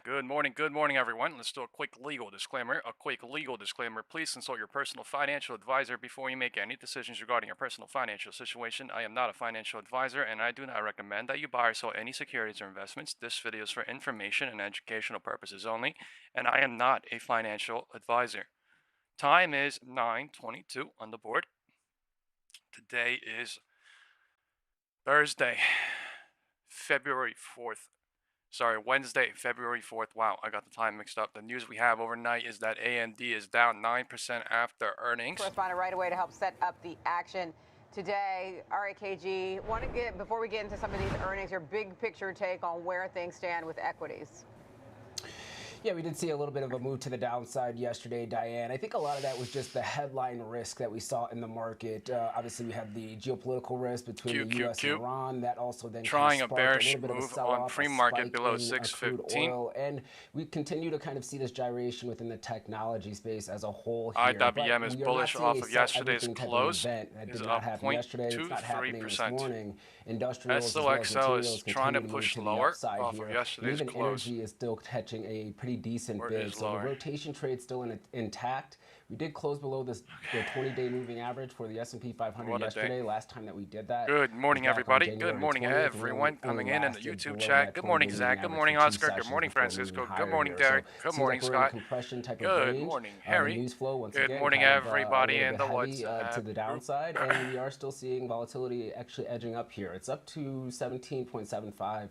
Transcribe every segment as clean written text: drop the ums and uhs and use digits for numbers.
Good morning, everyone. Let's do a quick legal disclaimer. Please consult your personal financial advisor before you make any decisions regarding your personal financial situation. I am not a financial advisor, and I do not recommend that you buy or sell any securities or investments. This video is for information and educational purposes only, and I am not a financial advisor. Time is 9:22 on the board. Today is Thursday, February 4th. Sorry, Wednesday, February 4th. Wow, I got the time mixed up. The news we have overnight is that AMD is down 9% after earnings. Correspondent right away to help set up the action today. All right, KG, before we get into some of these earnings, your big picture take on where things stand with equities. Yeah, we did see a little bit of a move to the downside yesterday, Diane. I think a lot of that was just the headline risk that we saw in the market. Obviously, we have the geopolitical risk between the U.S. and Iran. That also then trying kind of a bearish a little bit of a move sell-off, on pre-market below crude 615. oil, and we continue to kind of see this gyration within the technology space as a whole here. IWM is bullish off of yesterday's close. That did not happen yesterday. It's not happening this morning. Industrials as well as materials trying to continue push to move to the lower upside off here. of yesterday's Even close. energy is still catching a pretty decent bid. So the rotation trade still intact. We did close below the 20-day moving average for the S&P 500 yesterday. Last time that we did that. Good morning, everybody. Good morning, everyone coming in the YouTube chat. Good morning, Zach. Good morning, Oscar. Good morning, Francisco. Good morning, Derek. Good morning, Scott. Good morning, Harry. News flow once Good again, morning, everybody in the WhatsApp to the downside, and we are still seeing volatility actually edging up here. It's up to 17.75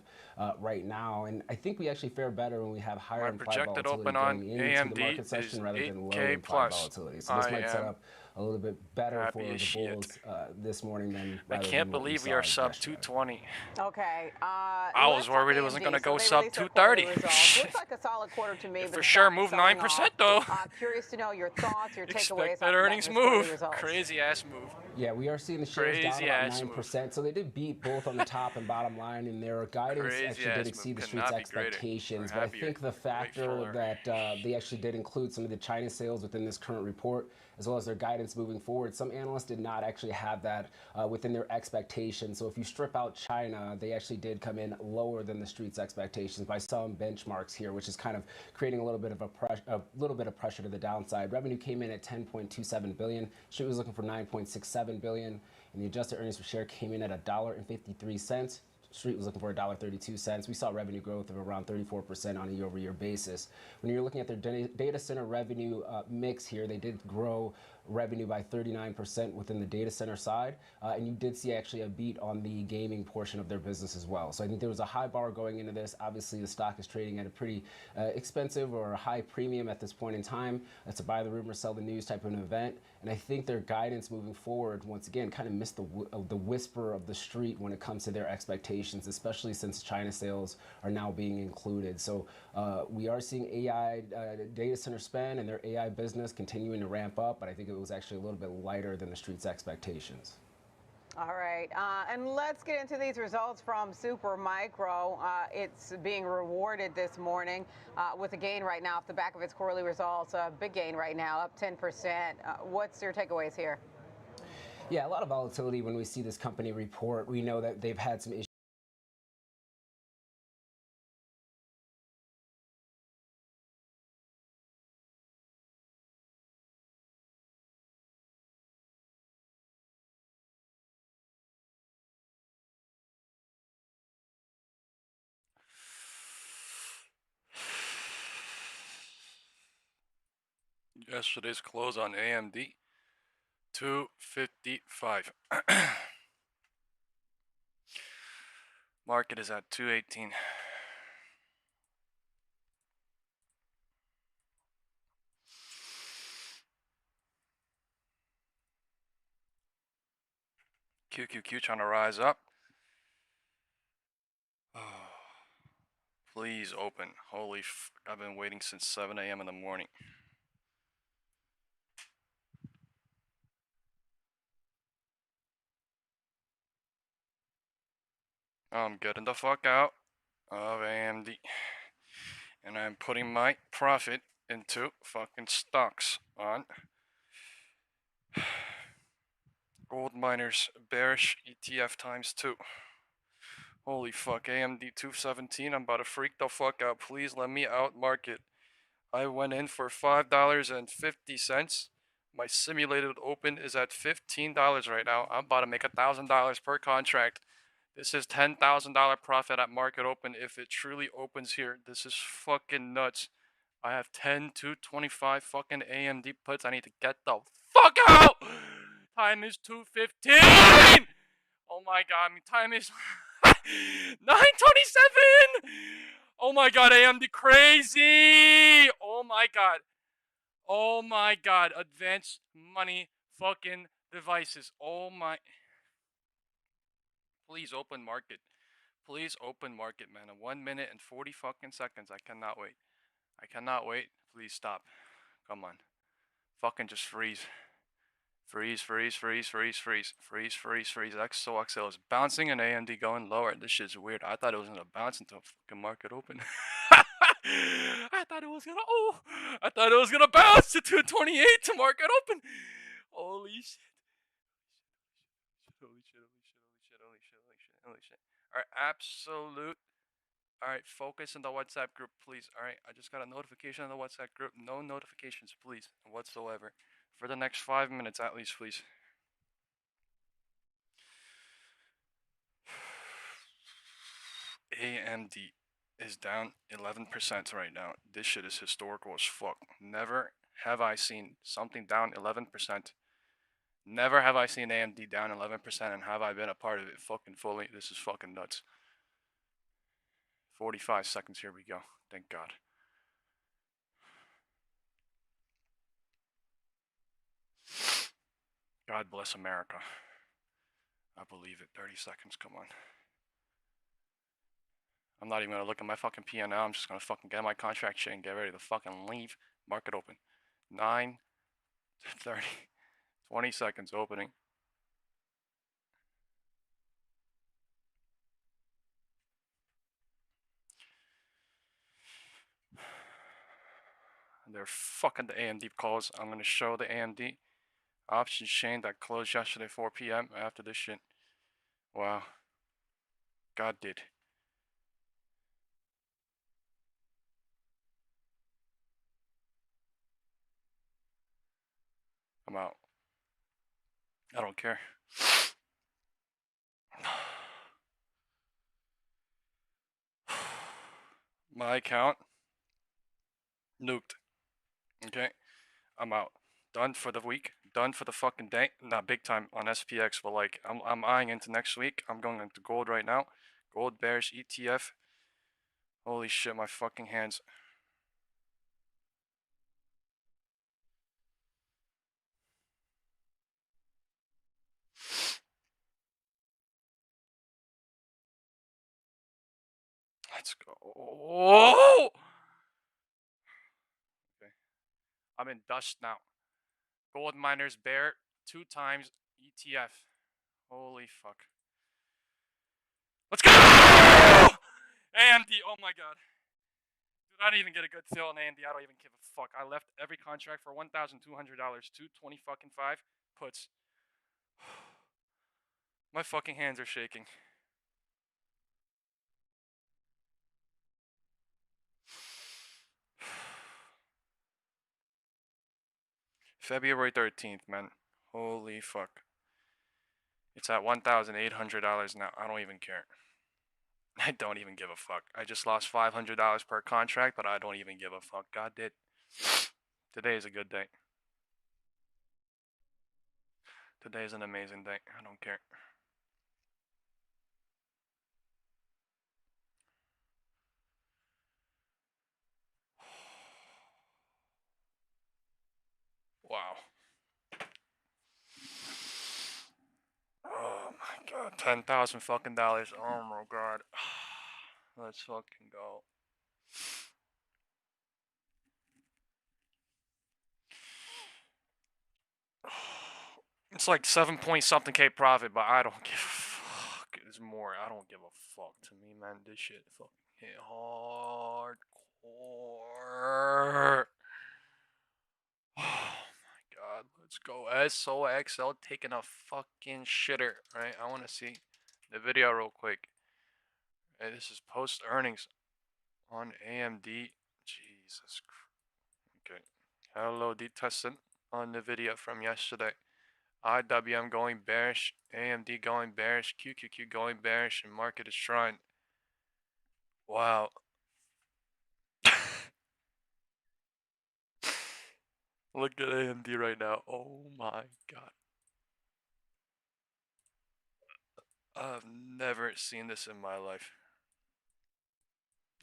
right now, and I think we actually fare better when we have higher implied volatility open on going into AMD the market session rather than low 8K implied plus. volatility. So this might set up a little bit better for the bulls this morning than I can't believe we are sub 220. Okay. I was worried it wasn't going to go sub 230. Looks like a solid quarter to me. For sure moved 9% though. Curious to know your thoughts, your takeaways. Expect that earnings move. Crazy ass move. Yeah, we are seeing the shares down about 9%. So they did beat both on the top and bottom line, and their guidance actually did exceed the street's expectations. But I think the factor that they actually did include some of the China sales within this current report, as well as their guidance moving forward. Some analysts did not actually have that within their expectations. So if you strip out China, they actually did come in lower than the street's expectations by some benchmarks here, which is kind of creating a little bit of pressure to the downside. Revenue came in at 10.27 billion. Street was looking for 9.67 billion, and the adjusted earnings per share came in at $1.53. Street was looking for $1.32. We saw revenue growth of around 34% on a year-over-year basis. When you're looking at their data center revenue mix here, they did grow revenue by 39% within the data center side, and you did see actually a beat on the gaming portion of their business as well. So I think there was a high bar going into this. Obviously, the stock is trading at a pretty expensive or a high premium at this point in time. That's a buy the rumor, sell the news type of an event. And I think their guidance moving forward, once again, kind of missed the whisper of the street when it comes to their expectations, especially since China sales are now being included. So we are seeing AI data center spend and their AI business continuing to ramp up, but I think it was actually a little bit lighter than the street's expectations. All right, and let's get into these results from Super Micro. It's being rewarded this morning with a gain right now off the back of its quarterly results. A big gain right now, up 10%. What's your takeaways here? Yeah, a lot of volatility when we see this company report. We know that they've had some issues. Yesterday's close on AMD, 255. Market is at 218. QQQ trying to rise up. Oh, please open. Holy I've been waiting since 7 a.m. in the morning. I'm getting the fuck out of AMD. And I'm putting my profit into fucking stocks on gold miners bearish ETF times 2. Holy fuck, AMD 217, I'm about to freak the fuck out. Please let me out market. I went in for $5.50. My simulated open is at $15 right now. I'm about to make $1,000 per contract. This is $10,000 profit at market open if it truly opens here. This is fucking nuts. I have 10 to 25 fucking AMD puts. I need to get the fuck out! Time is 2:15! Oh my god, time is 9:27! Oh my god, AMD crazy! Oh my god. Oh my god, advanced money fucking devices. Oh my. Please open market. Please open market, man. In 1 minute and 40 fucking seconds. I cannot wait. I cannot wait. Please stop. Come on. Fucking just freeze. Freeze, freeze, freeze, freeze, freeze, freeze, freeze, freeze. XOXL is bouncing and AMD going lower. This shit's weird. I thought it was gonna bounce until fucking market open. I thought it was gonna bounce to 228 to market open. Holy shit. Holy shit, holy shit, holy shit, holy shit, holy shit, holy shit. Alright, absolute. Alright, focus in the WhatsApp group, please. Alright, I just got a notification in the WhatsApp group. No notifications, please, whatsoever. For the next 5 minutes at least, please. AMD is down 11% right now. This shit is historical as fuck. Never have I seen something down 11%. Never have I seen AMD down 11% and have I been a part of it fucking fully. This is fucking nuts. 45 seconds, here we go. Thank God. God bless America. I believe it. 30 seconds, come on. I'm not even gonna look at my fucking P&L. I'm just gonna fucking get my contract shit and get ready to fucking leave. Market open. 9, 30, 20 seconds opening. They're fucking the AMD calls. I'm gonna show the AMD options chain that closed yesterday 4 p.m. after this shit. Wow. God did. I'm out. I don't care. My account nuked. Okay, I'm out. Done for the week. Done for the fucking day. Not big time on SPX, but like I'm eyeing into next week. I'm going into gold right now. Gold bearish ETF. Holy shit, my fucking hands. Let's go. Oh! Okay. I'm in dust now. Gold miners bear 2 times ETF. Holy fuck. Let's go! AMD, oh my god. Dude, I didn't even get a good sale on AMD. I don't even give a fuck. I left every contract for $1,200. 220 fucking 5 puts. My fucking hands are shaking. February 13th, man. Holy fuck. It's at $1,800 now. I don't even care. I don't even give a fuck. I just lost $500 per contract, but I don't even give a fuck. God did. Today is a good day. Today is an amazing day. I don't care. Wow. Oh my god. 10,000 fucking dollars. Oh my god. Let's fucking go. It's like 7 point something K profit, but I don't give a fuck. It's more. I don't give a fuck. To me, man, this shit fucking hit hardcore. Oh my god, let's go. SOXL taking a fucking shitter, right? I want to see the video real quick. Hey, this is post earnings on AMD. Jesus Christ. Okay. Hello, detestant on the video from yesterday. IWM going bearish, AMD going bearish, QQQ going bearish, and market is trying. Wow. Look at AMD right now. Oh my god. I've never seen this in my life.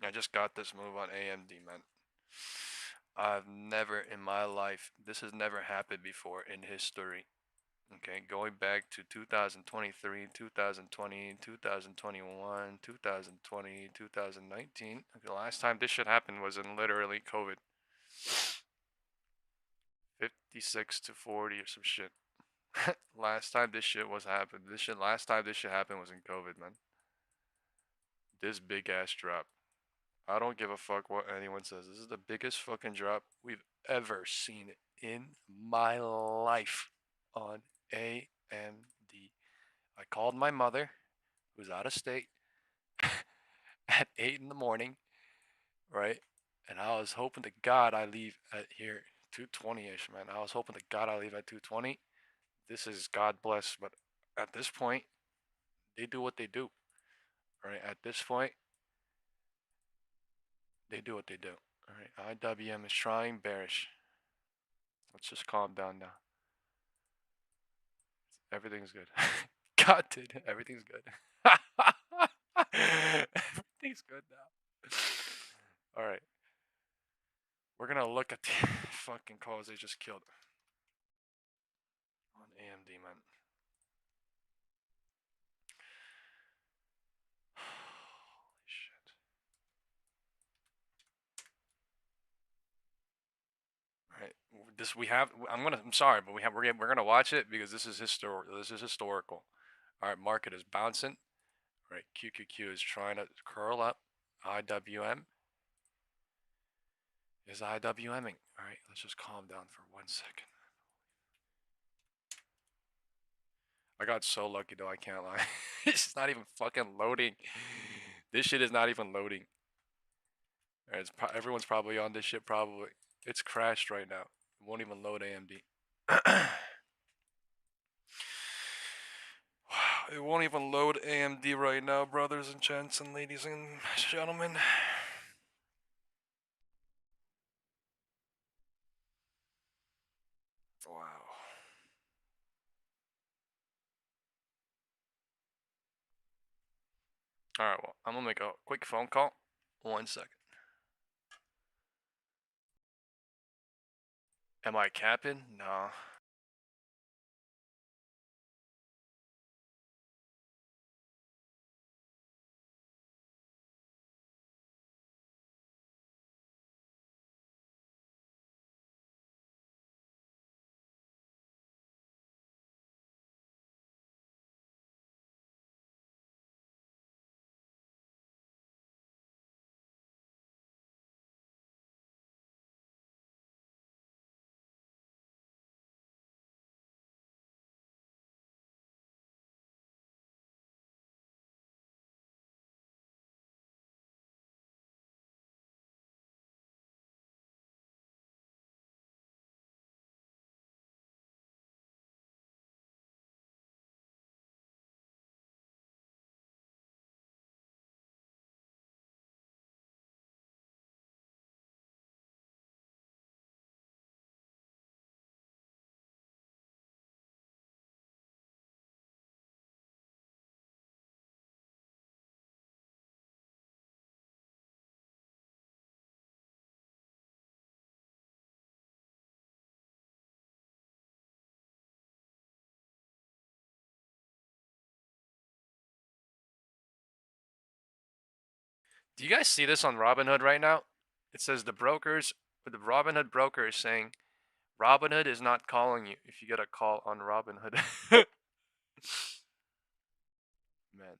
I just got this move on AMD, man. I've never in my life, this has never happened before in history. Okay, going back to 2023, 2020, 2021, 2020, 2019. Okay, the last time this shit happened was in literally COVID. 56 to 40 or some shit. Last time this shit last time this shit happened was in COVID, man. This big ass drop. I don't give a fuck what anyone says. This is the biggest fucking drop we've ever seen in my life on AMD. I called my mother, who's out of state, at 8 in the morning, right? And I was hoping to God I leave at here 2:20ish, man. I was hoping to God I leave at 2:20. This is God bless, but at this point, they do what they do, right? At this point, they do what they do. All right, IWM is trying bearish. Let's just calm down now. Everything's good. God, dude, everything's good. Everything's good now. All right, we're gonna look at the fucking calls they just killed on AMD, man. Holy shit. All right, this we have. I'm sorry, but we're gonna watch it because this is historical. This is historical. All right, market is bouncing. All right, QQQ is trying to curl up. IWM is IWMing. All right, let's just calm down for 1 second. I got so lucky though, I can't lie. It's not even fucking loading. This shit is not even loading. Everyone's probably on this shit probably. It's crashed right now. It won't even load AMD. It won't even load AMD right now, brothers and gents and ladies and gentlemen. Wow. Alright, well, I'm gonna make a quick phone call. 1 second. Am I capping? Nah. Do you guys see this on Robinhood right now? It says the Robinhood broker is saying Robinhood is not calling you if you get a call on Robinhood. Man.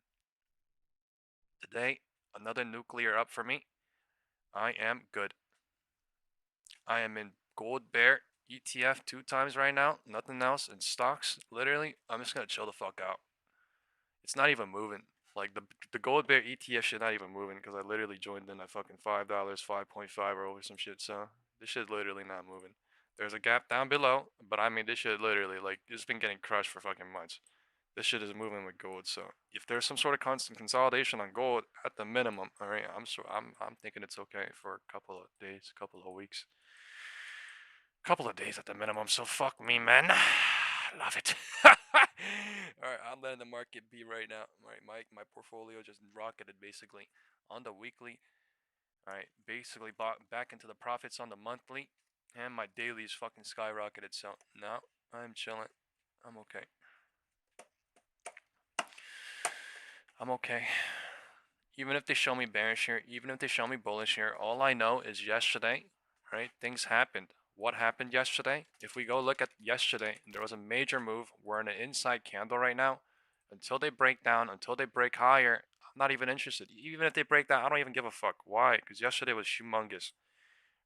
Today, another nuclear up for me. I am good. I am in gold bear ETF 2 times right now. Nothing else. In stocks, literally, I'm just gonna chill the fuck out. It's not even moving. Like the gold bear ETF shit not even moving because I literally joined in at fucking $5, 5.5 or some shit. So this shit literally not moving. There's a gap down below, but I mean this shit literally like it's been getting crushed for fucking months. This shit is moving with gold. So if there's some sort of constant consolidation on gold at the minimum, all right, I'm thinking it's okay for a couple of days, a couple of weeks, couple of days at the minimum. So fuck me, man. Love it. Alright, I'm letting the market be right now. Alright, my portfolio just rocketed basically on the weekly. Alright, basically bought back into the profits on the monthly. And my dailies fucking skyrocketed. So now I'm chilling. I'm okay. I'm okay. Even if they show me bearish here, even if they show me bullish here, all I know is yesterday, right? Things happened. What happened yesterday? If we go look at yesterday, there was a major move. We're in an inside candle right now. Until they break down, until they break higher, I'm not even interested. Even if they break down, I don't even give a fuck. Why? Because yesterday was humongous,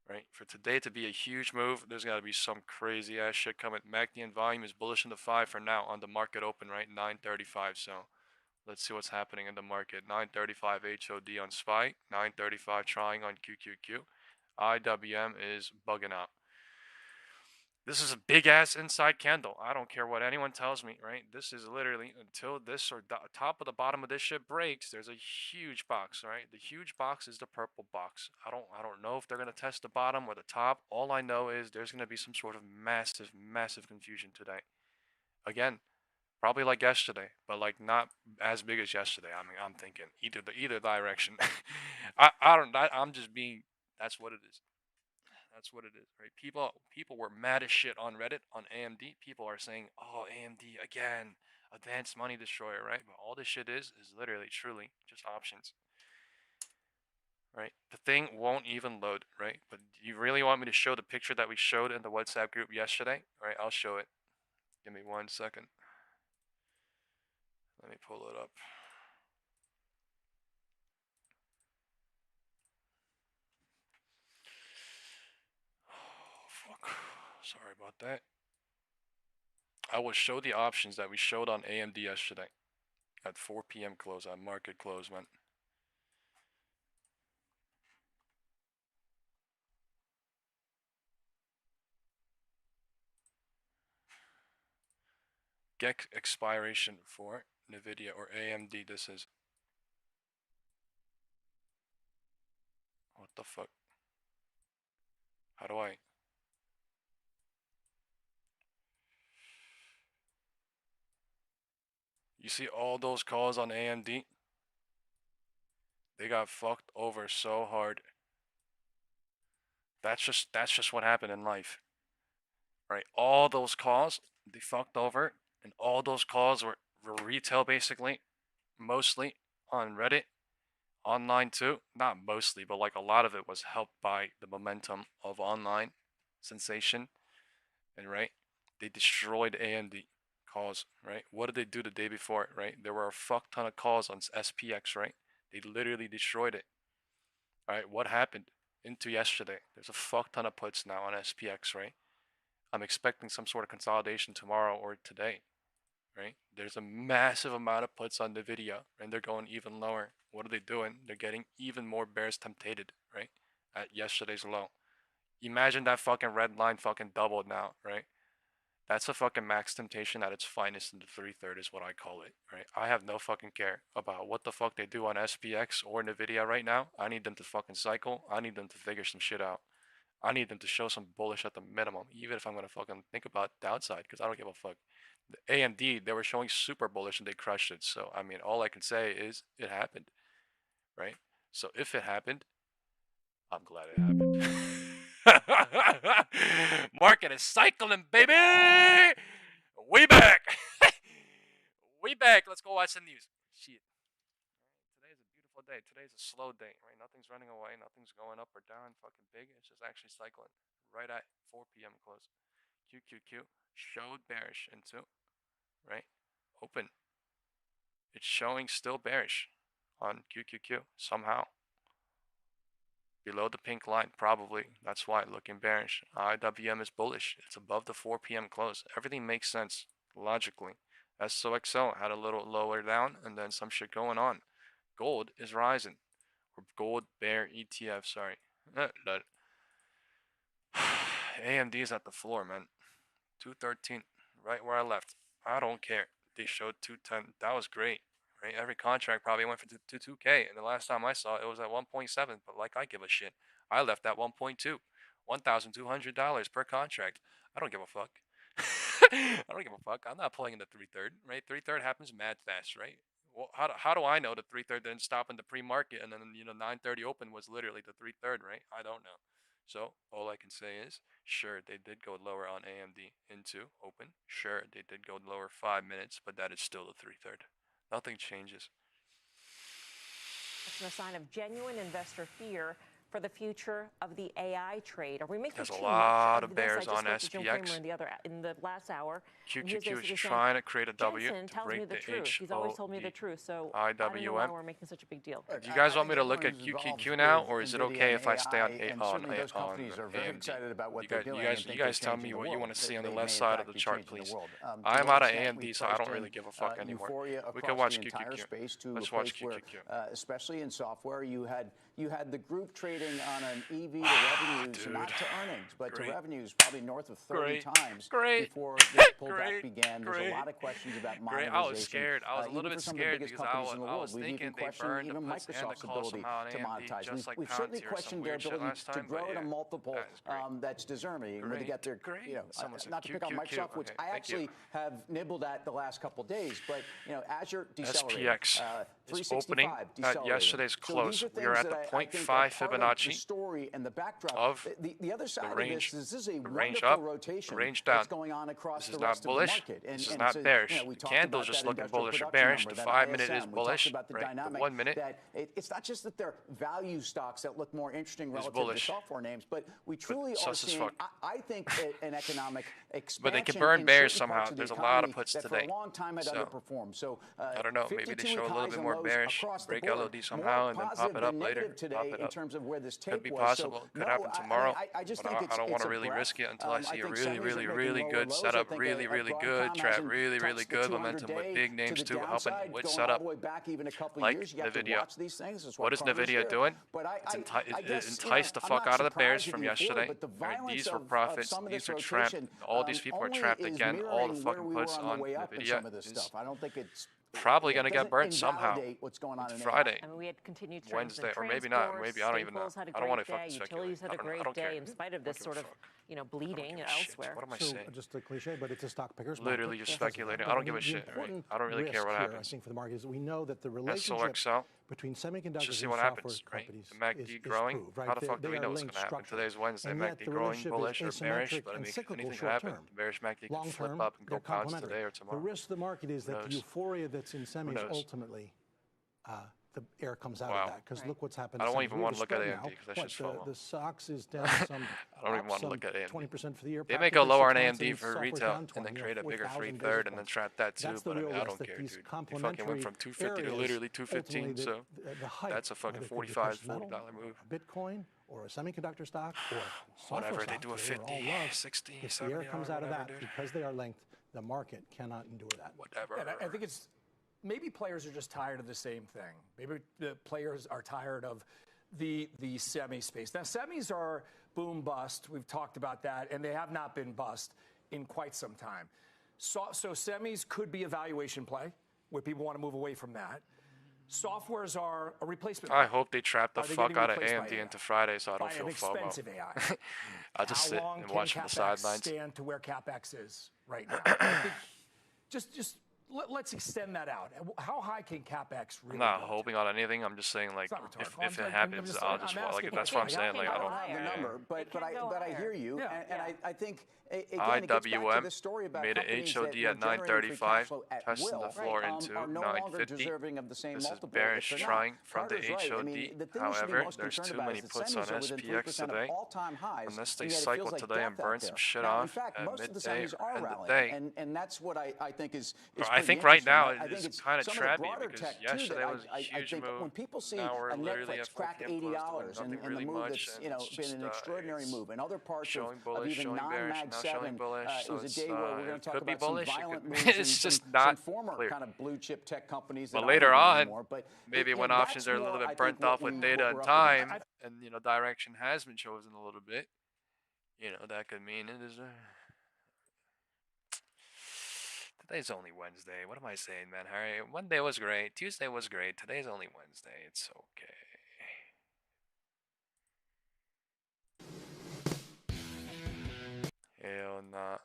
right? For today to be a huge move, there's got to be some crazy ass shit coming. MACD volume is bullish in the 5 for now on the market open, right? 935. So let's see what's happening in the market. 935 HOD on SPY, 935 trying on QQQ. IWM is bugging out. This is a big ass inside candle. I don't care what anyone tells me, right? This is literally until this or the top of the bottom of this shit breaks, there's a huge box, right? The huge box is the purple box. I don't know if they're going to test the bottom or the top. All I know is there's going to be some sort of massive confusion today. Again, probably like yesterday, but like not as big as yesterday. I mean, I'm thinking either direction. I'm just being. That's what it is. That's what it is, right? People were mad as shit on Reddit on AMD. People are saying, "Oh, AMD again, advanced money destroyer," right? But all this shit is literally, truly just options, right? The thing won't even load, right? But you really want me to show the picture that we showed in the WhatsApp group yesterday? All right, I'll show it. Give me 1 second. Let me pull it up. Oh, fuck. Sorry about that. I will show the options that we showed on AMD yesterday at 4 p.m. close, at market close, man. Get expiration for NVIDIA or AMD. This is. What the fuck? How do I? You see all those calls on AMD? They got fucked over so hard. That's just what happened in life. Right? All those calls, they fucked over, and all those calls were retail basically, mostly on Reddit, online too. Not mostly, but like a lot of it was helped by the momentum of online sensation. And right, they destroyed AMD calls, right? What did they do the day before, right? There were a fuck ton of calls on SPX, right? They literally destroyed it. All right, what happened into yesterday? There's a fuck ton of puts now on SPX, right? I'm expecting some sort of consolidation tomorrow or today, right? There's a massive amount of puts on NVIDIA, and they're going even lower. What are they doing? They're getting even more bears tempted, right? At yesterday's low. Imagine that fucking red line fucking doubled now, right? That's a fucking max temptation at its finest in the 3/3 is what I call it, right? I have no fucking care about what the fuck they do on SPX or NVIDIA right now. I need them to fucking cycle. I need them to figure some shit out. I need them to show some bullish at the minimum, even if I'm gonna fucking think about downside, because I don't give a fuck. The AMD, they were showing super bullish and they crushed it. So, I mean, all I can say is it happened, right? So if it happened, I'm glad it happened. Market is cycling, baby! We back! We back! Let's go watch the news. Shit. Today is a beautiful day. Today's a slow day, right? Nothing's running away. Nothing's going up or down fucking big. It's just actually cycling right at 4 p.m. close. QQQ showed bearish into, right? Open. It's showing still bearish on QQQ somehow. Below the pink line, probably. That's why looking bearish. IWM is bullish. It's above the 4 p.m. close. Everything makes sense logically. SOXL had a little lower down, and then some shit going on. Gold is rising. Or gold bear ETF, sorry. AMD is at the floor, man. 213, right where I left. I don't care. They showed 210. That was great, right? Every contract probably went for 2K, and the last time I saw it was at 1.7. But like, I give a shit. I left at 1.2, $1,200 per contract. I don't give a fuck. I don't give a fuck. I'm not playing in the 3/3, right? 3/3 happens mad fast, right? Well, how do I know the 3/3 didn't stop in the pre-market, and then 9:30 open was literally the 3/3, right? I don't know. So all I can say is, sure, they did go lower on AMD into open. Sure, they did go lower 5 minutes, but that is still the 3/3. Nothing changes. It's a sign of genuine investor fear for the future of the AI trade. Are we making There's too a lot much of bears on SPX. In the last hour, QQQ is trying to create a W Jensen to tells me break the the truth. He's always told me the truth. So I don't know why we're making such a big deal. Do you guys want me to look at QQQ now, or is it okay if I stay on AMD? You guys tell me what you want to see on the left side of the chart, please. I'm out of AMD, so I don't really give a fuck anymore. We can watch QQQ. Let's watch QQQ. Especially in software, you had the group trading on an EV to revenues, not to earnings, but to revenues, probably north of 30 times before this pullback began. There's a lot of questions about monetization. I was scared. I was a little bit scared because I was thinking they burned the puts and the calls somehow on AMD, just like We've certainly Palantir or some questioned their weird shit ability last to time. grow at a multiple that's deserving. When they get their, not to pick on Microsoft, which I actually have nibbled at the last couple of days, but Azure decelerated. SPX is opening at yesterday's close. We are at the 0.5 Fibonacci story and the backdrop of the other side the range. of this is a range wonderful up, rotation range down. that's going on across This is the rest not bullish. of the market. This is not bearish. The candle's just looking bullish or bearish. The 5-minute is bullish. The 1 minute. It's not just that they're value stocks that look more interesting relative to software names, but we truly are seeing, I think, an economic expansion. But they can burn bears somehow. There's a lot of puts that today. For a long time had underperformed. So I don't know. Maybe they show a little bit more bearish, break LOD somehow, and then pop it up later. Today in terms of where this tape could be possible. Could happen tomorrow. I don't want to really risk it until I see a really good setup, really good trap, really good momentum with big names too, helping with setup. Like NVIDIA. What is NVIDIA doing? It enticed the fuck out of the bears from yesterday. These were profits. These are trapped. All these people are trapped again. All the fucking puts on NVIDIA is probably going to get burnt somehow. It's Friday, I mean, we had continued Wednesday, or maybe not. Maybe I don't even know. I don't want to fucking speculate. Utilities had a great day in spite of this sort of, bleeding elsewhere. What am I saying? Just a cliche, but it's a stock picker's literally just speculating. I don't give a shit. Right? I don't really care what happens. I think for the market is we know that the relationship between semiconductors just see and what software happens, right? companies The MACD growing. Right? How the fuck do we know what's going to happen? Today's Wednesday. MACD growing, bullish or bearish, but I mean, anything can happen. The bearish MACD can flip up and go pounds today or tomorrow. The risk of the market is that the euphoria that's in semis ultimately, the air comes out of that because look what's happened. I don't even want to look at AMD because that's just FOMO. The SOX is down some. I don't even want to look at AMD. 20% for the year. They may go lower on AMD for retail and then create a bigger 3/3 and then trap that too. But I mean, I don't care, dude. You fucking went from 250 to literally 215, so that's a fucking $40 move. Bitcoin or a semiconductor stock or whatever. They do a 50, 60, if 70. the air comes out of that because they are linked, the market cannot endure that. Whatever. And I think it's. Maybe players are just tired of the same thing. Maybe the players are tired of the semi space. Now, semis are boom bust. We've talked about that, and they have not been bust in quite some time. So semis could be a valuation play where people want to move away from that. Softwares are a replacement. I hope they trap the fuck out of AMD into Friday so I don't feel FOMO. Expensive AI. I'll just sit and watch from the sidelines. Stand to where CapEx is right now. I think just. Let's extend that out. How high can CapEx really? I'm not hoping on anything. I'm just saying, like, if it happens, I'll just like. That's what I'm saying. Like, I don't have the number, but I hear you, and I think again, it gets back to the story about made an HOD at 935, testing the floor into 950. This is bearish trying from the HOD. However, there's too many puts on SPX today. Unless they cycle today and burn some shit off at midday or end of the day. And that's what I think is I think right now it's kind of trappy because yesterday was a huge move. When people see now we're a literally Netflix at crack $80 and the move that's been an extraordinary move, and other parts of even non-Mag 7 is a day where we're going to talk about some violent moves in some former kind of blue chip tech companies that but later aren't on, anymore. But maybe when options are a little bit burnt off with data and time, and direction has been chosen a little bit, that could mean it is. Today's only Wednesday. What am I saying, man? Harry, Monday was great. Tuesday was great. Today's only Wednesday. It's okay. Hell nah.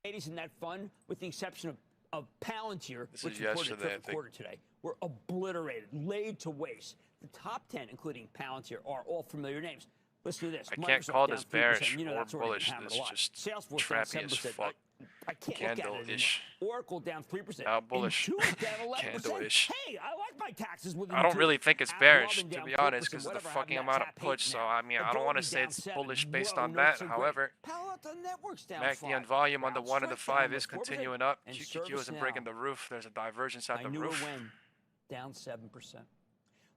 In that fund, with the exception of Palantir, which reported a terrific quarter today, were obliterated, laid to waste. The top 10, including Palantir, are all familiar names. Listen to this. I can't call this bearish or bullish. This is just trappy as fuck. I can't Candle-ish. Oracle down 3%. Now bullish. Down 11%. Candle-ish. Hey, I like my taxes with I don't really think it's bearish, to be honest, because of the fucking amount of push. So, I mean, I don't want to say it's bullish based on that. However, MACD on volume on the 1 and the 5 is continuing up. QQQ isn't breaking the roof. There's a divergence at the roof. Down 7%.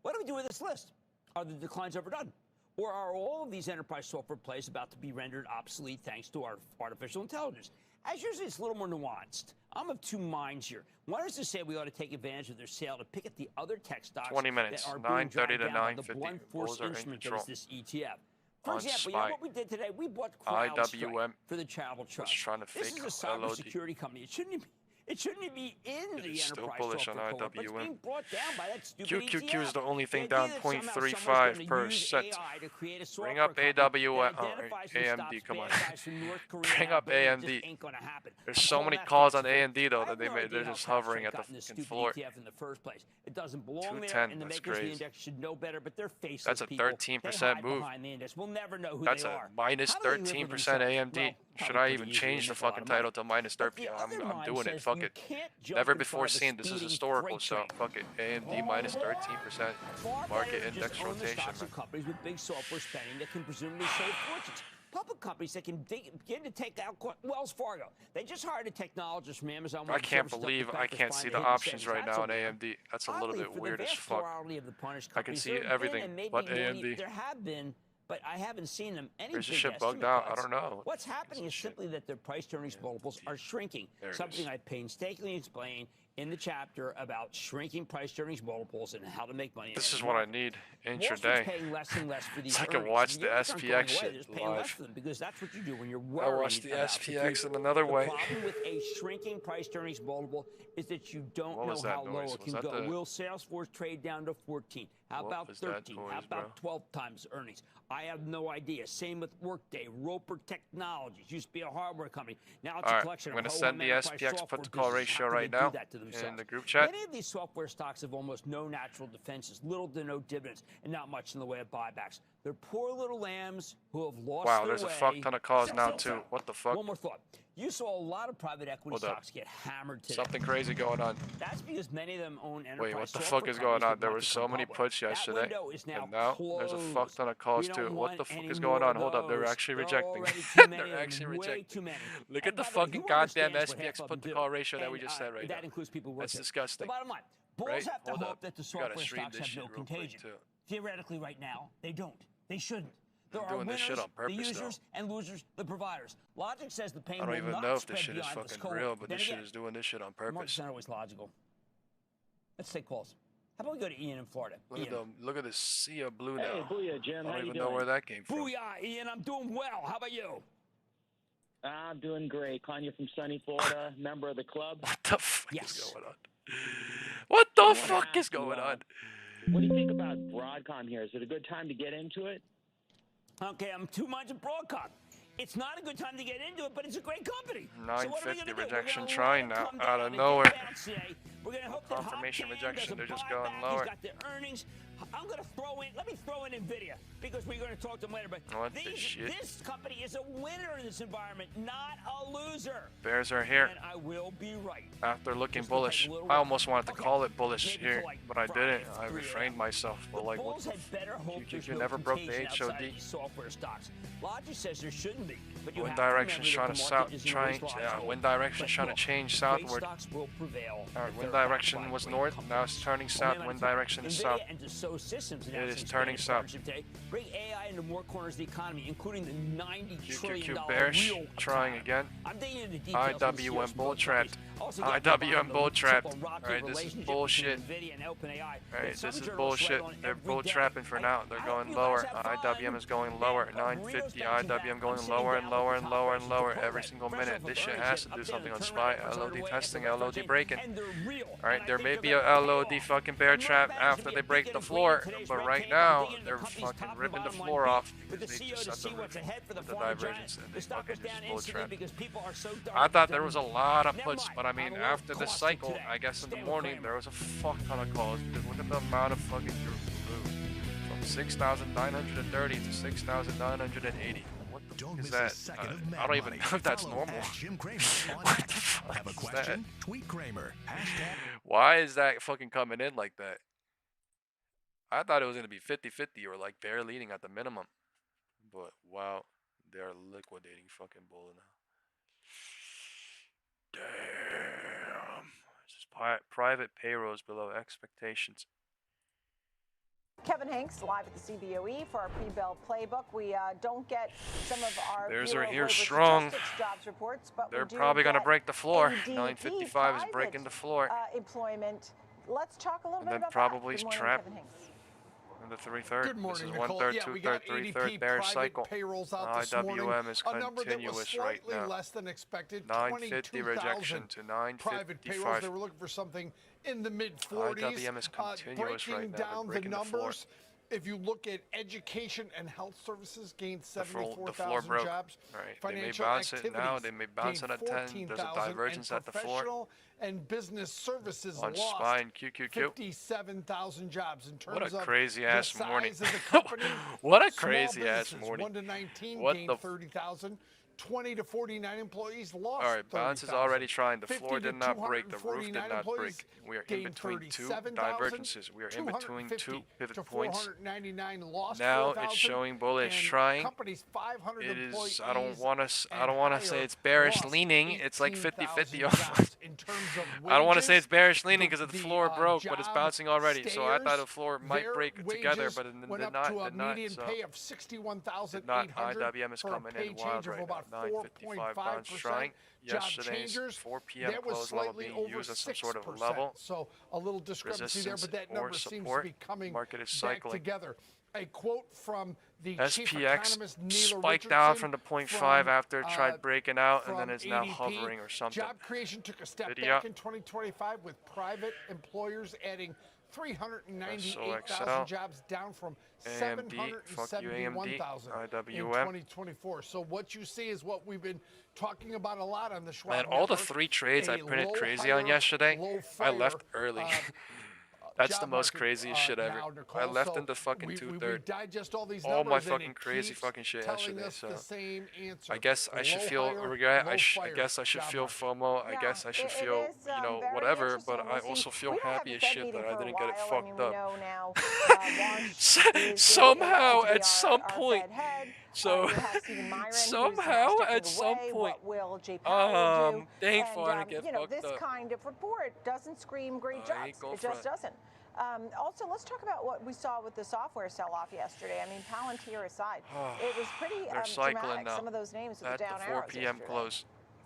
What do we do with this list? Are the declines overdone? Or are all of these enterprise software plays about to be rendered obsolete thanks to our artificial intelligence? As usually, it's a little more nuanced. I'm of two minds here. One is to say we ought to take advantage of their sale to pick at the other tech stocks 20 minutes, that are being 9:30 to dragged down by the 9:50. blunt force Bulls are in instrument that control. is this ETF. For On example, SPY. what we did today, we bought CrowdStrike for the Travel Trust. Trying to This fake is a LOD. cybersecurity company. It shouldn't be in the Still enterprise bullish on software cohort, but it's IWM. being brought down by that stupid QQQ ETF. is the only thing The idea down that somehow someone's 0.35%. gonna use AI to create a Bring software up company AWM. that identifies and AMD, stops come on. bad guys from North Korea Bring and up Iran, just AMD. ain't gonna happen. There's I'm so calling many that calls on fanciful. AMD though I that have they no made. idea They're how just hovering CrowdStrike at the got in this fucking stupid floor. ETF in the first place. It doesn't belong there, 210, and the that's makers of the crazy. index should know better, but they're faceless That's a people. 13% They hide move. behind the index. We'll never know who That's they a are. minus How do they live with 13% themselves? AMD. Well, Should probably I pretty even easy. They change the make a lot fucking of money. title to minus But 13? the other I'm mind doing it. says Fuck you it. can't jump Never in before front of a seen. This is speeding historical, freight so train. fuck it. AMD minus 13%. Far Market better to index just own the rotation, stocks man. of companies with big software spending that can presumably save fortunes. Public companies that can begin to take out Wells Fargo. They just hired a technologist from Amazon. I can't believe I can't see the options right now in AMD. That's a little bit weird as fuck. I can see everything but AMD. There have been, but I haven't seen them. Any There's this big shit bugged estimate out. I cuts. don't know. What's happening is simply that their price to earnings multiples are shrinking. Something I painstakingly explain in the chapter about shrinking price to earnings multiples and how to make money. This is what I need intraday. Paying less and less for these I can earnings. watch And the earnings aren't going SPX away, shit they're just paying less live. for them because that's what you do when you're I worried watched the about SPX the in another way. The problem with a shrinking price to earnings multiple is that you don't What know was that how low noise? it can Was that go. the- Will Salesforce trade down to 14? How What about was that 13? noise, How about 12 times earnings? I have no idea. Same with Workday, Roper Technologies. Used to be a hardware company. Now it's All a right, collection I'm of gonna ho-hum send the enterprise SPX software put to call businesses. ratio How can right they now do that to in themselves? the group chat. Many of these software stocks have almost no natural defenses, little to no dividends, and not much in the way of buybacks. They're poor little lambs who have lost Wow, their there's a way. fuck ton of calls now too. What the fuck? One more thought. You saw a lot of private equity Hold up. stocks get hammered today. Something crazy going on. That's because many of them own enterprise Wait, what the software fuck is companies going on? that There want was to so come many public. puts That yesterday, window is now and now there's a fuck ton of calls We don't too. What the want fuck any is going more on? of Hold up, they're those. actually There are rejecting. already too many They're of actually them, way rejecting. too many. Look And at the by the way, fucking who goddamn understands what half SPX of put them to do? call ratio that we And, just said right that now. includes people who work That's there. disgusting. The bottom line, bulls Right? have to Hold hope up. that the We gotta software stream stocks this have no shit real quick, contagion. too. Theoretically, right now, they don't. They shouldn't. There I'm are doing this winners, shit on purpose, the though. users and losers, the providers. Logic says the pain I don't will even not know if spread this shit is beyond this fucking cohort. real, but Then this shit again, is doing this shit on markets purpose. aren't always logical. Let's take calls. How about we go to Ian in Florida? Look at this sea of blue now. Hey, booyah, Jim. I How don't you even know doing? where that came from. Booyah, Ian. I'm doing well. How about you? I'm doing great. Calling you from sunny Florida, member of the club. What the fuck Yes. is going on? What the fuck is going on? What do you think about Broadcom here? Is it a good time to get into it? Okay, I'm 2 months of Broadcom. It's not a good time to get into it, but it's a great company. 950 so rejection trying now, out of nowhere. We're going to hope that confirmation rejection. They're just going going lower. He's got the earnings. I'm going to throw in. Let me throw in Nvidia because we're going to talk to them later. But what the shit? This company is a winner in this environment, not a loser. Bears are here. And I will be right. After looking bullish, I almost wanted to call it bullish here, but I didn't. I refrained myself. But like, what? You never broke the HOD. Software stocks. Logic says there shouldn't be. But wind direction's trying to wind direction's trying to change southward. Alright, wind direction was north, now it's turning south. Wind direction is south. It is turning south. Bring AI into more corners of the economy, including the $90 trillion bearish, trying again. IWM bull trap. IWM bull trap. Alright, this is bullshit. Alright, this is bullshit. They're bull trapping for now. They're going lower. IWM is going lower. 950. IWM going lower and lower and lower and lower every single minute. This shit has to do something on SPY. LOD testing, LOD breaking. Alright, there may be a LOD fucking bear trap after they break the floor, but right now they're fucking ripping the floor off. They just set the roof with the divergence and they fucking just bull trap. I thought there was a lot of puts, but I mean after this cycle, I guess in the morning there was a fuck ton of calls because look at the amount of fucking moved from 6,930 to 6,980. Don't miss a second of I don't even know if that's normal. Jim Cramer What the fuck Have a is question? that? Tweet Cramer. Why is that fucking coming in like that? I thought it was going to be 50-50 or like bear leading at the minimum. But wow, they're liquidating fucking bull now. Damn. Just private payrolls below expectations. Kevin Hanks live at the CBOE for our pre-bell playbook. We don't get some of our Bears are here strong. Jobs reports, but they're we do probably going to get break the floor. ADP 955 is breaking the floor. Employment. Let's talk a little And bit then about probably that. Good morning, trap. Kevin Hanks. In the 3/3. Good morning, This is Nicole. 1/3, Yeah, we 2/3, got 3/3 bear cycle. Payrolls out this morning. IWM is a number that was continuous right slightly now. less than expected. 950 rejection to 955. Private payrolls. They were looking for something in the mid-40s. IWM is continuous breaking right now. down the numbers. If you look at education and health services, gained 74,000 jobs. Right. Financial they may bounce it activities now. They may bounce it at 10. There's a divergence at the floor. And business services on lost SPY and QQQ. 57,000 jobs in terms what a of crazy ass morning. Of the company. What a crazy ass morning. 1 to 19 what gained 30,000. 20 to 49 employees lost. All right, bounce is already trying. The 50 floor did not break. The roof did not break. employees We are in between two divergences. We are in between two pivot points. Now it's showing bullish trying. It is. I don't want to say it's bearish leaning. It's like 50-50 almost. I don't want to say it's bearish leaning because the floor broke, but it's bouncing already. So I thought the floor might break together, but it did not. So did not. IWM is coming in wild right now. 955 bounce trying. Yesterday's 4 p.m. close level being used as some sort of level. So a little discrepancy there, but that number seems to be coming Market is back cycling. together. A quote from the chief SPX economist Neil spiked down from the 0.5 after it tried breaking out, and then it's now ADP. hovering or something. Job creation took a step Video. back in 2025 with private employers adding 398,000 jobs, down from 771,000 in 2024. So what you see is what we've been talking about a lot on the Schwab Man, all the 3 trades I printed crazy on yesterday, I left early. That's the most craziest shit ever. Nicole, I left in the fucking 2/3. All my fucking crazy fucking shit yesterday. So I guess I should feel regret. I guess I should feel FOMO. I guess I should feel whatever. But I also feel happy as shit that I didn't get it fucked up. Somehow at some point. So somehow at some point, they ain't far to get fucked up. This kind of report doesn't scream great jobs. It just doesn't. Also, let's talk about what we saw with the software sell-off yesterday. I mean, Palantir aside, it was pretty dramatic. Some of those names with the down arrows 4 p.m. yesterday. close.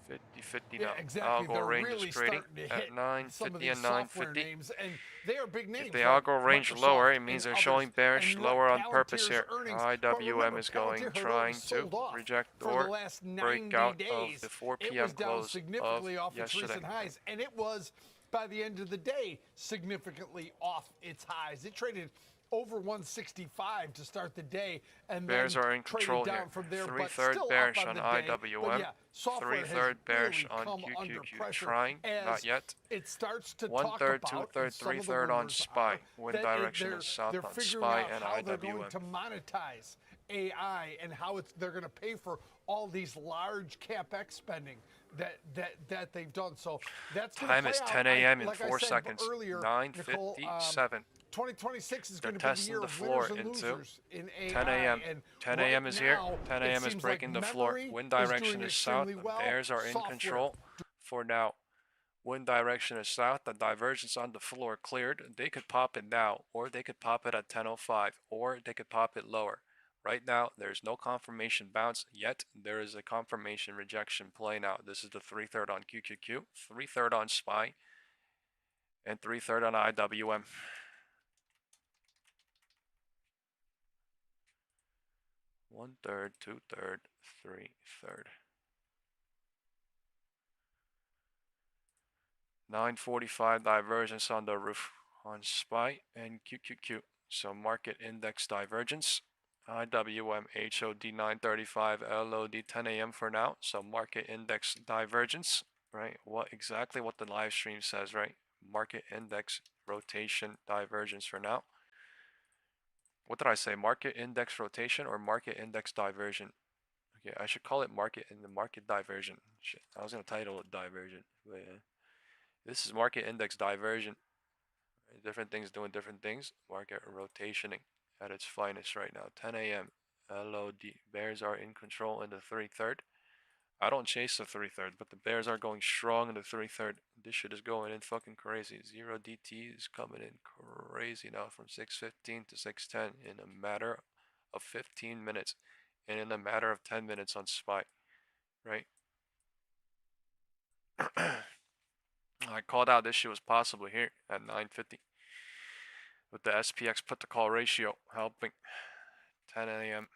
50-50 now. Exactly. Algo range is trading at 950 and 950. And they are big names. If the algo range lower, it means they're showing bearish lower on purpose here. IWM is trying to reject or break out of the 4 p.m. close of yesterday. Highs, and it was, by the end of the day, significantly off its highs. It traded over 165 to start the day, and bears then are in control down here. from there, 3/3 still bearish up on the day. IWM. But yeah, software 3/3 bearish really on come under QQQ. pressure Trying, as not yet. it starts to 1/3, talk about, 2/3, 3/3 on SPY. Wind direction is south they're on figuring SPY out and how they're IWM. going to monetize AI and how they're going to pay for all these large CapEx spending that they've done. So that's going to Time play is out. 10 a.m. in Like 4 I said seconds. earlier, 9:57. 2026 is They're going to be the testing year the of floor winners and into losers in AI. 10 a.m. And 10 right a.m. is here. now, 10 it a.m. is seems breaking like the floor. memory Wind is direction doing is south. extremely The well. bears are in Software control for now. Wind direction is south. The divergence on the floor cleared. They could pop it now, or they could pop it at 10:05, or they could pop it lower. Right now, there's no confirmation bounce yet. There is a confirmation rejection playing out. This is the 3/3 on QQQ, 3/3 on SPY, and 3/3 on IWM. One-third, two-third, three-third. 9:45 divergence on the roof on SPY and QQQ. So market index divergence. IWM HOD 935 LOD 10 a.m. for now. So market index divergence, right? What the live stream says, right? Market index rotation divergence for now. What did I say? Market index rotation or market index diversion? Okay, I should call it market diversion. Shit, I was gonna title it diversion, but yeah. This is market index diversion. Different things doing different things. Market rotationing at its finest right now. 10 a.m. LOD. Bears are in control in the 3/3. I don't chase the 3/3, but the bears are going strong in the 3/3. This shit is going in fucking crazy. 0DT is coming in crazy now from 6:15 to 6:10 in a matter of 15 minutes and in a matter of 10 minutes on SPY, right? I called out this shit was possible here at 9:50 with the SPX put to call ratio helping. 10 a.m.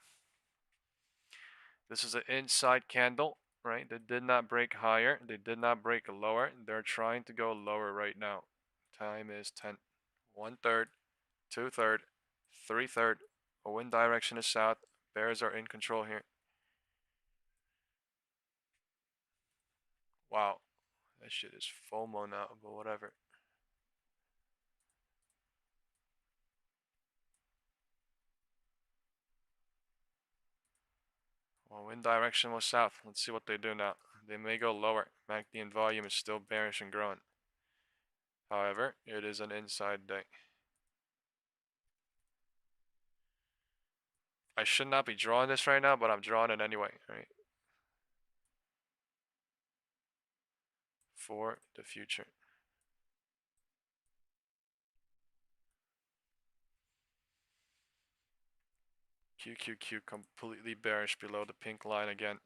This is an inside candle, right? They did not break higher. They did not break lower. They're trying to go lower right now. Time is 10. 1/3, 2/3, 3/3. A wind direction is south. Bears are in control here. Wow. That shit is FOMO now, but whatever. Well, wind direction was south. Let's see what they do now. They may go lower. MACD and volume is still bearish and growing. However, it is an inside day. I should not be drawing this right now, but I'm drawing it anyway, right? For the future. QQQ completely bearish below the pink line again.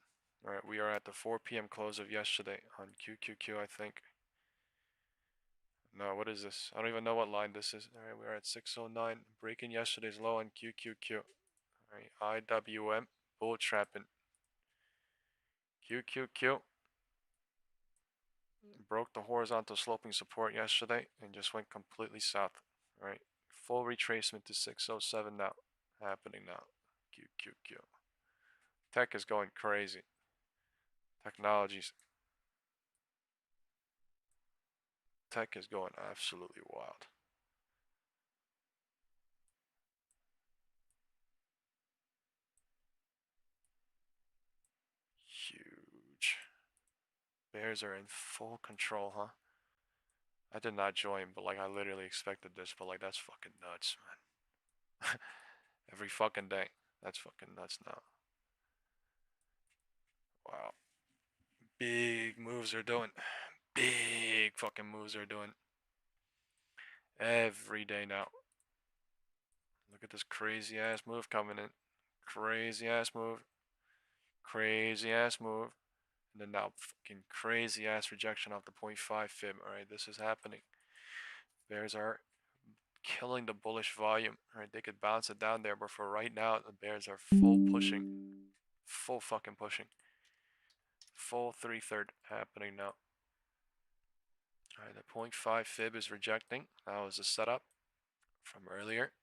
Alright, we are at the 4 p.m. close of yesterday on QQQ, I think. No, what is this? I don't even know what line this is. Alright, we are at 609, breaking yesterday's low on QQQ. Alright, IWM, bull trapping. QQQ broke the horizontal sloping support yesterday and just went completely south. Alright, full retracement to 607 now. Happening now. QQQ. Tech is going crazy. Technologies. Tech is going absolutely wild. Huge. Bears are in full control, huh? I did not join, but like I literally expected this, but like that's fucking nuts, man. Every fucking day. That's fucking nuts now. Wow. Big moves are doing. Big fucking moves are doing. Every day now. Look at this crazy ass move coming in. Crazy ass move. Crazy ass move. And then now fucking crazy ass rejection off the 0.5 fib. Alright, this is happening. Bears are killing the bullish volume. Alright, they could bounce it down there, but for right now, the bears are full pushing. Full fucking pushing. Full 3/3 happening now. Alright, the 0.5 fib is rejecting. That was a setup from earlier.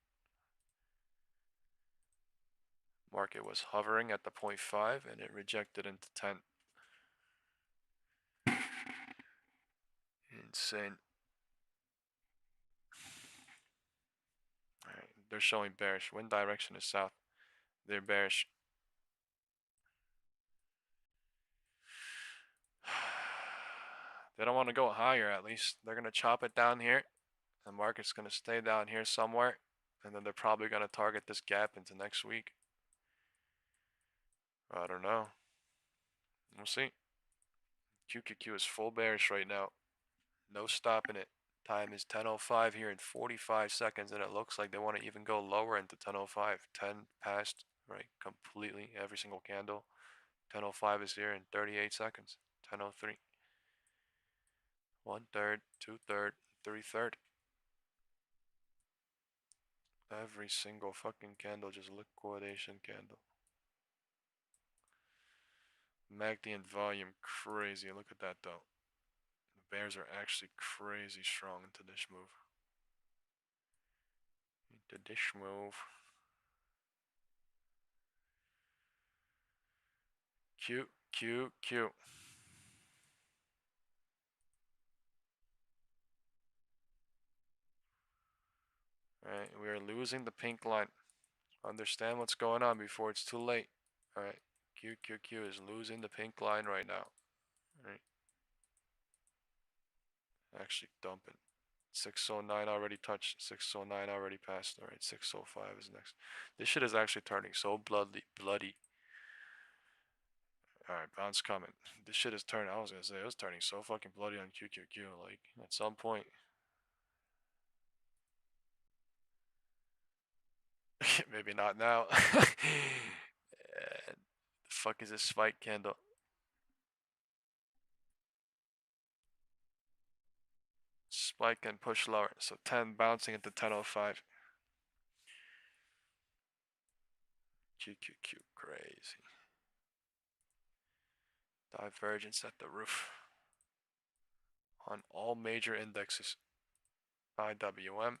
Market was hovering at the 0.5 and it rejected into 10. Insane. Alright, they're showing bearish. Wind direction is south. They're bearish. They don't want to go higher, at least. They're going to chop it down here. The market's going to stay down here somewhere. And then they're probably going to target this gap into next week. I don't know. We'll see. QQQ is full bearish right now. No stopping it. Time is 10:05 here in 45 seconds. And it looks like they want to even go lower into 10:05. 10 past, right? Completely. Every single candle. 10:05 is here in 38 seconds. 10:03. 1/3, 2/3, 3/3. Every single fucking candle, just liquidation candle. MACD and volume crazy. Look at that though. The bears are actually crazy strong into this move. Into this move. Q, Q, Q. Alright, we are losing the pink line. Understand what's going on before it's too late. Alright, QQQ is losing the pink line right now. Alright. Actually dumping. 609 already touched. 609 already passed. Alright, 605 is next. This shit is actually turning so bloody. Alright, bounce coming. This shit is turning. I was gonna say it was turning so fucking bloody on QQQ. Like, at some point. Maybe not now. The fuck is this spike candle? Spike and push lower. So 10 bouncing into 10:05. QQQ crazy. Divergence at the roof. On all major indexes. IWM,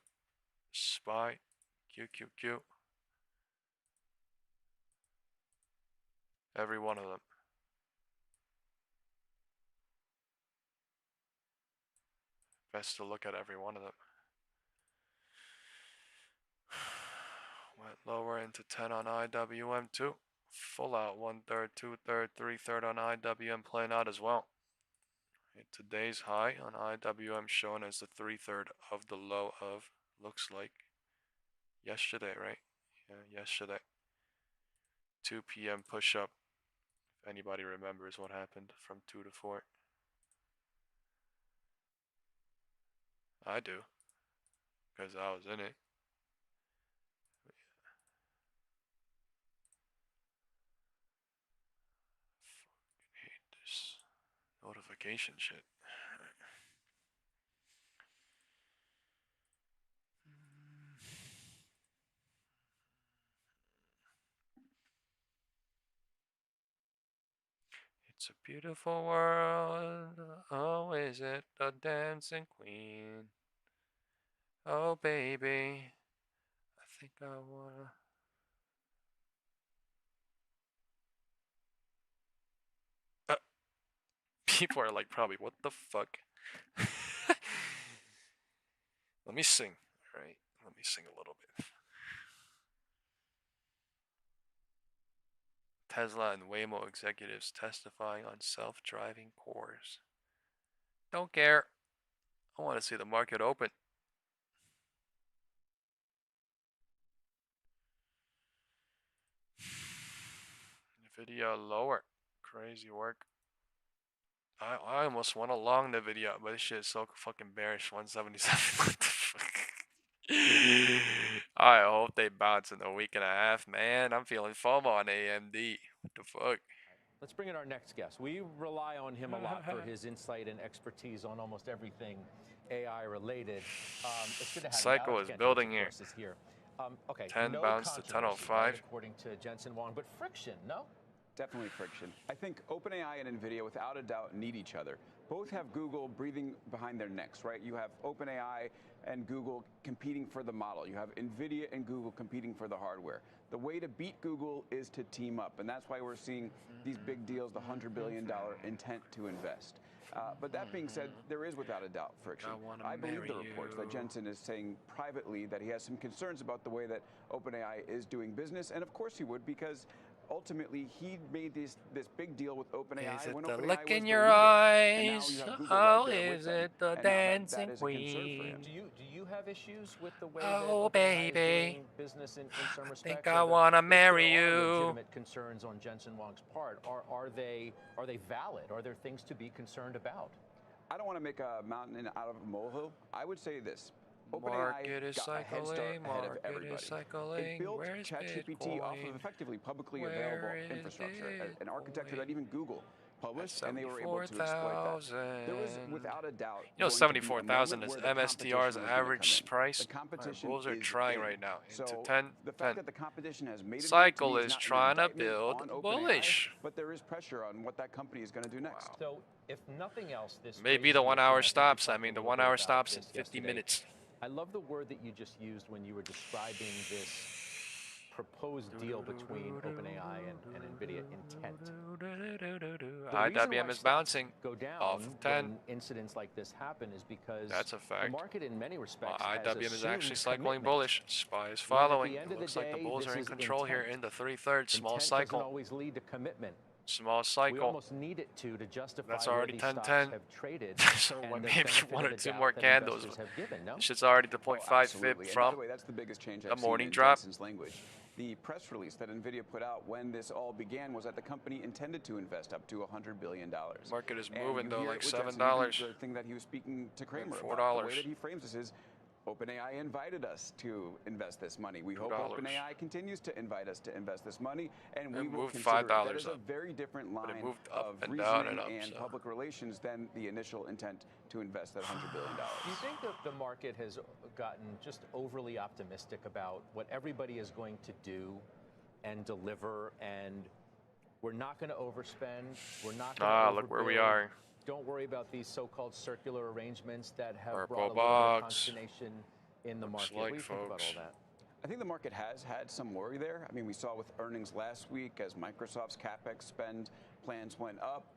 SPY, QQQ. Every one of them. Best to look at every one of them. Went lower into 10 on IWM too. Full out 1/3, 2/3, 3/3 on IWM playing out as well. Today's high on IWM shown as the 3/3 of the low of, looks like, yesterday, right? Yeah, yesterday. 2 p.m. push up. If anybody remembers what happened from 2 to 4. I do. Because I was in it. Fucking hate this notification shit. It's a beautiful world. Oh, is it a dancing queen? Oh, baby. I think I wanna. People are like, probably, what the fuck? Let me sing. Alright, let me sing a little bit. Tesla and Waymo executives testifying on self-driving cars. Don't care. I want to see the market open. Video lower. Crazy work. I almost went along the video, but this shit is so fucking bearish. 177. What the fuck? I hope they bounce in a week and a half, man. I'm feeling FOMO on AMD. What the fuck? Let's bring in our next guest. We rely on him a lot for his insight and expertise on almost everything AI related. It's good to have Cycle is building here. Okay. 10 no bounce to 10:05. Right, according to Jensen Wong, but friction, no? Definitely friction. I think OpenAI and NVIDIA, without a doubt, need each other. Both have Google breathing behind their necks, right? You have OpenAI and Google competing for the model. You have NVIDIA and Google competing for the hardware. The way to beat Google is to team up, and that's why we're seeing these big deals, the $100 billion intent to invest. But that being said, there is without a doubt friction. I believe the reports that Jensen is saying privately that he has some concerns about the way that OpenAI is doing business, and of course he would, because ultimately he made this big deal with OpenAI. Is it when the OpenAI look was in the your leader. eyes? Oh, Is it the dancing queen? Do you have issues with the way Oh, that OpenAI is baby. doing business in some respects? Think I wanna marry There are you. legitimate concerns on Jensen Huang's part. Are they valid? Are there things to be concerned about? I don't want to make a mountain out of a molehill. I would say this. Market OpenAI is got a head start cycling, ahead of market everybody. is cycling. It built Where's ChatGPT off Bitcoin? of effectively publicly Where available is infrastructure, an architecture that even Google published, At and they were able to exploit that. There was, without a doubt, You know, going to be a 74,000 moment is where the MSTR's competition was gonna come average in. price. The competition Bulls are is trying in. right now. Into So 10, the fact that the competition has made it Cycle to me is not an trying to indictment build on OpenAI, bullish. but there is pressure on what that company is going to do next. So, if nothing else, this Maybe raises the the 1 hour point. I think we stops. I talked mean, a the little 1 bit hour about stops in this 50 yesterday. minutes. I love the word that you just used when you were describing this proposed deal between OpenAI and NVIDIA, intent. IWM is bouncing Go down off of 10. when incidents like this happen is because That's a fact. the market in many respects IWM has is actually assumed cycling commitment. bullish. SPY is When at the following. end It of the looks like the day, bulls this are in is control here intent. in the 3/3 small Intent doesn't cycle. always lead to commitment. Small We cycle. almost need it to justify That's where already these 10-10. stocks have traded So and what, the maybe benefit one of or the two doubt more that candles. investors have given, no? This shit's already to Oh, 0.5 fib absolutely. And by from the way, that's the biggest change the I've seen morning in drop. Jensen's language. The press release that NVIDIA put out when this all began was that the company intended to invest up to $100 billion. Market is And moving you though, hear like it with Jensen, $7. The thing that he was speaking to Kramer $4. about, the way that he frames this is, OpenAI invited us to invest this money. We hope $2. OpenAI continues to invite us to invest this money, and we It will moved consider it. That $5 is a up. very different But line it moved up of and down reasoning and up, so. public relations than the initial intent to invest that $100 billion. Do you think that the market has gotten just overly optimistic about what everybody is going to do and deliver, and we're not going to overspend, we're not going to look where we overbuild. are. Don't worry about these so-called circular arrangements that have Purple brought a little bit of box. consternation in the market. like, What do you think about folks. all that? I think the market has had some worry there. I mean, we saw with earnings last week as Microsoft's CapEx spend plans went up.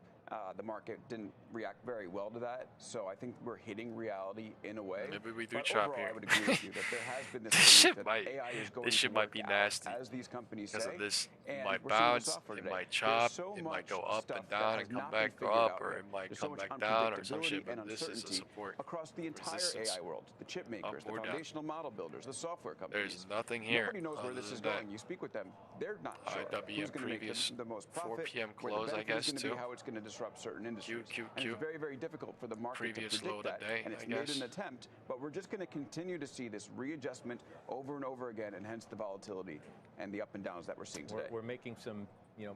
The market didn't react very well to that. So I think we're hitting reality in a way. Maybe we do But chop overall, here. I would agree with you that there has been this This belief shit that might- AI is going this to shit might work be out nasty as these companies because say. of this. It And might we're seeing the bounce, software it today. might There's chop, so it might go much up stuff and that down has and come not been back, go figured up, out or yet. it might There's come so much back down or some shit. unpredictability and But this is a uncertainty support. across the entire Resistance. AI world, the chip makers, the or down. foundational model builders, the software companies. There's nothing here. Nobody knows where other this is than that. going. You speak with them, they're not sure IWM who's going to make previous the most 4 profit, p.m. where the close, I benefit guess, is going to be, too. how it's going to disrupt certain industries. Q. And it's very, very difficult for the market Previous to predict low that. today, And it's I made guess. an attempt, but we're just going to continue to see this readjustment over and over again, and hence the volatility and the up and downs that we're seeing today. We're making some,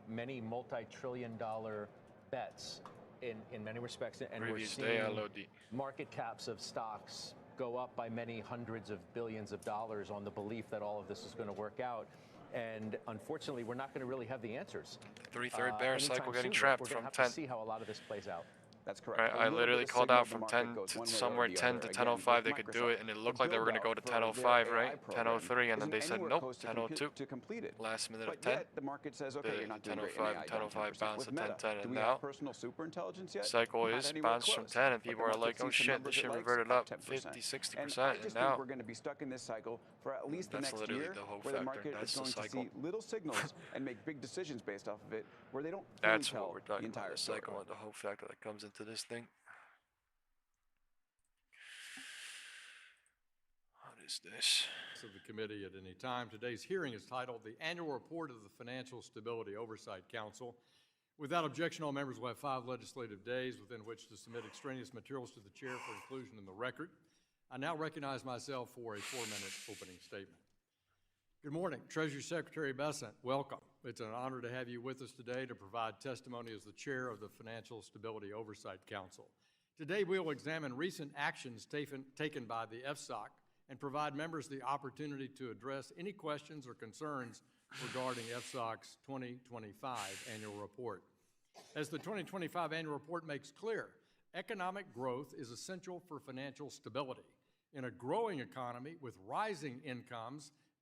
many multi-trillion-dollar bets in many respects, and we're Previous day, seeing LOD. market caps of stocks go up by many hundreds of billions of dollars on the belief that all of this is going to work out. And unfortunately, we're not going to really have the answers. 3/3 bear anytime cycle getting soon. trapped We're from going to have 10. to see how a lot of this plays out. That's correct. I literally called out from 10 to somewhere 10 to 10:05 they could do it, and it looked like they were going to go to 10:05, right? 10:03, and then they said nope, 10:02. To complete it. Last minute But of 10. yet the market says, okay, you're not doing great in 10:05 AI, and down 10:05 10%. bounce With to Meta, 10:10, do and we now have personal super intelligence yet? cycle Not is anywhere bounced from close. 10, and But the people are market like, oh sees some shit, numbers this shit it likes, reverted up up 10%. 50, 60%, And I and just now think we're going to be stuck in this cycle for at least the That's next literally year, the whole where the factor. market That's is the going to cycle. see little signals and make big decisions based off of it, where they don't fully that's tell what we're the talking about, entire the story. cycle and the whole factor that comes into this thing. What is this? Of the committee at any time. Today's hearing is titled The Annual Report of the Financial Stability Oversight Council. Without objection, all members will have 5 legislative days within which to submit extraneous materials to the chair for inclusion in the record. I now recognize myself for a 4-minute opening statement. Good morning, Treasury Secretary Bessent. Welcome. It's an honor to have you with us today to provide testimony as the chair of the Financial Stability Oversight Council. Today, we will examine recent actions taken by the FSOC and provide members the opportunity to address any questions or concerns regarding FSOC's 2025 annual report. As the 2025 annual report makes clear, economic growth is essential for financial stability. In a growing economy with rising incomes,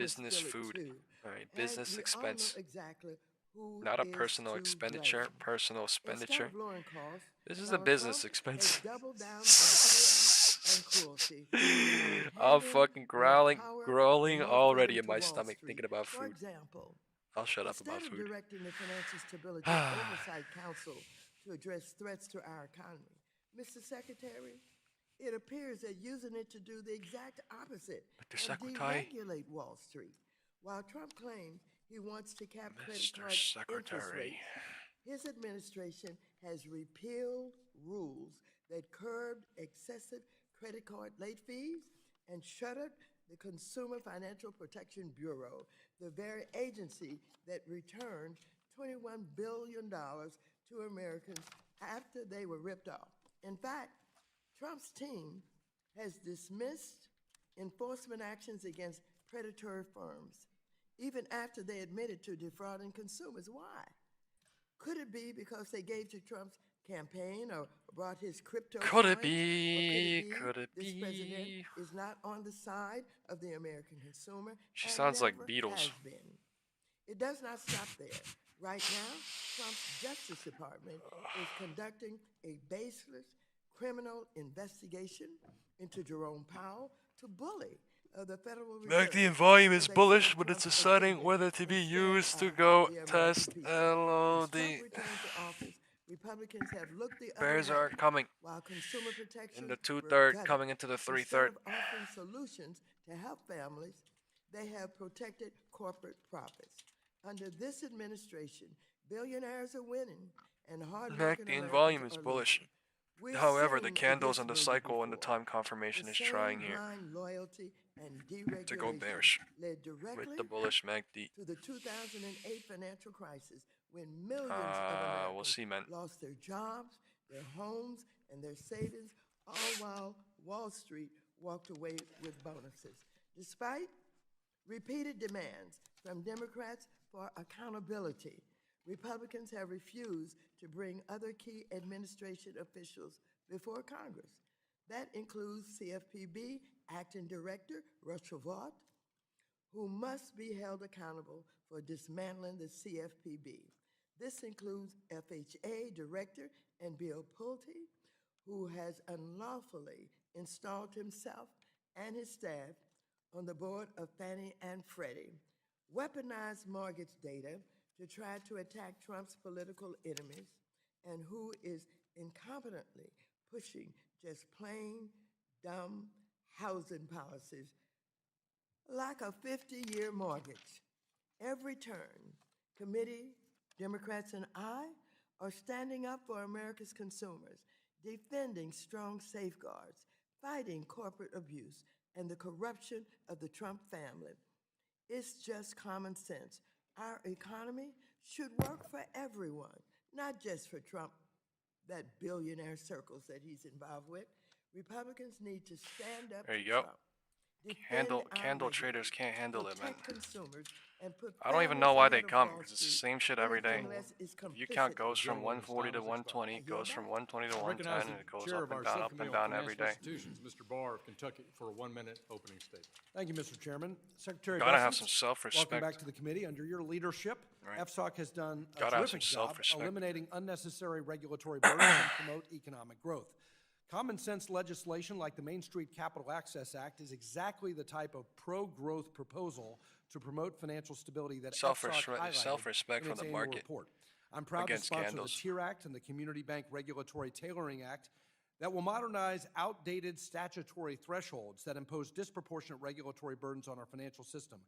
business food. Too. All right, And business we expense. all know exactly who Not a is personal to expenditure. blame. Personal Instead expenditure. of lowering costs, This is a Donald business Trump expense. has doubled down on chaos and cruelty. I'm fucking growling more already freedom in to my Wall stomach Street. thinking about For food. example, I'll shut up about instead of food. directing the Financial Stability Oversight Council to address threats to our economy, Mr. Secretary, it appears that using it to do the exact opposite and deregulate Wall Street. While Trump claims he wants to cap credit card interest rates, his administration has repealed rules that curbed excessive credit card late fees and shuttered the Consumer Financial Protection Bureau, the very agency that returned $21 billion to Americans after they were ripped off. In fact, Trump's team has dismissed enforcement actions against predatory firms, even after they admitted to defrauding consumers. Why? Could it be because they gave to Trump's campaign or brought his crypto Could coins? it be? Or Could it this president be? is not on the side of the American consumer She and sounds like never Beatles. has been. It does not stop there. Right now, Trump's Justice Department is conducting a baseless criminal investigation into Jerome Powell to bully the Federal Reserve. Magazine volume is bullish, but it's deciding whether to be used to go test LOD. Republicans have looked the Bears other are way, coming while consumer protection in the were 2/3, gutted. coming into the Instead 3/3. of offering solutions to help families, they have protected corporate profits. Under this administration, billionaires are winning and hardworking The Americans volume is are bullish. losing. We're However, the seeing candles this and the movie cycle and the before. time confirmation The is trying same here blind loyalty and to go deregulation bearish led directly with the bullish MACD. to the 2008 financial crisis when millions of We'll Americans see, man. lost their jobs, their homes, and their savings, all while Wall Street walked away with bonuses. Despite repeated demands from Democrats for accountability, Republicans have refused to bring other key administration officials before Congress. That includes CFPB Acting Director Russell Vought, who must be held accountable for dismantling the CFPB. This includes FHA Director and Bill Pulte, who has unlawfully installed himself and his staff on the board of Fannie and Freddie, weaponized mortgage data to try to attack Trump's political enemies, and who is incompetently pushing just plain dumb housing policies like a 50-year mortgage. Every turn, committee, Democrats, and I are standing up for America's consumers, defending strong safeguards, fighting corporate abuse and the corruption of the Trump family. It's just common sense. Our economy should work for everyone, not just for Trump, that billionaire circles that he's involved with. Republicans need to stand up There you to go. Trump. Candle traders can't handle it, man. Consumers and put I don't even families know why ahead they of come, Wall because it's the Street. same shit every day. MLS is If you complicit count goes in from 140 to 120, goes from 120 to 110, and it goes up and down every day. Institutions, Mr. Barr of Kentucky, for a 1-minute opening statement. Thank you, Mr. Chairman. Secretary Gotta have Bessent, some self-respect. welcome back to the committee. Under your leadership, Right. FSOC has done a Gotta have terrific some job self-respect. eliminating unnecessary regulatory burdens and promote economic growth. Common sense legislation like the Main Street Capital Access Act is exactly the type of pro-growth proposal to promote financial stability that FSOC highlighted self-respect in from its the annual market report. I'm proud to against sponsor candles. the TIER Act and the Community Bank Regulatory Tailoring Act that will modernize outdated statutory thresholds that impose disproportionate regulatory burdens on our financial system.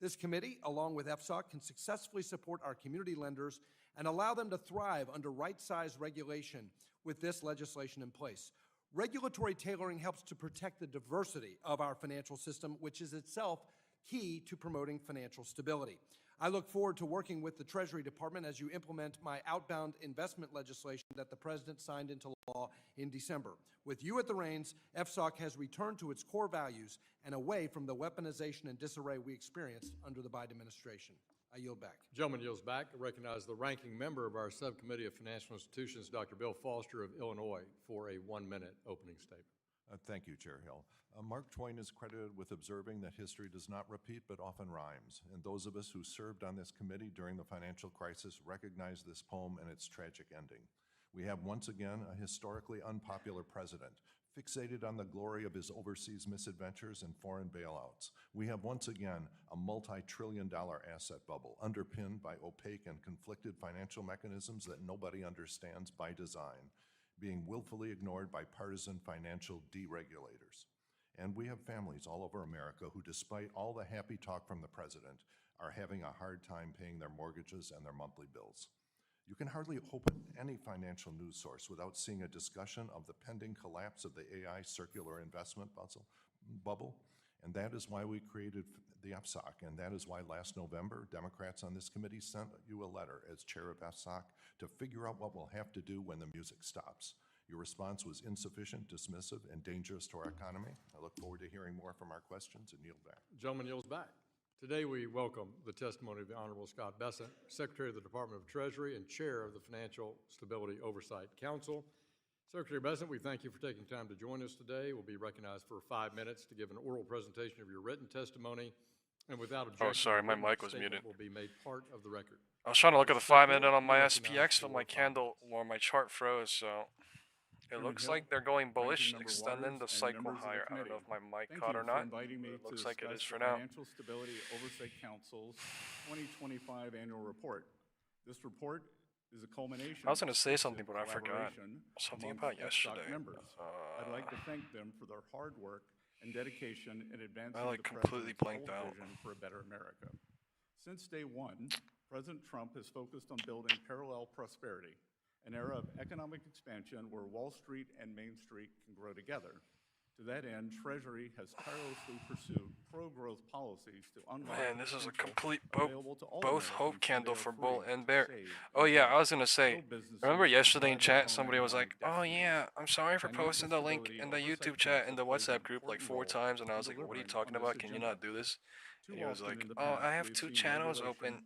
This committee, along with FSOC, can successfully support our community lenders and allow them to thrive under right-sized regulation with this legislation in place. Regulatory tailoring helps to protect the diversity of our financial system, which is itself key to promoting financial stability. I look forward to working with the Treasury Department as you implement my outbound investment legislation that the President signed into law in December. With you at the reins, FSOC has returned to its core values and away from the weaponization and disarray we experienced under the Biden administration. I yield back. Gentleman yields back. I recognize the ranking member of our Subcommittee of Financial Institutions, Dr. Bill Foster of Illinois, for a 1-minute opening statement. Thank you, Chair Hill. Mark Twain is credited with observing that history does not repeat but often rhymes, and those of us who served on this committee during the financial crisis recognize this poem and its tragic ending. We have once again a historically unpopular president, fixated on the glory of his overseas misadventures and foreign bailouts. We have once again a multi-trillion-dollar asset bubble underpinned by opaque and conflicted financial mechanisms that nobody understands by design, being willfully ignored by partisan financial deregulators. And we have families all over America who, despite all the happy talk from the president, are having a hard time paying their mortgages and their monthly bills. You can hardly open any financial news source without seeing a discussion of the pending collapse of the AI circular investment bubble, and that is why we created the FSOC, and that is why last November, Democrats on this committee sent you a letter as chair of FSOC to figure out what we'll have to do when the music stops. Your response was insufficient, dismissive, and dangerous to our economy. I look forward to hearing more from our questions and yield back. Gentleman yields back. Today we welcome the testimony of the Honorable Scott Bessent, Secretary of the Department of Treasury and Chair of the Financial Stability Oversight Council. Secretary Bessent, we thank you for taking time to join us today. We'll be recognized for 5 minutes to give an oral presentation of your written testimony, and without objection, oh, sorry, my mic was muted. Will be made part of the record. I was trying to look at the 5-minute on my SPX, but my candle or my chart froze, so it looks like they're going bullish, extending the cycle higher. I don't know if my mic caught or not. It looks like it is for now. Financial Stability Oversight Council's 2025 annual report. This report is a culmination. I was going to say something, but I forgot. Something about yesterday. I'd like to thank them for their hard work and dedication in advancing I the completely blanked out. Vision for a better America. Since day one, President Trump has focused on building parallel prosperity, an era of economic expansion where Wall Street and Main Street can grow together. To that end, Treasury has tirelessly pursued pro-growth policies to unlock. Man, this is a complete both hope candle for bull and bear. Oh yeah, I was gonna say, remember yesterday in chat somebody was like, oh yeah, I'm sorry for posting the link in the YouTube chat in the WhatsApp group like 4 times, and I was like, what are you talking about? Can you not do this? And he was like, oh, I have 2 channels open.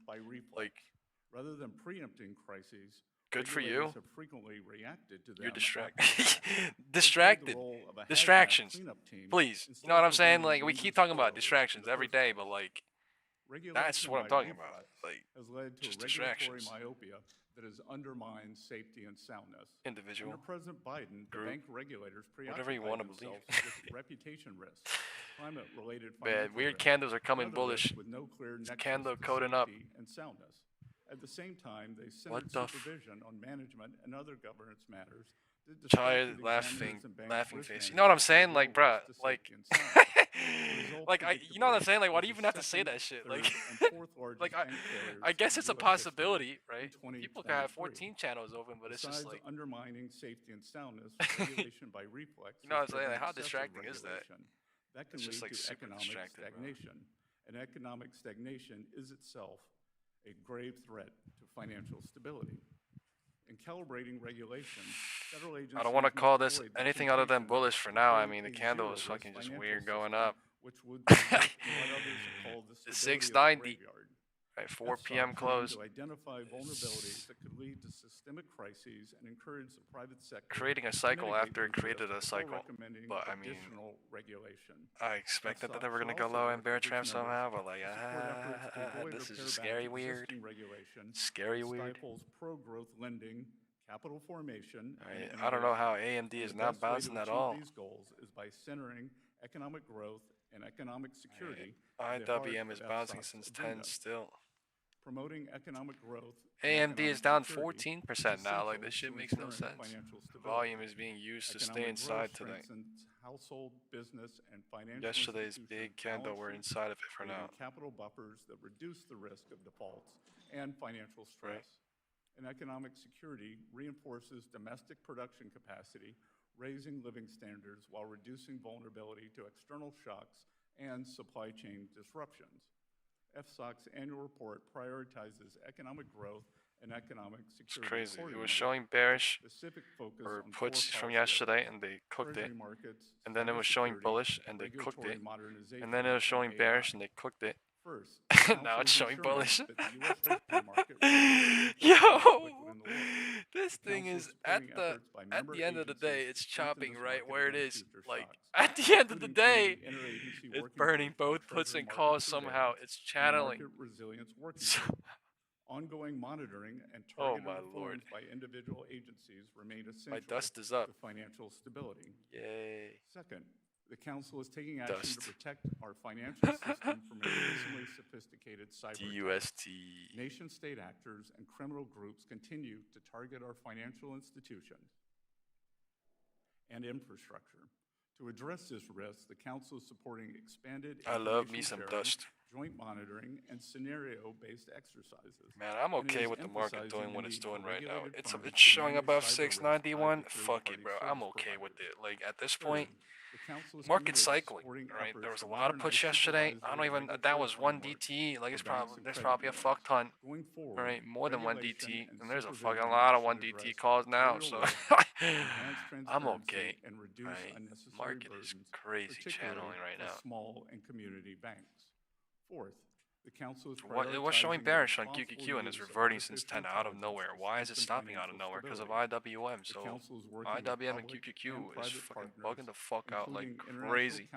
Like, rather than preempting crises, good for you. have frequently reacted to them. You're distracted. Distractions. Please. You know what I'm saying? Like, we keep talking about distractions every day, but like, that's what I'm talking about. Like, has led to just a regulatory distractions. myopia that has undermined safety and soundness. Individual. Under President Biden, the Group. bank regulators Whatever you want to believe. with reputation risks, climate-related Man, financial weird risks, candles are coming and other bullish. risks with no clear It's nexus candle to coding up. safety and soundness. At the same time, they What centered the supervision on management and other governance matters. Child laughing face. You know what I'm saying? Like, bruh, like, like you know what I'm saying? Like, why do you even have to say that shit? Like, I guess it's a possibility, right? People can have 14 channels open, but it's just like, undermining safety and soundness, regulation by reflex. you know what I'm saying? is Like, how excessive distracting is that? regulation. That can It's just lead like to super economic distracting, bro. stagnation. And economic stagnation is itself a grave threat to financial stability. In calibrating regulations, federal agencies I don't want to call this employ anything other than documentation bullish for now. I to mean, the build a candle is zero-risk fucking just financial weird going system, up. which would result in what others call the The stability of 690. graveyard. At 4 FSOC p.m. aimed close. to identify vulnerabilities that could lead to systemic crises and encourage the private sector Creating a to cycle mitigate after it those created a risks before cycle. recommending But I mean, additional regulation. I expected that FSOC they were gonna should go also low work in bear with its trap members somehow, but like, to support efforts to avoid this repair is back scary weird. existing regulation, Scary weird. stifles pro-growth lending, capital formation, and I don't know how innovation. AMD is The not best way to bouncing at achieve all. These goals is by centering economic growth and economic security. IWM is bouncing since 10 still. Promoting economic growth. AMD is down 14% now. Like, this shit makes no sense. Volume is being used to stay inside today. Household, business, and financial Yesterday's big institutions' candle, balance we're sheets, inside of it for creating now. capital buffers that reduce the risk of defaults and financial stress. And economic security reinforces domestic production capacity, raising living standards while reducing vulnerability to external shocks and supply chain disruptions. FSOC's annual report prioritizes economic growth and economic It's security. crazy. It accordingly, was showing with bearish specific focus or on puts four from policy yesterday, areas: and they cooked it. Treasury markets, And then it was showing cybersecurity, bullish, and they cooked regulatory it. modernization, And then it was showing and bearish, AI. and they cooked it. First, Now it's showing bullish. that the U.S. Treasury market will be the Yo, most liquid in the world. this The thing Council is supporting at the efforts by member end of the day, agencies it's to strengthen chopping this right market where it against is. future Like shocks, at the end of the including day, committee interagency it's working burning group on both puts Treasury and market calls somehow. surveillance It's and channeling. Market resilience working So- group. Ongoing monitoring and Oh targeted my reforms lord. by individual agencies remain essential My dust is up. to financial stability. Yay. Second, the Council is taking action Dust. to protect our financial system from increasingly sophisticated cyber attacks. DUST. Nation-state actors and criminal groups continue to target our financial institutions and infrastructure. To address this risk, the Council is supporting expanded I love me information some sharing, dust. joint monitoring, and scenario-based exercises. Man, I'm And it okay is with the market emphasizing doing the what it's need for doing right now. regulated It's firms showing to manage above cyber risk 691. tied to Fuck it, third-party bro. service I'm okay with providers. it. Like at this Third, point, the Market cycling, right? There was a lot of push yesterday. I don't even, that was one DT. Like there's probably a fuck ton, right? More than one DT, and there's a fucking lot of one DT calls now. So I'm okay. Right? Market is crazy channeling right now. Small and community banks. Fourth, the council is It was showing bearish on QQQ and it's reverting since 10 out of nowhere. Why is it stopping out of nowhere? Because of IWM. So IWM and QQQ is fucking bugging the fuck out like crazy.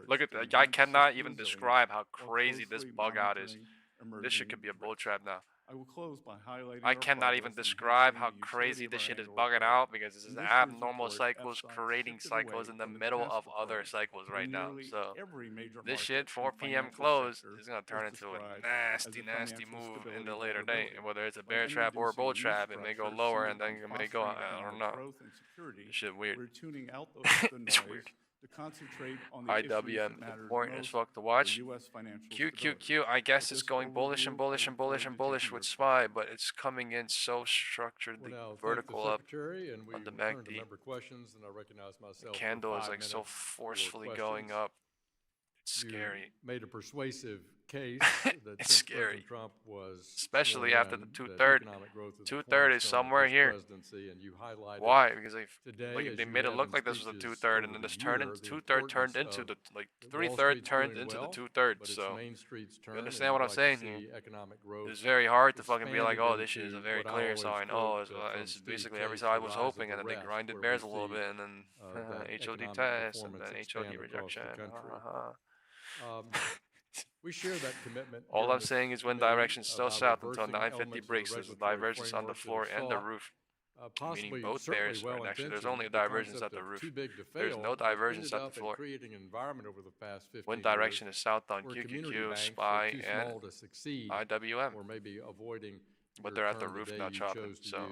Look at that. I cannot even describe how crazy this bug out is. This shit could be a bull trap now. I will close by highlighting I cannot even describe how crazy this shit is bugging out because this is abnormal cycles creating cycles in the middle of other cycles right now. So this shit 4 p.m. close is going to turn into a nasty move in the later day. Whether it's a bear trap or a bull trap, it may go lower and then it may go, I don't know. This shit weird. It's weird. To concentrate on the IWM, important as fuck to watch. QQQ, I guess it's going bullish and bullish and bullish and bullish with SPY, but it's coming in so structuredly vertical up on the MACD. The candle is like so forcefully going up. It's scary. Made a persuasive case that it's scary. Trump was especially after the 2/3. 2/3 is somewhere here. And you why? Because they made it look like this was a 2/3, and then this turned into 2/3 turned into the 3/3 turned into the 2/3. So you understand what I'm saying here? It's very hard to fucking be like, oh, this shit is a very clear sign. Oh, it's basically every side was hoping, and then they grinded bears a little bit, and then HOD test, and then HOD rejection. We share that commitment. All I'm saying is when direction is still south until 950 breaks, there's a divergence on the floor and the roof. Meaning both bears, right? Actually, there's only a divergence at the roof. There's no divergence at the floor. When direction is south on QQQ, SPY, and IWM. But they're at the roof now chopping, so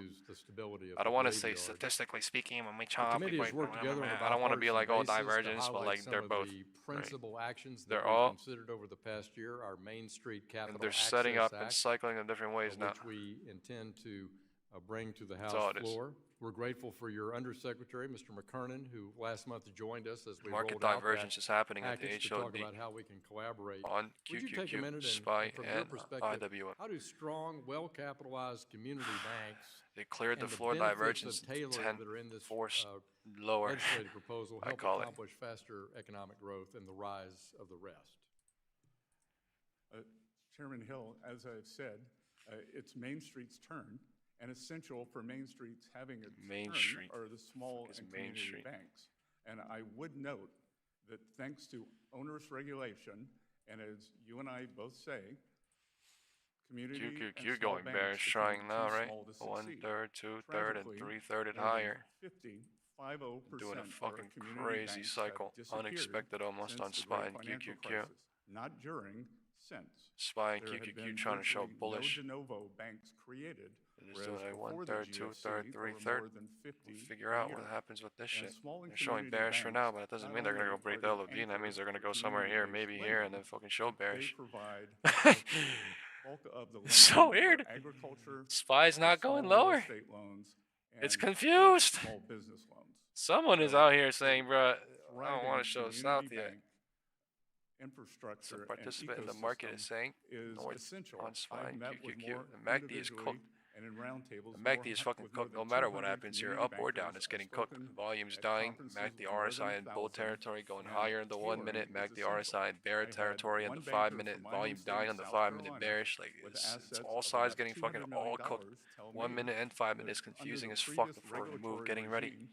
I don't want to say statistically speaking when we chop, I don't want to be like, oh, divergence, but like they're both. Principal actions they're all considered over the past year. Our Main Street Capital and they're setting up and cycling in different ways now. Which we intend to bring to the House floor. We're grateful for your Undersecretary, Mr. McKernan, who last month joined us as we market rolled divergence is happening at the HOD about how we can collaborate on QQQ, SPY, and IWM. How do strong, well-capitalized community banks they cleared the floor divergence to 10 force lower. Proposal I help call accomplish faster economic growth and the rise of the rest? Chairman Hill, as I've said, it's Main Street's turn. And essential for Main Street's having its turn are the small and community banks. And I would note that thanks to onerous regulation, and as you and I both say, community QQQ going bearish trying now, right? 1/3, 2/3, and 3/3 higher. 50% doing a fucking crazy cycle, unexpected almost on SPY and QQQ. Not during, since. SPY and QQQ trying to show bullish. No de novo banks created. They're doing like 1/3, 2/3, 3/3. We'll figure out what happens with this shit. They're showing bearish for now, but it doesn't mean they're gonna go break the LOD. That means they're gonna go somewhere here, maybe here, and then fucking show bearish. So weird. SPY's not going lower. It's confused. Someone is out here saying, bro, I don't want to show south yet. Infrastructure so participant in the market is saying north on SPY and QQQ. The MACD is cooked. And in roundtables, the MACD is fucking cooked. No matter what happens here, up or down, it's getting cooked. Volume's dying. MACD RSI in bull territory, going higher in the 1 minute. MACD RSI in bear territory in the 5 minute. Volume dying on the 5 minute bearish. Like it's all sides getting fucking all cooked. 1 minute and 5 minutes confusing as fuck for the move getting ready.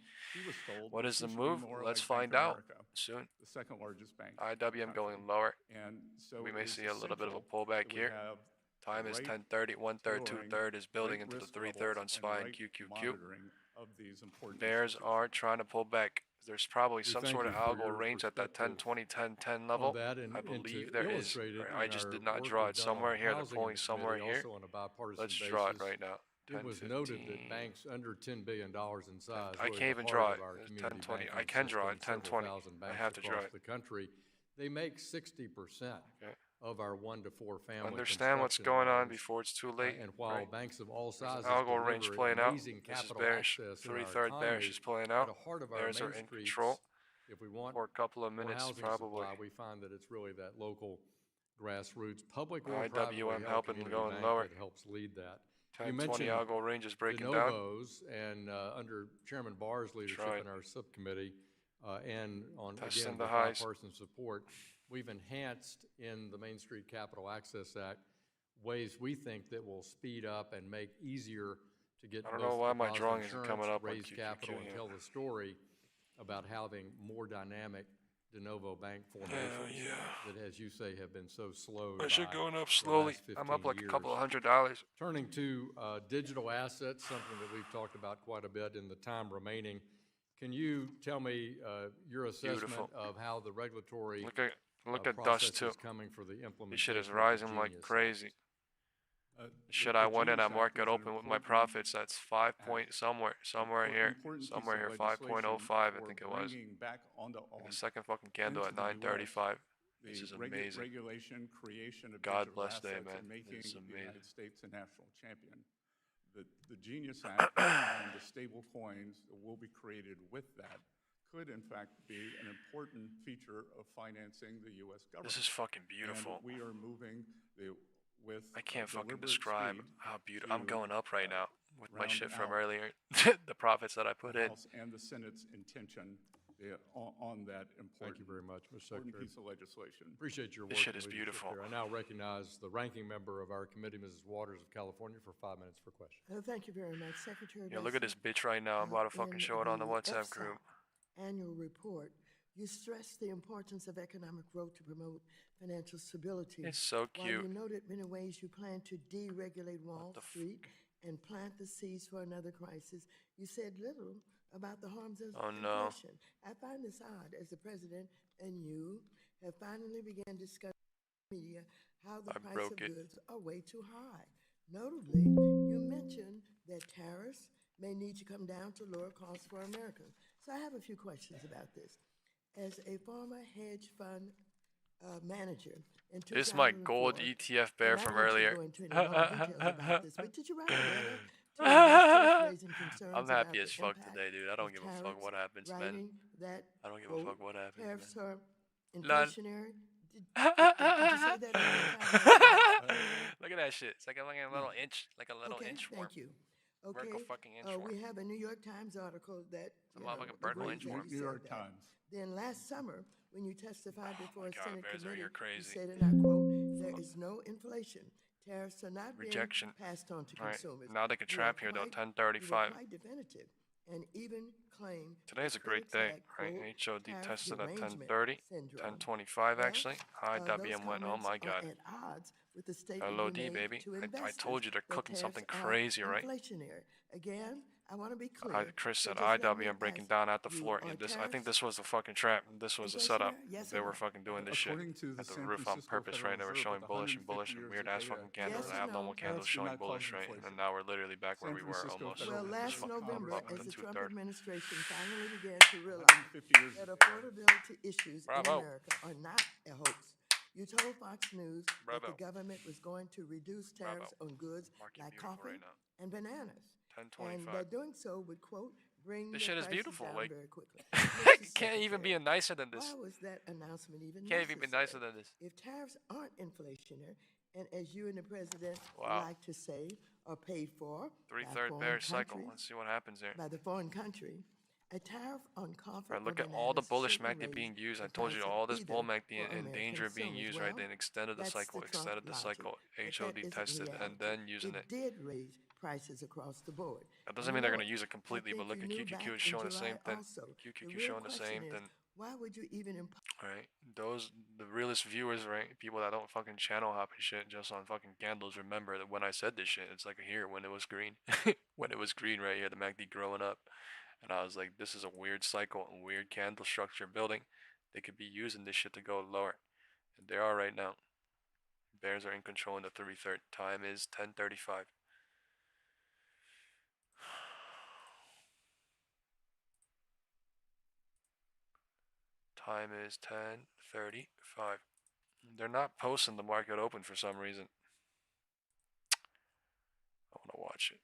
What is the move? Let's find out soon. The second largest bank. IWM going lower. And so we may see a little bit of a pullback here. Time is 10:30, 1/3, 2/3 is building into the 3/3 on SPY and QQQ. Bears are trying to pull back. There's probably some sort of algo range at that 10, 20, 10, 10 level. I believe there is. I just did not draw it somewhere here. They're pulling somewhere here. Let's draw it right now. It was noted that banks under $10 billion in size. I can't even draw it. 1020. I can draw it. 1020. I have to draw it. The country, they make 60%. Of our 1 to 4 family. Understand what's going on before it's too late. And while banks of all sizes algo range playing out, this is bearish. 3/3 bearish is playing out. Bears are in control. If we want for a couple of more minutes, housing probably. supply, we find that it's really that local grassroots, public or privately IWM held helping community going bank lower. that helps lead that. 10, You 20 mentioned algo range is breaking de down. novos, and under Chairman Barr's leadership in our subcommittee, and on Testing again the with highs. bipartisan support, we've enhanced in the Main Street Capital Access Act ways we think that will speed up and make easier to get I don't both know why my deposit drawing isn't insurance, coming up on raise QQQ capital, and here. tell the story about having more dynamic de novo bank formations that, as you say, have been so slow. I should going up the slowly. last I'm up 15 like a couple of years. $100. Turning to digital assets, something that we've talked about quite a bit in the time remaining. Can you tell me your assessment Beautiful. of how the regulatory Look at process Dust too. is coming for the implementation? This shit is of the rising like Genius crazy. The Shit, I went in Genius at market Act is an open with my important profits. That's 5 point somewhere here, important piece somewhere of here, legislation 5.05, I for think it was. bringing back onto The second fucking candle at into the 9:35. US, This is the amazing. regulation, creation of God digital bless day, assets, man. and making This is the amazing. United States a national champion. The Genius Act and the stable coins that will be created with that could, in fact, be an important feature of financing the U.S. government. This is fucking beautiful. And we are moving with I can't fucking deliberate describe speed how beautiful. I'm to, going up right now with my round shit from out earlier. The profits that I put the in. House and the Senate's intention on that important, Thank you very much, Mr. important Secretary. piece of legislation. Appreciate your work. This shit and is leadership beautiful. there. I now recognize the ranking member of our committee, Mrs. Waters of California, for 5 minutes for questions. Thank you very much, Secretary. Yeah, look at this bitch right now. I'm about to fucking show it on the WhatsApp group. Annual report, you stress the importance of economic growth to promote financial stability. It's so cute. While you noted many ways you plan to deregulate Wall Street and plant the seeds for another crisis, you said little about the harms of inflation. I find this odd as the president and you have finally began discussing in the media how the price of goods are way too high. Notably, you mentioned that tariffs may need to come down to lower costs for Americans. So I have a few questions about this. As a former hedge fund manager, this is my gold ETF bear from earlier. I'm happy as fuck today, dude. I don't give a fuck what happens, man. I don't give a fuck what happens, tariffs man. are inflationary. Did you say that? Look at that shit. It's like a little inch, like a little inchworm. Thank you. Okay. Vertical fucking inchworm. We have a New York Times article that like a vertical inchworm. New York Times. Then last summer, when you testified before a Senate committee, you crazy. said, and I quote, "There is no inflation. Tariffs are not being passed on to consumers." Now they can trap here though. 10:35. Quite definitive, and even claim today's a great day, right? HOD tested at 10:30, 10:25 actually. High WM went. Oh my god. LOD baby. I told you they're cooking something crazy, right? Again, I want to be clear. Chris said IWM breaking down at the floor. I think this was the fucking trap. This was the setup. They were fucking doing this shit at the roof on purpose, right? They were showing bullish and weird ass fucking candles, abnormal candles showing bullish, right? And now we're literally back where we were almost. Well, last November, as the Trump 2/3. administration finally began to realize that affordability issues in America are not a hoax, you told Fox News that the government was going to reduce tariffs on goods like coffee and bananas. And by doing so would, quote, bring this shit is beautiful. down Like, very quickly. can't even be nicer than this. Why was that announcement even Can't even be nicer than this. If tariffs aren't inflationary, and as you and the president like to say, are paid for 3/3 bearish cycle. Let's see what happens here. By the foreign country, a tariff on coffee. Right, look at all the bullish magnet being used. I told you all this bull magnet being in danger of being used, right? Then extended the cycle, HOD tested, and then using it. Did raise prices across the board. That doesn't mean they're going to use it completely, but look at QQQ is showing the same thing. QQQ showing the same thing. Why would you even Right, the realest viewers, right? People that don't fucking channel hop and shit just on fucking candles. Remember that when I said this shit, it's like here when it was green, when it was green right here, the MACD growing up, and I was like, this is a weird cycle, a weird candle structure building. They could be using this shit to go lower, and they are right now. Bears are in control in the 3/3. Time is 10:35. Time is 10:35. They're not posting the market open for some reason. I want to watch it.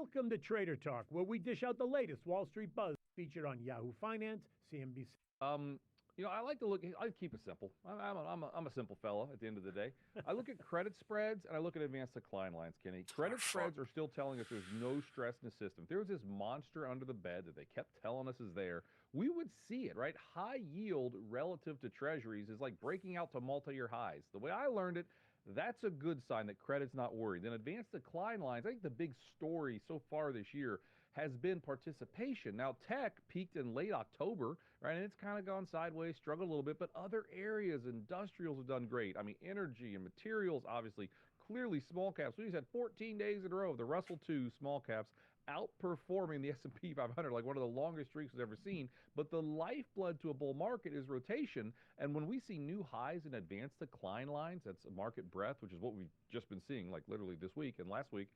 Welcome to Trader Talk, where we dish out the latest Wall Street buzz featured on Yahoo Finance, CNBC. I like to look. I keep it simple. I'm a simple fella at the end of the day. I look at credit spreads and I look at advanced decline lines, Kenny. Credit spreads are still telling us there's no stress in the system. If there was this monster under the bed that they kept telling us is there, we would see it, right? High yield relative to treasuries is like breaking out to multi-year highs. The way I learned it, that's a good sign that credit's not worried. Then advanced decline lines, I think the big story so far this year has been participation. Now, tech peaked in late October, right? And it's kind of gone sideways, struggled a little bit, but other areas, industrials have done great. I mean, energy and materials, obviously, clearly small caps. We just had 14 days in a row of the Russell 2 small caps outperforming the S&P 500, like one of the longest streaks we've ever seen. But the lifeblood to a bull market is rotation. And when we see new highs in advanced decline lines, that's market breadth, which is what we've just been seeing like literally this week and last week,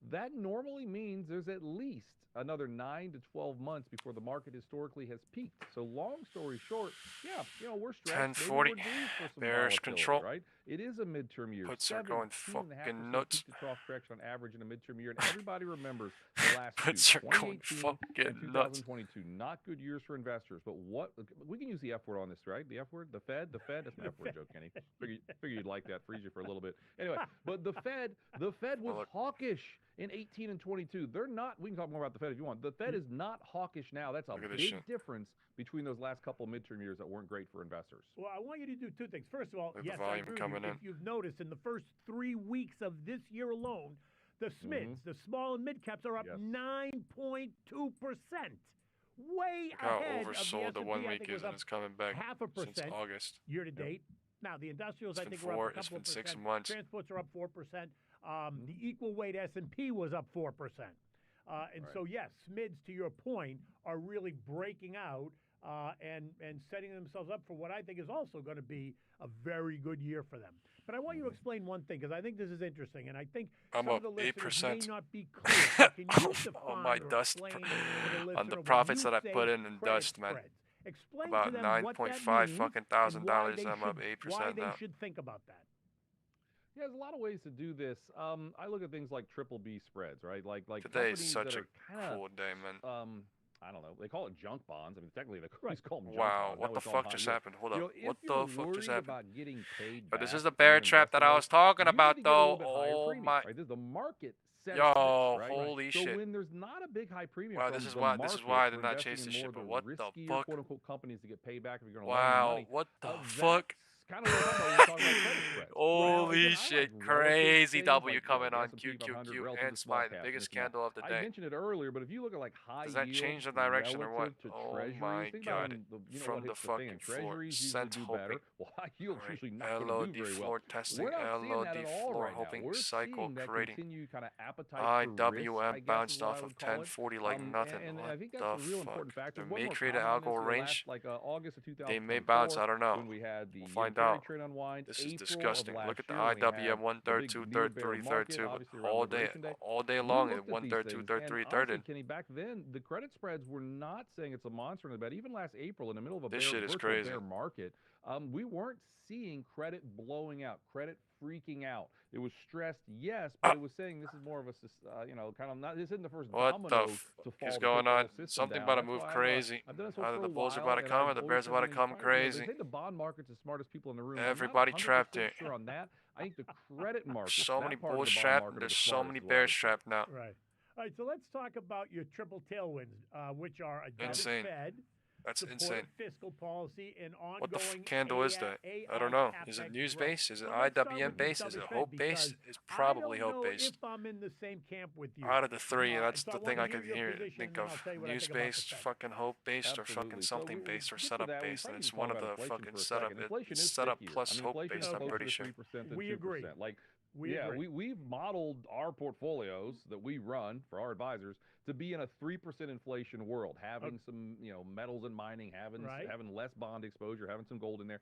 that normally means there's at least another 9 to 12 months before the market historically has peaked. So long story short, yeah, we're stretched. 1040, Maybe we're due for some bearish volatility, control. right? It is a midterm year. Puts are going fucking nuts. Peak to trough correction on average in a midterm year, and everybody remembers the last Puts two, are going 2018 and fucking nuts. 2022. Not good years for investors, but what we can use the F word on this, right? The F word, the Fed. That's my F word joke, Kenny. Figure you'd like that. Freeze you for a little bit. Anyway, but the Fed was hawkish in 18 and 22. They're not. We can talk more about the Fed if you want. The Fed is not hawkish now. That's a big difference between those last couple of midterm years that weren't great for investors. Well, I want you to do two things. First of all, Look yes, the I volume agree with coming you. in. If you've noticed, in the first 3 weeks of this year alone, the SMIDs, the small and mid caps, are up 9.2%. Way Look how ahead oversold of the the 1 S&P. week is, and it's coming back 0.5% since August. year to date. Now, the industrials, I It's been think, were up a It's couple been of 6 percent. months. Transports are up 4%. The equal weight S&P was up 4%. So, yes, SMIDs, to your point, are really breaking out and setting themselves up for what I think is also going to be a very good year for them. But I want you to explain one thing, because I think this is interesting, and I think some of the listeners may not be clear. So can you define Oh, my or dust explain to the listener on the when profits you that I say put in credit dust, man. spreads? Explain About to them what that 9.5 means fucking and thousand why dollars. they I'm up should- 8% why they now. should think about that. Yeah, there's a lot of ways to do this. I look at things like triple B spreads, right? Like Today's companies such that a are kinda, cool day, man. I don't know. They call it junk bonds. I mean, technically, they always call them junk Wow, bonds. what Now the we call fuck them just high yield. happened? Hold up. If What you're the fuck just worried happened? about getting paid But this back is the from bear your trap that I was investment, talking you need about, to get a little though. bit higher Oh premiums, my. right? This is the market sets Yo, this, right? holy so shit. when there's not a big high premium Wow, from this is the why market I for did not investing chase in this more shit. of But the what the riskier fuck? quote unquote companies to get paid back if you're going to loan them Wow, money. what the That's fuck? kind of what we're talking about when we're talking about credit spreads. Holy Again, I shit, like relative crazy things W like, coming the on S&P 500 QQQ relative and to small SPY, the caps, biggest and it's not. candle of the I day. mentioned it earlier, but if you look at like high Does that yield change the direction or what? relative to Oh treasuries, my think about god. when From what the hits the fan. fucking floor. Treasuries usually Sent do hoping. better. Well, high yield's Alright, usually not going to LOD do very well. floor testing. We're not seeing LOD that at all floor right now. hoping We're cycle seeing that creating. continued kind of appetite for risk, IWM I guess is bounced what I off would of call it. 1040 like nothing. And What I think that's the a real fuck? important factor. They One may more create an comment algo is range. last, like August of They may bounce. 2024, I don't know. when we had the We'll find carry out. trade unwind. This is April disgusting. of last Look at the year, when we had IWM one the third, big two near third, bear 3 third, market, 2 obviously around all day, Liberation Day. all day We long. looked at 1 these third, 2 things, third, and 3 third. honestly, Kenny, back then the credit spreads were not saying it's a monster in the bed. Even last April, in the middle of a This shit is virtual crazy. bear market, we weren't seeing credit blowing out, credit freaking out. It was stressed, yes, but it was saying this is more of a, kind of not. This isn't the first What domino the to fall is to going put the whole on? system Something down. about to That's move why crazy. I've done this for Either a the bulls are while, about to and come I've or the always bears said about to when come they crazy. say the bond market's the smartest people in the room. Everybody I'm not trapped 100% here. sure on that. I think the credit market, So many that part of bulls the bond trapped. market, are There's the so smartest, many is what I bears would say. trapped now. Right. All right, so let's talk about your triple tailwinds, which are a dovish Insane. Fed, That's supportive insane. fiscal policy, and What the ongoing candle is that? I don't know. Is it news based? Is it IWM based? Is it hope based? It's probably hope based. If I'm in the same camp with you. Out of the three, that's so the I thing wanna I could your hear. position, Think and then of I'll tell you what I news think about the based, Fed. fucking hope based, or fucking Absolutely. something we'll based, or get to setup that. We based. And probably it's can one talk of about the inflation fucking for a setup. second. Inflation It's is setup stickier. plus I mean, hope inflation based. is I'm closer pretty to sure. 3% than We 2%. agree. Like, We agree. we've modeled our portfolios that we run for our advisors to be in a 3% inflation world, having some, metals and mining, having less bond exposure, having some gold in there.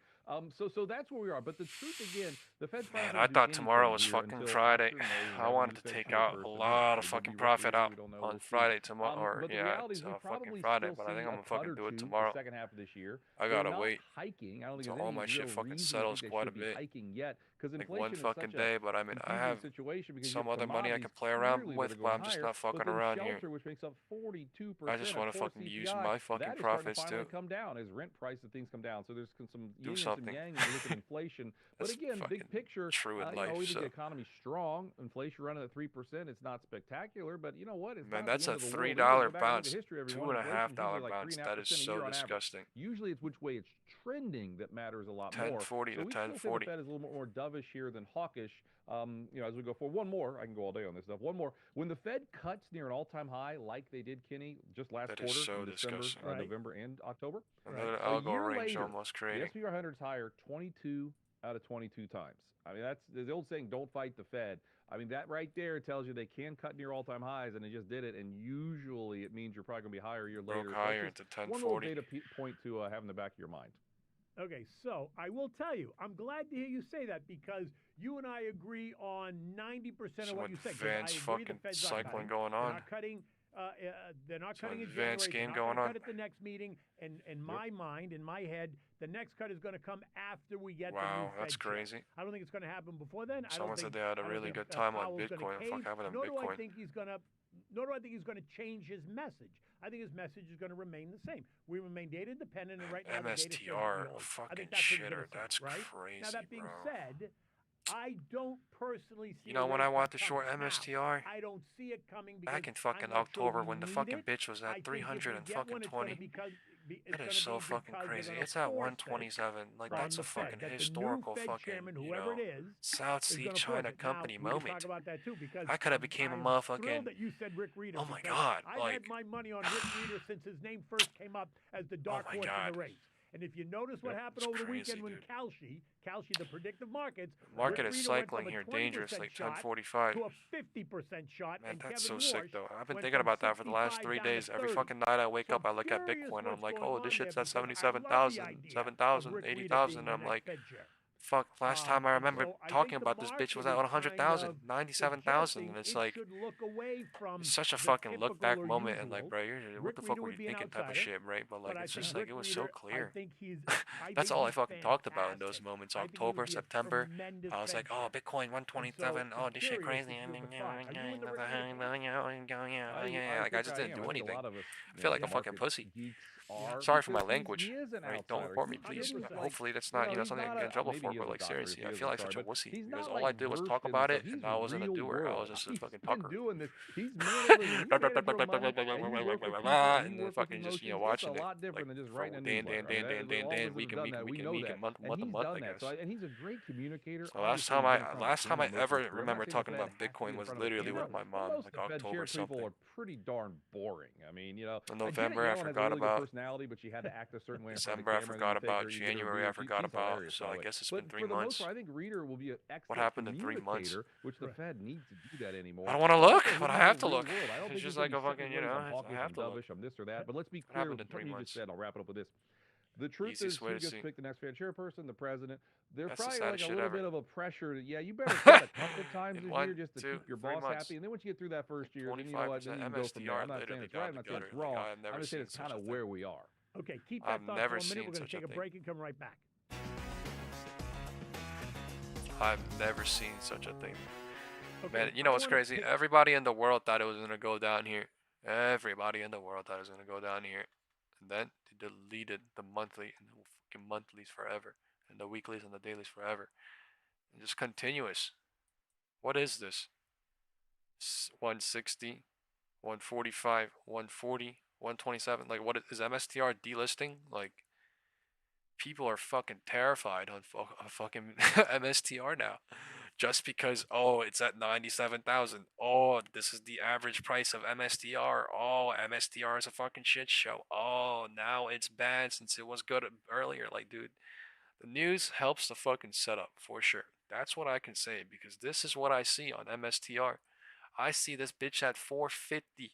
So that's where we are. But the truth, again, the Fed's Man, I thought tomorrow was fucking Friday. I wanted to take out a lot of fucking profit out on Friday tomorrow, or yeah, it's fucking Friday. But I think I'm gonna fucking do it tomorrow. Second half of this year, I gotta wait. Hiking. I don't think So there's all any my shit real fucking reason settles to think quite a they should be bit. hiking yet, because Like inflation one is fucking such day, a but I mean, I confusing have situation because some you have other money I commodities can play around clearly with, that are but going I'm just higher, not fucking but then around shelter, here. which makes up 42% I just want of to core fucking use CPI, my fucking that is starting to profits finally too. come down as rent prices things come down. So there's some Do yin and some something. yang when you look at inflation. But That's again, big picture, true in life. we think So the economy's strong. Inflation running at 3%. It's not spectacular, but you know what? It's man, not that's the a end of the world. $3 Go back and look at bounce, history, everyone. $2.50 Inflation's usually like bounce. That is 3.5% a so year on average. disgusting. Usually it's which way it's trending that matters a lot more. 1040 So to we still say the 1040. Fed is a little more dovish here than hawkish. As we go forward, one more. I can go all day on this stuff. One more. When the Fed cuts near an all-time high, like they did, Kenny, just last quarter, so in December, disgusting. November, and October. Another A algo year range later, almost the creating. S&P 500 is higher 22 out of 22 times. I mean, there's the old saying, "Don't fight the Fed." I mean, that right there tells you they can cut near all-time highs, and they just did it. And usually, it means you're probably going to be higher a year later. Broke higher so into 1040. One little data point to have in the back of your mind. Okay, so I will tell you, I'm glad to hear you say that because you and I agree on 90% of what you said. Advanced fucking cycling going on. They're not cutting in advanced January. game They're not going on. cut at the next meeting. And in my mind, in my head, the next cut is going to come after we get the new Wow, Fed that's check. crazy. I don't think it's going to happen before then. Someone said they had a really good time on Bitcoin. Fuck having a Nor do I Bitcoin. think he's going to. Nor do I think he's going to change his message. I think his message is going to remain the same. We remain data dependent, and right now the data MSTR, fucking shitter. That's right? crazy, Now that being bro. said, I don't personally see. You know when I want to short MSTR? I don't see it coming Back in fucking October when the fucking bitch was at 300 and fucking 20. That is so fucking crazy. It's at 127. Like that's a fucking historical fucking, South Sea China company moment. I could have became a motherfucking. Oh my god! I've had my money on Rick Reeder since his name first came up as the dark horse in the race. And if you notice what happened over the weekend when Kalshi, the predictive markets, market is cycling here, dangerous, like 1045. To a 50% shot. Man, and that's Kevin so sick Walsh though. I've been went thinking from about that for the last 3 days. Every fucking night I wake up, I look at Bitcoin, and I'm like, oh, this shit's at 77,000, 7,000, 80,000. And I'm like, fuck, last time I remember talking about this bitch was at 100,000, 97,000, and it's like, it's such a fucking look back moment, and like, bro, what the fuck were you thinking type of shit, right? But like, it's just like, it was so clear. That's all I fucking talked about in those moments. October, September, I was like, oh, Bitcoin 127, oh, this shit crazy. Like, I just didn't do anything. I feel like a fucking pussy. Sorry for my language. Right? Don't report me, please. Hopefully that's not, something I can get in trouble for, but like, seriously, I feel like such a wussy. Because all I did was talk about it, and I wasn't a doer. I was just a fucking talker. And then fucking just, watching it. Like, day, week, month, I guess. And he's a great communicator. So last time I ever remember talking about Bitcoin was literally with my mom, like October something. People are pretty darn boring. I mean, In November I forgot about. But she had to act a certain way. December I forgot about. January I forgot about. So I guess it's been 3 months. Part, I think Reader will be an excellent what happened in 3 months? Which the Fed needs to do that anymore. I don't want to look, but I have to look. It's just like a fucking, I have to look. I'm this or that. But let's be clear. What you just said. I'll wrap it up with this. The truth is, who gets to pick the next Fed chairperson? The president. There's probably like a little bit of a pressure to, you better cut a couple times a year just to keep your boss happy. And then once you get through that first year, then you know what, then you can go from there. I'm not saying it's right, I'm not saying it's wrong. I'm just saying it's kind of where we are. Okay, keep that thought for a minute. We're going to take a break and come right back. I've never seen such a thing. Okay, man, you know what's crazy? Everybody in the world thought it was going to go down here. Everybody in the world thought it was going to go down here. And then they deleted the monthly and the fucking monthlies forever. And the weeklies and the dailies forever. And just continuous. What is this? 160, 145, 140, 127. Like, what is MSTR delisting? Like, people are fucking terrified on fucking MSTR now. Just because, oh, it's at 97,000. Oh, this is the average price of MSTR. Oh, MSTR is a fucking shit show. Oh, now it's bad since it was good earlier. Like, dude, the news helps the fucking setup for sure. That's what I can say because this is what I see on MSTR. I see this bitch at 450.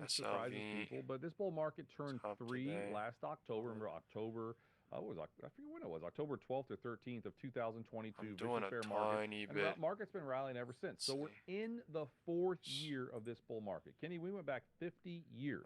sometimes surprises people, but this bull market turned 3 last October. Remember October, I forget when it was, October 12th or 13th of 2022. I'm doing a fair tiny market, bit. And the market's been rallying ever since. So we're in the 4th year of this bull market. Kenny, we went back 50 years.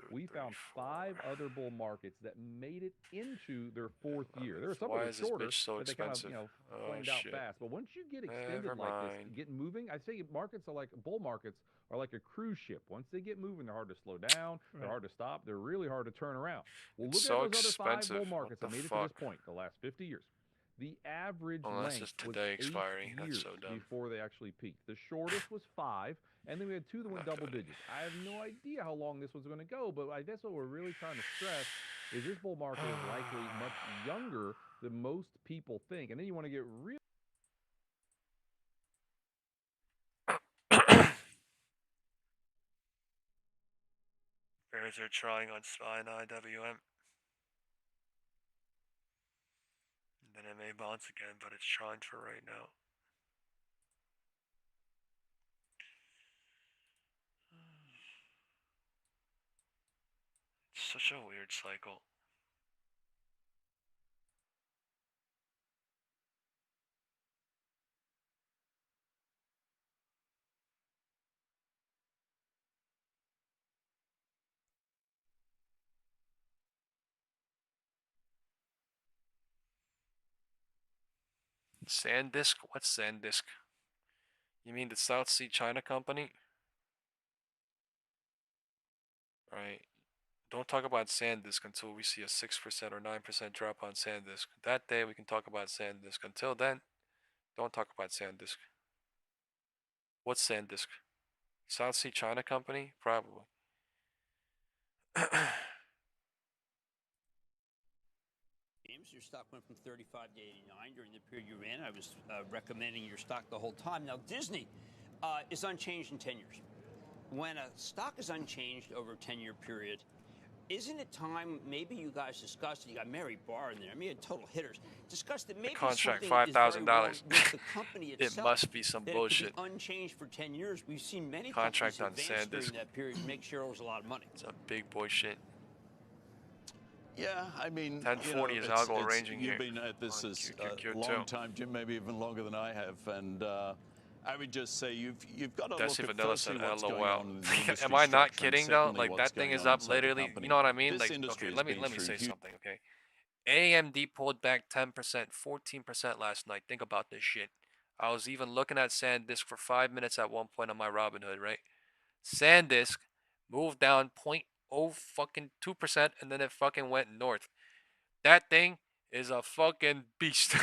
We found 5 other bull markets that made it into their 4th year. There were some that were shorter, so but they kind of, expensive? flamed out fast. But once you get extended like this, get moving, I say markets are like, bull markets are like a cruise ship. Once they get moving, they're hard to slow down, they're hard to stop, they're really hard to turn around. Well, look at those other 5 bull markets that made it to this point, the last 50 years. The average length was 8 years before they actually peaked. The shortest was 5, and then we had 2 that went double digits. I have no idea how long this was going to go, but I guess what we're really trying to stress is this bull market is likely much younger than most people think. And then you want to get real. Bears are trying on SPY and IWM. Then it may bounce again, but it's trying for right now. It's such a weird cycle. SanDisk? What's SanDisk? You mean the South Sea China company? Right. Don't talk about SanDisk until we see a 6% or 9% drop on SanDisk. That day we can talk about SanDisk. Until then, don't talk about SanDisk. What's SanDisk? South Sea China company? Probably. Your stock went from 35 to 89 during the period you're in. I was recommending your stock the whole time. Now, Disney is unchanged in 10 years. When a stock is unchanged over a 10-year period, isn't it time, maybe you guys discussed it, you got Mary Barr in there, I mean, total hitters, discussed that maybe the contract $5,000 $5,000. The company It itself, must be some bullshit. It could be unchanged for 10 years. We've seen many contract companies on advance SanDisk during that period and make shareholders a lot of money. It's a big boy shit. Yeah, I mean, 1040 is algo ranging you've here. been at this a long time, Jim, maybe even longer than I have, and I would just say you've got to look at firstly what's going on in the industry. Am I not structure, and kidding though? secondly, Like what's that thing going is on up inside the literally. company. You know what I mean? This Like, industry okay, has let been me through say huge- something. Okay, AMD pulled back 10%, 14% last night. Think about this shit. I was even looking at SanDisk for 5 minutes at one point on my Robinhood, right? SanDisk moved down 0.02%, and then it fucking went north. That thing is a fucking beast.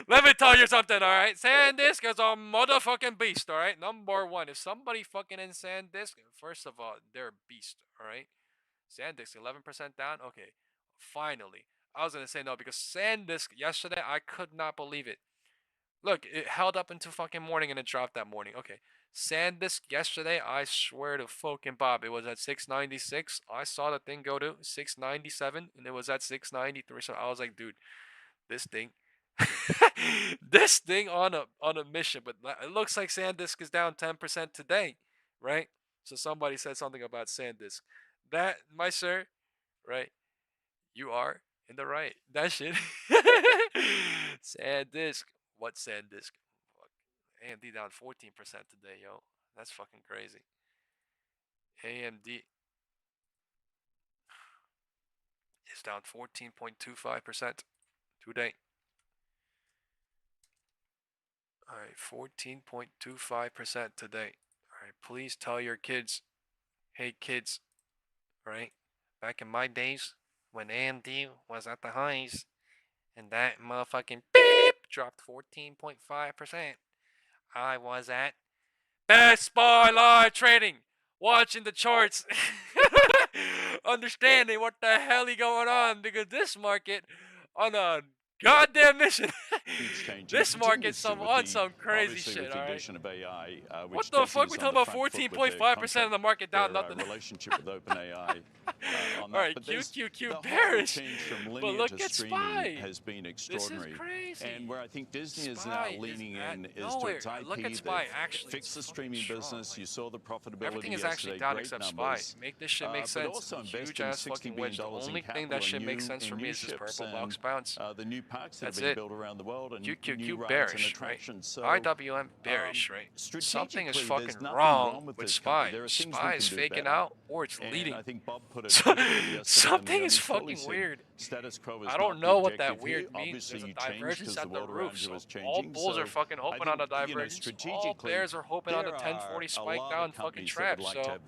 Let me tell you something, alright? SanDisk is a motherfucking beast, alright? Number one, if somebody fucking in SanDisk, first of all, they're a beast, alright? SanDisk 11% down? Okay, finally. I was gonna say no, because SanDisk yesterday, I could not believe it. Look, it held up into fucking morning and it dropped that morning. Okay. SanDisk yesterday, I swear to fucking Bob, it was at 696. I saw the thing go to 697 and it was at 693. So I was like, dude, this thing this thing on a mission, but it looks like SanDisk is down 10% today, right? So somebody said something about SanDisk. That, my sir, right? You are in the right. That shit. SanDisk. What SanDisk? Fuck. AMD down 14% today, yo. That's fucking crazy. AMD is down 14.25% today. Alright, 14.25% today. Alright, please tell your kids, hey kids, right? Back in my days, when AMD was at the highs, and that motherfucking beep dropped 14.5%, I was at BESTSPY live trading, watching the charts, understanding what the hell is going on, because this market on a goddamn mission. This market's on some crazy shit, all right? Of AI, What the fuck? We talking about 14.5% of the market down nothing. Relationship with OpenAI. All right, QQQ bearish. But look at SPY. Has been extraordinary. This is crazy. And where I think Disney is now leaning in is to its IP. Look at SPY actually. Fix the streaming business. You saw the profitability. Everything is actually down except SPY. Make this shit make sense. Huge ass fucking wedge. The only thing that should make sense for me is this purple box bounce. The new parks that That's have been it. built around the world and QQQ bearish, right? So, IWM bearish, right? Something is fucking wrong with SPY. SPY is faking out or it's leading. I think Bob put it Something is fucking weird. Status quo is I don't know what that weird means. There's a divergence at the roof. So all bulls are fucking hoping on a divergence. All bears are hoping on a 1040 spike down fucking trap. So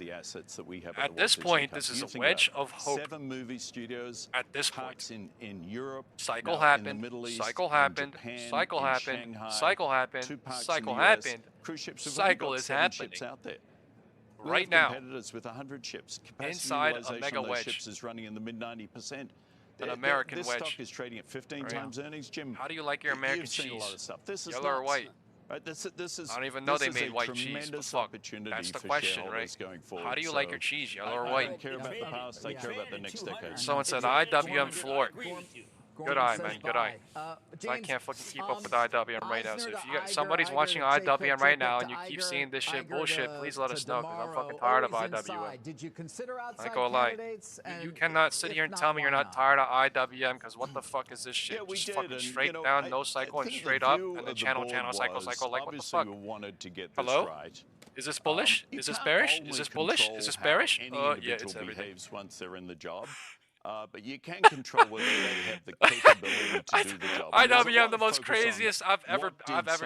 at this point, this is a wedge of hope. 7 movie studios. At this point, in Europe. Cycle happened. Cycle happened. Cycle happened. Cycle happened. Cycle happened. Cycle is happening. Out there. Right now, competitors with 100 ships. Capacity inside a mega wedge. Ships is running in the mid 90%. An American this wedge. Stock is trading at 15 times earnings. Jim, how do you like your American you've cheese? Seen a lot of stuff. This is yellow or white? Right, this is. I don't even know they made white cheese. But fuck, that's the question, right? Going forward. How do you like your cheese, yellow or white? I don't care about the past. I care about the next decade. Someone said IWM floor. Good eye, man. Good eye. I can't fucking keep up with IWM right now. So if you got somebody's watching IWM right now and you keep seeing this shit bullshit, please let us know because I'm fucking tired of IWM. Did you consider outside I ain't gonna lie. You cannot sit here and tell me you're not tired of IWM because what the fuck is this shit? Just fucking straight down, no cycle, and straight up, and then channel, cycle. Like what the fuck? Hello? Is this bullish? Is this bearish? Is this bullish? Is this bearish? Yeah, it's everything. Behaves once they're in the job. But you can control whether they have the capability to do the job. IWM, the most craziest I've ever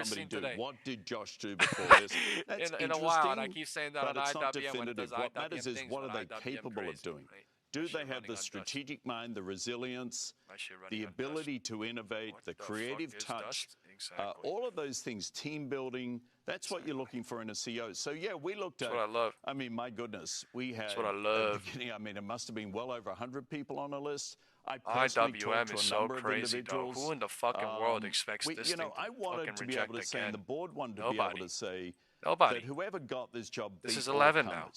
seen today. What did Josh do before this? That's in a while, and I keep saying that on IWM when it does What IWM matters is things, what are they IWM capable crazy, of doing? Right? Do they have the strategic mind, the resilience, the ability to innovate, the creative touch, all of those things, team building, that's what you're looking for in a CEO. So, yeah, we looked at... That's what I love. I mean, my goodness, we had... That's what I love. At the beginning, I mean, it must have been well over 100 people on a list. IWM is so crazy, though. Who in the fucking world expects this thing to I wanted to be able to say, and the board wanted to be able to say that whoever got this job... This is 11 now.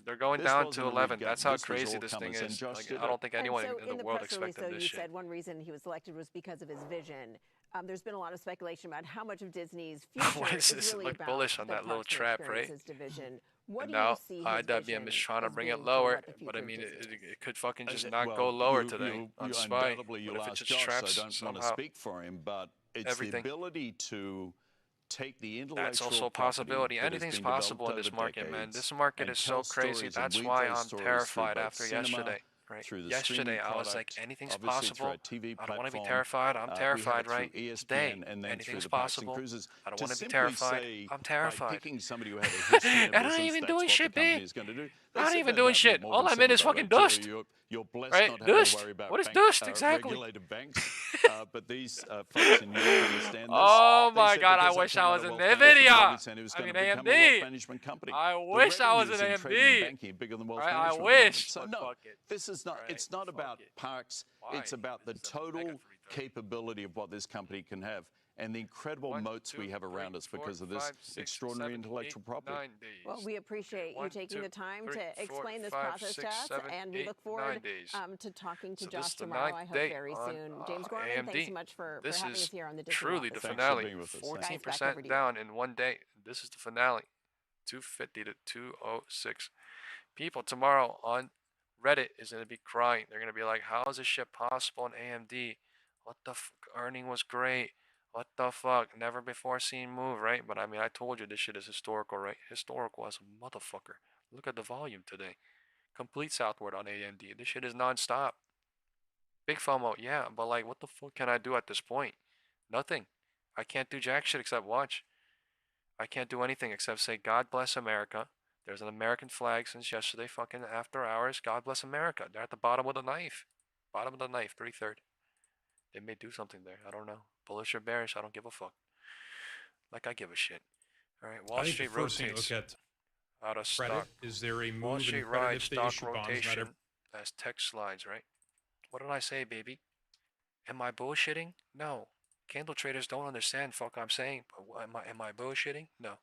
They're going down to 11. That's how crazy this thing is. Like, I don't think anyone in the world expected this shit. You said one reason he was selected was because of his vision. There's been a lot of speculation about how much of Disney's future Why does this look bullish on that little trap, right? And now IWM is trying to bring it lower, but I mean, it could fucking just not go lower today on SPY. But if it just traps I don't want to speak for him, but it's the ability to take the intellectual That's also a possibility. Anything's possible in this market, man. This market is so crazy. That's why I'm terrified after yesterday. Right. Yesterday, I was like, anything's possible. I don't want to be terrified. I'm terrified, right? Today, anything's possible. I don't want to be terrified. I'm terrified. And I'm not even doing shit, babe. I'm not even doing shit. All I'm in is fucking dust. Right? Dust? What is dust exactly? But these folks in Europe understand this. Oh my God, I wish I was in NVIDIA. I mean AMD. I wish I was in AMD. I wish. So no, this is not. It's not about parks. It's about the total capability of what this company can have and the incredible moats we have around us because of this extraordinary intellectual property. Well, we appreciate you taking the time to explain this process to us, and we look forward to talking to Josh tomorrow, I hope very soon. James Gorman, thanks so much for having us here on the Digital Truly the finale. 14% down in one day. This is the finale. 250 to 206. People tomorrow on Reddit is going to be crying. They're going to be like, how is this shit possible in AMD? What the fuck? Earning was great. What the fuck? Never before seen move, right? But I mean, I told you this shit is historical, right? Historical as a motherfucker. Look at the volume today. Complete southward on AMD. This shit is non-stop. Big FOMO, yeah, but like, what the fuck can I do at this point? Nothing. I can't do jack shit except watch. I can't do anything except say, God bless America. There's an American flag since yesterday, fucking after hours. God bless America. They're at the bottom of the knife. Bottom of the knife, 3/3. They may do something there. I don't know. Bullish or bearish, I don't give a fuck. Like I give a shit. All right, Wall Street rotates out of stock. Is there a move Wall Street in credit rides if they stock issue bonds? rotation as text slides, right? What did I say, baby? Am I bullshitting? No. Candle traders don't understand fuck I'm saying. But am I bullshitting? No.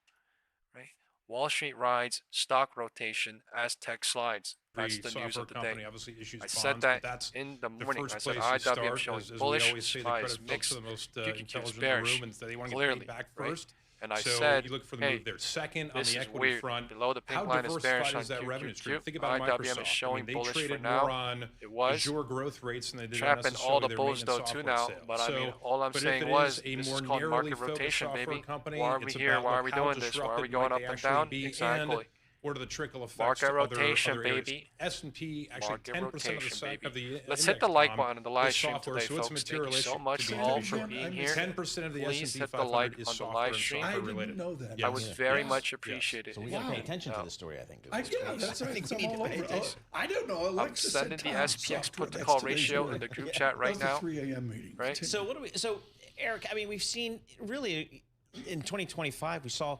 Right? Wall Street rides, stock rotation, Aztec slides. That's the news of the day. Obviously issues I bonds, said that in the morning. I said IWM showing bullish, SPY mixed, QQQ bearish, and they want to clearly, get paid back right? first. And I so said, you look for the move there. Second, on the equity weird. front, Below the pink how line is bearish diversified on is that revenue stream? QQQ. Think about IWM Microsoft. is showing they bullish traded for now. more on It was Azure growth rates than they did trapping on all the their bulls though too now. sales. But so, I mean, all I'm saying was this is called market rotation, baby. Company, why are we here? Why are we doing this? Why are we going up and down? Exactly. What are the trickle effects? Market to rotation, other baby. S&P actually 10% of the Let's hit the like button on the live stream software, today, so folks. Thank you so much all for being here. 10% of the Please S&P hit the 500 like is on the software live and stream. software I related. didn't know that. I was very much appreciated. So we got to pay attention to the story, I think. That's right. I'm all over. I don't know. Alexis I'm sending the SPX put to call ratio in the group chat right now. 3 a.m. meeting. Right. So So Eric, I mean, we've seen really in 2025 we saw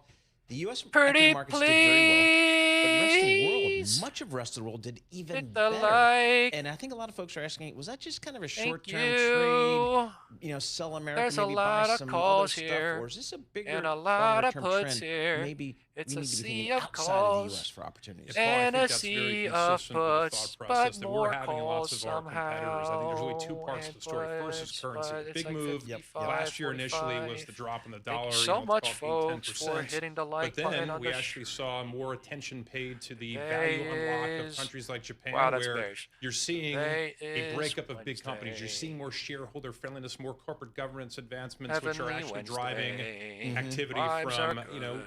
the U.S. equity markets did very well, but the rest of the world, much of the rest of the world did even better. And I think a lot of folks are asking, was that just kind of a short-term trade? Sell America, There's maybe a lot buy of some calls other here, stuff, or is this a bigger, and a lot of longer-term puts trend? here. Maybe it's we a need to be sea thinking of outside calls of the U.S. for opportunities. and a sea of puts, but more calls somehow. I think there's really two parts to the story. First is currency. Big move last year initially was the drop in the dollar. Thank you so much, folks, for hitting the like button on we actually saw more attention paid to the value unlock of countries like Japan, where you're seeing a breakup of big companies. You're seeing more shareholder friendliness, more corporate governance advancements, which are actually driving activity from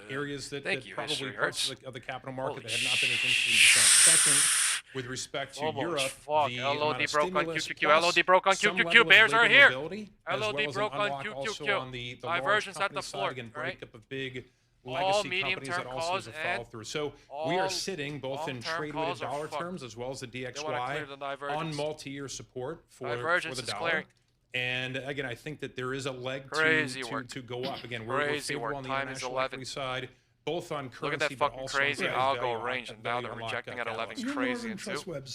areas that probably parts of the capital market that have not been as interesting to some. Second, with respect to Europe, the LOD broke on QQQ. LOD broke on QQQ. Bears are here. LOD broke on QQQ. Divergence at the floor. Breakup of big legacy companies that also has a follow through. So we are sitting both in trade weighted dollar terms as well as the DXY on multi-year support for the dollar. And again, I think that there is a leg to go up. Again, we're favorable on the international equity side, both on currency. Look at that fucking crazy algo range, and now they're rejecting at 11. Crazy. And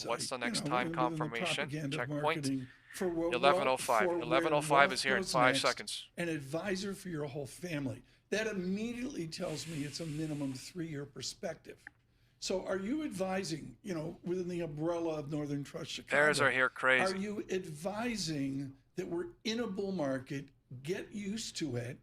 what's the next time confirmation? Checkpoint. 11:05. 11:05 is here in 5 seconds. An advisor for your whole family. That immediately tells me it's a minimum 3-year perspective. So are you advising, within the umbrella of Northern Trust Chicago? Bears are here crazy. Are you advising that we're in a bull market, get used to it,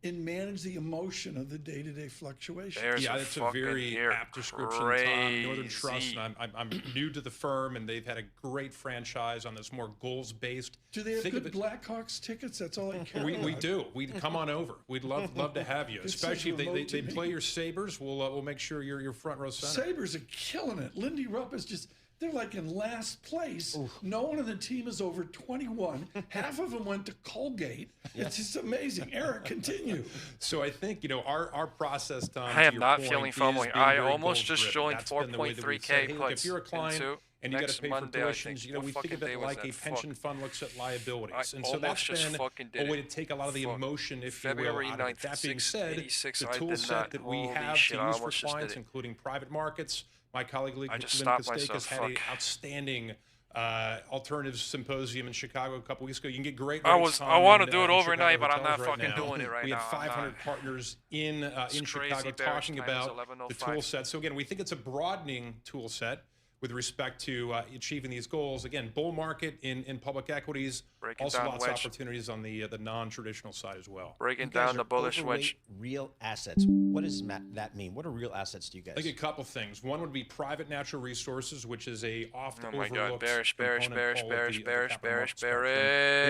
and manage the emotion of the day-to-day fluctuation? That's a very apt description, Tom. Northern Trust, and I'm new to the firm, and they've had a great franchise on this more goals-based. Do they have good Blackhawks tickets? That's all I care about. We do. Come on over. We'd love to have you, especially if they play your Sabres. We'll make sure you're front row center. Sabres are killing it. Lindy Rupp is just... They're like in last place. Oof. No one on the team is over 21. Half of them went to Colgate. It's just amazing. Eric, continue. So I think, our process, Tom, I am not feeling FOMO. I almost just joined 4.3K puts. If you're a client and you got to pay for tuitions, we think of it like a pension fund looks at liabilities. And so that's been a way to take a lot of the emotion, if you will, out of it. That being said, the tool set that we have to use for clients, including private markets, my colleague, Lynn Kostakis, had an outstanding alternatives symposium in Chicago a couple weeks ago. You can get great rates. I want to do it overnight, but I'm not fucking doing it right now. We have 500 partners in Chicago talking about the tool set. So again, we think it's a broadening tool set with respect to achieving these goals. Again, bull market in public equities, also lots of opportunities on the non-traditional side as well. Breaking down the bullish wedge. Real assets. What does that mean? What are real assets to you guys? I think a couple things. One would be private natural resources, which is a often overlooked. Oh my God, bearish. We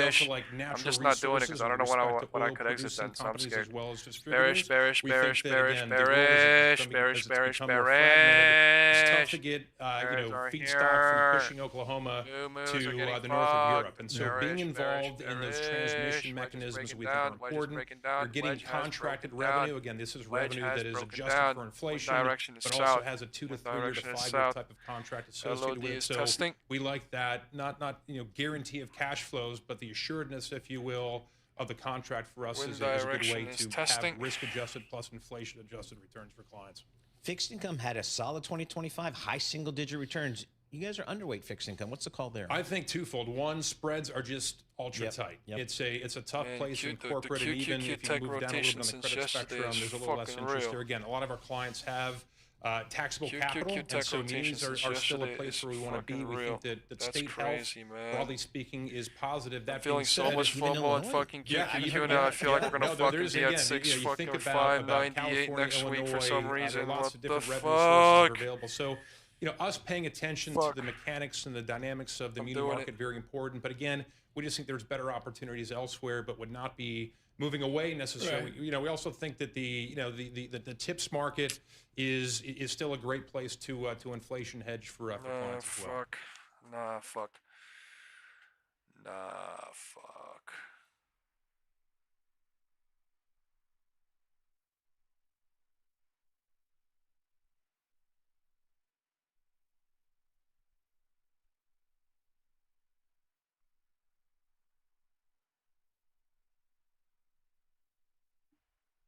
also like natural I'm just not doing it because I don't know when I could exit then, so I'm scared. Bearish. It's tough to get feedstock from Cushing, Oklahoma to the north of Europe. And so being involved in those transmission mechanisms we think are important. You're getting contracted revenue. Again, this is revenue that is adjusted for inflation, but also has a 2 to 3 year to 5 year type of contract associated with it. So we like that, not guarantee of cash flows, but the assuredness, if you will, of the contract for us is a good way to have risk-adjusted plus inflation-adjusted returns for clients. Fixed income had a solid 2025, high single-digit returns. You guys are underweight fixed income. What's the call there? I think twofold. One, spreads are just ultra tight. Yep. It's a tough place in corporate, and even if you move down a little bit on the credit spectrum, there's a little less interest there. Again, a lot of our clients have taxable capital, and so munis are still a place where we want to be. We think that state health, broadly speaking, is positive. That feeling so much FOMO on fucking QQQ now. I feel like we're gonna fucking be at 6.598 next week for some reason. What the fuck? So, us paying attention to the mechanics and the dynamics of the muni market, very important. But again, we just think there's better opportunities elsewhere, but would not be moving away necessarily. Right. We also think that the tips market is still a great place to inflation hedge for clients as well. Nah, fuck.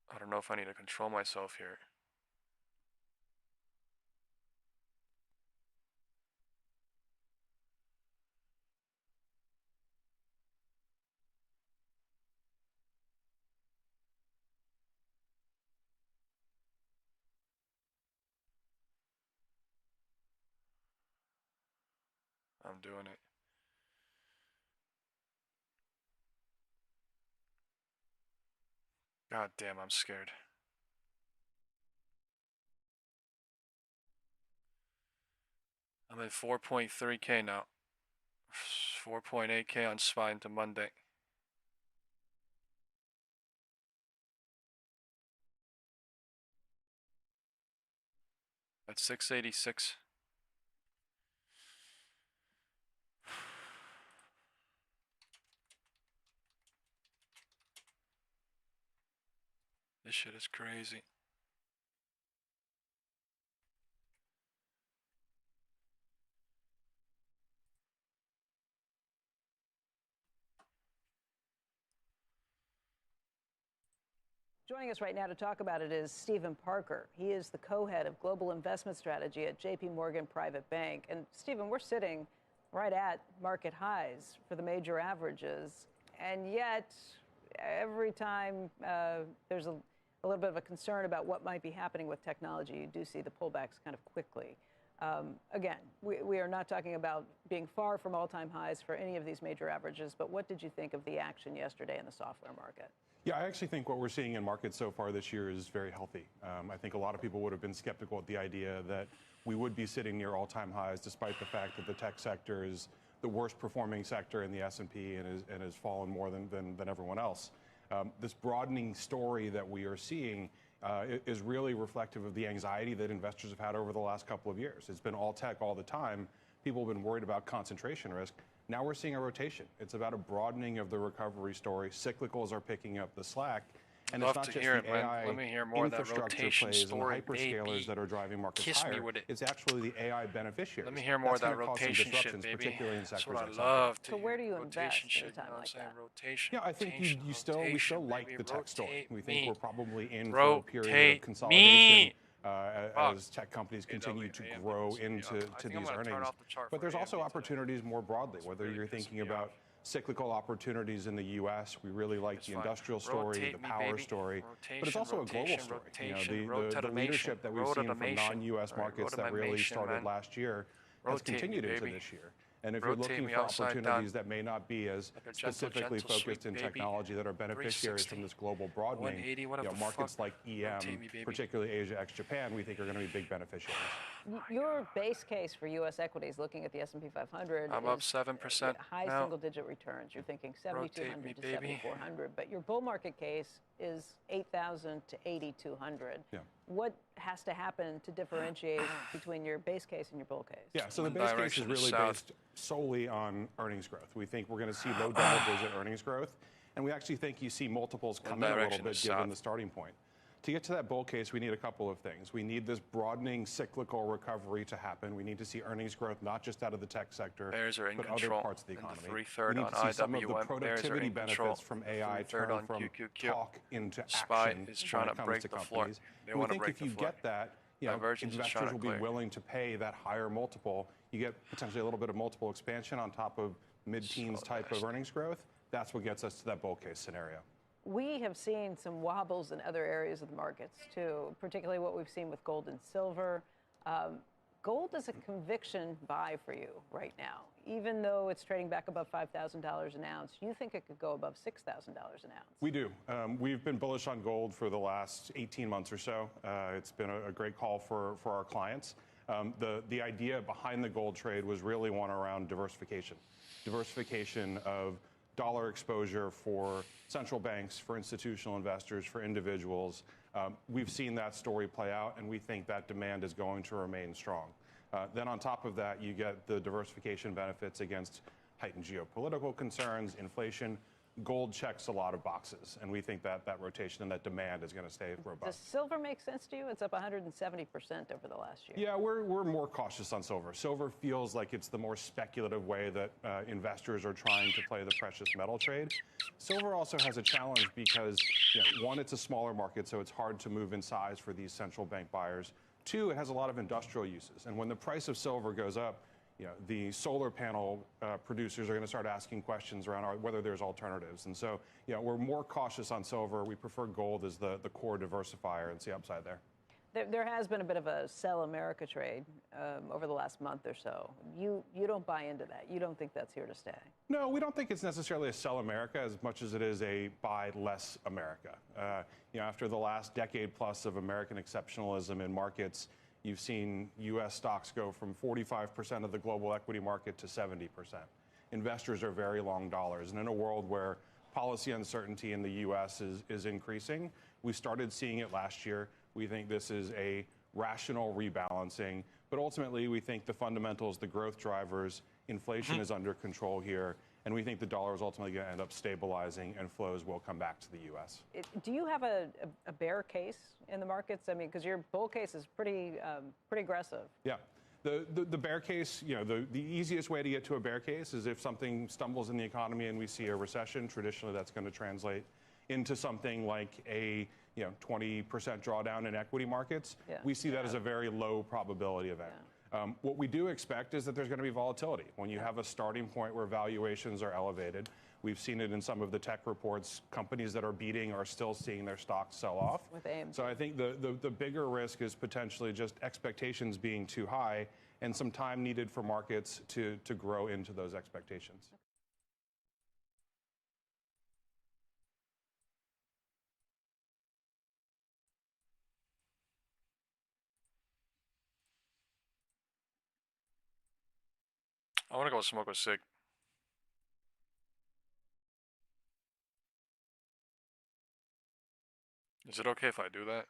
I don't know if I need to control myself here. I'm doing it. God damn, I'm scared. I'm at 4.3K now. 4.8K on SPY into Monday. At 686. This shit is crazy. Joining us right now to talk about it is Stephen Parker. He is the co-head of global investment strategy at JP Morgan Private Bank. And Stephen, we're sitting right at market highs for the major averages. And yet, every time there's a little bit of a concern about what might be happening with technology, you do see the pullbacks kind of quickly. Again, we are not talking about being far from all-time highs for any of these major averages, but what did you think of the action yesterday in the software market? Yeah, I actually think what we're seeing in markets so far this year is very healthy. I think a lot of people would have been skeptical at the idea that we would be sitting near all-time highs, despite the fact that the tech sector is the worst performing sector in the S&P and has fallen more than everyone else. This broadening story that we are seeing is really reflective of the anxiety that investors have had over the last couple of years. It's been all tech all the time. People have been worried about concentration risk. Now we're seeing a rotation. It's about a broadening of the recovery story. Cyclicals are picking up the slack. And it's not just the AI infrastructure plays and the hyperscalers that are driving markets higher. It's actually the AI beneficiaries. Let me hear more of that rotation shit, baby. Particularly in sectors That's what I love to So where do you invest shit, in a time like that? Rotation. Yeah, I think we still like the tech story. We think we're probably in for a period of consolidation as tech companies continue to grow into these earnings. But there's also opportunities more broadly, whether you're thinking about cyclical opportunities in the U.S. We really like the industrial story, the power story, but it's also a global story. The leadership that we've seen from non-U.S. markets that really started last year has continued into this year. And if you're looking for opportunities that may not be as specifically focused in technology that are beneficiaries from this global broadening, markets like EM, particularly Asia ex-Japan, we think are going to be big beneficiaries. Your base case for U.S. equities, looking at the S&P 500, I'm up 7%. High single-digit returns. You're thinking 7,200 to 7,400, but your bull market case is 8,000 to 8,200. Yeah. What has to happen to differentiate between your base case and your bull case? Yeah, so the base case is really based solely on earnings growth. We think we're going to see low double-digit earnings growth, and we actually think you see multiples come in a little bit given the starting point. To get to that bull case, we need a couple of things. We need this broadening cyclical recovery to happen. We need to see earnings growth not just out of the tech sector, but other parts of the economy. We need to see some of the productivity benefits from AI turn from talk into action when it comes to companies. We think if you get that, investors will be willing to pay that higher multiple. You get potentially a little bit of multiple expansion on top of mid-teens type of earnings growth. That's what gets us to that bull case scenario. We have seen some wobbles in other areas of the markets, too, particularly what we've seen with gold and silver. Gold is a conviction buy for you right now. Even though it's trading back above $5,000 an ounce, you think it could go above $6,000 an ounce? We do. We've been bullish on gold for the last 18 months or so. It's been a great call for our clients. The idea behind the gold trade was really one around diversification. Diversification of dollar exposure for central banks, for institutional investors, for individuals. We've seen that story play out, and we think that demand is going to remain strong. Then on top of that, you get the diversification benefits against heightened geopolitical concerns, inflation. Gold checks a lot of boxes, and we think that rotation and that demand is going to stay robust. Does silver make sense to you? It's up 170% over the last year. Yeah, we're more cautious on silver. Silver feels like it's the more speculative way that investors are trying to play the precious metal trade. Silver also has a challenge because, one, it's a smaller market, so it's hard to move in size for these central bank buyers. Two, it has a lot of industrial uses, and when the price of silver goes up, the solar panel producers are going to start asking questions around whether there's alternatives. And so, we're more cautious on silver. We prefer gold as the core diversifier and see upside there. There has been a bit of a sell America trade over the last month or so. You don't buy into that. You don't think that's here to stay? No, we don't think it's necessarily a sell America as much as it is a buy less America. After the last decade plus of American exceptionalism in markets, you've seen U.S. stocks go from 45% of the global equity market to 70%. Investors are very long dollars. And in a world where policy uncertainty in the U.S. is increasing, we started seeing it last year. We think this is a rational rebalancing. But ultimately, we think the fundamentals, the growth drivers, inflation is under control here. And we think the dollar is ultimately going to end up stabilizing and flows will come back to the U.S. Do you have a bear case in the markets? I mean, because your bull case is pretty aggressive. Yeah. The bear case, the easiest way to get to a bear case is if something stumbles in the economy and we see a recession. Traditionally, that's going to translate into something like a 20% drawdown in equity markets. Yeah. We see that as a very low probability event. Yeah. What we do expect is that there's going to be volatility. When you have a starting point where valuations are elevated, we've seen it in some of the tech reports, companies that are beating are still seeing their stocks sell off. With AMD. So I think the bigger risk is potentially just expectations being too high and some time needed for markets to grow into those expectations. I want to go smoke a cig. Is it okay if I do that?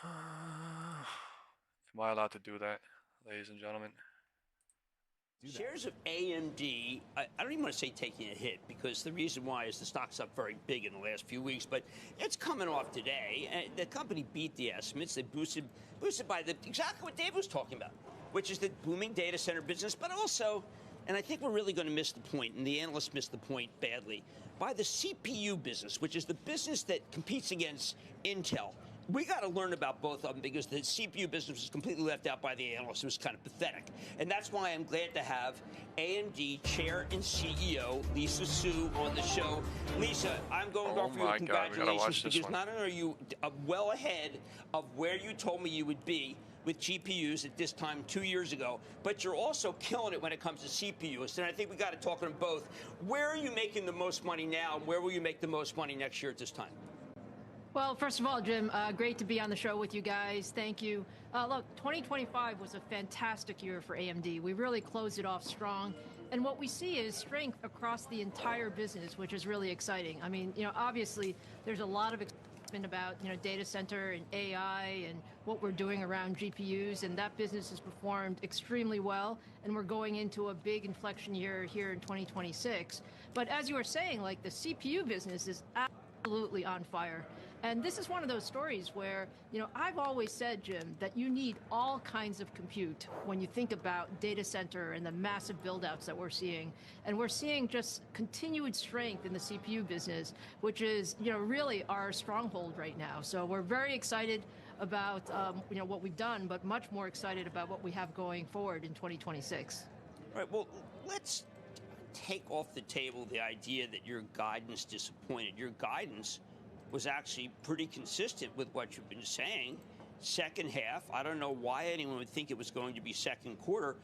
Am I allowed to do that, ladies and gentlemen? Shares of AMD, I don't even want to say taking a hit, because the reason why is the stock's up very big in the last few weeks, but it's coming off today. And the company beat the estimates. They boosted by exactly what Dave was talking about, which is the booming data center business, but also, and I think we're really going to miss the point, and the analysts missed the point badly, by the CPU business, which is the business that competes against Intel. We got to learn about both of them because the CPU business was completely left out by the analysts. It was kind of pathetic. And that's why I'm glad to have AMD Chair and CEO Lisa Su on the show. Lisa, I'm going to offer you congratulations because not only are you well ahead of where you told me you would be with GPUs at this time 2 years ago, but you're also killing it when it comes to CPUs. And I think we got to talk to them both. Where are you making the most money now, and where will you make the most money next year at this time? Well, first of all, Jim, great to be on the show with you guys. Thank you. Look, 2025 was a fantastic year for AMD. We really closed it off strong. And what we see is strength across the entire business, which is really exciting. I mean, obviously, there's a lot of excitement about, data center and AI and what we're doing around GPUs. And that business has performed extremely well. And we're going into a big inflection year here in 2026. But as you were saying, like the CPU business is absolutely on fire. And this is one of those stories where, I've always said, Jim, that you need all kinds of compute when you think about data center and the massive build-outs that we're seeing. And we're seeing just continued strength in the CPU business, which is, really our stronghold right now. So we're very excited about, what we've done, but much more excited about what we have going forward in 2026. All right, well, let's take off the table the idea that your guidance disappointed. Your guidance was actually pretty consistent with what you've been saying. Second half, I don't know why anyone would think it was going to be second quarter.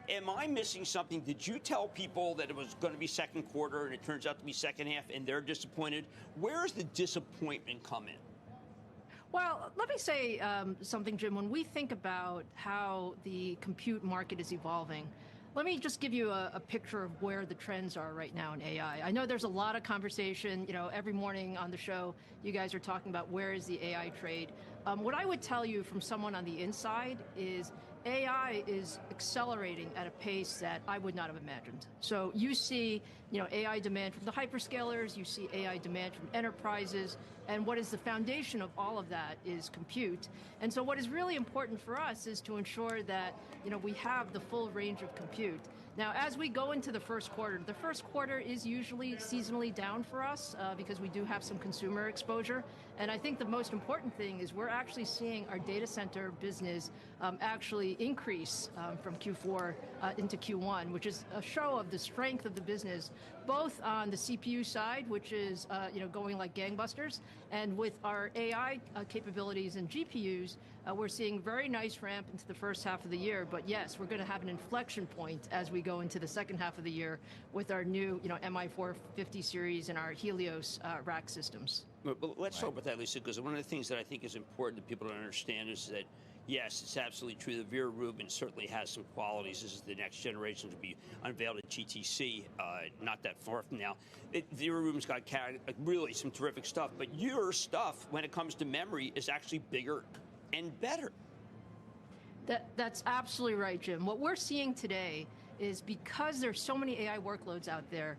Am I missing something? Did you tell people that it was going to be second quarter and it turns out to be second half and they're disappointed? Where does the disappointment come in? Well, let me say something, Jim. When we think about how the compute market is evolving, let me just give you a picture of where the trends are right now in AI. I know there's a lot of conversation, every morning on the show, you guys are talking about where is the AI trade. What I would tell you from someone on the inside is AI is accelerating at a pace that I would not have imagined. So you see, AI demand from the hyperscalers, you see AI demand from enterprises, and what is the foundation of all of that is compute. And so what is really important for us is to ensure that, we have the full range of compute. Now, as we go into the first quarter is usually seasonally down for us because we do have some consumer exposure. And I think the most important thing is we're actually seeing our data center business actually increase from Q4 into Q1, which is a show of the strength of the business, both on the CPU side, which is going like gangbusters, and with our AI capabilities and GPUs, we're seeing very nice ramp into the first half of the year. But yes, we're going to have an inflection point as we go into the second half of the year with our new, MI450 series and our Helios rack systems. But let's talk about that, Lisa, because one of the things that I think is important that people don't understand is that, yes, it's absolutely true that Vera Rubin certainly has some qualities. This is the next generation to be unveiled at GTC, not that far from now. Vera Rubin's got really some terrific stuff, but your stuff, when it comes to memory, is actually bigger and better. That's absolutely right, Jim. What we're seeing today is because there's so many AI workloads out there,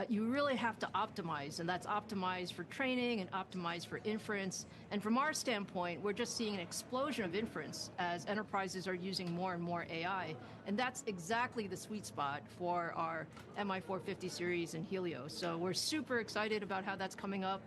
you really have to optimize, and that's optimized for training and optimized for inference. And from our standpoint, we're just seeing an explosion of inference as enterprises are using more and more AI. And that's exactly the sweet spot for our MI450 series and Helios. So we're super excited about how that's coming up.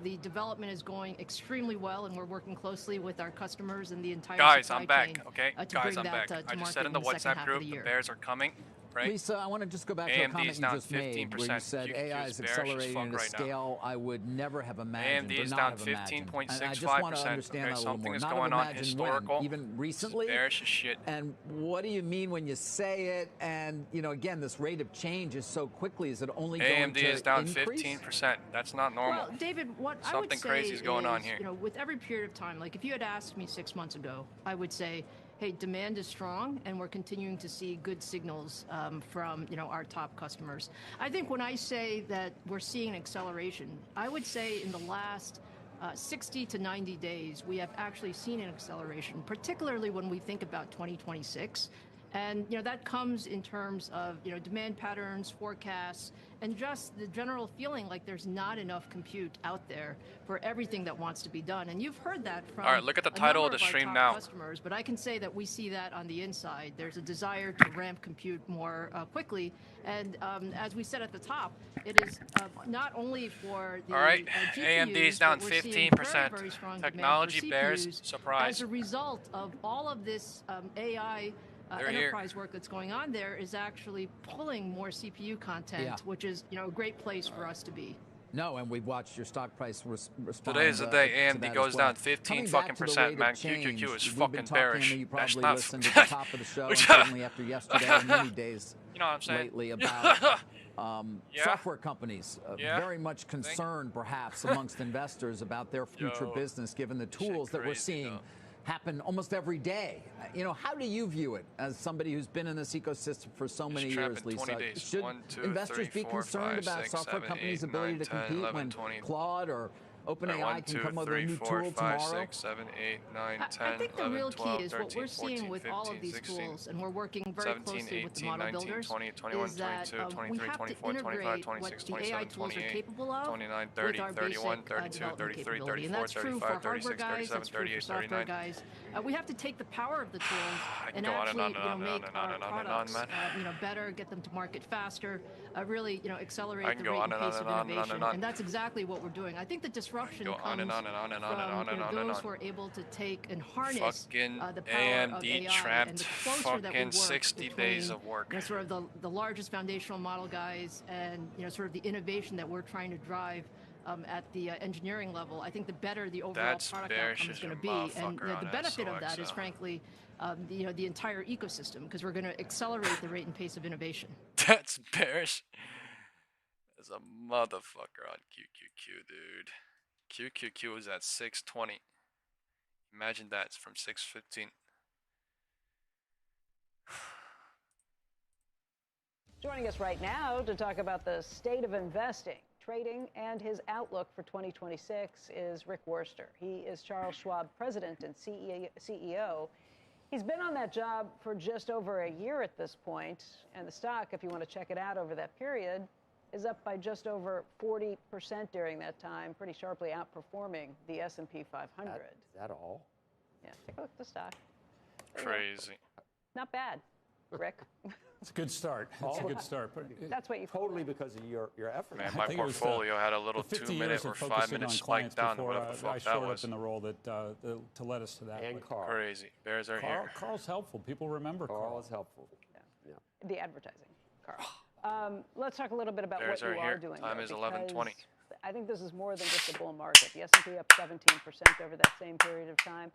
The development is going extremely well, and we're working closely with our customers and the entire supply chain. Guys, I'm back, okay? Guys, I'm back. I just said in the WhatsApp group, the bears are coming. Right? Lisa, I want to just go back to a comment you just made where you said AI is accelerating at a scale I would never have imagined. AMD is down 15.65%. I just want to understand that a little more. Something is not going have on imagined historical. When, even recently. Bearish as shit. And what do you mean when you say it? And again, this rate of change is so quickly. Is it only going to AMD is down increase? 15%. That's not normal. Well, David, what something I would say crazy is going on here. With every period of time, like if you had asked me 6 months ago, I would say, hey, demand is strong, and we're continuing to see good signals from our top customers. I think when I say that we're seeing an acceleration, I would say in the last 60 to 90 days, we have actually seen an acceleration, particularly when we think about 2026. And that comes in terms of demand patterns, forecasts, and just the general feeling like there's not enough compute out there for everything that wants to be done. And you've heard that from all right, look at the title of the stream now. Customers, but I can say that we see that on the inside. There's a desire to ramp compute more quickly. And as we said at the top, it is not only for the all right, GPUs, AMD is down 15%. Very strong Technology bears, surprise. As a result of all of this AI enterprise work that's going on there is actually pulling more CPU content, which is a great place for us to be. No, and we've watched your stock price respond. Today's the day AMD goes down 15% man. QQQ is fucking bearish. That's not listened at the top of the show, and certainly after yesterday and many days what I'm saying? Lately about software companies very much concerned perhaps amongst investors about their future business given the tools that we're seeing happen almost every day. How do you view it as somebody who's been in this ecosystem for so many years, Lisa? Should investors be concerned about software companies' ability to compete when Claude or OpenAI can come up with a new tool tomorrow. 6, 7, 8, 9, 10, I think the 11, real 12, key is 13, what we're seeing 14, with 15, all of these 16, tools, and we're working very 17, closely with the 18, model 19, builders, 20, 21, is that 22, 23, we have 24, to 25, integrate 26, what the AI 27, tools are 28, capable of 29, with 30, our 31, basic 32, development 33, capability. And 34, that's true for 35, hardware 36, guys, 37, that's true for 38, software 39. guys. We have to take the power of the tools and go on and actually, on and on and make on and our on and on and products, on, better, get them to market faster, really, I accelerate can the go rate on and and on pace and of on and on innovation. and on. And that's exactly what we're doing. I think the disruption go on comes and on and on and on and from on and on and those on. who are able to take and harness Fucking the power of AMD AI, and trapped the closer that we fucking work 60 between, days of work. sort of the largest foundational model guys and sort of the innovation that we're trying to drive at the engineering level, I think the better the overall product outcome is going to be. And the benefit of that is, frankly, the entire ecosystem, because we're going to accelerate the rate and pace of innovation. That's bearish as a motherfucker on QQQ, dude. QQQ is at 620. Imagine that's from 615. Joining us right now to talk about the state of investing, trading, and his outlook for 2026 is Rick Wurster. He is Charles Schwab president and CEO. He's been on that job for just over a year at this point, and the stock, if you want to check it out over that period, is up by just over 40% during that time, pretty sharply outperforming the S&P 500. Is that all? Yeah, take a look at the stock. Crazy. Not bad, Rick. It's a good start. It's a good start. But that's what you totally because of your effort. Man, my portfolio had a little 2-minute or 5-minute spike down. Whatever the fuck that was. Up in the role that to let us to that. And Carl. Crazy. Bears are here. Carl's helpful. People remember Carl. Carl is helpful. Yeah. The advertising, Carl. Let's talk a little bit about Bears what you are are doing. Time is 11:20. I think this is more than just a bull market. The S&P up 17% over that same period of time.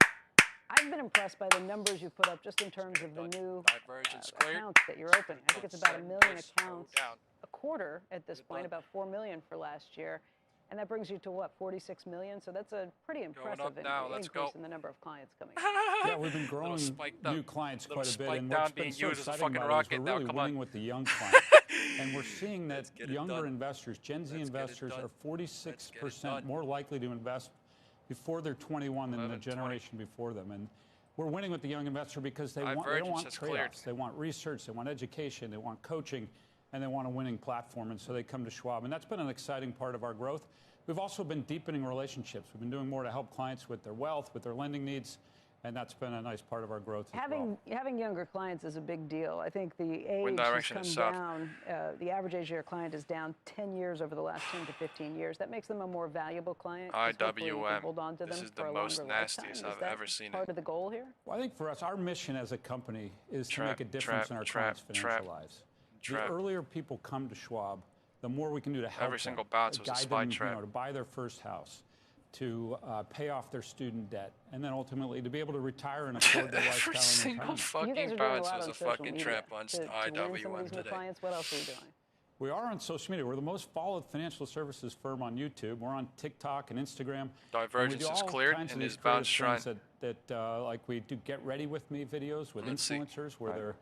I've been impressed by the numbers you've put up just in terms of the new accounts that you're opening. I think it's about 1 million accounts a quarter at this point, about 4 million for last year. And that brings you to what, 46 million? So that's a pretty impressive increase in the number of clients coming in. Yeah, we've been growing new clients quite a bit. And what's been so exciting about it is we're really winning with the young clients. And we're seeing that younger investors, Gen Z investors, are 46% more likely to invest before they're 21 than the generation before them. And we're winning with the young investor because they don't want trade-offs. They want research, they want education, they want coaching, and they want a winning platform. And so they come to Schwab. And that's been an exciting part of our growth. We've also been deepening relationships. We've been doing more to help clients with their wealth, with their lending needs. And that's been a nice part of our growth as well. Having younger clients is a big deal. I think the age has come down. The average age of your client is down 10 years over the last 10 to 15 years. That makes them a more valuable client. IWM. Hold on to this them is for the a most longer nastiest lifetime. I've ever seen. Part of the goal here? Well, I think for us, our mission as a company is to make a difference in our clients' financial lives. The earlier people come to Schwab, the more we can do to help every single bounce was a spy trap. To buy their first house, to pay off their student debt, and then ultimately to be able to retire and afford their lifestyle. Every single fucking bounce was a fucking trap on IWM today. Clients. What else are you doing? We are on social media. We're the most followed financial services firm on YouTube. We're on TikTok and Instagram. Divergence is cleared and is bounce shrine. Like we do get ready with me videos with influencers where they're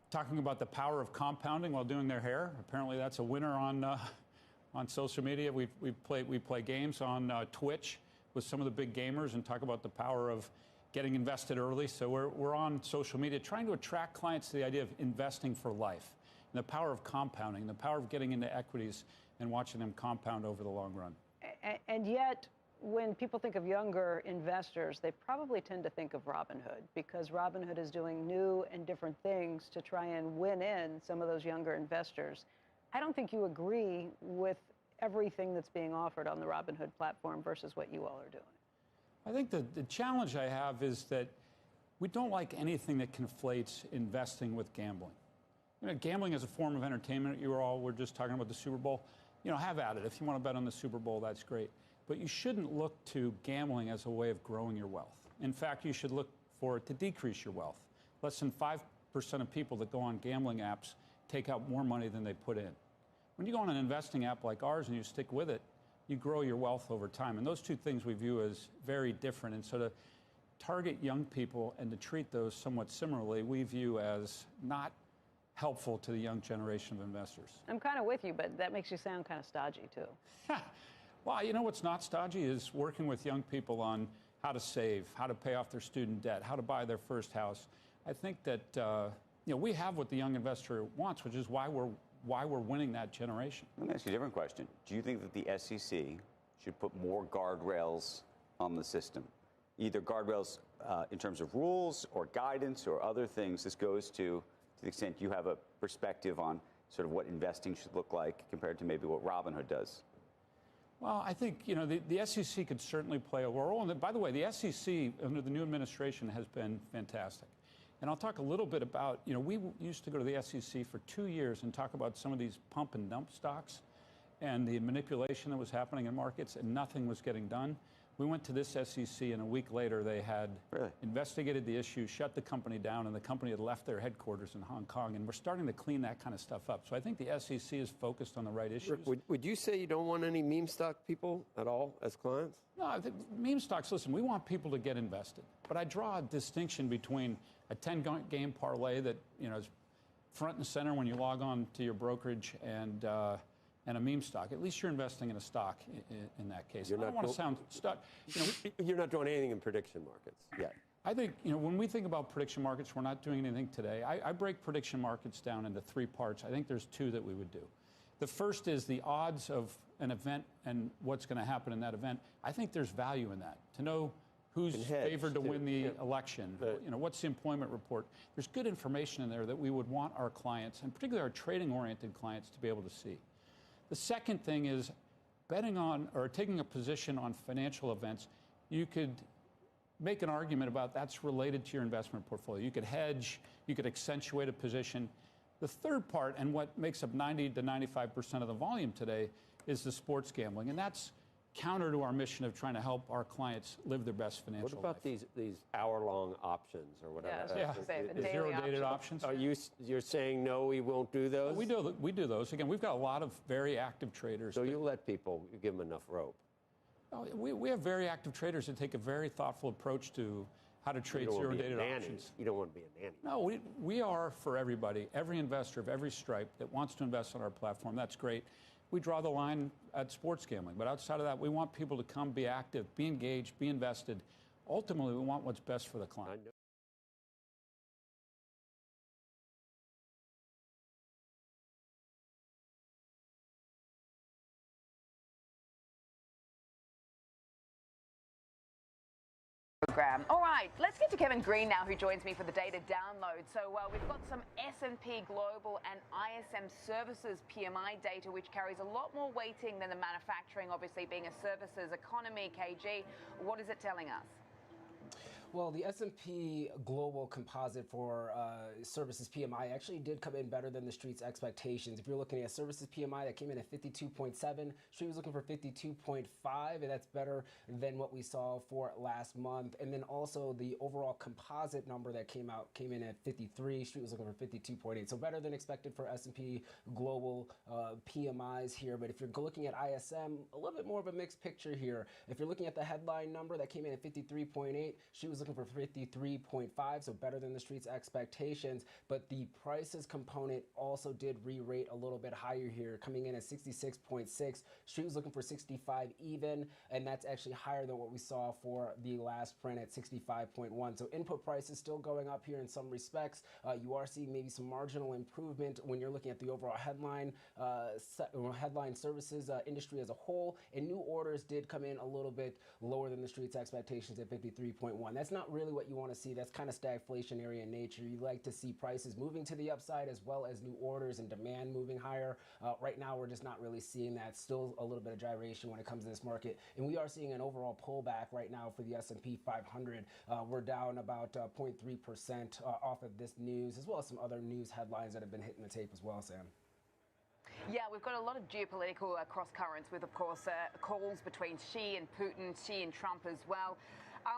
talking about the power of compounding while doing their hair. Apparently that's a winner on social media. We play games on Twitch with some of the big gamers and talk about the power of getting invested early. So we're on social media trying to attract clients to the idea of investing for life and the power of compounding, the power of getting into equities and watching them compound over the long run. And yet, when people think of younger investors, they probably tend to think of Robinhood because Robinhood is doing new and different things to try and win in some of those younger investors. I don't think you agree with everything that's being offered on the Robinhood platform versus what you all are doing. I think the challenge I have is that we don't like anything that conflates investing with gambling. You know, gambling is a form of entertainment. You all were just talking about the Super Bowl. You know, have at it. If you want to bet on the Super Bowl, that's great. But you shouldn't look to gambling as a way of growing your wealth. In fact, you should look for it to decrease your wealth. Less than 5% of people that go on gambling apps take out more money than they put in. When you go on an investing app like ours and you stick with it, you grow your wealth over time. And those two things we view as very different. And so to target young people and to treat those somewhat similarly, we view as not helpful to the young generation of investors. I'm kind of with you, but that makes you sound kind of stodgy, too. Well, you know what's not stodgy is working with young people on how to save, how to pay off their student debt, how to buy their first house. I think that we have what the young investor wants, which is why we're winning that generation. Let me ask you a different question. Do you think that the SEC should put more guardrails on the system? Either guardrails in terms of rules or guidance or other things. This goes to the extent you have a perspective on sort of what investing should look like compared to maybe what Robinhood does. Well, I think, the SEC could certainly play a role. And by the way, the SEC under the new administration has been fantastic. And I'll talk a little bit about, we used to go to the SEC for 2 years and talk about some of these pump and dump stocks and the manipulation that was happening in markets, and nothing was getting done. We went to this SEC, and a week later they had investigated the issue, shut the company down, and the company had left their headquarters in Hong Kong. And we're starting to clean that kind of stuff up. So I think the SEC is focused on the right issues. Rick, would you say you don't want any meme stock people at all as clients? No, I think meme stocks, listen, we want people to get invested. But I draw a distinction between a 10-game parlay that is front and center when you log on to your brokerage and a meme stock. At least you're investing in a stock in that case. I don't want to sound stuck. You're not doing anything in prediction markets yet. I think, when we think about prediction markets, we're not doing anything today. I break prediction markets down into 3 parts. I think there's 2 that we would do. The first is the odds of an event and what's going to happen in that event. I think there's value in that. To know who's favored to win the election, what's the employment report. There's good information in there that we would want our clients, and particularly our trading-oriented clients, to be able to see. The second thing is betting on or taking a position on financial events. You could make an argument about that's related to your investment portfolio. You could hedge, you could accentuate a position. The third part, and what makes up 90 to 95% of the volume today, is the sports gambling. And that's counter to our mission of trying to help our clients live their best financial life. What about these hour-long options or whatever? The zero-dated options. Are you're saying no, we won't do those? We do those. Again, we've got a lot of very active traders. So you let people, you give them enough rope. We have very active traders that take a very thoughtful approach to how to trade zero-dated options. You don't want to be a nanny. No, we are for everybody, every investor of every stripe that wants to invest on our platform. That's great. We draw the line at sports gambling. But outside of that, we want people to come, be active, be engaged, be invested. Ultimately, we want what's best for the client. Program. All right, let's get to Kevin Green now, who joins me for the data download. So we've got some S&P Global and ISM Services PMI data, which carries a lot more weighting than the manufacturing, obviously being a services economy. KG, what is it telling us? Well, the S&P Global Composite for Services PMI actually did come in better than the street's expectations. If you're looking at Services PMI, that came in at 52.7. Street was looking for 52.5, and that's better than what we saw for last month. And then also the overall composite number that came in at 53. Street was looking for 52.8. So better than expected for S&P Global PMIs here. But if you're looking at ISM, a little bit more of a mixed picture here. If you're looking at the headline number that came in at 53.8, Street was looking for 53.5, so better than the street's expectations. But the prices component also did re-rate a little bit higher here, coming in at 66.6. Street was looking for 65 even, and that's actually higher than what we saw for the last print at 65.1. So input prices still going up here in some respects. You are seeing maybe some marginal improvement when you're looking at the overall headline services industry as a whole. And new orders did come in a little bit lower than the street's expectations at 53.1. That's not really what you want to see. That's kind of stagflationary in nature. You like to see prices moving to the upside as well as new orders and demand moving higher. Right now, we're just not really seeing that. Still a little bit of gyration when it comes to this market. And we are seeing an overall pullback right now for the S&P 500. We're down about 0.3% off of this news, as well as some other news headlines that have been hitting the tape as well, Sam. Yeah, we've got a lot of geopolitical cross currents with, of course, calls between Xi and Putin, Xi and Trump as well.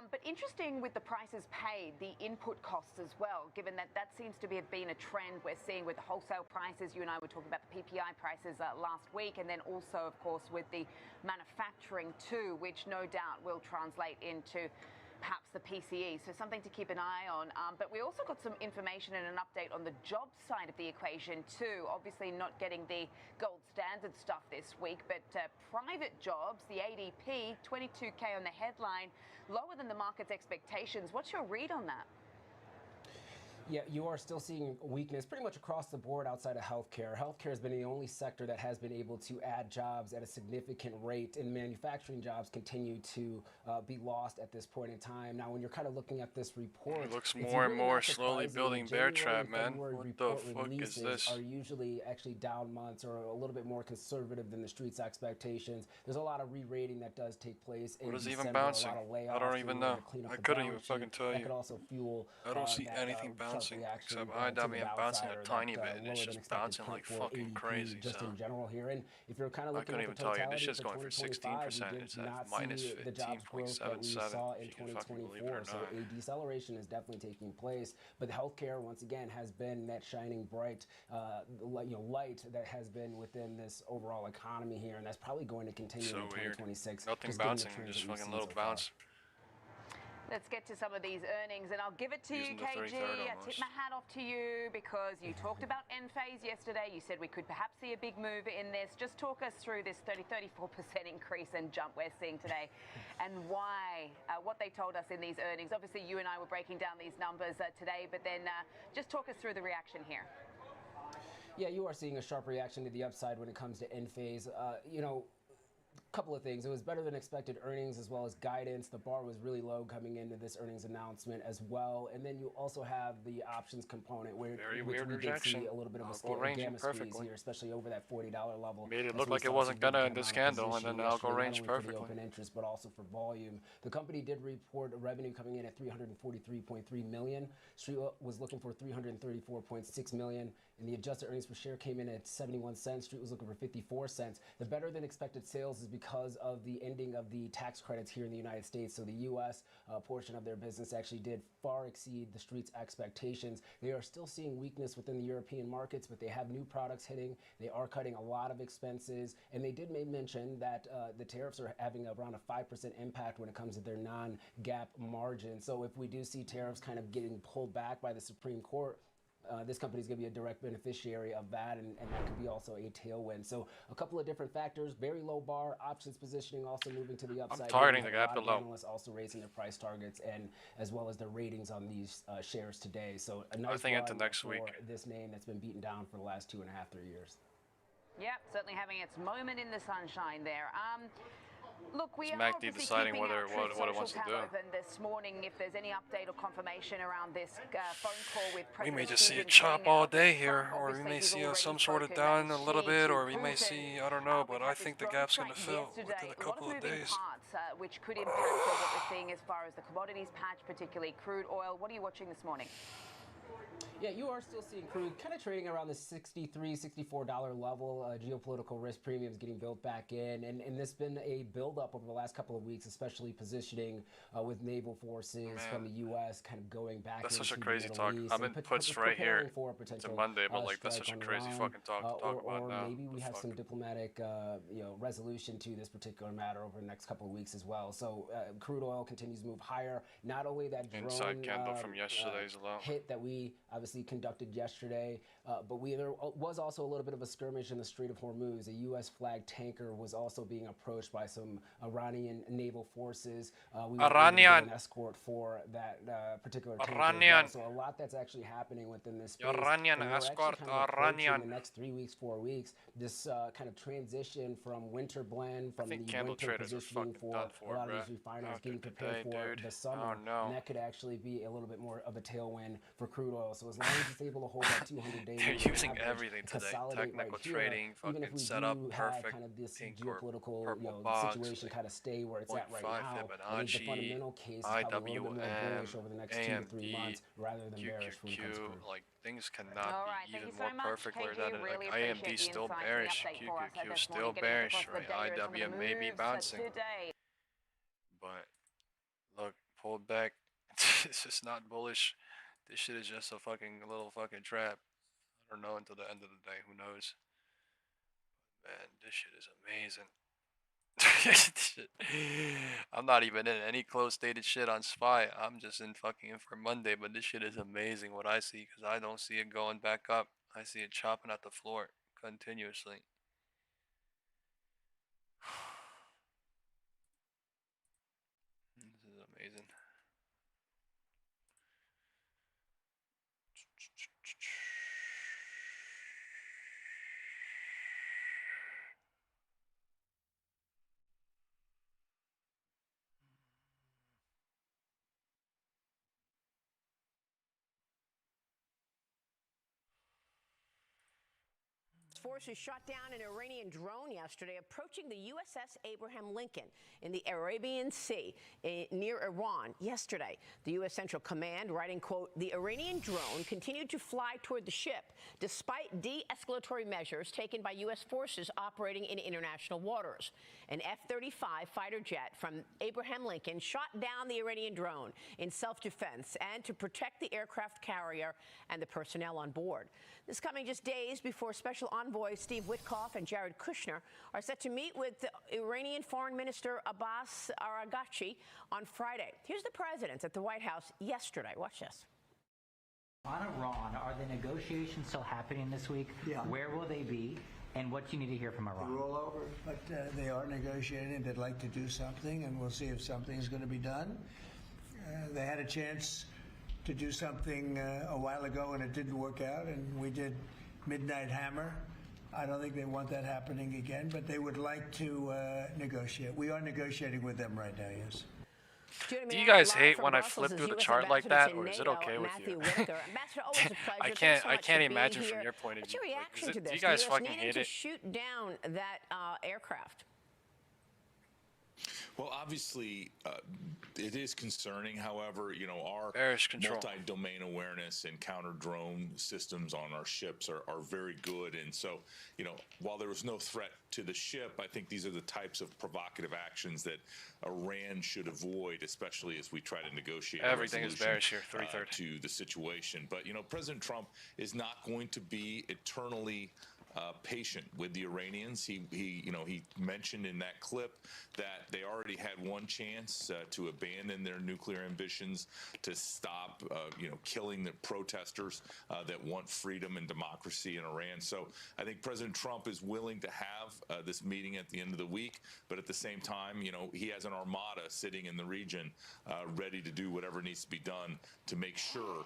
But interesting with the prices paid, the input costs as well, given that that seems to have been a trend we're seeing with the wholesale prices. You and I were talking about the PPI prices last week, and then also, of course, with the manufacturing too, which no doubt will translate into perhaps the PCE, so something to keep an eye on. But we also got some information and an update on the job side of the equation too. Obviously not getting the gold standard stuff this week, but private jobs, the ADP, 22K on the headline, lower than the market's expectations. What's your read on that? Yeah, you are still seeing weakness pretty much across the board outside of healthcare. Healthcare has been the only sector that has been able to add jobs at a significant rate, and manufacturing jobs continue to be lost at this point in time. Now, when you're kind of looking at this report, it looks more and more slowly building bear trap, man. What the fuck is this? Are usually actually down months or a little bit more conservative than the street's expectations. There's a lot of re-rating that does take place in What is December, even bouncing? a lot of layoffs. I don't even know. I couldn't even fucking tell you. That could also fuel I don't see anything bouncing except IWM bouncing a tiny bit, and it's just bouncing like fucking crazy. Just So in general here, and if you're kind of looking I at couldn't the even tell you. This totality shit's for going for 2025, 16%. we It's did at not minus see the jobs growth that we 15.77, saw in if you can fucking believe it 2024. or So not. a deceleration is definitely taking place, but healthcare once again has been that shining bright, light that has been within this overall economy here, and that's probably going to continue So in 2026. Nothing just given the bouncing, trends just that we've fucking seen little so far. bounce. Let's get to some of these earnings, and I'll give it to Using you, the KG. 33rd I tip my hat off to you because you talked about end-phase yesterday. You said we could perhaps see a big move in this. Just talk us through this 34% increase and jump we're seeing today and why, what they told us in these earnings. Obviously, you and I were breaking down these numbers today, but then just talk us through the reaction here. Yeah, you are seeing a sharp reaction to the upside when it comes to end phase. Couple of things. It was better than expected earnings as well as guidance. The bar was really low coming into this earnings announcement as well. And then you also have the options component where we did see a little bit of a gamma squeeze here, especially over that $40 level. Made it look like it wasn't gonna in this candle, and then I'll go range perfectly. For the open interest, but also for volume. The company did report revenue coming in at $343.3 million. Street was looking for $334.6 million. And the adjusted earnings per share came in at 71 cents. Street was looking for 54 cents. The better than expected sales is because of the ending of the tax credits here in the United States. So the U.S. Portion of their business actually did far exceed the Street's expectations. They are still seeing weakness within the European markets, but they have new products hitting. They are cutting a lot of expenses. And they did mention that the tariffs are having around a 5% impact when it comes to their non-GAAP margin. So if we do see tariffs kind of getting pulled back by the Supreme Court, this company is going to be a direct beneficiary of that, and that could be also a tailwind. So a couple of different factors, very low bar, options positioning also moving to the upside. I'm targeting the gap below. Analysts also raising their price targets and as well as their ratings on these shares today. So a nice into next for week. this name that's been beaten down for the last 2.5, 3 years. Yep, certainly having its moment in the sunshine there. Look, we are MACD deciding what it wants to do. Open this morning. If there's any update or confirmation around this phone call with We President may just see Xi a chop Jinping all day here, or we Obviously, may he's see already some sort of spoken down that a little Xi bit, to or we may Putin. see, I don't know, but I think the gap's going to fill Yesterday, within a couple of days. Parts, which could impact what we're seeing as far as the commodities patch, particularly crude oil. What are you watching this morning? Yeah, you are still seeing crude kind of trading around the $63, $64 level. Geopolitical risk premiums getting built back in. And there's been a buildup over the last couple of weeks, especially positioning with naval forces from the U.S. kind of going back into the Middle East. That's such a crazy talk. I'm in puts right here. It's a Monday, but like that's such a crazy fucking talk to talk about now. Or maybe we have some diplomatic resolution to this particular matter over the next couple of weeks as well. So crude oil continues to move higher. Not only that drone inside candle from yesterday's low hit that we obviously conducted yesterday, but there was also a little bit of a skirmish in the Strait of Hormuz. A U.S. flagged tanker was also being approached by some Iranian naval forces. We were able to get an escort for that particular tanker. Well. So a lot that's actually happening within this space. Iranian escort, Iranian. In the next 3 weeks, 4 weeks, this kind of transition from winter blend, from the winter positioning for a lot of these refiners getting prepared for the summer, and that could actually be a little bit more of a tailwind for crude oil. So as long as it's able to hold that 200-day, they're using everything today. Technical trading, fucking setup, perfect. Kind of this pink geopolitical box, situation kind of stay where it's at right now. I think the fundamental case is probably a little bit more bullish over the next 2 to 3 months rather than bearish when it comes to crude. Like things cannot be even more perfectly than like AMD still bearish, QQQ still bearish, right? IWM may be bouncing, but look, pulled back. This is not bullish. This shit is just a fucking little fucking trap. I don't know until the end of the day. Who knows? Man, this shit is amazing. I'm not even in any close dated shit on SPY. I'm just in fucking in for Monday, but this shit is amazing what I see because I don't see it going back up. I see it chopping at the floor continuously. This is amazing. Forces shot down an Iranian drone yesterday approaching the USS Abraham Lincoln in the Arabian Sea near Iran yesterday. The U.S. Central Command writing, quote, the Iranian drone continued to fly toward the ship despite de-escalatory measures taken by U.S. forces operating in international waters. An F-35 fighter jet from Abraham Lincoln shot down the Iranian drone in self-defense and to protect the aircraft carrier and the personnel on board. This coming just days before Special Envoy Steve Witkoff and Jared Kushner are set to meet with the Iranian Foreign Minister Abbas Araghchi on Friday. Here's the president at the White House yesterday. Watch this. On Iran, are the negotiations still happening this week? Yeah. Where will they be? And what do you need to hear from Iran? They're all over, but they are negotiating. They'd like to do something, and we'll see if something is going to be done. They had a chance to do something a while ago, and it didn't work out, and we did Midnight Hammer. I don't think they want that happening again, but they would like to negotiate. We are negotiating with them right now, yes. Do you guys hate when I flip through the chart like that, or is it okay with you? I can't imagine from your point of view. What's your reaction to this? Do you guys fucking hate it? Shoot down that aircraft. Well, obviously, it is concerning. However, you know, our multi-domain awareness and counter-drone systems on our ships are very good. And so, you know, while there was no threat to the ship, I think these are the types of provocative actions that Iran should avoid, especially as we try to negotiate everything is bearish here, 3/3 to the situation. But, you know, President Trump is not going to be eternally patient with the Iranians. He mentioned in that clip that they already had one chance to abandon their nuclear ambitions, to stop, killing the protesters that want freedom and democracy in Iran. So I think President Trump is willing to have this meeting at the end of the week, but at the same time, you know, he has an armada sitting in the region ready to do whatever needs to be done to make sure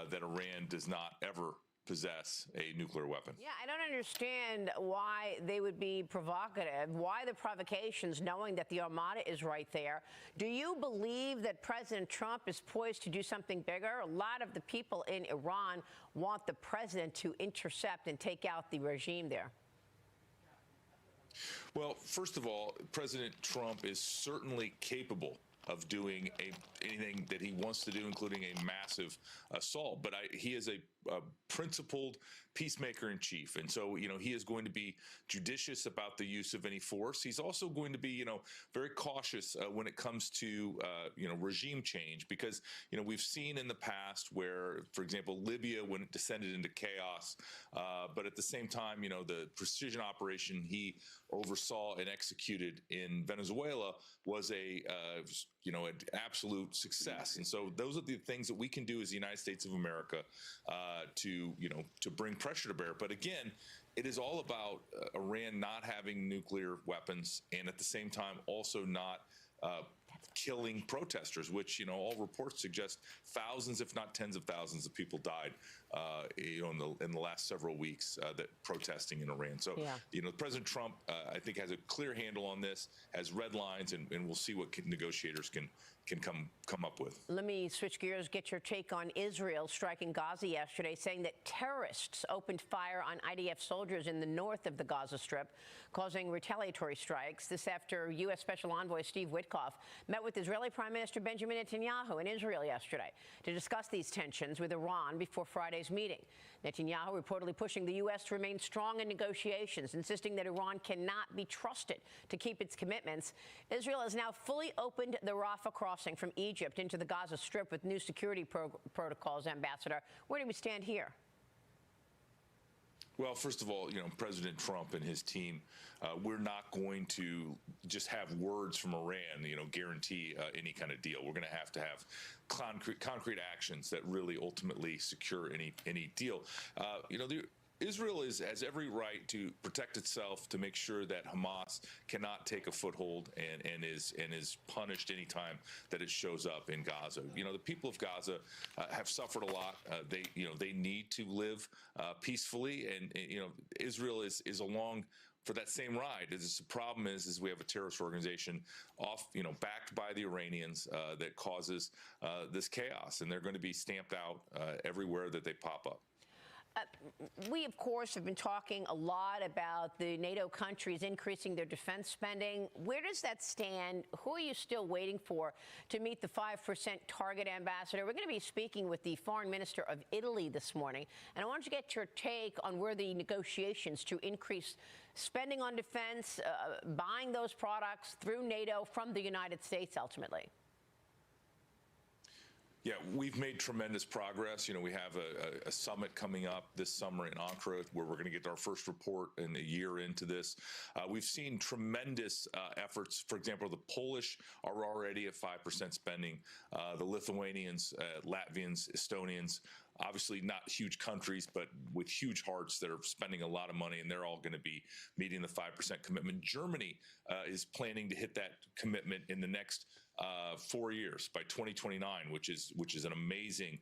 that Iran does not ever possess a nuclear weapon. Yeah, I don't understand why they would be provocative, why the provocations, knowing that the Armada is right there. Do you believe that President Trump is poised to do something bigger? A lot of the people in Iran want the president to intercept and take out the regime there. Well, first of all, President Trump is certainly capable of doing anything that he wants to do, including a massive assault. But he is a principled peacemaker in chief. And so, you know, he is going to be judicious about the use of any force. He's also going to be, you know, very cautious when it comes to, regime change, because, you know, we've seen in the past where, for example, Libya, when it descended into chaos, but at the same time, you know, the precision operation he oversaw and executed in Venezuela was an absolute success. And so those are the things that we can do as the United States of America to bring pressure to bear. But again, it is all about Iran not having nuclear weapons, and at the same time also not killing protesters, which, you know, all reports suggest thousands, if not tens of thousands of people died, in the last several weeks that protesting in Iran. So, you know, President Trump, I think, has a clear handle on this, has red lines, and we'll see what negotiators can come up with. Let me switch gears, get your take on Israel striking Gaza yesterday, saying that terrorists opened fire on IDF soldiers in the north of the Gaza Strip, causing retaliatory strikes. This after U.S. Special Envoy Steve Witkoff met with Israeli Prime Minister Benjamin Netanyahu in Israel yesterday to discuss these tensions with Iran before Friday's meeting. Netanyahu reportedly pushing the U.S. to remain strong in negotiations, insisting that Iran cannot be trusted to keep its commitments. Israel has now fully opened the Rafah crossing from Egypt into the Gaza Strip with new security protocols. Ambassador, where do we stand here? Well, first of all, President Trump and his team, we're not going to just have words from Iran, guarantee any kind of deal. We're going to have concrete actions that really ultimately secure any deal. Israel has every right to protect itself, to make sure that Hamas cannot take a foothold and is punished anytime that it shows up in Gaza. The people of Gaza have suffered a lot. They need to live peacefully, and Israel is along for that same ride. The problem is we have a terrorist organization backed by the Iranians that causes this chaos, and they're going to be stamped out everywhere that they pop up. We, of course, have been talking a lot about the NATO countries increasing their defense spending. Where does that stand? Who are you still waiting for to meet the 5% target, Ambassador? We're going to be speaking with the Foreign Minister of Italy this morning, and I wanted to get your take on where the negotiations to increase spending on defense, buying those products through NATO from the United States ultimately. Yeah, we've made tremendous progress. We have a summit coming up this summer in Ankara where we're going to get our first report in a year into this. We've seen tremendous efforts. For example, the Polish are already at 5% spending. The Lithuanians, Latvians, Estonians, obviously not huge countries, but with huge hearts that are spending a lot of money, and they're all going to be meeting the 5% commitment. Germany is planning to hit that commitment in the next 4 years by 2029, which is an amazing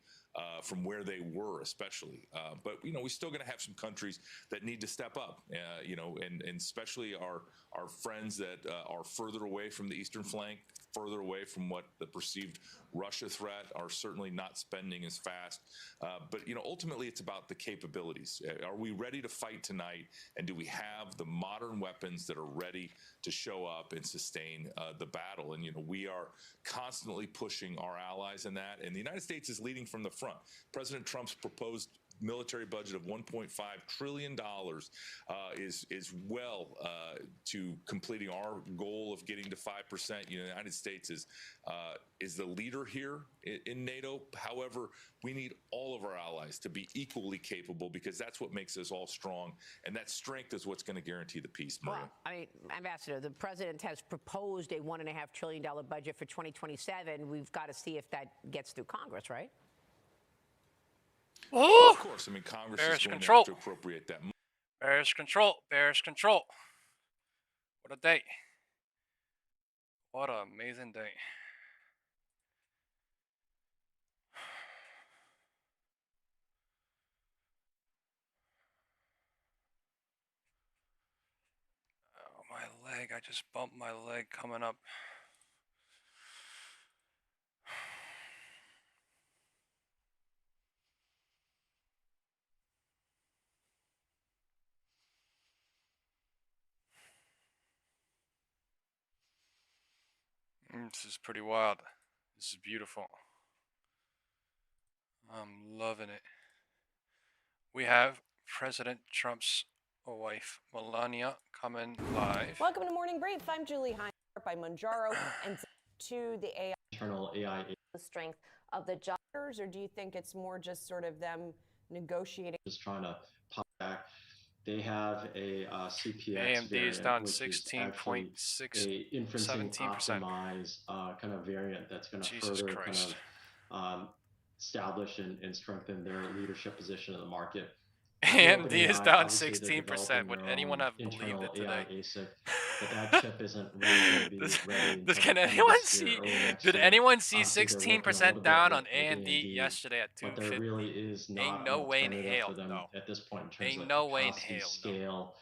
from where they were, especially. But we're still going to have some countries that need to step up. And especially our friends that are further away from the eastern flank, further away from what the perceived Russia threat, are certainly not spending as fast. But ultimately, it's about the capabilities. Are we ready to fight tonight? And do we have the modern weapons that are ready to show up and sustain the battle? And we are constantly pushing our allies in that. And the United States is leading from the front. President Trump's proposed military budget of $1.5 trillion is well to completing our goal of getting to 5%. The United States is the leader here in NATO. However, we need all of our allies to be equally capable, because that's what makes us all strong, and that strength is what's going to guarantee the peace, Maria. Well, I mean, Ambassador, the president has proposed a $1.5 trillion budget for 2027. We've got to see if that gets through Congress, right? Well, of course. I mean, Congress is going to have to appropriate that money. Bears control. Bears control. What a day. What an amazing day. Oh, my leg. I just bumped my leg coming up. This is pretty wild. This is beautiful. I'm loving it. We have President Trump's wife, Melania, coming live. Welcome to Morning Brief. I'm Julie Hine by Monjaro and to the AI. Internal AI. The strength of the jobs, or do you think it's more just sort of them negotiating? Just trying to pop back. They have a CPX AMD variant, is down which is 16.6, a inferencing 17%. optimized kind of variant that's going to further kind of establish and strengthen their leadership position in the market. AMD is down 16%. Would anyone have believed it today? ASIC, but that chip isn't really going to be ready. Can anyone see? Did anyone see 16% down on AMD yesterday at 250? But there really is not Ain't no way in hell, for them no. at this point in terms Ain't of no way in capacity, hell,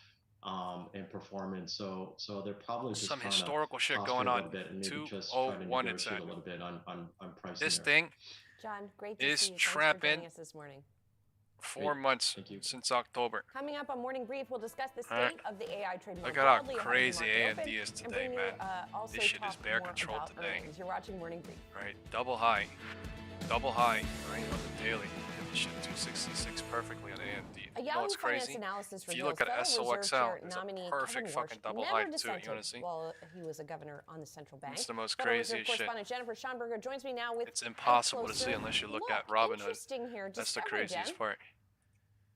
scale, and performance. So they're probably just some trying historical to shit posture going a on. little bit and maybe just 201 try to it's negotiate at. a little bit on pricing. This there. thing John, great to is see you. Thanks for trapping joining us this morning. 4 months since October. Coming up on Morning Brief, we'll discuss the All right. state of the AI trade. Look at how crazy AMD is today, man. This shit is bear control today. You're watching Morning Brief. Right, double high, right on the daily. Hit the shit 266 perfectly on AMD. A You know Yahoo what's Finance crazy? analysis If you reveals look at Federal Reserve SOXL, Chair it's nominee a perfect Kevin fucking Warsh double never high too. dissented You want to see? while he was a governor on the central bank. It's the most Federal crazy Reserve shit. correspondent Jennifer Schonberger joins me now with It's impossible to see closer unless you look look. at Robinhood. Interesting here. That's the Discovery, craziest Jen. part.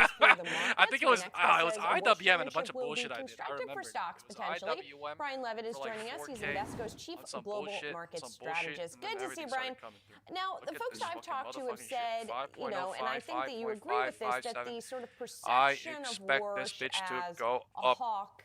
news for the markets. I think it was says IWM and a bunch of will be bullshit I did. I constructive remember. for stocks It was potentially. IWM Brian Levitt is for like joining us. He's 4K Invesco's chief on some global bullshit, market some bullshit, strategist. and then Good to see you, everything Brian. started coming through. Now, Look the at folks this I've fucking talked to have motherfucking said, shit. you know, and I think that you agree with this, that the sort of I perception of expect this Warsh bitch to as go a up. hawk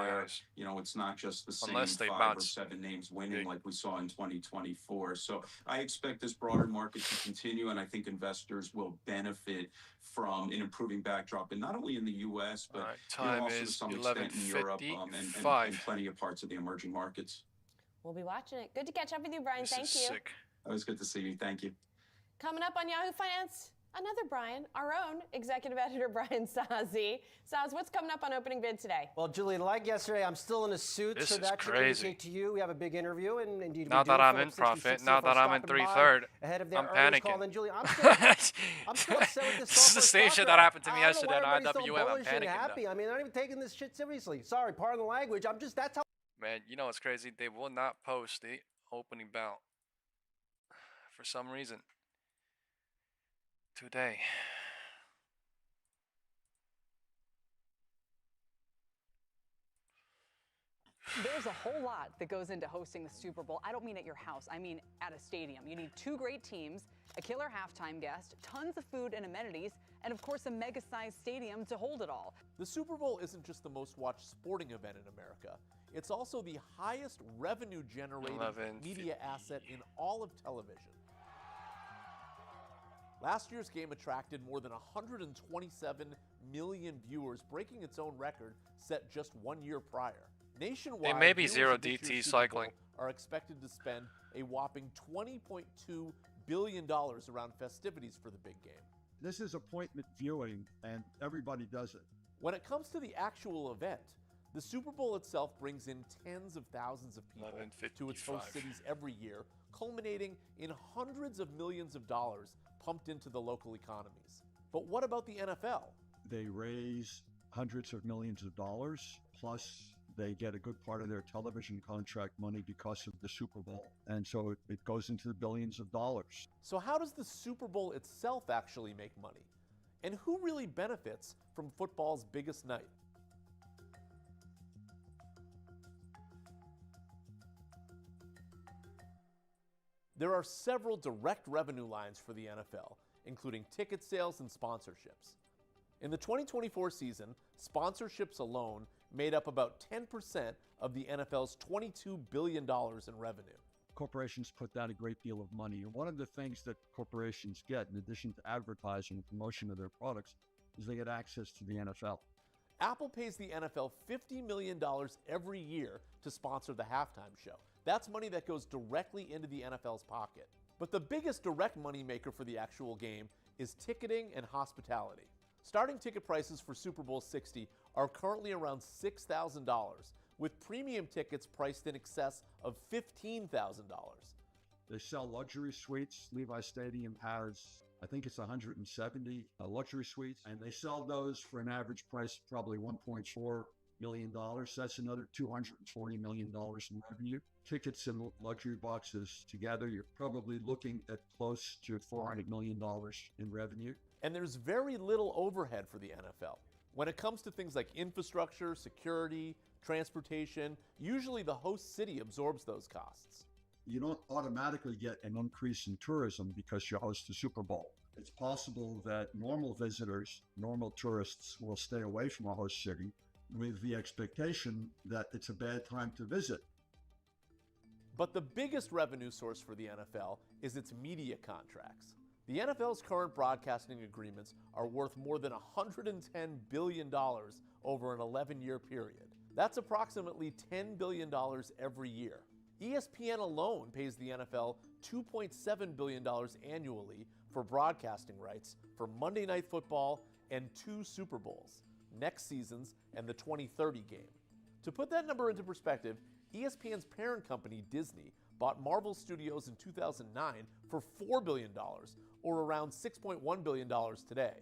my where eyes. it's not just the same Unless they 5 or bounce 7 names winning big. like we saw in 2024. So I expect this broader market to continue, and I think investors will benefit from an improving backdrop, and not only in the U.S. but time also to is some extent in Europe and plenty of parts of the emerging markets. We'll be watching it. Good to catch up with you, Brian. Thank you. Sick. Always good to see you. Thank you. Coming up on Yahoo Finance, Another Brian, our own executive editor, Brian Sazi. Saz, what's coming up on opening bid today? Well, Julian, like yesterday, I'm still in a suit, This so is that should crazy. indicate to you we have a big interview, and indeed Now we do. that I'm Phillips in profit, 66 now that I'm in stopping by 3/3, ahead of their I'm earnings call. panicking. Then, Julian, I'm still upset with this. This is the same stock shit drop. that happened to me I don't know yesterday why on everybody's so IWM. I'm bullish and panicking happy. now. I mean, they're not even taking this shit seriously. Sorry, pardon the language. That's how. Man, you know what's crazy? They will not post the opening bell for some reason today. There's a whole lot that goes into hosting the Super Bowl. I don't mean at your house. I mean at a stadium. You need 2 great teams, a killer halftime guest, tons of food and amenities, and of course a mega-sized stadium to hold it all. The Super Bowl isn't just the most watched sporting event in America. It's also the highest revenue-generating media asset in all of television. Last year's game attracted more than 127 million viewers, breaking its own record set just 1 year prior. Nationwide, It may be viewers zero of this DT year's Super Bowl cycling. are expected to spend a whopping $20.2 billion around festivities for the big game. This is appointment viewing, and everybody does it. When it comes to the actual event, the Super Bowl itself brings in tens of thousands of people to its host cities every year, culminating in hundreds of millions of dollars pumped into the local economies. But what about the NFL? They raise hundreds of millions of dollars, plus they get a good part of their television contract money because of the Super Bowl. And so it goes into the billions of dollars. So how does the Super Bowl itself actually make money? And who really benefits from football's biggest night? There are several direct revenue lines for the NFL, including ticket sales and sponsorships. In the 2024 season, sponsorships alone made up about 10% of the NFL's $22 billion in revenue. Corporations put down a great deal of money. And one of the things that corporations get, in addition to advertising and promotion of their products, is they get access to the NFL. Apple pays the NFL $50 million every year to sponsor the halftime show. That's money that goes directly into the NFL's pocket. But the biggest direct money maker for the actual game is ticketing and hospitality. Starting ticket prices for Super Bowl 60 are currently around $6,000, with premium tickets priced in excess of $15,000. They sell luxury suites. Levi Stadium has, I think it's 170 luxury suites, and they sell those for an average price of probably $1.4 million. That's another $240 million in revenue. Tickets and luxury boxes together, you're probably looking at close to $400 million in revenue. And there's very little overhead for the NFL. When it comes to things like infrastructure, security, transportation, usually the host city absorbs those costs. You don't automatically get an increase in tourism because you host the Super Bowl. It's possible that normal visitors, normal tourists will stay away from a host city with the expectation that it's a bad time to visit. But the biggest revenue source for the NFL is its media contracts. The NFL's current broadcasting agreements are worth more than $110 billion over an 11-year period. That's approximately $10 billion every year. ESPN alone pays the NFL $2.7 billion annually for broadcasting rights for Monday Night Football and 2 Super Bowls, next season's and the 2030 game. To put that number into perspective, ESPN's parent company, Disney, bought Marvel Studios in 2009 for $4 billion, or around $6.1 billion today,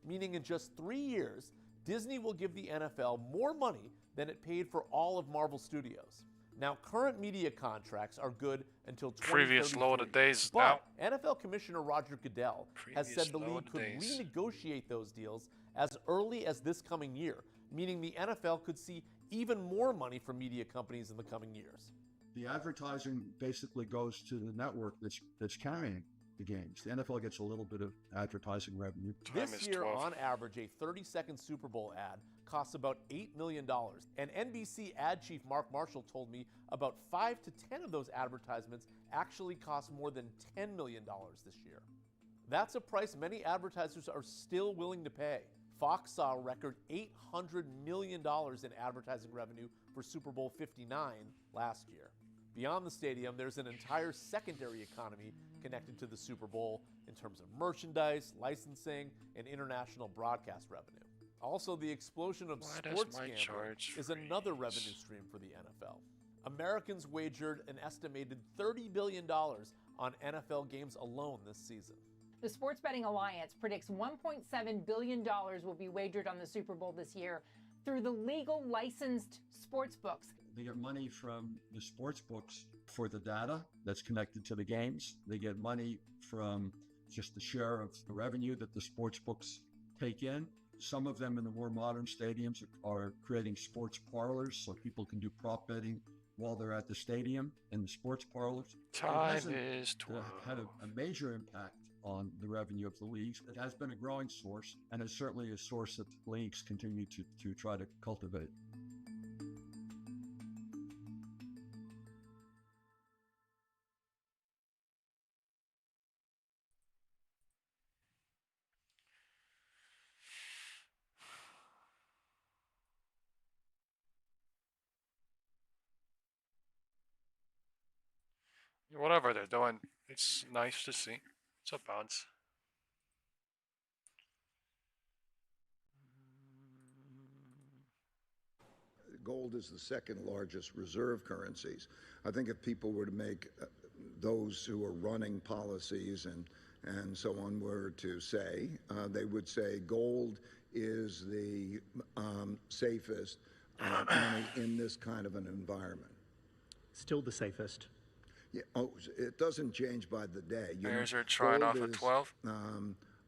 meaning in just 3 years, Disney will give the NFL more money than it paid for all of Marvel Studios. Now, current media contracts are good until 2033. Previous low of the days but now. NFL Commissioner Roger Goodell has said the league could renegotiate those deals as early as this coming year, meaning the NFL could see even more money from media companies in the coming years. The advertising basically goes to the network that's carrying the games. The NFL gets a little bit of advertising revenue. This year, on average, a 30-second Super Bowl ad costs about $8 million. And NBC ad chief Mark Marshall told me about 5 to 10 of those advertisements actually cost more than $10 million this year. That's a price many advertisers are still willing to pay. Fox saw a record $800 million in advertising revenue for Super Bowl 59 last year. Beyond the stadium, there's an entire secondary economy connected to the Super Bowl in terms of merchandise, licensing, and international broadcast revenue. Also, the explosion of sports gambling is another revenue stream for the NFL. Americans wagered an estimated $30 billion on NFL games alone this season. The Sports Betting Alliance predicts $1.7 billion will be wagered on the Super Bowl this year through the legal licensed sports books. They get money from the sports books for the data that's connected to the games. They get money from just the share of the revenue that the sports books take in. Some of them in the more modern stadiums are creating sports parlors so people can do prop betting while they're at the stadium in the sports parlors. Time is 12. Had a major impact on the revenue of the leagues. It has been a growing source, and it's certainly a source that the leagues continue to try to cultivate. Whatever they're doing, it's nice to see. It's a bounce. Gold is the second largest reserve currencies. I think if people were to make those who are running policies and so on were to say, they would say gold is the safest money in this kind of an environment. Still the safest. Yeah, it doesn't change by the day. Bears are trying off at 12.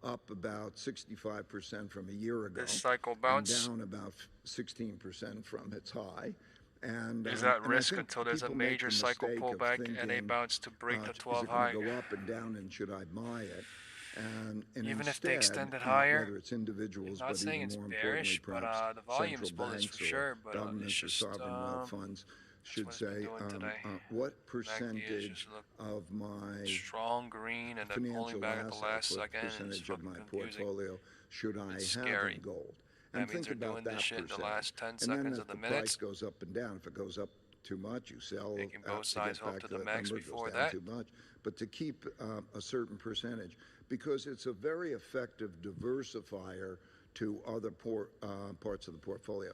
Up about 65% from a year ago. This cycle bounce. And down about 16% from its high. And is that risk until there's a major cycle pullback and a bounce to break the 12 high? Go up and down, and should I buy it? And even instead, if they extend it higher, whether it's individuals, not but saying even it's more bearish, importantly, but perhaps the volume's central bullish banks for sure. But governments it's just or sovereign wealth funds should say what percentage of my strong green and then pulling back at the last second. What percentage of my portfolio should I have in gold? And think about that percentage. The last 10 seconds of the minutes. Price goes up and down. If it goes up too much, you sell. Making both sides hope to the max before that. Too much, but to keep a certain percentage, because it's a very effective diversifier to other parts of the portfolio.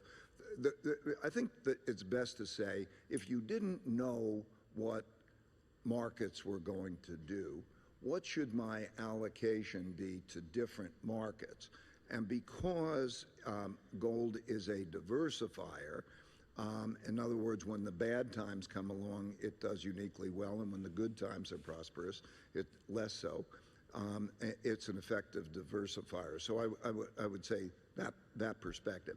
I think that it's best to say, if you didn't know what markets were going to do, what should my allocation be to different markets? And because gold is a diversifier, in other words, when the bad times come along, it does uniquely well, and when the good times are prosperous, it less so. It's an effective diversifier. So I would say that perspective.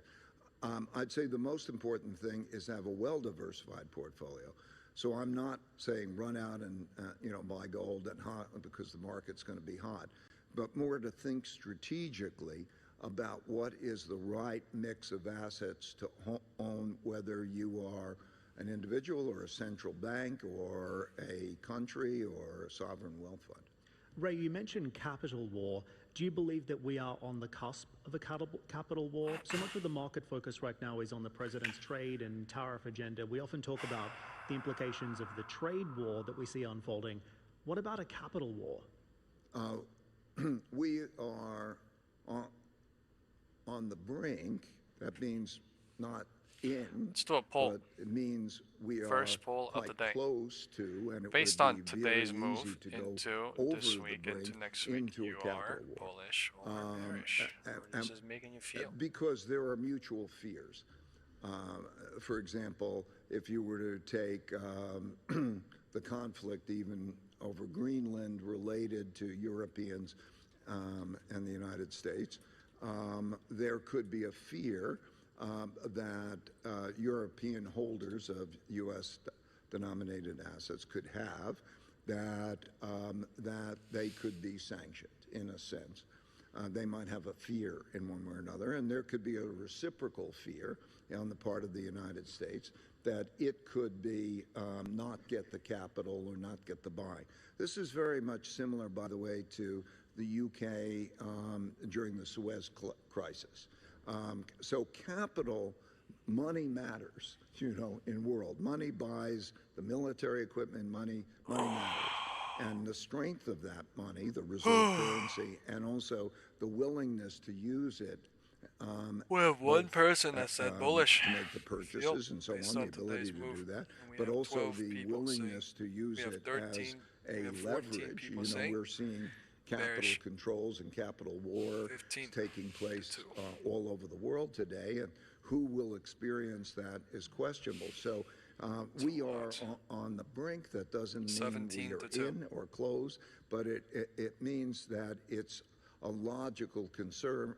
I'd say the most important thing is to have a well-diversified portfolio. So I'm not saying run out and buy gold and hot because the market's going to be hot, but more to think strategically about what is the right mix of assets to own, whether you are an individual or a central bank or a country or a sovereign wealth fund. Ray, you mentioned capital war. Do you believe that we are on the cusp of a capital war? So much of the market focus right now is on the president's trade and tariff agenda. We often talk about the implications of the trade war that we see unfolding. What about a capital war? We are on the brink. That means not in. Let's do a poll. But it means we First are poll quite of the day. close to, and it based would on be today's very move easy to into go this over week the brink into next week, into you a capital are war. bullish or bearish? Or this is making you feel? Because there are mutual fears. For example, if you were to take the conflict even over Greenland related to Europeans and the United States, there could be a fear that European holders of U.S.-denominated assets could have that they could be sanctioned in a sense. They might have a fear in one way or another, and there could be a reciprocal fear on the part of the United States that it could be not get the capital or not get the buy. This is very much similar, by the way, to the UK during the Suez crisis. So capital money matters, in world. Money buys the military equipment, money matters. And the strength of that money, the reserve currency, and also the willingness to use it. We have one person that said bullish. To make the purchases and so on, the ability to do that, but also the willingness to use it as a leverage. We're seeing capital controls and capital war taking place all over the world today, and who will experience that is questionable. So we are on the brink. That doesn't mean we are in or close, but it means that it's a logical concern.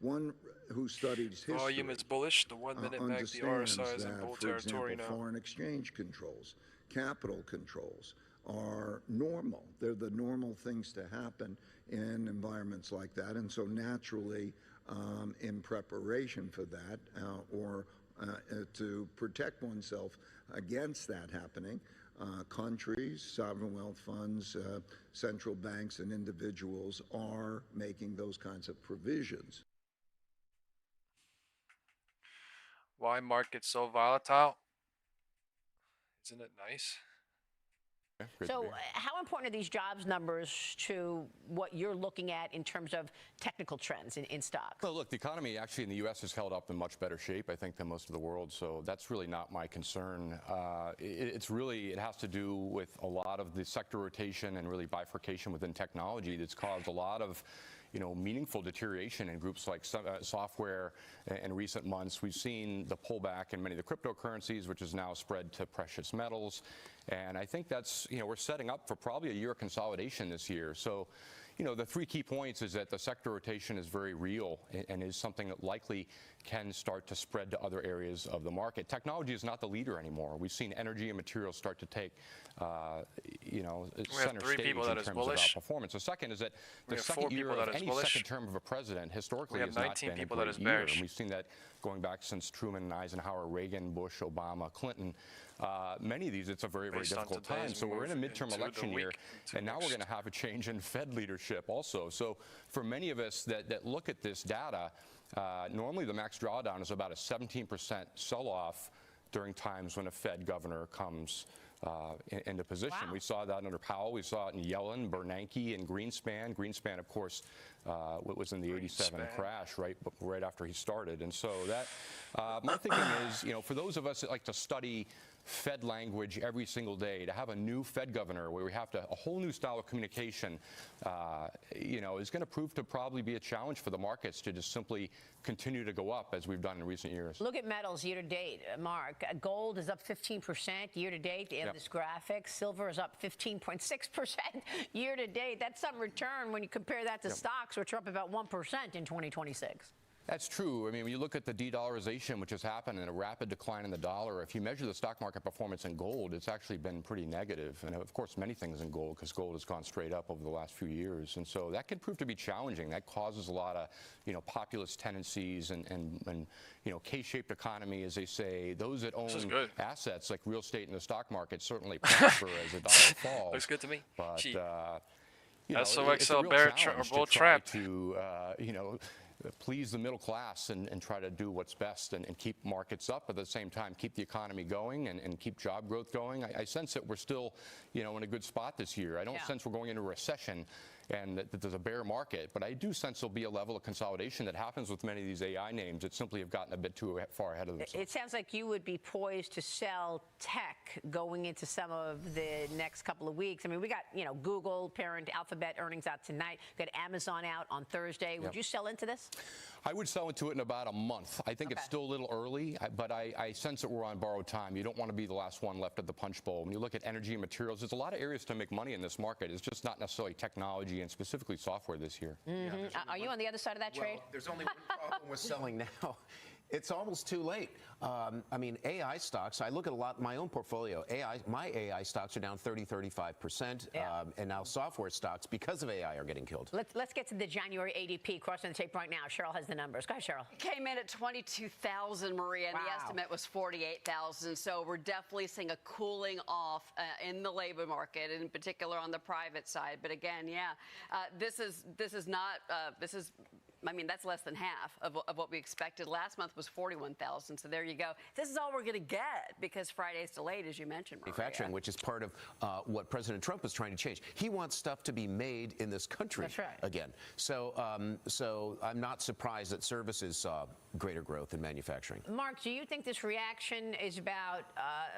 One who studies history volume is bullish. The 1 minute MAC, the RSI is in bull territory now. Foreign exchange controls, capital controls are normal. They're the normal things to happen in environments like that. And so naturally, in preparation for that, or to protect oneself against that happening, countries, sovereign wealth funds, central banks, and individuals are making those kinds of provisions. Why market so volatile? Isn't it nice? So how important are these jobs numbers to what you're looking at in terms of technical trends in stocks? Well, look, the economy actually in the U.S. has held up in much better shape, I think, than most of the world. So that's really not my concern. It has to do with a lot of the sector rotation and really bifurcation within technology that's caused a lot of meaningful deterioration in groups like software in recent months. We've seen the pullback in many of the cryptocurrencies, which has now spread to precious metals. And I think that's, we're setting up for probably a year of consolidation this year. So, the three key points is that the sector rotation is very real and is something that likely can start to spread to other areas of the market. Technology is not the leader anymore. We've seen energy and materials start to take, center stage in terms of our performance. The second is that the second year of any second term of a president historically has not been a great year. And we've seen that going back since Truman, Eisenhower, Reagan, Bush, Obama, Clinton. Many of these, it's a very, very difficult time. So we're in a midterm election year, and now we're going to have a change in Fed leadership also. So for many of us that look at this data, normally the max drawdown is about a 17% sell-off during times when a Fed governor comes into position. Wow. We saw that under Powell. We saw it in Yellen, Bernanke, and Greenspan. Greenspan, of course, was in the 87 crash right after he started. And so that, my thinking is, for those of us that like to study Fed language every single day, to have a new Fed governor where we have a whole new style of communication, is going to prove to probably be a challenge for the markets to just simply continue to go up as we've done in recent years. Look at metals year to date, Mark. Gold is up 15% year to date in this graphic. Silver is up 15.6% year to date. That's some return when you compare that to stocks, which are up about 1% in 2026. That's true. I mean, when you look at the de-dollarization, which has happened, and a rapid decline in the dollar, if you measure the stock market performance in gold, it's actually been pretty negative. And of course, many things in gold, because gold has gone straight up over the last few years. And so that can prove to be challenging. That causes a lot of, populist tendencies and K-shaped economy, as they say. Those that own assets like real estate and the stock market certainly prosper as the dollar falls. Looks good to me. But, SOXL bear or bull trap. Please the middle class and try to do what's best and keep markets up, but at the same time keep the economy going and keep job growth going. I sense that we're still, in a good spot this year. I don't sense we're going into a recession and that there's a bear market, but I do sense there'll be a level of consolidation that happens with many of these AI names that simply have gotten a bit too far ahead of themselves. It sounds like you would be poised to sell tech going into some of the next couple of weeks. I mean, we got, Google, parent Alphabet earnings out tonight. We got Amazon out on Thursday. Would you sell into this? I would sell into it in about a month. I think it's still a little early, but I sense that we're on borrowed time. You don't want to be the last one left at the punch bowl. When you look at energy and materials, there's a lot of areas to make money in this market. It's just not necessarily technology and specifically software this year. Mm-hmm. Are you on the other side of that trade? There's only one problem with selling now. It's almost too late. I mean, AI stocks, I look at a lot, my own portfolio, my AI stocks are down 30-35%, and now software stocks, because of AI, are getting killed. Let's get to the January ADP, crossing the tape right now. Cheryl has the numbers. Go ahead, Cheryl. It came in at 22,000, Maria, and the estimate was 48,000. So we're definitely seeing a cooling off in the labor market, in particular on the private side. But again, this is I mean, that's less than half of what we expected. Last month was 41,000. So there you go. This is all we're going to get because Friday's delayed, as you mentioned, Maria. Manufacturing, which is part of what President Trump was trying to change. He wants stuff to be made in this country again. So, so I'm not surprised that services saw greater growth in manufacturing. Mark, do you think this reaction is about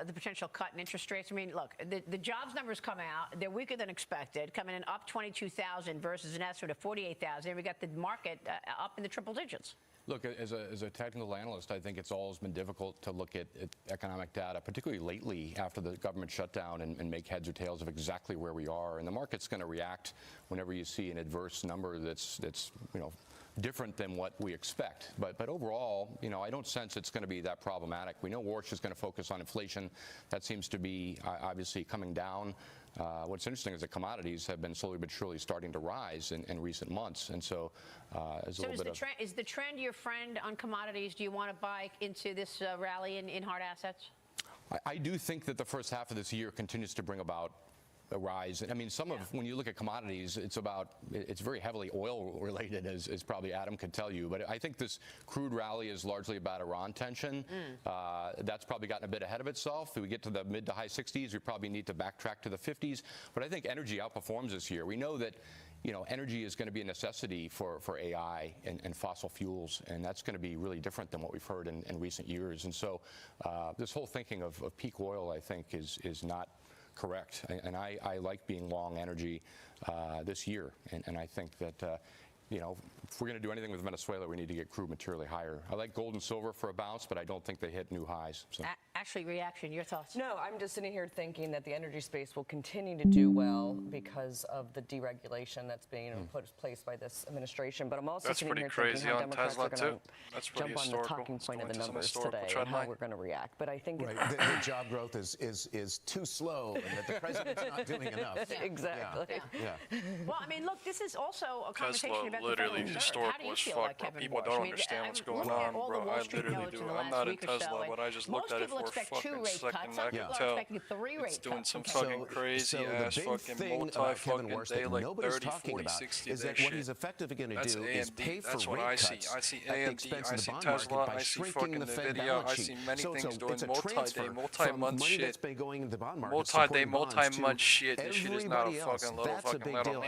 the potential cut in interest rates? I mean, look, the jobs numbers come out. They're weaker than expected, coming in up 22,000 versus an estimate of 48,000. And we got the market up in the triple digits. Look, as a technical analyst, I think it's always been difficult to look at economic data, particularly lately after the government shutdown, and make heads or tails of exactly where we are. And the market's going to react whenever you see an adverse number that's different than what we expect. But overall, I don't sense it's going to be that problematic. We know Warsh is going to focus on inflation. That seems to be obviously coming down. What's interesting is that commodities have been slowly but surely starting to rise in recent months, and so is the trend your friend on commodities? Do you want to buy into this rally in hard assets? I do think that the first half of this year continues to bring about a rise. I mean, when you look at commodities, it's very heavily oil related, as probably Adam could tell you. But I think this crude rally is largely about Iran tension. That's probably gotten a bit ahead of itself. If we get to the mid to high 60s, we probably need to backtrack to the 50s. But I think energy outperforms this year. We know that energy is going to be a necessity for AI and fossil fuels, and that's going to be really different than what we've heard in recent years. And so this whole thinking of peak oil, I think, is not correct. And I like being long energy this year. And I think that, if we're going to do anything with Venezuela, we need to get crude materially higher. I like gold and silver for a bounce, but I don't think they hit new highs. So. Actually, reaction, your thoughts? No, I'm just sitting here thinking that the energy space will continue to do well because of the deregulation that's being put in place by this administration. But I'm also sitting here thinking how Democrats are going to jump on the talking point of the numbers today and how we're going to react. But I think the job growth is too slow and that the president's not doing enough. Exactly. Yeah. Well, I mean, look, this is also a conversation about literally historical as fuck, bro. People don't understand what's going on, bro. I literally do. I'm not in Tesla, but I just looked at it for a fucking second. I can tell it's doing some fucking crazy ass fucking multi-fucking day, like 30, 40, 60 is that what he's effectively going to do is pay for rate cuts I see AMD, I see Tesla, I see fucking NVIDIA, I see many things doing multi-day, multi-month shit. Multi-day, multi-month shit. This shit is not a fucking little fucking little.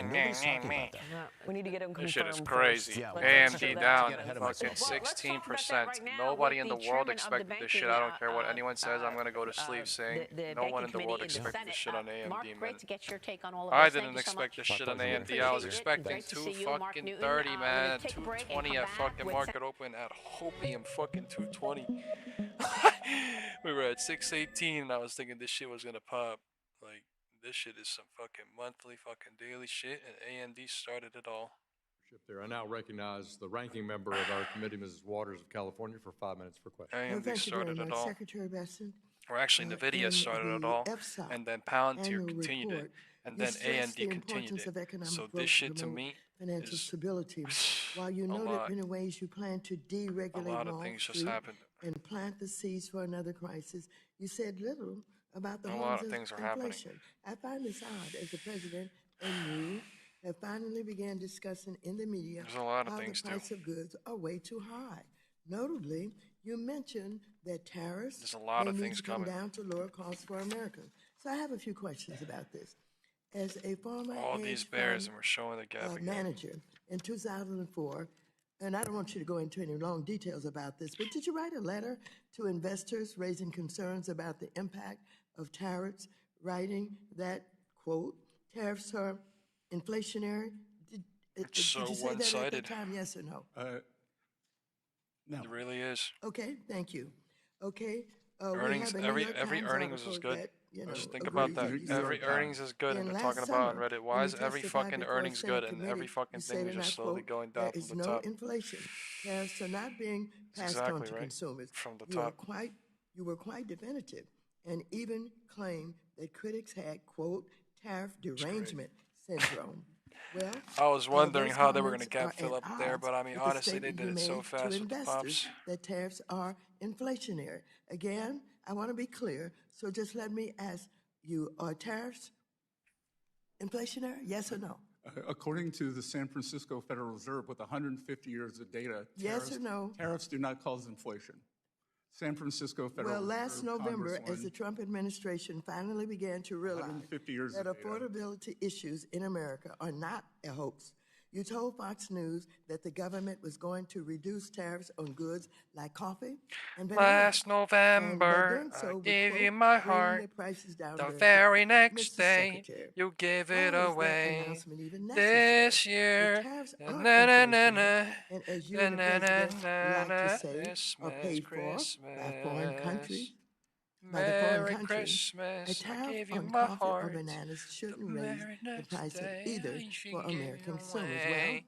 We need to get him confirmed. This shit is crazy. AMD down fucking 16%. Nobody in the world expected this shit. I don't care what anyone says. I'm gonna go to sleep saying no one in the world expected this shit on AMD, Mark, man. great to get your take on all of I this. didn't expect this shit on AMD. I was expecting 230, man. 220 at fucking market open at Hopium fucking 220. We were at 618 and I was thinking this shit was gonna pop. Like, this shit is some fucking monthly fucking daily shit, and AMD started it all. There. I now recognize the ranking member of our committee, Mrs. Waters of California, for 5 minutes for questions. AMD started it all. Secretary Besson. Or actually, NVIDIA started it all, and then Palantir continued it, and then AMD continued it. So this shit to me financial is stability. While you know that in ways you plan to deregulate a lot of Wall things just Street happened. and plant the seeds for another crisis, you said little about the a lot of things are inflation. I find this odd as the president and you have finally began discussing in the media There's a lot of how things the price of goods are way too high. Notably, you mentioned that tariffs There's a lot of need things to come coming. down to lower costs for Americans. So I have a few questions about this. As a former All these bears, and we're showing the gap again. manager in 2004, and I don't want you to go into any long details about this, but did you write a letter to investors raising concerns about the impact of tariffs, writing that, quote, tariffs are inflationary? It's so did you say one-sided. that at the time, yes or no? No. It really is. Okay, thank you. Okay. Earnings, we have a New York every Times earnings is article good. that, you know, Just think about that. agrees. Every earnings is good, and And they're last talking about on summer, Reddit. when Why you is every testified fucking before a earnings Senate good, and every committee, fucking you thing said, is and just I slowly quote, going down there from is the no top? inflation. Tariffs are not being passed on exactly to right. consumers. From the You top. were quite definitive, and even claimed that critics had, quote, tariff derangement syndrome. Well, I was wondering those how they were going to comments gap fill are up at there, but I mean, odds with the honestly, they statement did you it so made fast to with the investors pops. that tariffs are inflationary. Again, I want to be clear, so just let me ask you, are tariffs inflationary, yes or no? According to the San Francisco Federal Reserve, with 150 years of data, yes or no? Tariffs do not cause inflation. San Francisco Federal Reserve. Well, last November, as the Trump administration finally began to realize that affordability issues in America are not a hoax, you told Fox News that the government was going to reduce tariffs on goods like coffee and bananas. Last November, I gave you my heart. The very next day, you gave it away. This year, na-na-na-na, na-na-na-na-na, Christmas, Christmas. Merry Christmas, I gave you my heart. Bananas shouldn't raise the price of either for American consumers. Well,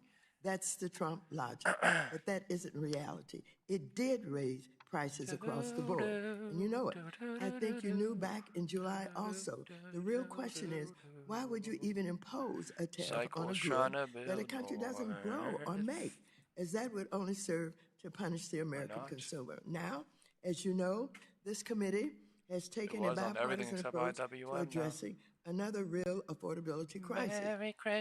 that's the Trump logic, but that isn't reality. It did raise prices across the board, and you know it. I think you knew back in July also. The real question is, why would you even impose a tariff on a good that a country doesn't grow or make, as that would only serve to punish the American consumer? Now, as you know, this committee has taken a bipartisan approach to addressing another real affordability crisis.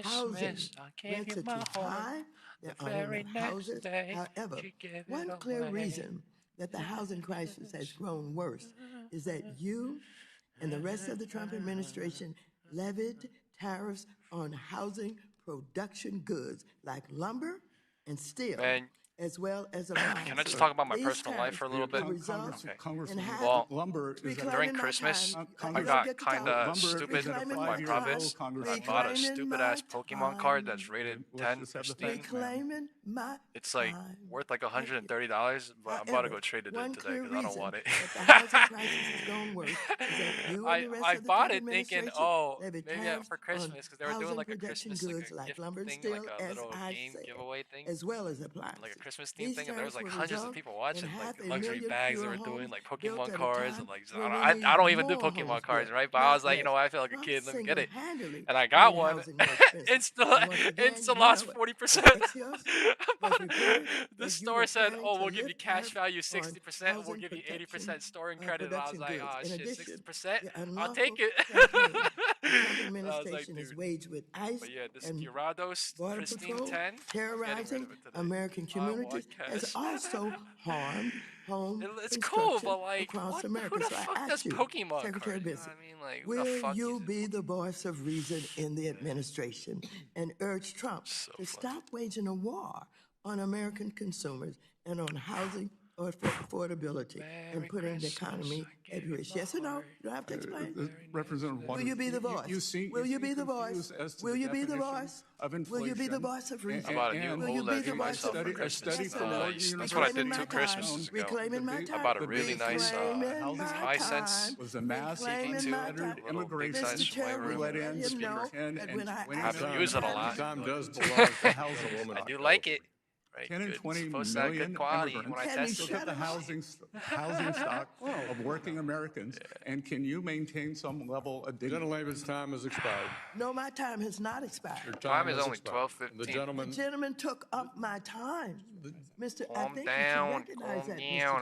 Housing rents are too high, there aren't enough houses. However, one clear reason that the housing crisis has grown worse is that you and the rest of the Trump administration levied tariffs on housing production goods like lumber and steel, as well as appliances. Can I just talk about my personal life for a little bit? Well, during Christmas, I got kind of stupid with my province. I bought a stupid-ass Pokemon card that's rated 10 pristine. It's like worth like $130, but I'm about to go trade it in today because I don't want it. I bought it thinking, oh, maybe for Christmas, because they were doing like a Christmas like a gift thing, like a little game giveaway thing, as well as appliances. Like a Christmas theme thing, and there was like hundreds of people watching, like luxury bags they were doing, like Pokemon cards, and like I don't even do Pokemon cards, right? But I was like, you know, I feel like a kid, let me get it, and I got one. It's lost 40%. The store said, oh, we'll give you cash value 60%, we'll give you 80% storing credit. And I was like, oh shit, 60%, I'll take it. I was like, dude. But yeah, this Gyarados Pristine 10, terrorizing American communities has also harmed home it's cool, but like, across America. Who the fuck does Pokemon Secretary cards? Bissett, I mean, like, will you be the voice of reason in the administration and urge Trump to stop waging a war on American consumers and on housing or affordability and putting the economy at risk? Yes or no? You don't have to explain. Representative Will you be the voice? Will you be the voice? Will you be the voice? Will you be the voice of reason? I bought a new OLED for myself for Christmas. That's what I did 2 Christmases ago. I bought a really nice Hisense was a mass CPU, little big size from my room. I haven't used used it a lot. Time does belong to housing woman. I do like it. Right, 10 and 20 million quality when I tested look at the housing stock of working Americans, and can you maintain some level of dignity? Gentleman's time has expired. No, my time has not expired. Your time is only 12:15. The gentleman took up my time. Mr. Calm down,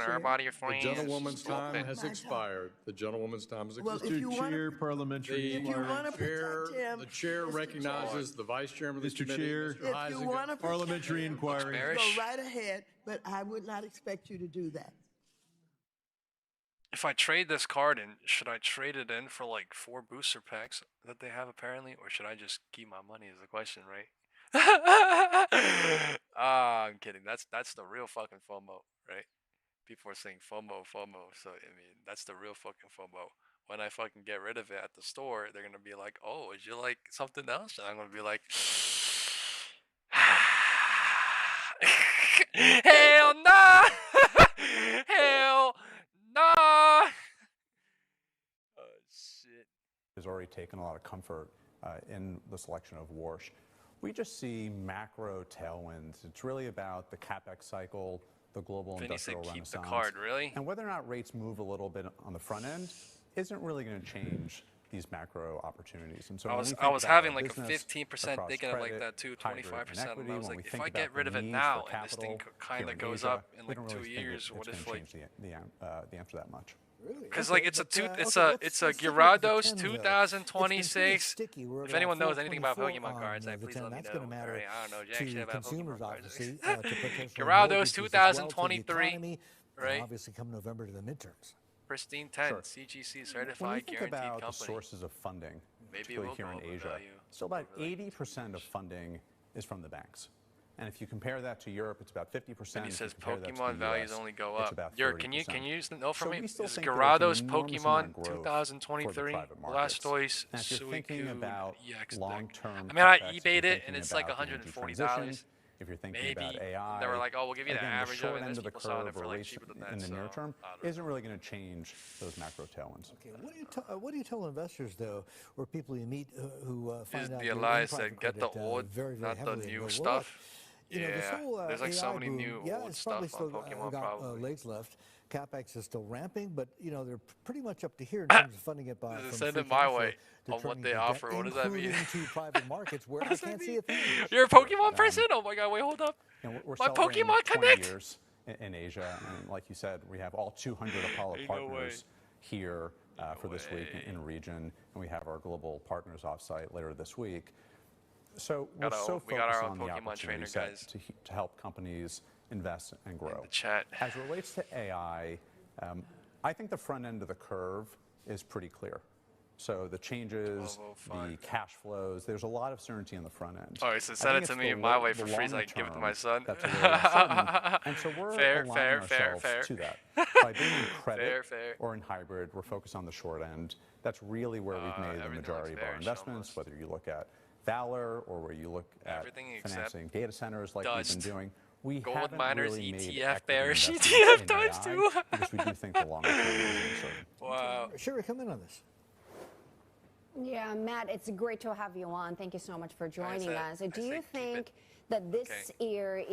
everybody, your friends. The gentlewoman's time has expired. The gentlewoman's time has expired. Mr. Chair, parliamentary inquiry. The chair recognizes the vice chairman of the committee, Mr. Heisinger. Parliamentary inquiry. Go right ahead, but I would not expect you to do that. If I trade this card in, should I trade it in for like 4 booster packs that they have apparently, or should I just keep my money is the question, right? I'm kidding. That's the real fucking FOMO, right? People are saying FOMO, so I mean that's the real fucking FOMO. When I fucking get rid of it at the store, they're gonna be like, "Oh, would you like something else?" And I'm gonna be like, "Hell nah, hell nah." Oh shit. Has already taken a lot of comfort in the selection of Warsh. We just see macro tailwinds. It's really about the CapEx cycle, the global industrial renaissance. Keep the card, really? And whether or not rates move a little bit on the front end isn't really going to change these macro opportunities. And so I was having like a 15% thinking of like that too, 25%. And I was like, if I get rid of it now and this thing kind of goes up in like 2 years, what if like the answer that much? Because like it's a Gyarados 2026. If anyone knows anything about Pokemon cards, please let me know. Right? I don't know jack shit about Pokemon cards. Gyarados 2023. Right. Obviously, come November to the midterms. Pristine 10, CGC certified, guaranteed about company. The sources of funding, Maybe particularly here in Asia, so about 80% of funding is from the banks. And if you compare that to Europe, it's about 50%. And he says Pokemon values only go up. Can you know for me? This is Gyarados Pokemon 2023, Blastoise, now, if you're thinking about long-term, I mean, I eBayed it and it's like $140. If you're thinking about AI, they were like, "Oh, we'll give you the average short of it." end of the People saw it curve for or like race cheaper than that. in the near term isn't really going to change those macro tailwinds. Okay, what do you tell investors though, or people you meet who find out the Elias said, "Get the old, not the new stuff." You know, this whole there's like so AI many boom, new old it's stuff probably on still Pokemon. got Probably legs left. CapEx is still ramping, but you know they're pretty much up to here in terms of funding it by. Send it my way on what they offer. What does that mean? Including to private markets where I can't see a thing. You're a Pokemon person? Oh my God! Wait, hold up. We're my Pokemon Connect. Years in Asia, and like you said, we have all 200 Apollo partners here for this week in region, and we have our global partners offsite later this week. So we're so focused on the opportunity set to help companies invest and grow. As it relates to AI, I think the front end of the curve is pretty clear. So the changes, the cash flows, there's a lot of certainty on the front end. Oh, so send it to me my way for free so I can give it to my son. That's and so we're aligning ourselves to that. By being in credit or in hybrid, we're focused on the short end. That's really where we've made the majority of our investments, whether you look at Valor or where you look at financing data centers like we've been doing. We Gold miners, really ETF bearish, ETF times 2. Because we do think the longer term is uncertain. Wow. Sherry, come in on this. Yeah, Matt, it's great to have you on. Thank you so much for joining us. Do you think that this year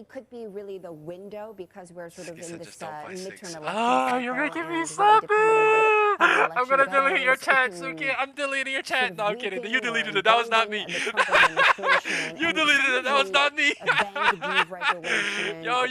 could be the window because we're sort of in this midterm election? Oh, you're making me stop it! I'm gonna delete your chat, Suki. I'm deleting your chat. No, I'm kidding. You deleted it. That was not me. You deleted it. That was not me. Yo,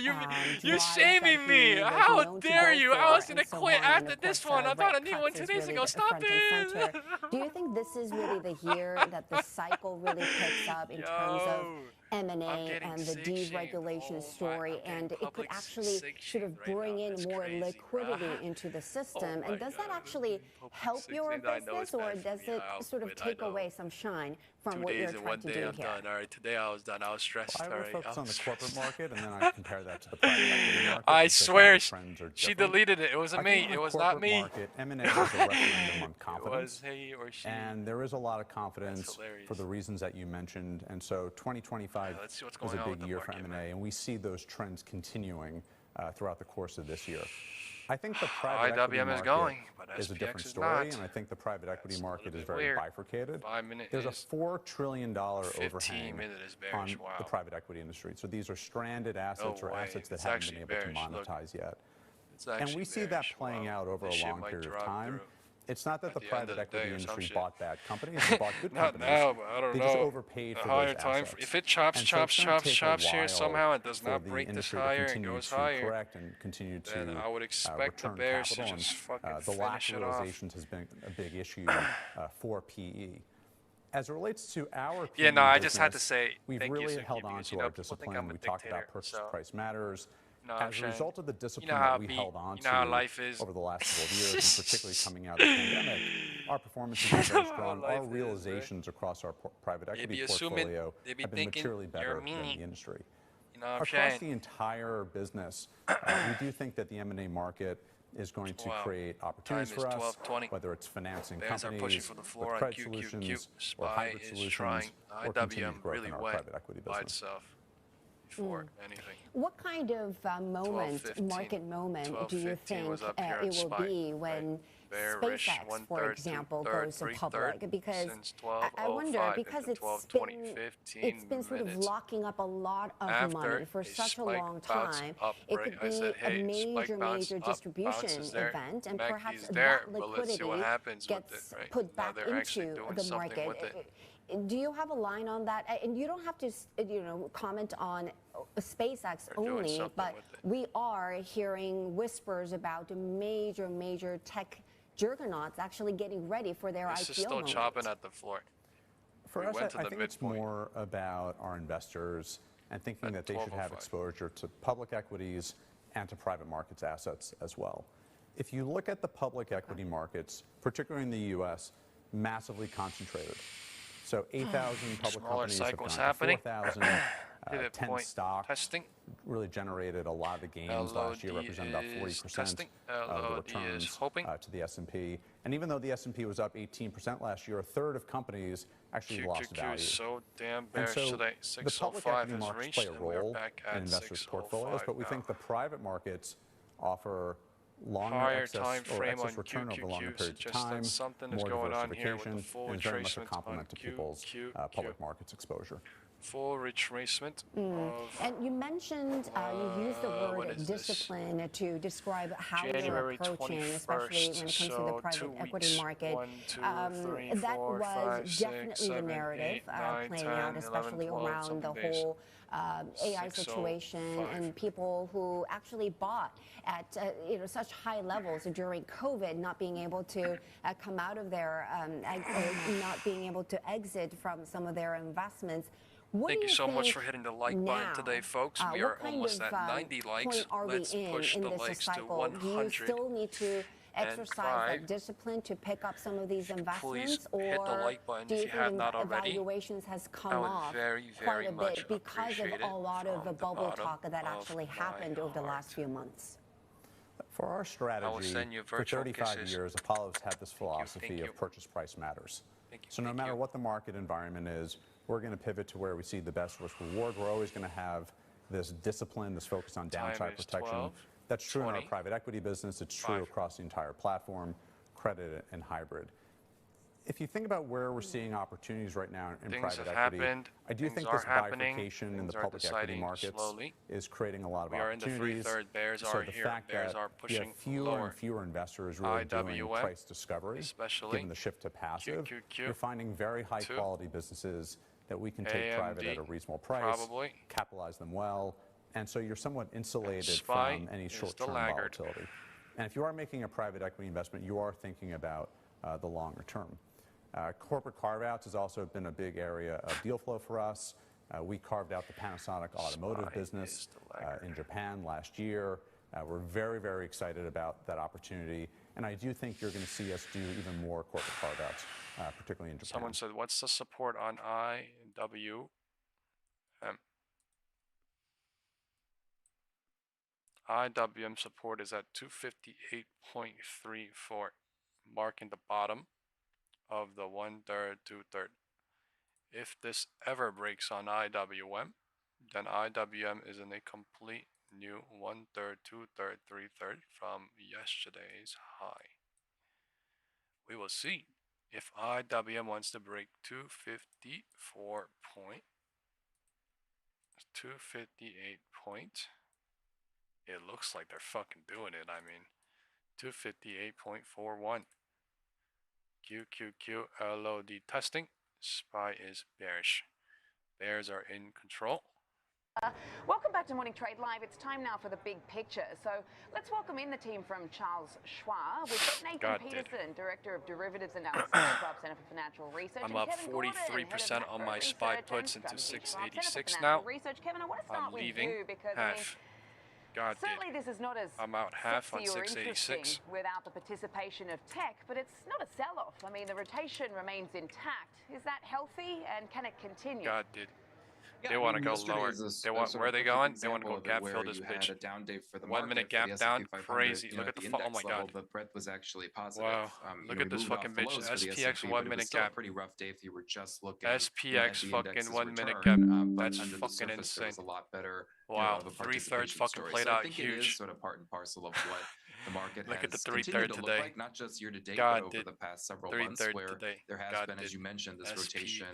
you're shaming me. How dare you? I was gonna quit after this one. I bought a new one 2 days ago. Stop it. Do you think this is really the year that the cycle really picks up in terms of M&A and the deregulation story, and it could actually sort of bring in more liquidity into the system? And does that actually help your business, or does it sort of take away some shine from what you're trying to do here? 2 days and 1 day I'm done. All right, today I was done. I was stressed. I would focus on the corporate market, and then I compare that to the private equity market. I swear she deleted it. It wasn't me. It was not me. M&A is a referendum on confidence. It was he or she. And there is a lot of confidence for the reasons that you mentioned. And so 2025 was a big year for M&A, and we see those trends continuing throughout the course of this year. I think the private equity market is a different story, and I think the private equity market is very bifurcated. There's a $4 trillion overhang on the private equity industry. So these are stranded assets or assets that haven't been able to monetize yet. And we see that playing out over a long period of time. It's not that the private equity industry bought bad companies, they bought good companies. Not now, but I don't know. They just overpaid for those assets. If it chops here somehow, it does not break this higher and goes higher, correct and continue to then I would expect the bears to just fucking the lack finish of it off. realizations has been a big issue for PE. As it relates to our PE no, I business, just had to say we've thank really you, held on to our discipline. We talked about purchase price matters. No, as a result of the discipline that we held on to over the last couple of years, and particularly coming out of the pandemic, our performance has been very strong. Our realizations across our private equity portfolio have been materially better than the industry. Across the entire business, we do think that the M&A market is going to create opportunities for us, whether it's financing companies with credit solutions or hybrid solutions, or continued growth in our private equity business. For anything. What kind of market moment do you think it will be when SpaceX, for example, goes public? Because I wonder, because it's been sort of locking up a lot of money for such a long time, it could be a major distribution event, and perhaps that liquidity gets put back into the market. Do you have a line on that? And you don't have to, comment on SpaceX only, but we are hearing whispers about major tech juggernauts actually getting ready for their IPO This is still moment. chopping at the floor. For us, I think it's more about our investors and thinking that they should have exposure to public equities and to private markets assets as well. If you look at the public equity markets, particularly in the U.S., massively concentrated. So 8,000 public companies have gone to 4,000. 10 stocks really generated a lot of the gains last year, represented about 40% of the returns to the S&P. And even though the S&P was up 18% last year, a third of companies actually lost value. So damn bearish and so today. the public equity markets play a role in investors' portfolios, but we think the private markets offer longer excess return over longer periods of time, more diversification, and is very much a complement to people's public markets exposure. Full retracement and you mentioned, you used the word discipline to describe how you're approaching, especially when it comes to the private equity market. That was definitely the narrative playing out, especially around the whole AI situation and people who actually bought at such high levels during COVID, not being able to come out of their, not being able to exit from some of their investments. Thank you so much for hitting the like button today, folks. We are almost at 90 likes. Let's push the likes to 100. Do you still need to exercise that discipline to pick up some of these investments, or hit the like button do you if you have think not already. Valuations has come off quite a bit because of a lot of the bubble talk that actually happened over the last few months? For our strategy, for 35 years, Apollo's had this philosophy of purchase price matters. So no matter what the market environment is, we're going to pivot to where we see the best risk reward. We're always going to have this discipline, this focus on downside protection. That's true in our private equity business. It's true across the entire platform, credit and hybrid. If you think about where we're seeing opportunities right now in private equity, I do think this bifurcation in the public equity markets is creating a lot of opportunities. So the fact that you have fewer and fewer investors really doing price discovery, given the shift to passive, you're finding very high quality businesses that we can take private at a reasonable price, capitalize them well, and so you're somewhat insulated from any short-term volatility. And if you are making a private equity investment, you are thinking about the longer term. Corporate carve-outs has also been a big area of deal flow for us. We carved out the Panasonic automotive business in Japan last year. We're very, very excited about that opportunity. And I do think you're going to see us do even more corporate carve-outs, particularly in Japan. Someone said, what's the support on IWM? IWM support is at 258.34, marking the bottom of the 1/3, 2/3. If this ever breaks on IWM, then IWM is in a complete new 1/3, 2/3, 3/3 from yesterday's high. We will see if IWM wants to break 258 point. It looks like they're fucking doing it. I mean, 258.41. QQQ LOD testing. SPY is bearish. Bears are in control. Welcome back to Morning Trade Live. It's time now for the big picture. So let's welcome in the team from Charles Schwab. We've got Nathan Peterson, Director of Derivatives Analysis at Schwab Center for Financial Research. I'm up 43% on my SPY puts into 686 now. Kevin, I want to start with you because half. Certainly this is not as I'm out half on sexy or 686 without the participation of tech, but it's not a sell-off. I mean, the rotation remains intact. Is that healthy, and can it continue? God did. They want to go lower. They want where are they going? They want to go gap fill this bitch. A down day for the 1 minute gap down, crazy. Look at the oh my god. The breadth was actually positive. Wow. Look at this fucking bitch. SPX 1 minute gap. Pretty rough day if you were just looking. SPX fucking 1 minute gap. That's fucking insane. A lot better. Wow. 3/3 fucking played out huge. It is sort of part and parcel of what the market Look has at the 3/3 continued to today. look like, not just year to date, but over the past several months, where today. there has been, as you mentioned, this rotation,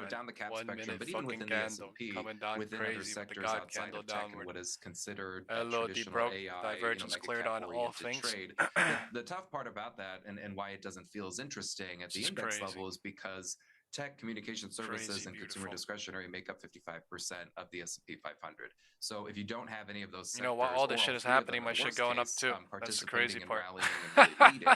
down the cap spectrum, but even within the S&P, within other sectors outside of tech and what is considered traditional AI, divergence cleared on all things. Trade. The tough part about that, and why it doesn't feel as interesting at the index level, is because Tech, communication services, and consumer discretionary make up 55% of the S&P 500. So if you don't have any of those sectors, while all this shit is happening, my shit going up too. That's the crazy part. And really leading,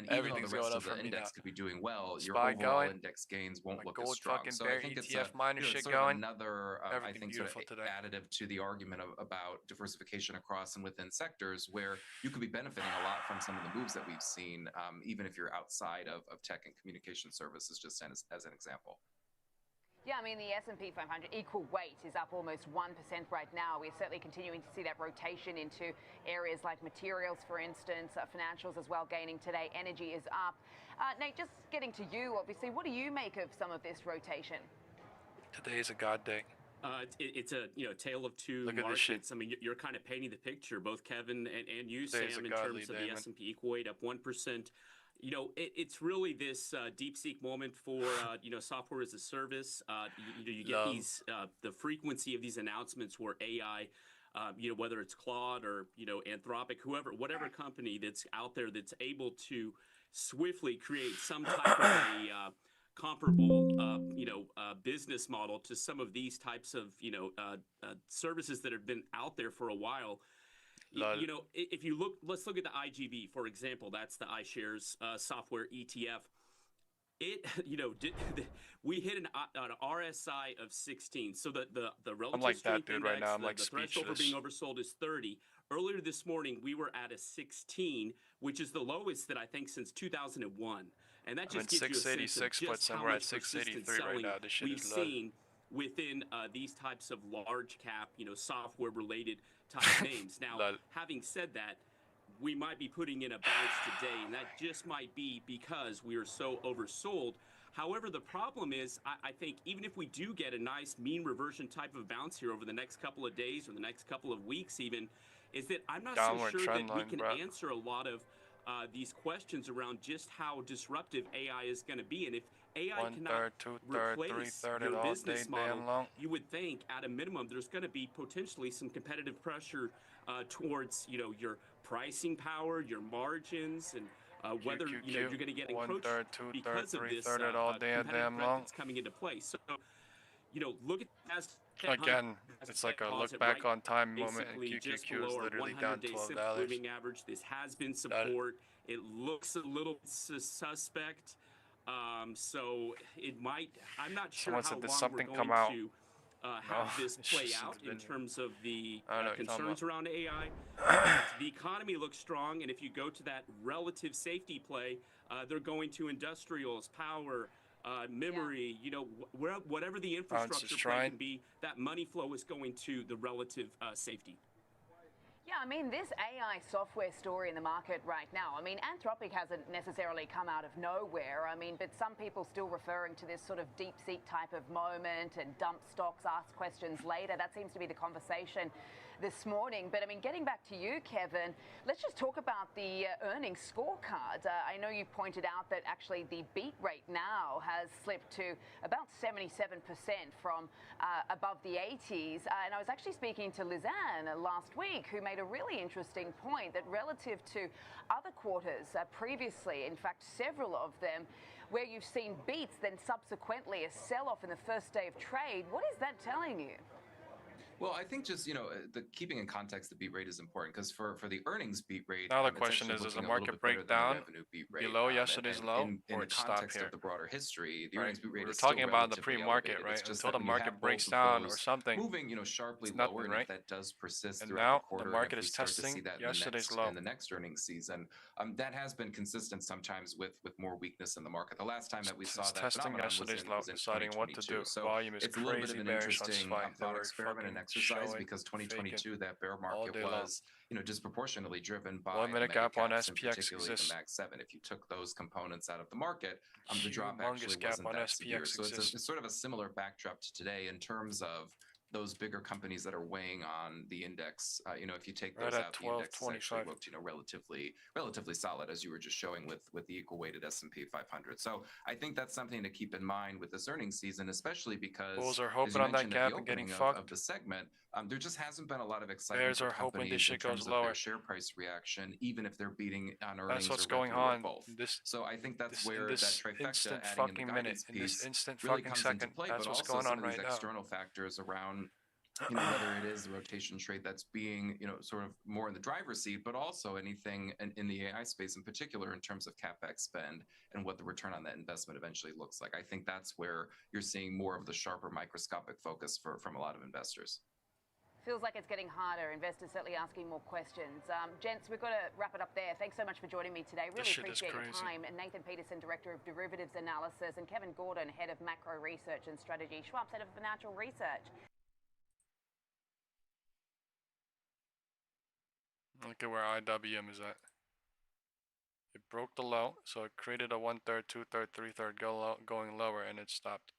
then even though the rest of the index could be doing well, your overall index gains won't look as strong. So I think it's sort of another, I think, sort of additive to the argument about diversification across and within sectors where you could be benefiting a lot from some of the moves that we've seen, even if you're outside of tech and communication services, just as an example. Yeah, I mean, the S&P 500 equal weight is up almost 1% right now. We're certainly continuing to see that rotation into areas like materials, for instance, financials as well gaining today. Energy is up. Nate, just getting to you, obviously, what do you make of some of this rotation? Today is a god day. It's a tale of two markets. I mean, you're kind of painting the picture, both Kevin and you, Sam, in terms of the S&P equal weight up 1%. It's really this DeepSeek moment for software as a service. You get these the frequency of these announcements where AI, whether it's Claude or Anthropic, whatever company that's out there that's able to swiftly create some type of a comparable business model to some of these types of services that have been out there for a while. If you look, let's look at the IGV, for example. That's the iShares software ETF. We hit an RSI of 16. So the relative I'm like strength that dude index, right now. I'm like the threshold for being oversold is 30. Earlier this morning, we were at a 16, which is the lowest that I think since 2001. And that just gives you a sense of just how much persistent selling we've seen within these types of large cap, software-related type names. Now, having said that, we might be putting in a bounce today, and that just might be because we are so oversold. However, the problem is, I think even if we do get a nice mean reversion type of bounce here over the next couple of days or the next couple of weeks even, is that I'm not so sure that we can answer a lot of these questions around just how disruptive AI is going to be. And if AI cannot replace your business model, you would think at a minimum there's going to be potentially some competitive pressure towards your pricing power, your margins, and whether you're going to get encroached because of this competitive threat that's coming into play. So look at as again, it's like a look back on time moment, and QQQ is literally down $12. Moving average. This has been support. It looks a little suspect. So it might. I'm not sure how long we're going to have this play out in terms of the concerns around AI. The economy looks strong, and if you go to that relative safety play, they're going to industrials, power, memory, whatever the infrastructure play can be, that money flow is going to the relative safety. Yeah, I mean, this AI software story in the market right now, I mean, Anthropic hasn't necessarily come out of nowhere. I mean, but some people still referring to this sort of DeepSeek type of moment and dump stocks, ask questions later. That seems to be the conversation this morning. But I mean, getting back to you, Kevin, let's just talk about the earnings scorecard. I know you pointed out that actually the beat rate now has slipped to about 77% from above the 80s. And I was actually speaking to Lizanne last week, who made a really interesting point that relative to other quarters previously, in fact, several of them, where you've seen beats, then subsequently a sell-off in the first day of trade, what is that telling you? Well, I think just, the keeping in context the beat rate is important because for the earnings beat rate. Now the question is the market breakdown below yesterday's low or it stop here? Of the broader history, the earnings beat rate is talking about the pre-market, right? Until the market breaks down or something, moving, sharply nothing, lower, and right? if that does persist and throughout now the quarter, the market is start to testing see that yesterday's low in the next earnings season. That has been consistent sometimes with more weakness in the market. The last time that we saw that testing yesterday's low, deciding what to do. So volume is it's a little bit of an interesting thought experiment and exercise because 2022, that bear market was, disproportionately driven by 1 minute gap on SPX particularly exists. the Mag 7. If you took those components out of the market, the drop actually gap wasn't on that SPX severe. So exists. it's sort of a similar backdrop to today in terms of those bigger companies that are weighing on the index. If you take those out, the index actually looked, relatively solid, as you were just showing with the equal weighted S&P 500. So I think that's something to keep in mind with this earnings season, especially because bulls are hoping on that gap and getting fucked. Of the segment, There just hasn't been a lot of excitement Bears for are hoping this companies in shit terms goes of lower. their share price reaction, even if they're beating on earnings That's what's or going revenue on. or both. So I think that's where this that trifecta instant adding in the fucking minute, guidance in this piece instant really fucking comes second, into play, that's but what's also going some on of these right now. external factors around whether it is the rotation trade that's being, sort of more in the driver's seat, but also anything in the AI space in particular in terms of CapEx spend and what the return on that investment eventually looks like. I think that's where you're seeing more of the sharper microscopic focus from a lot of investors. Feels like it's getting harder. Investors certainly asking more questions. Gents, we've got to wrap it up there. Thanks so much for joining me today. Really appreciate your time. And Nathan Peterson, Director of Derivatives Analysis, and Kevin Gordon, Head of Macro Research and Strategy, Schwab's Head of Financial Research. Look at where IWM is at. It broke the low, so it created a 1/3, 2/3, 3/3 going lower, and it stopped.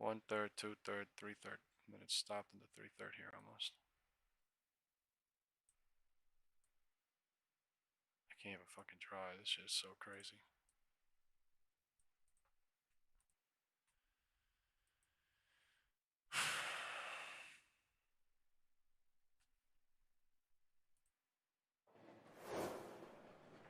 1/3, 2/3, 3/3, and then it stopped in the 3/3 here almost. I can't even fucking try. This shit is so crazy.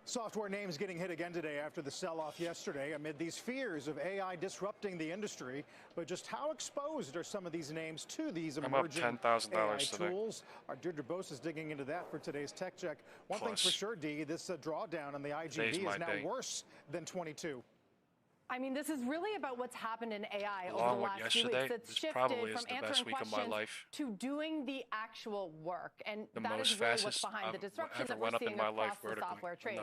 Software names getting hit again today after the sell-off yesterday amid these fears of AI disrupting the industry. But just how exposed are some of these names to these emerging AI tools? Our Deirdre Bose is digging into that for today's Tech Check. One thing's for sure, Dee, this drawdown on the IGV is now worse than 22. I mean, this is really about what's happened in AI over the last few weeks. It's shifted from answering questions to doing the actual work. And that is really what's behind the disruption that we're seeing across the software trade.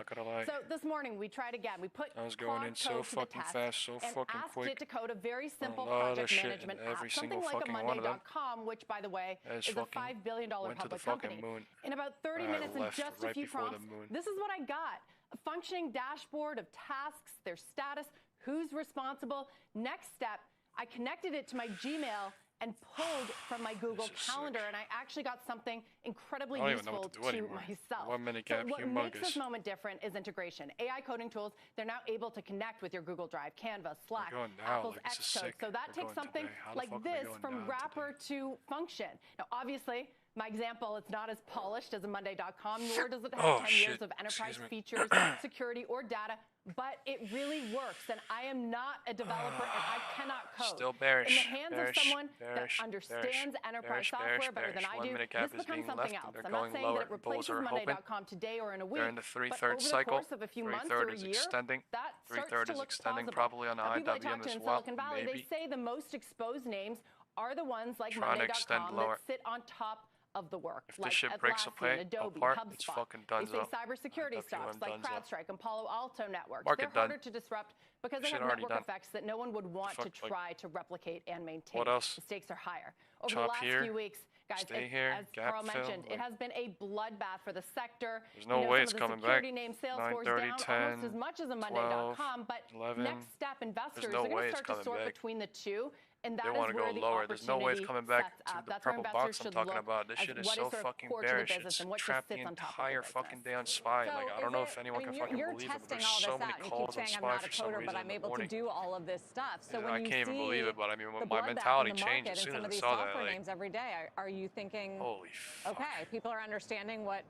So this morning, we tried again. We put Claude Code to the test and asked it to code a very simple project management app, something like a Monday.com, which, by the way, is a $5 billion public company. In about 30 minutes and just a few prompts, this is what I got. A functioning dashboard of tasks, their status, who's responsible. Next step, I connected it to my Gmail and pulled from my Google Calendar, and I actually got something incredibly useful to myself. 1 minute gap, what makes this moment different is integration. AI coding tools, they're now able to connect with your Google Drive, Canva, Slack, Apple's Xcode. So that takes something like this from wrapper to function. Now, obviously, my example, it's not as polished as a Monday.com, nor does it have 10 years of enterprise features, security, or data, but it really works. And I am not a developer, and I cannot code. Still bearish. In the hands of someone that understands enterprise software better than I do, this becomes something else. I'm not saying that it replaces Monday.com today or in a week, they're in the 3/3 but over cycle. the course of a few months or a year, that starts to look plausible. Probably on now, people I talk IWM to as in well. Silicon Valley, they say the most exposed names are the ones like Trying to extend Monday.com lower. that sit on top of the work, If like this shit breaks Atlassian, Adobe, apart, HubSpot. it's fucking They done. say cybersecurity stocks like CrowdStrike and Palo Alto networks. Market They're harder to disrupt because they have network effects that no one would want to try to replicate and maintain. What else? The stakes are higher. Over Chop the last here, few weeks, guys, as Carl mentioned, it has been a bloodbath for the sector. There's no way it's coming back. Name Salesforce down almost as much as a Monday.com, but 11, next step, investors no are going way to start to sort between the two. And that they is want to where go the lower. There's no way it's coming back to the That's purple box I'm talking about. This as shit is what so sort of fucking core to the bearish. business It's and what just trapped the sits on top of the entire business. fucking day on SPY. So Like, I don't know if anyone can fucking you're believe it, but testing there's all so this many out, and you calls keep on saying I'm SPY not for a some coder, reason but I'm in the able to morning. do all of this stuff. So when I you can't even see believe it, but I mean, the my bloodbath mentality in the changed market as soon and some as of I these saw that. software Like, names every day, are you thinking, holy fuck. okay, people are understanding what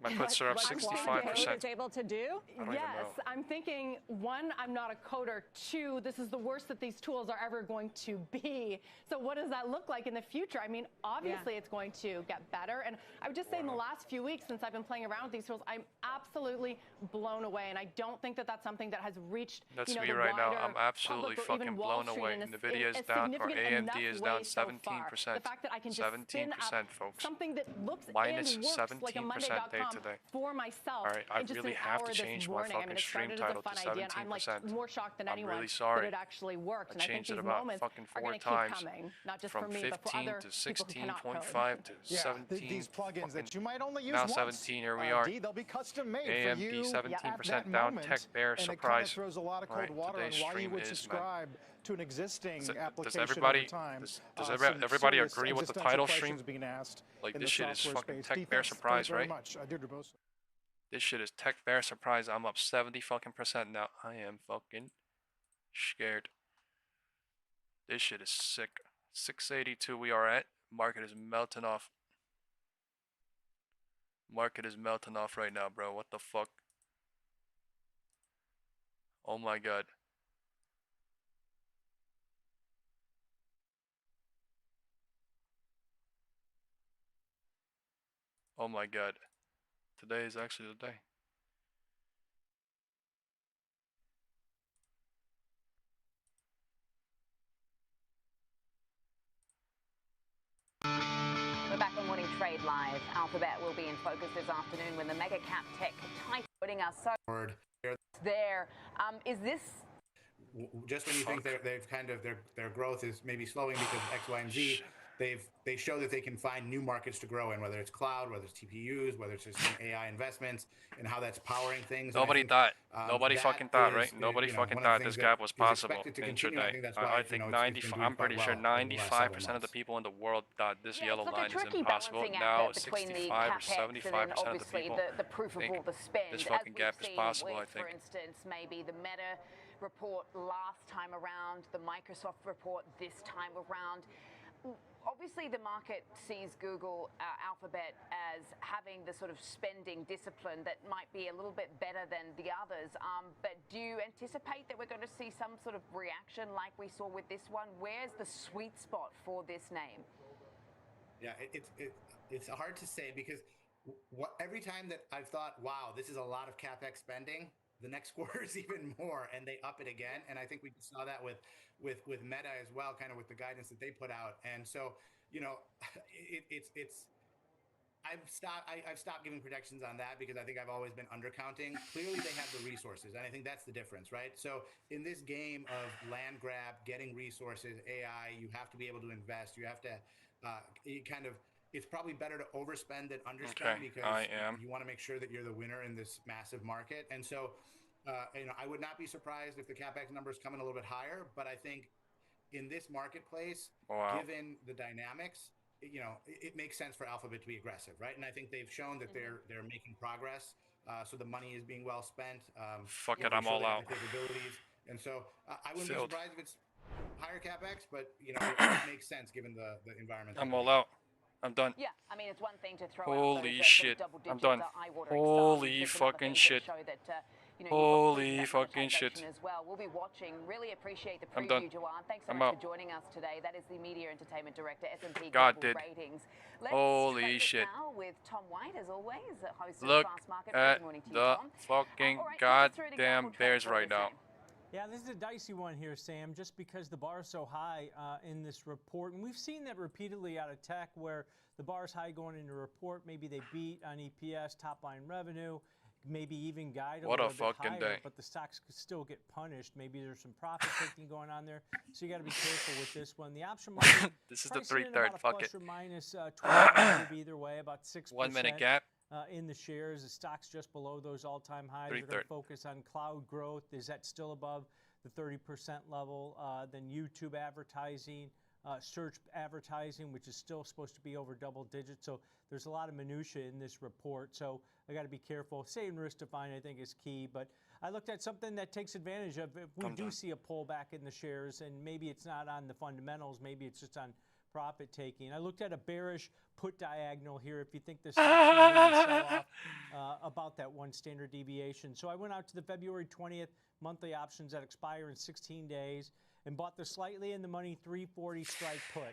my puts are up 65%. is able to do? Yes, I'm thinking, one, I'm not a coder. Two, this is the worst that these tools are ever going to be. So what does that look like in the future? I mean, obviously it's going to get better. And I would just say in the last few weeks since I've been playing around with these tools, I'm absolutely blown away. And I don't think that that's something that has reached, That's the me right now. I'm wider absolutely public or even fucking Wall blown Street away. in a- Nvidia in is a down, or significant AMD is enough down way so far. 17%. The fact that I can just spin 17%, up folks. something that looks Minus and works like a 17% Monday.com day today. for myself. All right, I in just really an have hour to this change my morning. I mean, fucking it stream started as a title fun to idea, and I'm like 17%. more shocked than I'm anyone really sorry. that it actually worked. And I think changed it these about moments fucking are 4 going to times. keep coming, not just From for me, but for 15 other to people who cannot code. 16.5 to Yeah, 17. these plugins that you might only use now once. 17. Here we are. They'll be custom made AMD for you 17% at that down. moment, Tech bear and surprise. it kind of throws a lot of cold Right, water on today's why you stream would is, subscribe to an existing Does application everybody over time. does Some everybody serious agree with the existential title questions stream? being asked Like, in this the shit is software fucking space. tech bear Thanks surprise, very right? much. Deirdre Bose. This shit is tech bear surprise. I'm up 70 fucking % now. I am fucking scared. This shit is sick. 682 we are at. Market is melting off. Market is melting off right now, bro. What the fuck? Oh my god. Oh my god. Today is actually the day. We're back on Morning Trade Live. Alphabet will be in focus this afternoon when the mega cap tech titan putting us so there. Is this just when you think they've kind of their growth is maybe slowing because of X, Y, and Z? They show that they can find new markets to grow in, whether it's cloud, whether it's TPUs, whether it's just AI investments, and how that's powering things. Nobody thought. Nobody fucking thought, right? Nobody fucking thought this gap was possible intraday. I think 95. I'm pretty sure 95% of the people in the world thought this yellow line is impossible. Now 65 or 75% of the people think this fucking gap is possible. I think. For instance, maybe the Meta report last time around, the Microsoft report this time around. Obviously, the market sees Google, Alphabet as having the sort of spending discipline that might be a little bit better than the others. But do you anticipate that we're going to see some sort of reaction like we saw with this one? Where's the sweet spot for this name? Yeah, it's hard to say because every time that I've thought, wow, this is a lot of CapEx spending, the next quarter is even more, and they up it again. And I think we saw that with Meta as well, kind of with the guidance that they put out. And so, you know, I've stopped giving predictions on that because I think I've always been undercounting. Clearly, they have the resources, and I think that's the difference, right? So in this game of land grab, getting resources, AI, you have to be able to invest. You have to it's probably better to overspend than underspend because you want to make sure that you're the winner in this massive market. And so, you know, I would not be surprised if the CapEx numbers come in a little bit higher, but I think in this marketplace, given the dynamics, you know, it makes sense for Alphabet to be aggressive, right? And I think they've shown that they're making progress. So the money is being well spent. Fuck it, I'm all out. And so I wouldn't be surprised if it's higher CapEx, but you know, it makes sense given the environment. I'm all out. I'm done. Yeah, I mean, it's one thing to throw Holy out shit. I'm done. Holy fucking shit. Holy fucking shit. As well. We'll be watching. Really appreciate the preview, Juwan. Thanks so much for joining us today. That is the Media Entertainment Director, S&P Global Ratings. Holy shit. Now with Tom White, as always, host Look of Fast Market. at Good morning to you, the Tom. fucking goddamn bears right now. Yeah, this is a dicey one here, Sam, just because the bar is so high in this report. And we've seen that repeatedly out of tech where the bar is high going into a report. Maybe they beat on EPS, top-line revenue, maybe even guide a little bit higher, but the stocks could still get punished. Maybe there's some profit-taking going on there. So you got to be careful with this one. The option market, this is the 3/3, fuck it. Plus or minus 12 either way, about 6%. 1 minute gap. In the shares, the stock's just below those all-time highs. We're going to focus on cloud growth. Is that still above the 30% level? Then YouTube advertising, search advertising, which is still supposed to be over double digits. So there's a lot of minutia in this report. So I got to be careful. Staying risk defined, I think, is key. But I looked at something that takes advantage of if we do see a pullback in the shares, and maybe it's not on the fundamentals, maybe it's just on profit taking. I looked at a bearish put diagonal here if you think this is sell off about that one standard deviation. So I went out to the February 20th monthly options that expire in 16 days and bought the slightly in the money 340 strike put.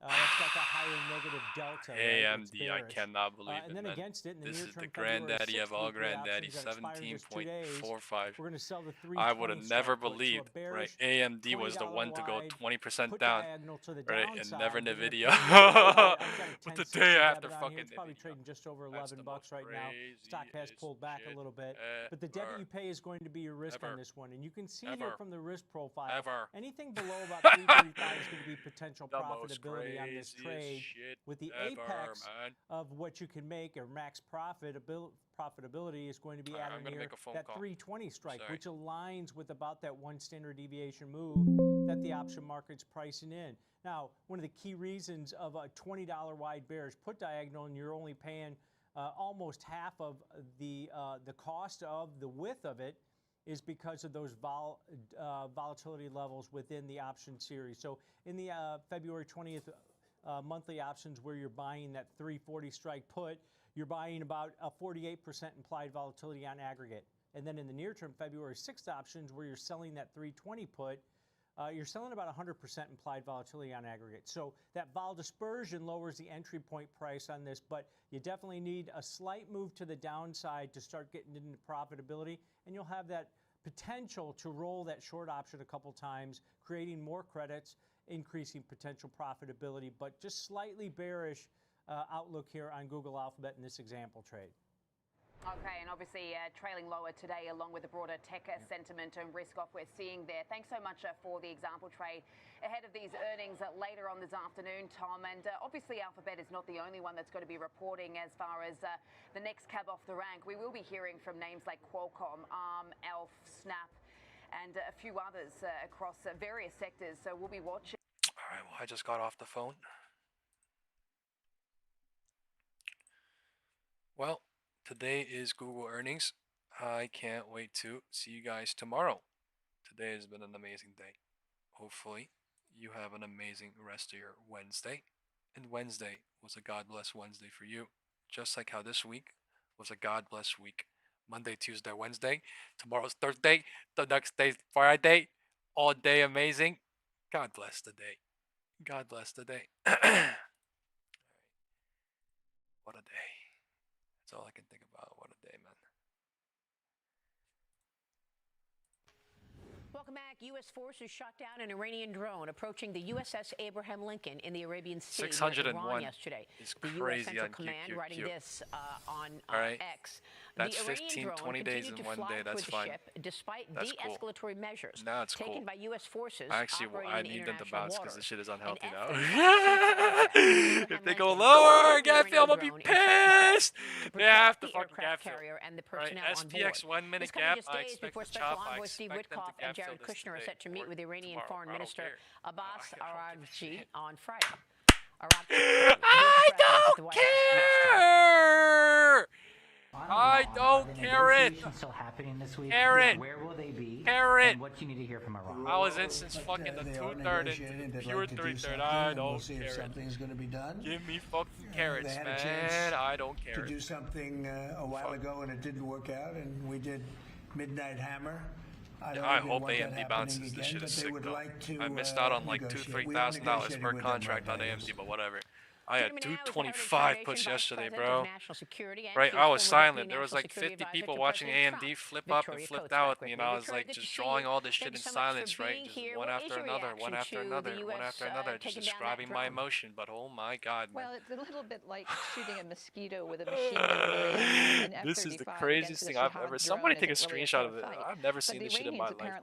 That's got that higher negative delta. AMD, I cannot believe it, and then man. against it, in the This near is term, the granddaddy of all granddaddy, 17.45. We're going to sell the 320 I would have never believed, right? AMD was the one to go 20% down, right? And never NVIDIA. But the day after fucking it's probably trading just over $11 right now. Stock has pulled back a little bit. But the debt you pay is going to be your risk on this one. And you can see there from the risk profile, anything below about 335 is going to be potential profitability on this trade, with the apex of what you can make or max profitability is going to be at near that 320 strike, which aligns with about that one standard deviation move that the option market's pricing in. Now, one of the key reasons of a $20 wide bearish put diagonal, and you're only paying almost half of the cost of the width of it, is because of those volatility levels within the option series. So in the February 20th monthly options where you're buying that 340 strike put, you're buying about a 48% implied volatility on aggregate. And then in the near term February 6th options where you're selling that 320 put, you're selling about 100% implied volatility on aggregate. So that vol dispersion lowers the entry point price on this, but you definitely need a slight move to the downside to start getting into profitability, and you'll have that potential to roll that short option a couple times, creating more credits, increasing potential profitability, but just slightly bearish outlook here on Google Alphabet in this example trade. Okay, and obviously trailing lower today along with the broader tech sentiment and risk off we're seeing there. Thanks so much for the example trade ahead of these earnings later on this afternoon, Tom. And obviously Alphabet is not the only one that's going to be reporting as far as the next cab off the rank. We will be hearing from names like Qualcomm, ARM, Elf, Snap, and a few others across various sectors. So we'll be watching. All right, well, I just got off the phone. Well, today is Google earnings. I can't wait to see you guys tomorrow. Today has been an amazing day. Hopefully, you have an amazing rest of your Wednesday. And Wednesday was a God bless Wednesday for you. Just like how this week was a God bless week. Monday, Tuesday, Wednesday. Tomorrow's Thursday. The next day's Friday. All day amazing. God bless the day. God bless the day. What a day. That's all I can think about. What a day, man. Welcome back. U.S. forces shot down an Iranian drone approaching the USS Abraham Lincoln in the Arabian Sea 601 yesterday. Is the crazy U.S. Central on Command QQQ. Writing this on X. That's the 15, 20 days in one day. That's fine. Ship, despite That's de-escalatory measures taken cool. by U.S. forces. Actually, I need them to bounce because this shit is unhealthy now. If they go lower, Gaffy, I'm gonna be pissed. They have to fucking Gaffy. Right, SPX 1 minute gap. I expect the chop. I expect them to and Jared Kushner are set to meet with Iranian Foreign Minister Abbas Araghchi on Friday. I don't care! I don't care it. Still happening this week. Care it. Where will they be? Care it. And what do you need to hear from Iran? I was in since fucking the 2/3 and pure 3/3. I don't care it. Something's going to be done. Give me fucking carrots, man. I don't care. To do something a while ago and it didn't work out, and we did Midnight Hammer. I hope AMD bounces. This shit is sick though. I missed out on like $2,000-3,000 per contract on AMD, but whatever. I had 225 puts yesterday, bro. Right, I was silent. There was like 50 people watching AMD flip up and flipped out with me, and I was like just drawing all this shit in silence, right? Just one after another, one after another, one after another, just describing my emotion. But oh my God, man. Well, it's a little bit like shooting a mosquito with a machine gun. This is the craziest thing I've ever. Somebody take a screenshot of it. I've never seen this shit in my life.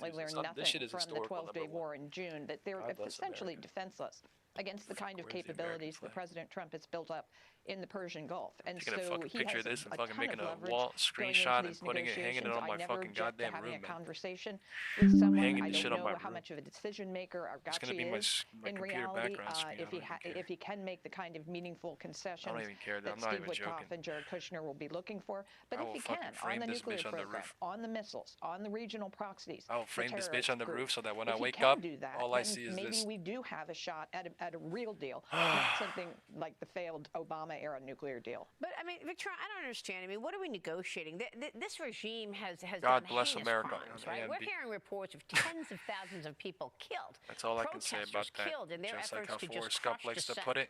This shit is historical. From the 12-day war in June, that they're essentially defenseless against the kind of capabilities that President Trump has built up in the Persian Gulf. And taking so a fucking he picture has of this and a fucking ton making of a wall screenshot and putting it, hanging it on my fucking goddamn room, man. A conversation with someone. Hanging I this shit don't on my know how room. much of a decision maker It's gonna be is my in computer reality. background screen. If he can make the kind of meaningful concessions I don't even care. that I'm not Steve even Witkoff joking. and Jared Kushner will be looking for. But I if will he can, fucking on frame the this nuclear bitch on the program, roof. on the missiles, on the regional proxies, I will frame this bitch on the roof so that when I if he wake can up, do that, all I then see is maybe this. we do have a shot at a real deal, not something like the failed Obama-era nuclear deal. But I mean, Victor, I don't understand. I mean, what are we negotiating? This regime has God done bless heinous America. crimes, right? We're hearing reports of tens of thousands of people killed. That's all I can say about that. Killed in their Just like efforts how to Forrest just Gump crush likes to dissent. put it.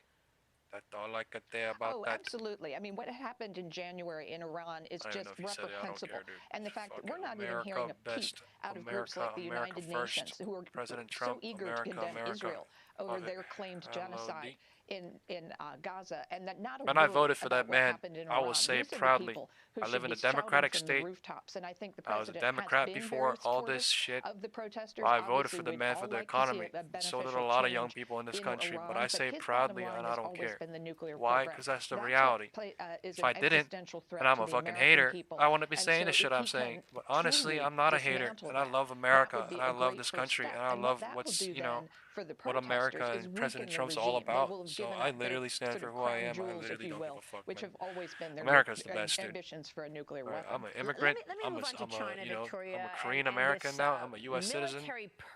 That's all I could say about that. Absolutely. I mean, what happened in January in Iran is I don't just know if you said it. I don't reprehensible. care, dude. And the fact that we're not America even hearing a peep best. out of groups like the America United first. Nations, who are President so Trump, eager America, to condemn America. Israel over Love it. their claimed genocide in Gaza, and that not a Man, I word voted for about that what man. happened in I will Iran. say These are the proudly, people who I should live in be a democratic shouting from the state. rooftops, and I think the I was a president Democrat has been before very all this supportive shit. of the protesters. I voted Obviously, for the we'd man all for the like to see economy. a So did a beneficial lot of young change people in this in country. Iran, But I say his proudly, bottom line and I has don't always care. been the nuclear Why? program. Because that's the That's what reality. is If an I didn't, existential threat and I'm to a the fucking American hater, people. I wouldn't be And saying so the shit if I'm he saying. can But honestly, truly I'm not a hater, dismantle and I that, love that America, would be and a I love great this first country, step. and I And love what that what's, will do you know, then for the what protesters America and President Trump's all about. So I literally stand for who I am. I literally don't give a fuck. Which have always been their America's the best, dude. ambitions for a nuclear weapon. I'm an immigrant. I'm a Korean American now. I'm a U.S. citizen.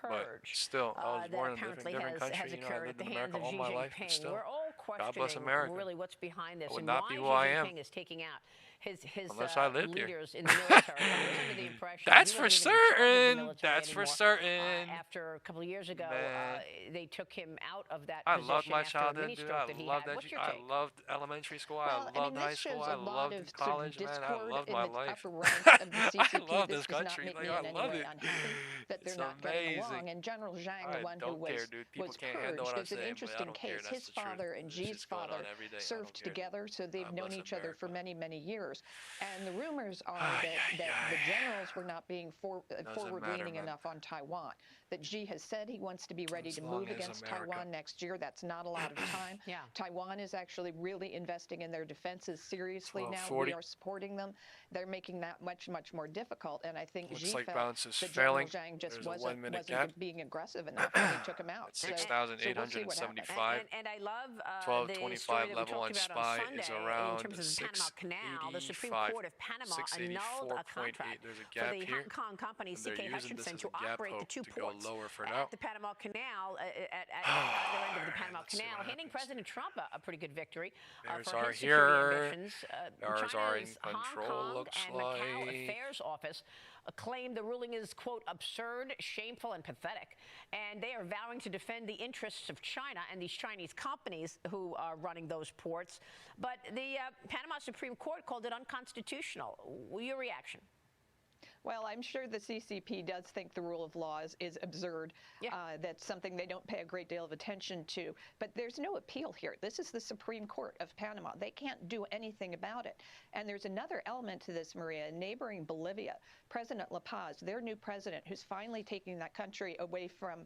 But still, I was born in a different country. I lived in America all my life. But still, God bless America. Really, what's behind this? I would not be who I am. Is taking out his unless I lived leaders here. In the military. I was under the impression That's for certain. That's for certain. After a couple of years ago, they took him out of that I position. loved my childhood, dude. I loved that. I take? loved elementary school. I loved high school. I loved college, man. I loved my life. I love this country. Like, I love it. That they're not getting along. And General Zhang, the one who was purged, is an interesting case. His father and Xi's father served together, so they've known each other for many, many years. And the rumors are that the generals were not being forward-leaning enough on Taiwan. That Xi has said he wants to be ready to move against Taiwan next year. That's not a lot of time. Taiwan is actually really investing in their defenses seriously now. We are supporting them. They're making that much, much more difficult. And I think Xi felt that General Zhang just wasn't being aggressive enough when he took him out. 6,875. And I love 1225 level on SPY is around in terms of the Panama Canal. The Supreme Court of Panama annulled a contract for the Hong Kong company CK Hutchinson to operate the two ports at the Panama Canal, at either end of the Panama Canal, handing President Trump a pretty good victory for his security ambitions. China's Hong Kong and Macau Affairs Office claimed the ruling is, quote, absurd, shameful, and pathetic. And they are vowing to defend the interests of China and these Chinese companies who are running those ports. But the Panama Supreme Court called it unconstitutional. Your reaction? Well, I'm sure the CCP does think the rule of law is absurd. That's something they don't pay a great deal of attention to. But there's no appeal here. This is the Supreme Court of Panama. They can't do anything about it. And there's another element to this, Maria. Neighboring Bolivia, President La Paz, their new president, who's finally taking that country away from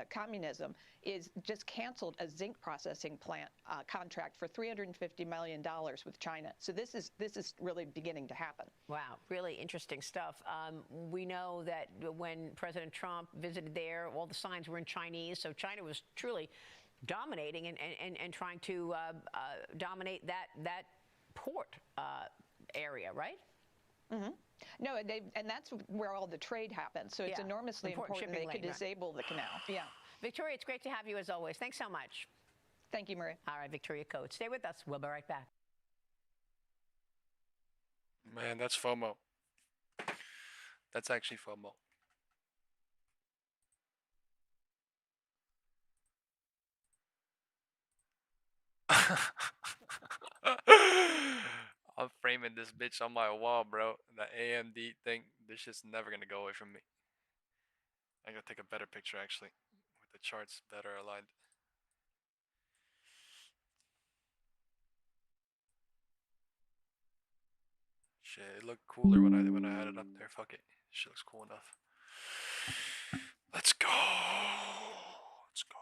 communism, is just canceled a zinc processing plant contract for $350 million with China. So this is really beginning to happen. Wow, really interesting stuff. We know that when President Trump visited there, all the signs were in Chinese, so China was truly dominating and trying to dominate that port area, right? Mm-hmm. No, and that's where all the trade happens. So it's enormously important they could disable the canal. Yeah. Victoria, it's great to have you as always. Thanks so much. Thank you, Maria. All right, Victoria Coates. Stay with us. We'll be right back. Man, that's FOMO. That's actually FOMO. I'm framing this bitch on my wall, bro. The AMD thing, this shit's never gonna go away from me. I gotta take a better picture, actually, with the charts better aligned. Shit, it looked cooler when I had it up there. Fuck it, shit looks cool enough. Let's go. Let's go.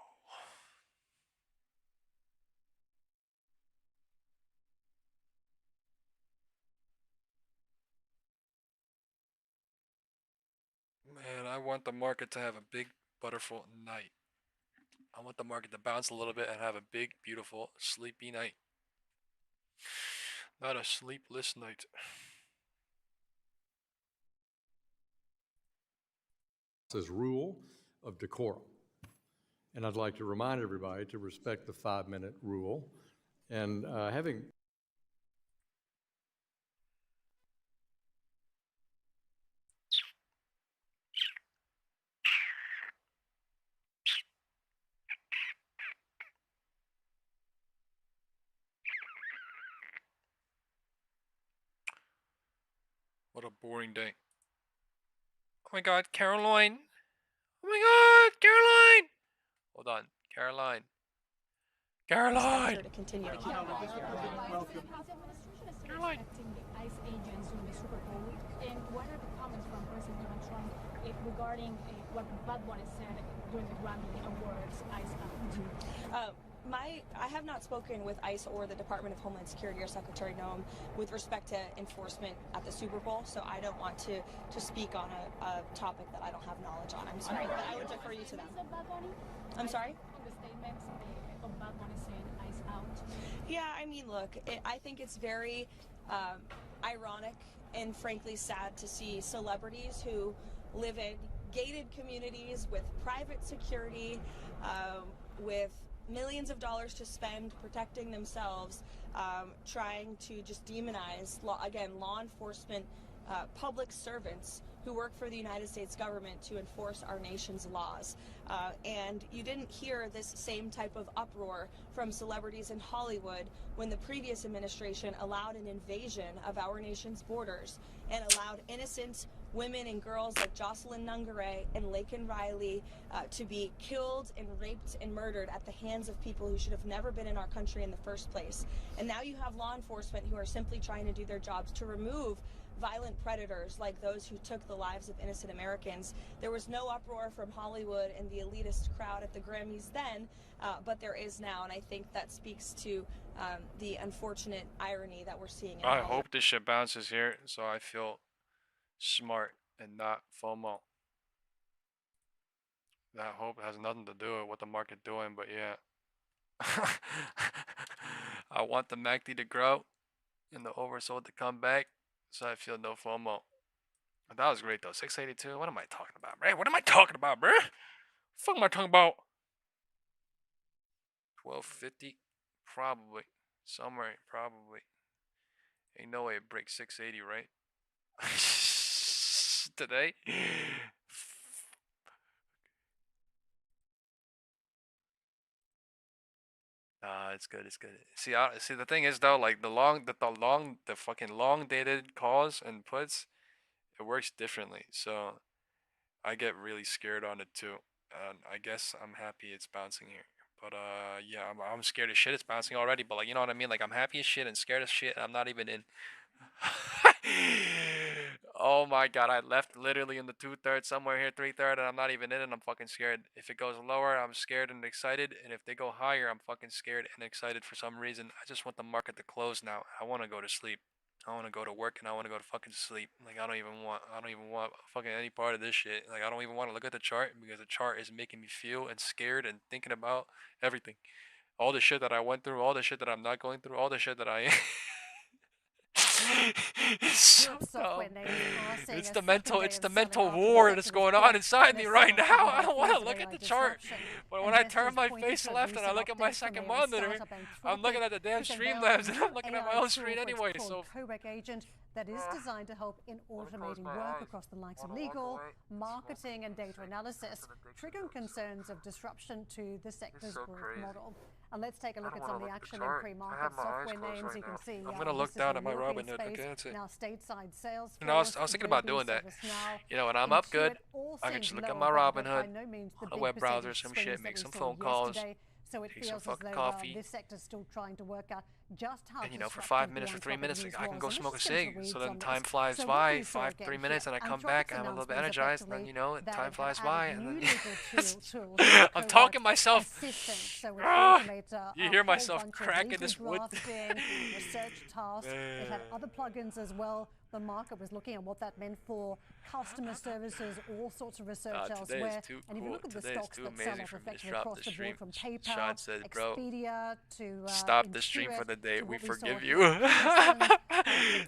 Man, I want the market to have a big, butterful night. I want the market to bounce a little bit and have a big, beautiful, sleepy night. Not a sleepless night. Says rule of decorum. And I'd like to remind everybody to respect the 5-minute rule. And having What a boring day. Oh my god, Caroline! Oh my god, Caroline! Hold on, Caroline. Caroline! To continue to keep Caroline! ICE agents in the Super Bowl. And what are the comments from President Donald Trump regarding what Bad Bunny said during the Grammy Awards ICE I have not spoken with ICE or the Department of Homeland Security or Secretary Noem with respect to enforcement at the Super Bowl, so I don't want to speak on a topic that I don't have knowledge on. I'm sorry, but I would defer you to them. I'm sorry? On the statements of Bad Bunny saying ICE out. Yeah, I mean, look, I think it's very ironic and frankly sad to see celebrities who live in gated communities with private security, with millions of dollars to spend protecting themselves, trying to just demonize, law enforcement, public servants who work for the United States government to enforce our nation's laws. And you didn't hear this same type of uproar from celebrities in Hollywood when the previous administration allowed an invasion of our nation's borders and allowed innocent women and girls like Jocelyn Nungare and Laken Riley to be killed and raped and murdered at the hands of people who should have never been in our country in the first place. And now you have law enforcement who are simply trying to do their jobs to remove violent predators like those who took the lives of innocent Americans. There was no uproar from Hollywood and the elitist crowd at the Grammys then, but there is now, and I think that speaks to the unfortunate irony that we're seeing in I Hollywood. hope this shit bounces here, so I feel smart and not FOMO. That hope has nothing to do with what the market doing, but yeah. I want the MACD to grow and the oversold to come back, so I feel no FOMO. That was great though. 682. What am I talking about, bro? What am I talking about, bro? What the fuck am I talking about? 1250? Probably. Somewhere, probably. Ain't no way it breaks 680, right? Today? It's good. It's good. See, see, the thing is though, like the fucking long dated calls and puts, it works differently. So I get really scared on it too. And I guess I'm happy it's bouncing here. But yeah, I'm scared as shit it's bouncing already. But like, you know what I mean? Like I'm happy as shit and scared as shit. And I'm not even in. Oh my god, I left literally in the 2/3 somewhere here, 3/3, and I'm not even in it. I'm fucking scared. If it goes lower, I'm scared and excited, and if they go higher, I'm fucking scared and excited for some reason. I just want the market to close now. I want to go to sleep. I want to go to work and I want to go to fucking sleep. Like I don't even want fucking any part of this shit. Like I don't even want to look at the chart because the chart is making me feel and scared and thinking about everything. All the shit that I went through, all the shit that I'm not going through, all the shit that I it's so dumb. It's the mental war that's going on inside me right now. I don't want to look at the chart, but when I turn my face left and I look at my second monitor, I'm looking at the damn Streamlabs and I'm looking at my own screen anyway. So agent that is designed to help in automating work across the likes of legal, marketing, and data analysis, triggering concerns of disruption to the sector's growth model. And let's take a look at some of the action in pre-market software names. You can see I'm gonna look down at my Robinhood. Okay, that's it. Now, stateside sales. You know, I was thinking about doing that. You know, when I'm up good, I can just look at my Robinhood on the web browser, some shit, make some phone calls, so it take some feels as fucking though coffee. This sector's still trying to work out just how. And you know, for 5 minutes, for 3 minutes, I can go smoke a cig. So then time flies by, 3 minutes, and I come back, and I'm a little bit energized, and then, you know, time flies by, and then I'm talking myself. You hear myself cracking this wood. Research tasks. It had other plugins as well. The market was looking at what that meant for customer services, all sorts of research elsewhere. And if you look at the stocks that sell off effectively across the board, from PayPal, Expedia to stop the stream for the day. We forgive you.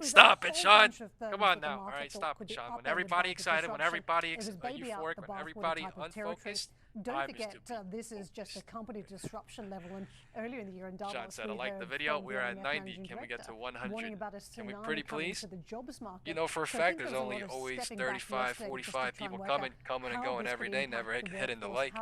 Stop it, Sean. Come on now. All right, stop it, Sean. When everybody excited, when everybody euphoric, when everybody unfocused, don't forget, this is just a company disruption level. And earlier in the year in Davos, Sean said, I like the video. We're at 90. Can we get to 100? Can we pretty please? You know, for a fact, there's only always 35, 45 people coming and going every day, never hitting the like.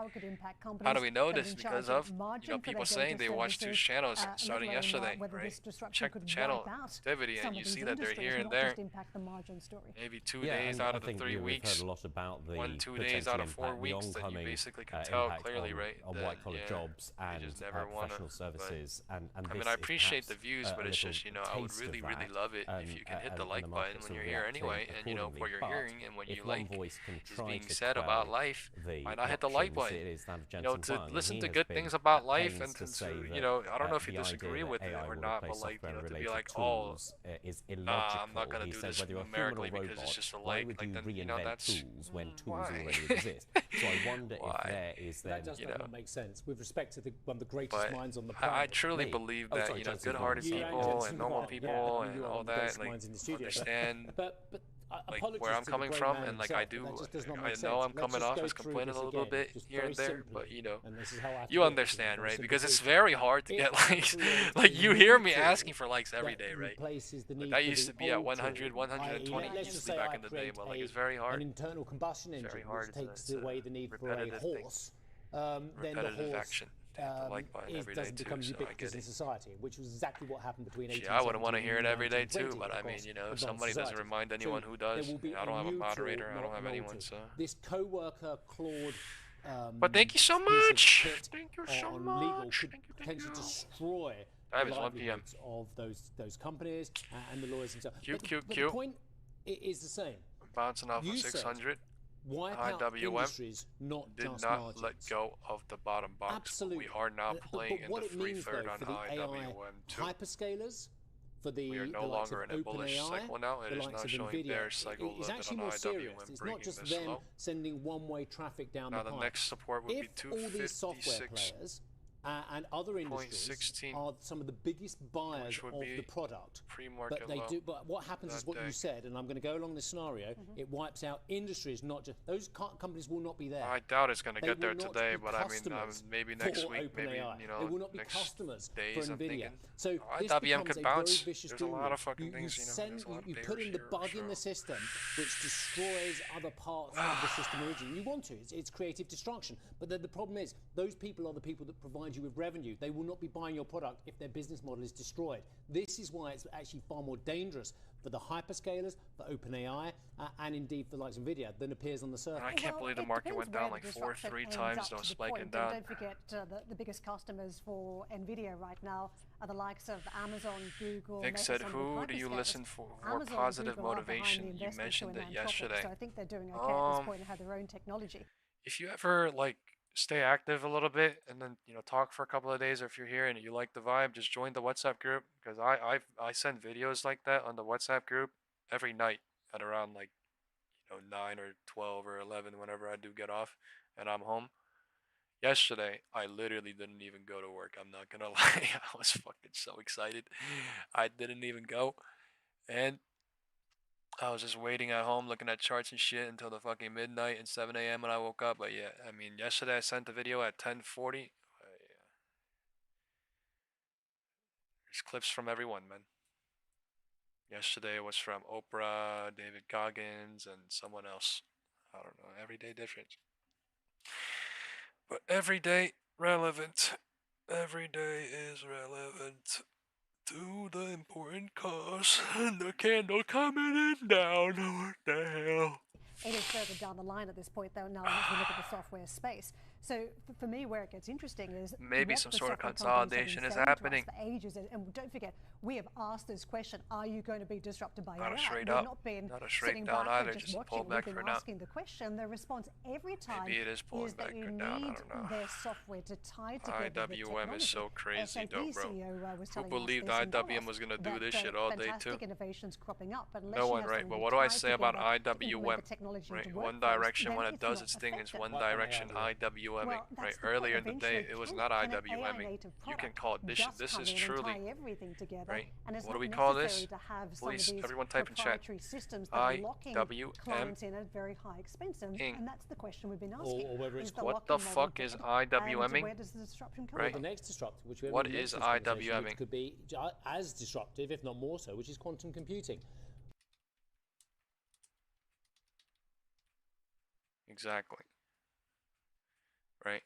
How do we know this? Because of, you know, people saying they watched 2 channels starting yesterday, right? Check the channel activity maybe, and you see that they're here and not there. Just impact the margin story. Maybe 2 days out of the 3 weeks. We've heard a lot about the 2 days out of 4 weeks that you basically can tell clearly, right? On white-collar jobs and professional services. And I mean, I appreciate the views, but it's just, you know, I would really, really love it if you can hit the like button when you're here anyway, and, you know, what you're hearing and what you like is being said about life. Why not hit the like button? You know, to listen to good things about life and to, you know, I don't know if you disagree with it or not, but like, you know, to be like, oh, nah, I'm not gonna do this numerically because it's just a like then, you know, that's tools when tools already exist. So I wonder if there is then, that does not make sense with respect to one of the greatest minds on the planet. I truly believe that, you know, good-hearted people and normal people and all that, like, understand like where I'm coming from, and like I know I'm coming off as complaining a little bit here and there, but you know, you understand, right? Because it's very hard to get likes. Like you hear me asking for likes every day, right? Like I used to be at 100, 120 easily back in the day, but like it's very hard. An internal combustion engine which takes away the need for a horse. Then the horse doesn't become ubiquitous in society, which was exactly what happened between 1870 I wouldn't want to hear it every day too, but I mean, you know, if somebody doesn't remind anyone who does. I don't have a moderator, I don't have anyone, so. This co-worker Claude. But thank you so much. Thank you so much. Could potentially destroy the livelihoods of those companies and the lawyers themselves. But the point is the same. Bouncing off of 600. IWM did not let go of the bottom box. Absolutely. We are now playing in the free third on IWM too. Hyperscalers, for we are no longer in a bullish cycle now. It is now showing bearish cycle a little bit on IWM, it's bringing not just this them low. Sending one-way traffic down now the pipe. The next support would be 256. All these software players and other industries are some of the biggest buyers of the product. But they do. But what happens is what you said, and I'm going to go along this scenario. It wipes out industries, not just those companies will not be there. I doubt it's going to get there today, but I mean, maybe next week, maybe you know, they will not be next customers days. for I'm Nvidia. thinking. So IWM could bounce. There's a lot of fucking things, you know. You put in the bug in the system, which destroys other parts of the system originally. You want to. It's creative destruction. But the problem is, those people are the people that provide you with revenue. They will not be buying your product if their business model is destroyed. This is why it's actually far more dangerous for the hyperscalers, for OpenAI, and indeed for like Nvidia than appears on the surface. I can't believe the market went down like 3 times, though, spiking down. Don't forget the biggest customers for Nvidia right now are the likes of Amazon, Google. Vic said, who do you listen for positive motivation? You mentioned it yesterday. So I think they're doing okay at this point and have their own technology. If you ever like stay active a little bit and then, you know, talk for a couple of days, or if you're here and you like the vibe, just join the WhatsApp group, because I send videos like that on the WhatsApp group every night at around like, you know, 9 or 12 or 11 whenever I do get off and I'm home. Yesterday I literally didn't even go to work. I'm not gonna lie. I was fucking so excited. I didn't even go, and I was just waiting at home looking at charts and shit until the fucking midnight and 7 a.m. when I woke up. But yeah, I mean, yesterday I sent the video at 10:40. There's clips from everyone, man. Yesterday it was from Oprah, David Goggins, and someone else. I don't know. Every day different. But every day relevant. Every day is relevant to the important cause. And the candle coming in down. What the hell? It is further down the line at this point, though, now as we look at the software space. So for me, where it gets interesting is maybe some sort of consolidation is happening. For ages, and don't forget, we have asked this question: are you going to be disrupted by AI? Not a straight up, not a straight down either. Just pull back for now. Asking the question, the response every time maybe it is pulling back that you need down. I don't know. their software to tie together. IWM is so crazy, though, bro. Who believed us IWM was gonna do this shit all day too? Innovations cropping up, no one, right? But what do I say about IWM? Right, one direction when it does its thing is one direction IWMing. Right, earlier in the day it was not IWMing. You can call it this. This is truly right. What do we call this? Please, everyone type in chat. IWM. Very high expensive, and that's the question we've been asking. What the fuck is IWMing? Where does the disruption come right. The next disruptor, which what is IWMing? Could be as disruptive, if not more so, which is quantum computing. Exactly. Right.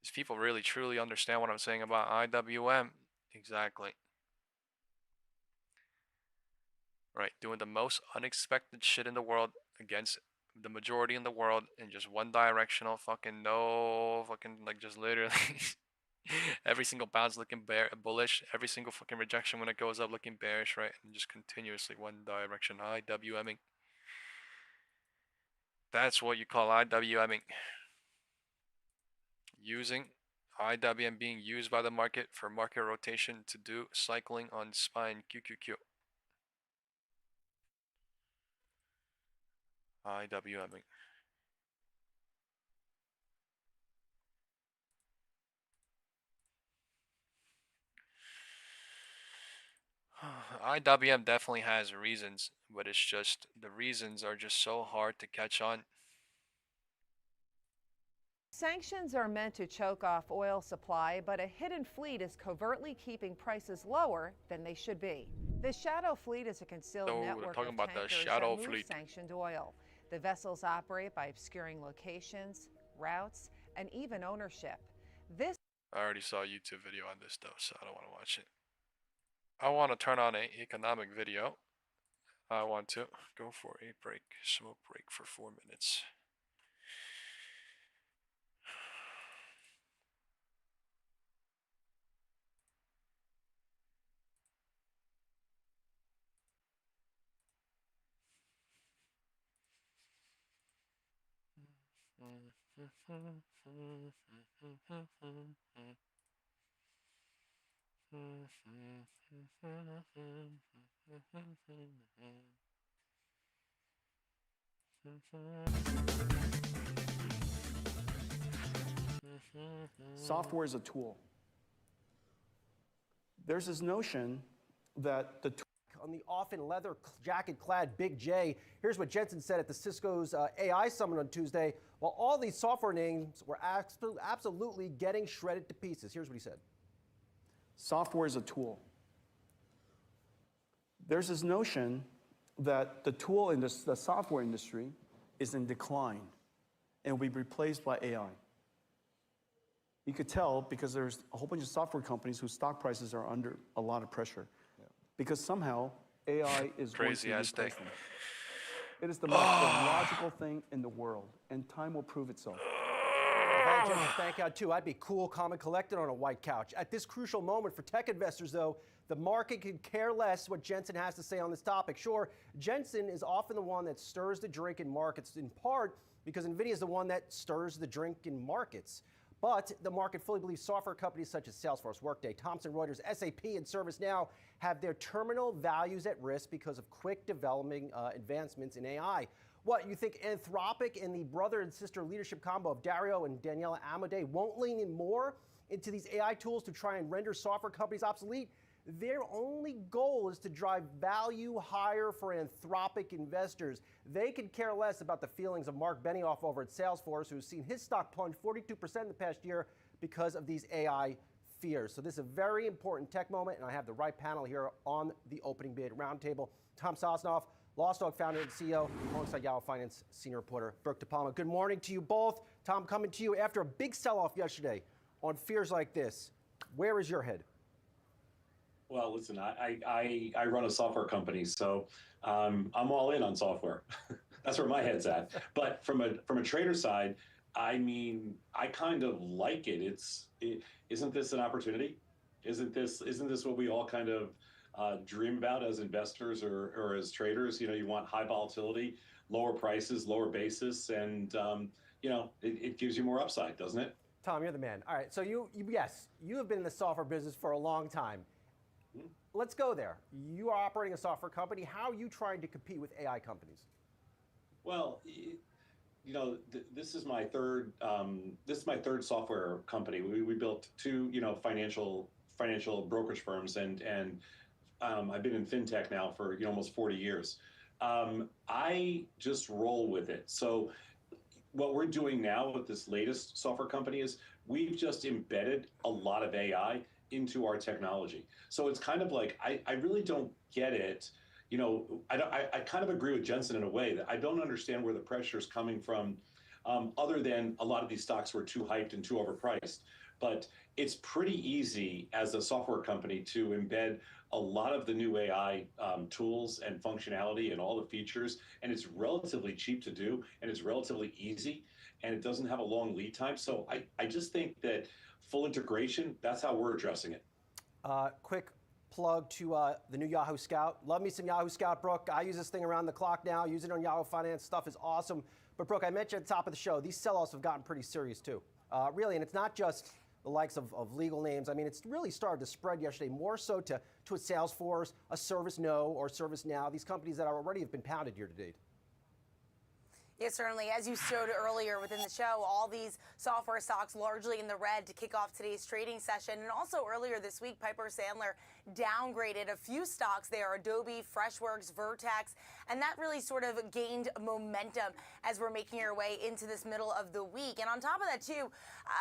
These people really truly understand what I'm saying about IWM. Exactly. right? Doing the most unexpected shit in the world against the majority in the world in just one directional, fucking no, fucking like just literally every single bounce looking bullish, every single fucking rejection when it goes up looking bearish, right? And just continuously one direction IWMing. That's what you call IWMing. Using IWM being used by the market for market rotation to do cycling on SPY and QQQ. IWMing. IWM definitely has reasons, but it's just the reasons are just so hard to catch on. Sanctions are meant to choke off oil supply, but a hidden fleet is covertly keeping prices lower than they should be. The shadow fleet is a concealed network of tankers that move sanctioned oil. The vessels operate by obscuring locations, routes, and even ownership. I already saw a YouTube video on this though, so I don't want to watch it. I want to turn on an economic video. I want to go for a break, smoke break for 4 minutes. Software is a tool. There's this notion that the on the often leather jacket-clad Big J. Here's what Jensen said at the Cisco's AI Summit on Tuesday. While all these software names were absolutely getting shredded to pieces. Here's what he said. Software is a tool. There's this notion that the tool in the software industry is in decline and will be replaced by AI. You could tell because there's a whole bunch of software companies whose stock prices are under a lot of pressure. Because somehow AI is going to replace them. It is the most illogical thing in the world, and time will prove itself. If I had Jensen's bank out too, I'd be cool, calm, and collected on a white couch. At this crucial moment for tech investors, though, the market could care less what Jensen has to say on this topic. Sure, Jensen is often the one that stirs the drink in markets, in part because NVIDIA is the one that stirs the drink in markets. But the market fully believes software companies such as Salesforce, Workday, Thomson Reuters, SAP, and ServiceNow have their terminal values at risk because of quick developing advancements in AI. What, you think Anthropic and the brother and sister leadership combo of Dario and Daniela Amodei won't lean in more into these AI tools to try and render software companies obsolete? Their only goal is to drive value higher for Anthropic investors. They could care less about the feelings of Mark Benioff over at Salesforce, who's seen his stock plunge 42% in the past year because of these AI fears. So this is a very important tech moment, and I have the right panel here on the opening bid roundtable. Tom Sosnoff, Lost Dog founder and CEO, alongside Yahoo Finance senior reporter Burke DePalma. Good morning to you both. Tom, coming to you after a big sell-off yesterday on fears like this. Where is your head? Well, listen, I run a software company, so I'm all in on software. That's where my head's at. But from a trader side, I mean, I kind of like it. Isn't this an opportunity? Isn't this what we all kind of dream about as investors or as traders? You know, you want high volatility, lower prices, lower basis, and you know, it gives you more upside, doesn't it? Tom, you're the man. All right, so you have been in the software business for a long time. Let's go there. You are operating a software company. How are you trying to compete with AI companies? Well, you know, this is my third software company. We built two, you know, financial brokerage firms, and I've been in fintech now for almost 40 years. I just roll with it. So what we're doing now with this latest software company is we've just embedded a lot of AI into our technology. So it's kind of like, I really don't get it. You know, I kind of agree with Jensen in a way that I don't understand where the pressure is coming from, other than a lot of these stocks were too hyped and too overpriced. but it's pretty easy as a software company to embed a lot of the new AI tools and functionality and all the features, and it's relatively cheap to do, and it's relatively easy, and it doesn't have a long lead time. So I just think that full integration, that's how we're addressing it. Quick plug to the new Yahoo Scout. Love me some Yahoo Scout, Brooke. I use this thing around the clock now. Use it on Yahoo Finance. Stuff is awesome. But Brooke, I mentioned at the top of the show, these sell-offs have gotten pretty serious too. Really, and it's not just the likes of legal names. I mean, it's really started to spread yesterday, more so to a Salesforce, a ServiceNow, or ServiceNow, these companies that already have been pounded year to date. Yes, certainly. As you showed earlier within the show, all these software stocks largely in the red to kick off today's trading session. And also earlier this week, Piper Sandler downgraded a few stocks there, Adobe, Freshworks, Vertex, and that really sort of gained momentum as we're making our way into this middle of the week. And on top of that, too,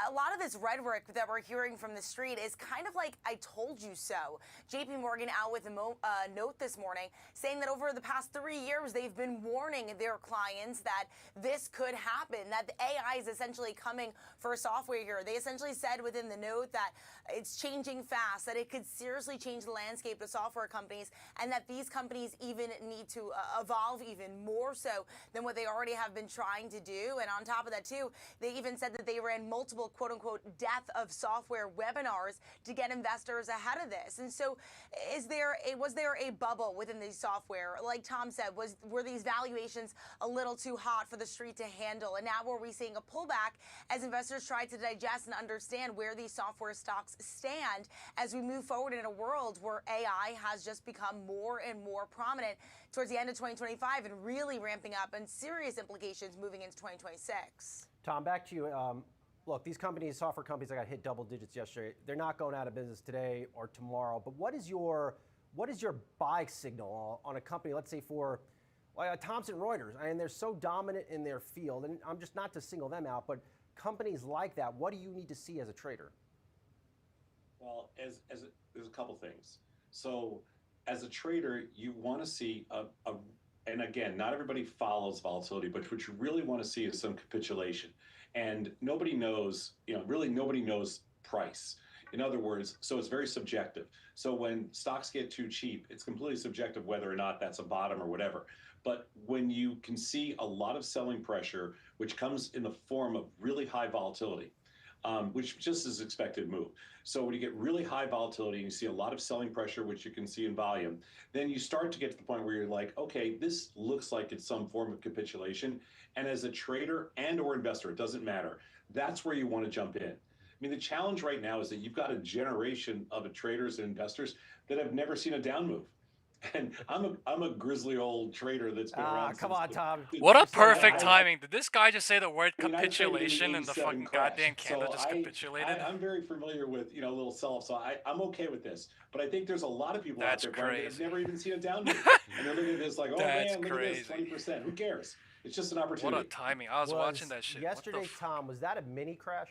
a lot of this rhetoric that we're hearing from the street is kind of like, I told you so. JP Morgan out with a note this morning saying that over the past 3 years, they've been warning their clients that this could happen, that the AI is essentially coming for software here. They essentially said within the note that it's changing fast, that it could seriously change the landscape of software companies, and that these companies even need to evolve even more so than what they already have been trying to do. And on top of that, too, they even said that they ran multiple quote-unquote death of software webinars to get investors ahead of this. And so was there a bubble within the software? Like Tom said, were these valuations a little too hot for the street to handle? And now we're seeing a pullback as investors try to digest and understand where these software stocks stand as we move forward in a world where AI has just become more and more prominent towards the end of 2025 and really ramping up, and serious implications moving into 2026. Tom, back to you. Look, these companies, software companies that got hit double digits yesterday, they're not going out of business today or tomorrow. But what is your buy signal on a company, let's say for Thomson Reuters? I mean, they're so dominant in their field, and I'm just not to single them out, but companies like that, what do you need to see as a trader? Well, there's a couple things. So as a trader, you want to see and again, not everybody follows volatility, but what you really want to see is some capitulation. And nobody knows, really nobody knows price. In other words, so it's very subjective. So when stocks get too cheap, it's completely subjective whether or not that's a bottom or whatever. But when you can see a lot of selling pressure, which comes in the form of really high volatility, which just is expected move. So when you get really high volatility and you see a lot of selling pressure, which you can see in volume, then you start to get to the point where you're like, okay, this looks like it's some form of capitulation. And as a trader and or investor, it doesn't matter. That's where you want to jump in. I mean, the challenge right now is that you've got a generation of traders and investors that have never seen a down move. And I'm a grizzly old trader that's been around. Come on, Tom. What a perfect timing. Did this guy just say the word capitulation and the fucking goddamn candle just capitulated? I'm very familiar with, little sell-off, so I'm okay with this. But I think there's a lot of people out there that have never even seen a down move. And they're looking at this like, oh man, look at this, 20%. Who cares? It's just an opportunity. What a timing. I was watching that shit. Yesterday, Tom, was that a mini crash?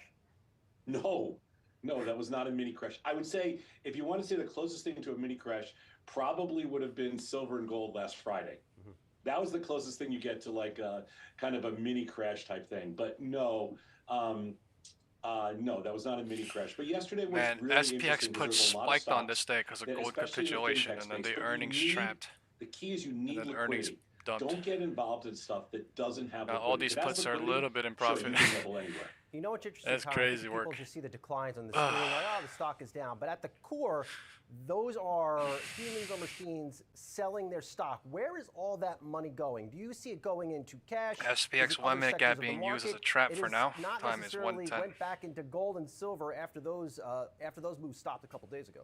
No, that was not a mini crash. I would say, if you want to say the closest thing to a mini crash, probably would have been silver and gold last Friday. Mm-hmm. That was the closest thing you get to like a kind of a mini crash type thing. But no, that was not a mini crash. But yesterday was really SPX put spiked on this day because of gold capitulation, and then the earnings trapped. The key is you need liquidity. Don't get involved in stuff that doesn't have liquidity. All these puts are a little bit in profit. You know what's interesting? That's crazy work. People just see the declines on the screen, like, the stock is down. But at the core, those are humans or machines selling their stock. Where is all that money going? Do you see it going into cash? SPX 1 minute gap being used as a trap for now. Time is 1:10. Went back into gold and silver after those moves stopped a couple days ago.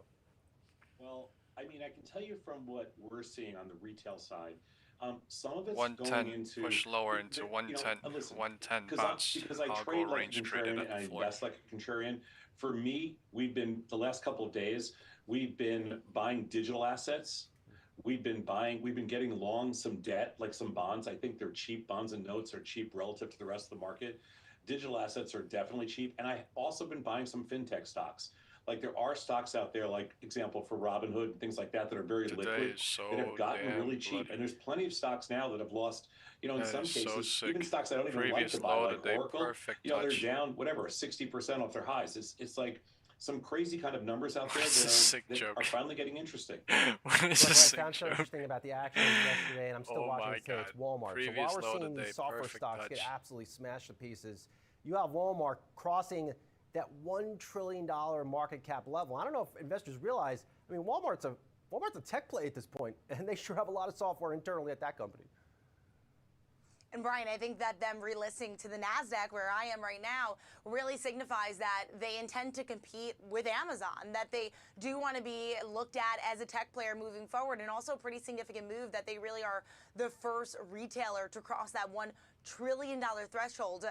Well, I mean, I can tell you from what we're seeing on the retail side. Some of it's 110 going into push lower into 110, 110 bounce. Because I trade like a contrarian and I invest like a contrarian. For me, the last couple of days, we've been buying digital assets. We've been getting long some debt, like some bonds. I think they're cheap. Bonds and notes are cheap relative to the rest of the market. Digital assets are definitely cheap. And I've also been buying some fintech stocks. Like there are stocks out there, like example for Robinhood and things like that are very liquid, is so that have gotten damn really cheap. And there's plenty of stocks now that have lost, you know, in That some is so cases, sick. even stocks I don't even like Previous to buy, low like today, Oracle, perfect you know, they're touch. down, whatever, 60% off their highs. It's like some crazy kind of numbers out there It's a that, sick that joke. are finally getting interesting. What I found so interesting about the actions yesterday, and I'm still Oh watching my it today, God. it's Walmart. Previous so while we're low seeing today, these software perfect stocks get touch. absolutely smashed to pieces, you have Walmart crossing that $1 trillion market cap level. I don't know if investors realize, I mean, Walmart's a tech play at this point, and they sure have a lot of software internally at that company. And Brian, I think that them relisting to the NASDAQ, where I am right now, really signifies that they intend to compete with Amazon, that they do want to be looked at as a tech player moving forward, and also a pretty significant move that they really are the first retailer to cross that $1 trillion threshold.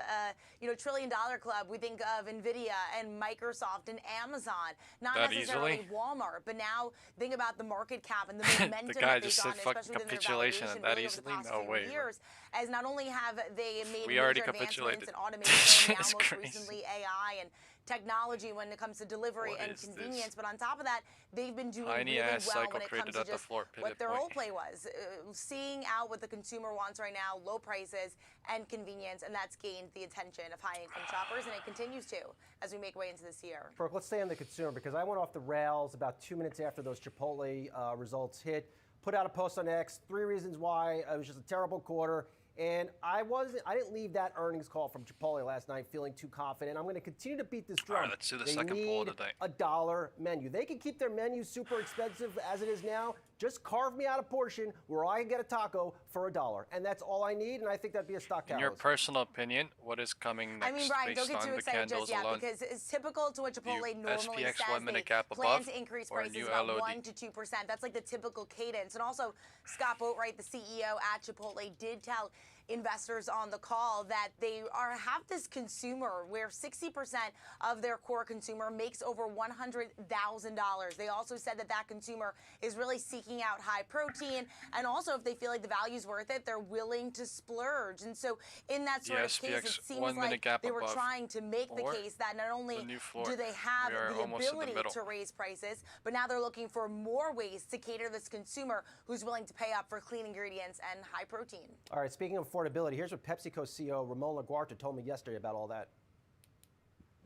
You know, $1 trillion club, we think of NVIDIA and Microsoft and Amazon, not That necessarily easily? Walmart, but now think about the market cap and the momentum The guy that they've just said gotten, fucking especially within their capitulation valuation and that really over the easily? past No few way, bro. years, as not only have they made We already major advancements capitulated. in automation, now It's most crazy. recently AI and technology when it comes to delivery What and is convenience. this? But on top of that, they've been doing Tiny really ass well cycle when it created comes to at the just floor what pivot their point. whole play was, seeing out what the consumer wants right now, low prices and convenience, and that's gained the attention of high-income shoppers, and it continues to as we make way into this year. Brooke, let's stay on the consumer because I went off the rails about 2 minutes after those Chipotle results hit. Put out a post on X, 3 reasons why it was just a terrible quarter. And I didn't leave that earnings call from Chipotle last night feeling too confident. I'm going to continue to beat this drum. All right, let's do the second poll need of the day. a dollar menu. They can keep their menu super expensive as it is now. Just carve me out a portion where I can get a taco for $1. And that's all I need, and I think that'd be a stock In your catalyst. personal opinion, what is coming next I mean, Brian, don't based get on too the excited candles just yet alone? because it's typical to what Chipotle View normally SPX says. 1 minute They cap plan above to increase or prices new about LOD? 1 to 2%. That's like the typical cadence. And also, Scott Boatwright, the CEO at Chipotle, did tell investors on the call that they have this consumer where 60% of their core consumer makes over $100,000. They also said that that consumer is really seeking out high protein, and also if they feel like the value's worth it, they're willing to splurge. And so in that sort of case, it SPX seems 1 minute like gap they were above trying to make the or case that not only the new floor. do they have We are the almost in the ability middle. to raise prices, but now they're looking for more ways to cater this consumer who's willing to pay up for clean ingredients and high protein. All right, speaking of affordability, here's what PepsiCo CEO Ramon Laguarta told me yesterday about all that.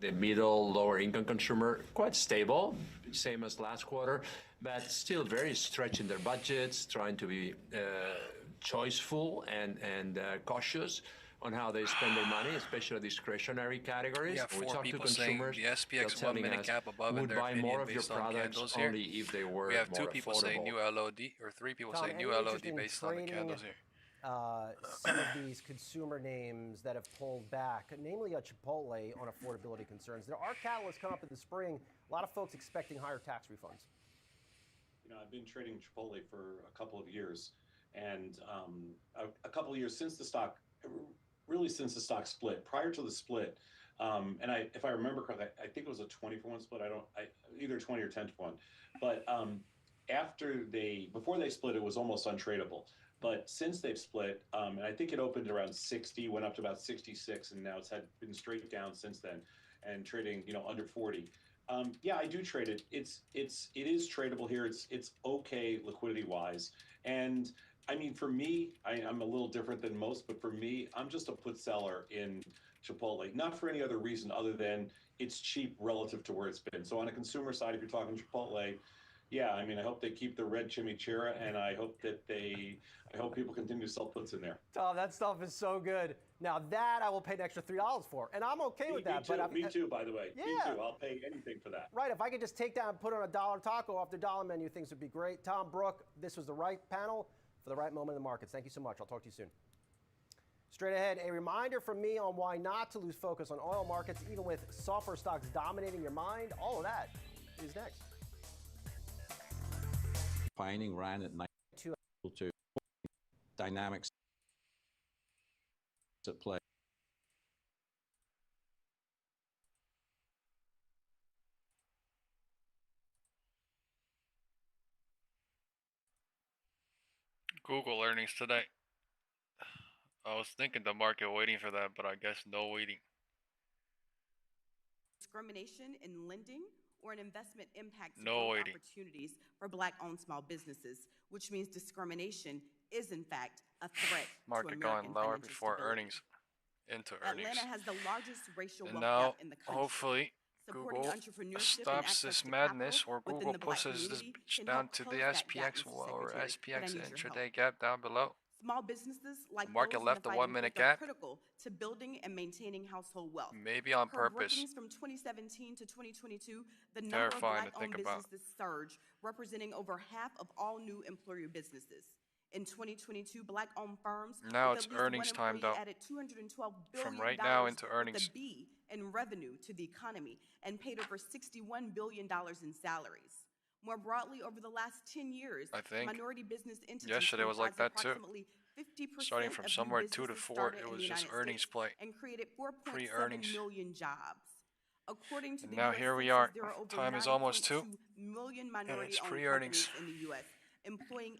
The middle, lower income consumer, quite stable, same as last quarter, but still very stretched in their budgets, trying to be choiceful and cautious on how they spend their money, especially discretionary categories. We have When we 4 talk to people saying consumers, the they're SPX 1 telling minute us cap above in would their buy opinion more of your based on products candles here. only if they were We have more 2 people affordable. saying new LOD, or 3 people Tom, saying new any LOD interest in based on the trading, candles here. Some of these consumer names that have pulled back, namely Chipotle, on affordability concerns. There are catalysts coming up in the spring. A lot of folks expecting higher tax refunds. You know, I've been trading Chipotle for a couple of years, and a couple of years since the stock, really since the stock split. Prior to the split, and if I remember correctly, I think it was a 20-for-1 split. Either 20 or 10-to-1. But before they split, it was almost untradeable. But since they've split, and I think it opened around 60, went up to about 66, and now it's been straight down since then, and trading, you know, under 40. Yeah, I do trade it. It is tradable here. It's okay liquidity wise, and I mean, for me, I'm a little different than most, but for me, I'm just a put seller in Chipotle, not for any other reason other than it's cheap relative to where it's been. So on a consumer side, if you're talking Chipotle, yeah, I mean, I hope they keep the red chimichurri, and I hope people continue to sell puts in there. Tom, that stuff is so good. Now that I will pay an extra $3 for, and I'm okay with that. Me too, by the way. Yeah. Me too. I'll pay anything for that. Right, if I could just take that and put on a $1 taco off the dollar menu, things would be great. Tom, Brooke, this was the right panel for the right moment in the markets. Thank you so much. I'll talk to you soon. Straight ahead, a reminder from me on why not to lose focus on oil markets, even with software stocks dominating your mind. All of that is next. Finding ran at 92 dynamics at play. Google earnings today. I was thinking the market waiting for that, but I guess no waiting. Discrimination in lending or an investment impact to growth opportunities for Black-owned small businesses, which means discrimination is, in fact, a threat to American going lower financial before stability. earnings, into earnings. Atlanta has the largest racial And wealth now, gap in the country. hopefully, Supporting Google entrepreneurship and stops access this to madness, capital or within Google the Black pushes this community bitch can down help to close the that gap, SPX Mr. or Secretary, but I SPX need your help. intraday gap down below. Small businesses like Market those in left the a fighting 1-minute field are gap. critical to building and maintaining household wealth. Maybe on Per purpose. Brookings from 2017 to 2022, the number of Terrifying to Black-owned think about. businesses surged, representing over half of all new employer businesses. In 2022, Black-owned firms Now with it's at least earnings one time, employee though. added $212 billion From right now into with earnings. a B in revenue to the economy and paid over $61 billion in salaries. More broadly, over the last 10 years, I think minority business entities yesterday was like comprise that too. approximately 50% Starting from of somewhere new 2 to businesses 4, started it in was the just United earnings States play. and created 4.7 Pre-earnings. million jobs. According to And the now U.S. here we Census, are. there are over Time is almost 2. 9.2 million And minority-owned it's pre-earnings. companies in the U.S., employing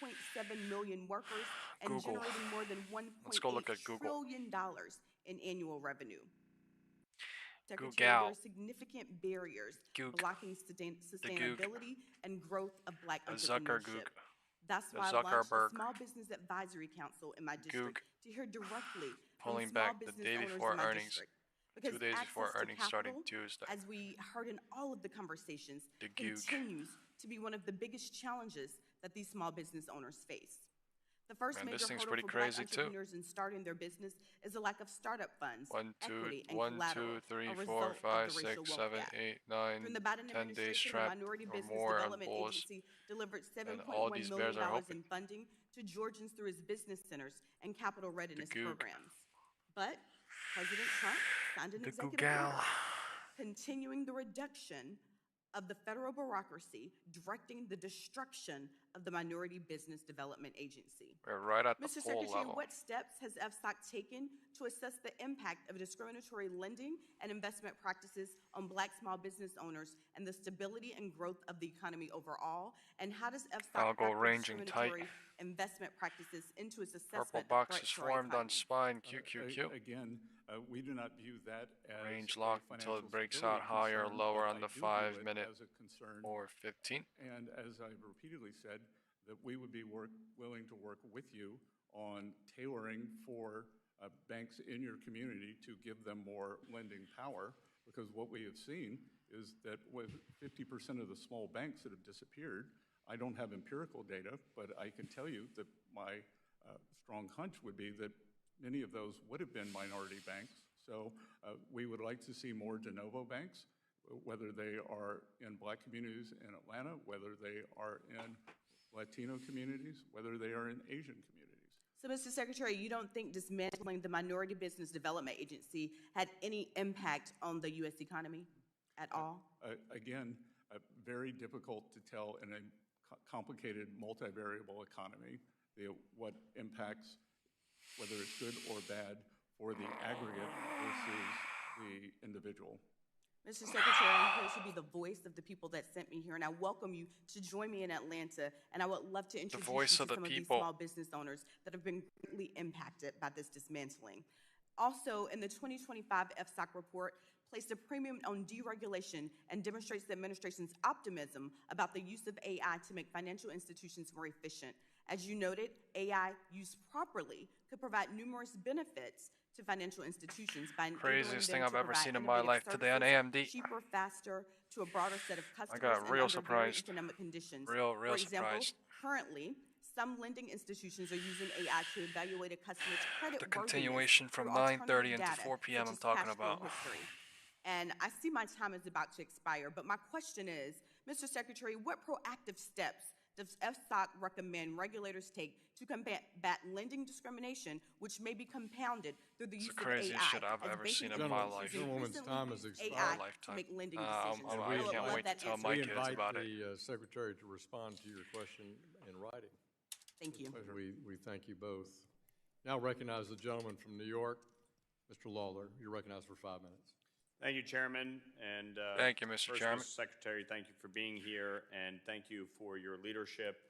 8.7 million workers and Google. generating more than Let's go look $1.8 at Google. trillion in annual revenue. Secretary, Google. there are significant barriers blocking sustainability and growth of Black entrepreneurship. That's why I launched the Small Business Advisory Council in my district to hear directly from Pulling small back the business day owners before in my earnings. district. Because 2 days before access to earnings starting capital, Tuesday. as we heard in all of the conversations, continues to be one of the biggest challenges that these small business owners face. The first major hurdle for Black entrepreneurs in starting their business is a lack of startup funds, equity, and collateral, 1, 2, 3, a 4, result 5, of the racial 6, wealth 7, gap. 8, 9, During the Biden 10 days administration, the trap Minority or Business more on Development bulls. Agency delivered And all these $7.1 bears million are hoping. in funding to Georgians through his business centers and capital readiness programs. But President Trump signed an executive order continuing the reduction of the federal bureaucracy, directing the destruction of the Minority Business Development Agency. We're right at the Mr. full Secretary, level. what steps has FSOC taken to assess the impact of discriminatory lending and investment practices on Black small business owners and the stability and growth of the economy overall? And how does I'll FSOC go factor ranging tight. discriminatory investment practices into its Purple assessment of box threats is to our formed on economy? SPY and QQQ. Again, we do not view that as Range a locked until it financial breaks stability out higher or concern, lower but on I the do view 5 it minute as a concern. or 15. And as I've repeatedly said, that we would be willing to work with you on tailoring for banks in your community to give them more lending power, because what we have seen is that with 50% of the small banks that have disappeared, I don't have empirical data, but I can tell you that my strong hunch would be that many of those would have been minority banks. So we would like to see more de novo banks, whether they are in Black communities in Atlanta, whether they are in Latino communities, whether they are in Asian communities. So, Mr. Secretary, you don't think dismantling the Minority Business Development Agency had any impact on the U.S. economy at all? Again, very difficult to tell in a complicated multivariable economy what impacts, whether it's good or bad, for the aggregate versus the individual. Mr. Secretary, I'm here to be the voice of the people that sent me here, and I welcome you to join me in Atlanta, and I would love to introduce you to some of these small business owners that have been greatly impacted by this dismantling. Also, in the 2025 FSOC report, placed a premium on deregulation and demonstrates the administration's optimism about the use of AI to make financial institutions more efficient. As you noted, AI used properly could provide numerous benefits to financial institutions by enabling Craziest them thing to I've ever provide seen in my innovative life today on services AMD. cheaper, faster, to a broader set of customers I got and real under very surprised. economic conditions. Real For example, surprised. currently, some lending institutions are using AI to evaluate a customer's credit The continuation from through 9:30 alternative into data, 4 p.m. such I'm as talking cash flow about. history. And I see my time is about to expire, but my question is, Mr. Secretary, what proactive steps does FSOC recommend regulators take to combat lending discrimination, which may be compounded through the use of AI? It's the craziest shit I've ever seen in my life. Gentleman's time has expired. To make lending decisions. I can't wait to tell my kids about it. We invite the Secretary to respond to your question in writing. Thank you. We thank you both. Now recognize the gentleman from New York, Mr. Lawler. You're recognized for 5 minutes. Thank you, Chairman. And thank you, Mr. Chairman. Mr. Secretary, thank you for being here, and thank you for your leadership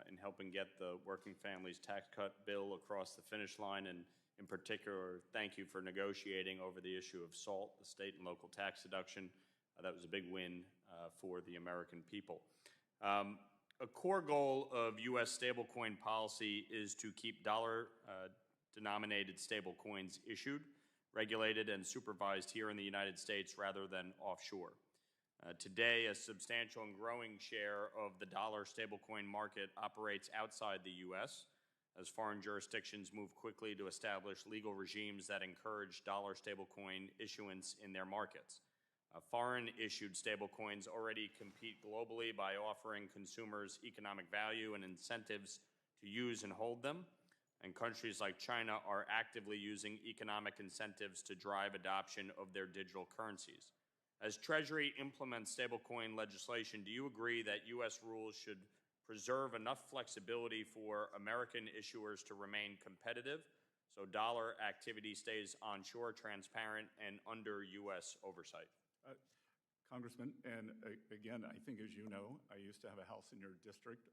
in helping get the Working Families Tax Cut bill across the finish line. And in particular, thank you for negotiating over the issue of SALT, the state and local tax deduction. That was a big win for the American people. A core goal of U.S. stablecoin policy is to keep dollar-denominated stablecoins issued, regulated, and supervised here in the United States rather than offshore. Today, a substantial and growing share of the dollar stablecoin market operates outside the U.S., as foreign jurisdictions move quickly to establish legal regimes that encourage dollar stablecoin issuance in their markets. Foreign-issued stablecoins already compete globally by offering consumers economic value and incentives to use and hold them, and countries like China are actively using economic incentives to drive adoption of their digital currencies. As Treasury implements stablecoin legislation, do you agree that U.S. rules should preserve enough flexibility for American issuers to remain competitive so dollar activity stays onshore, transparent, and under U.S. oversight? Congressman, and again, I think as you know, I used to have a house in your district.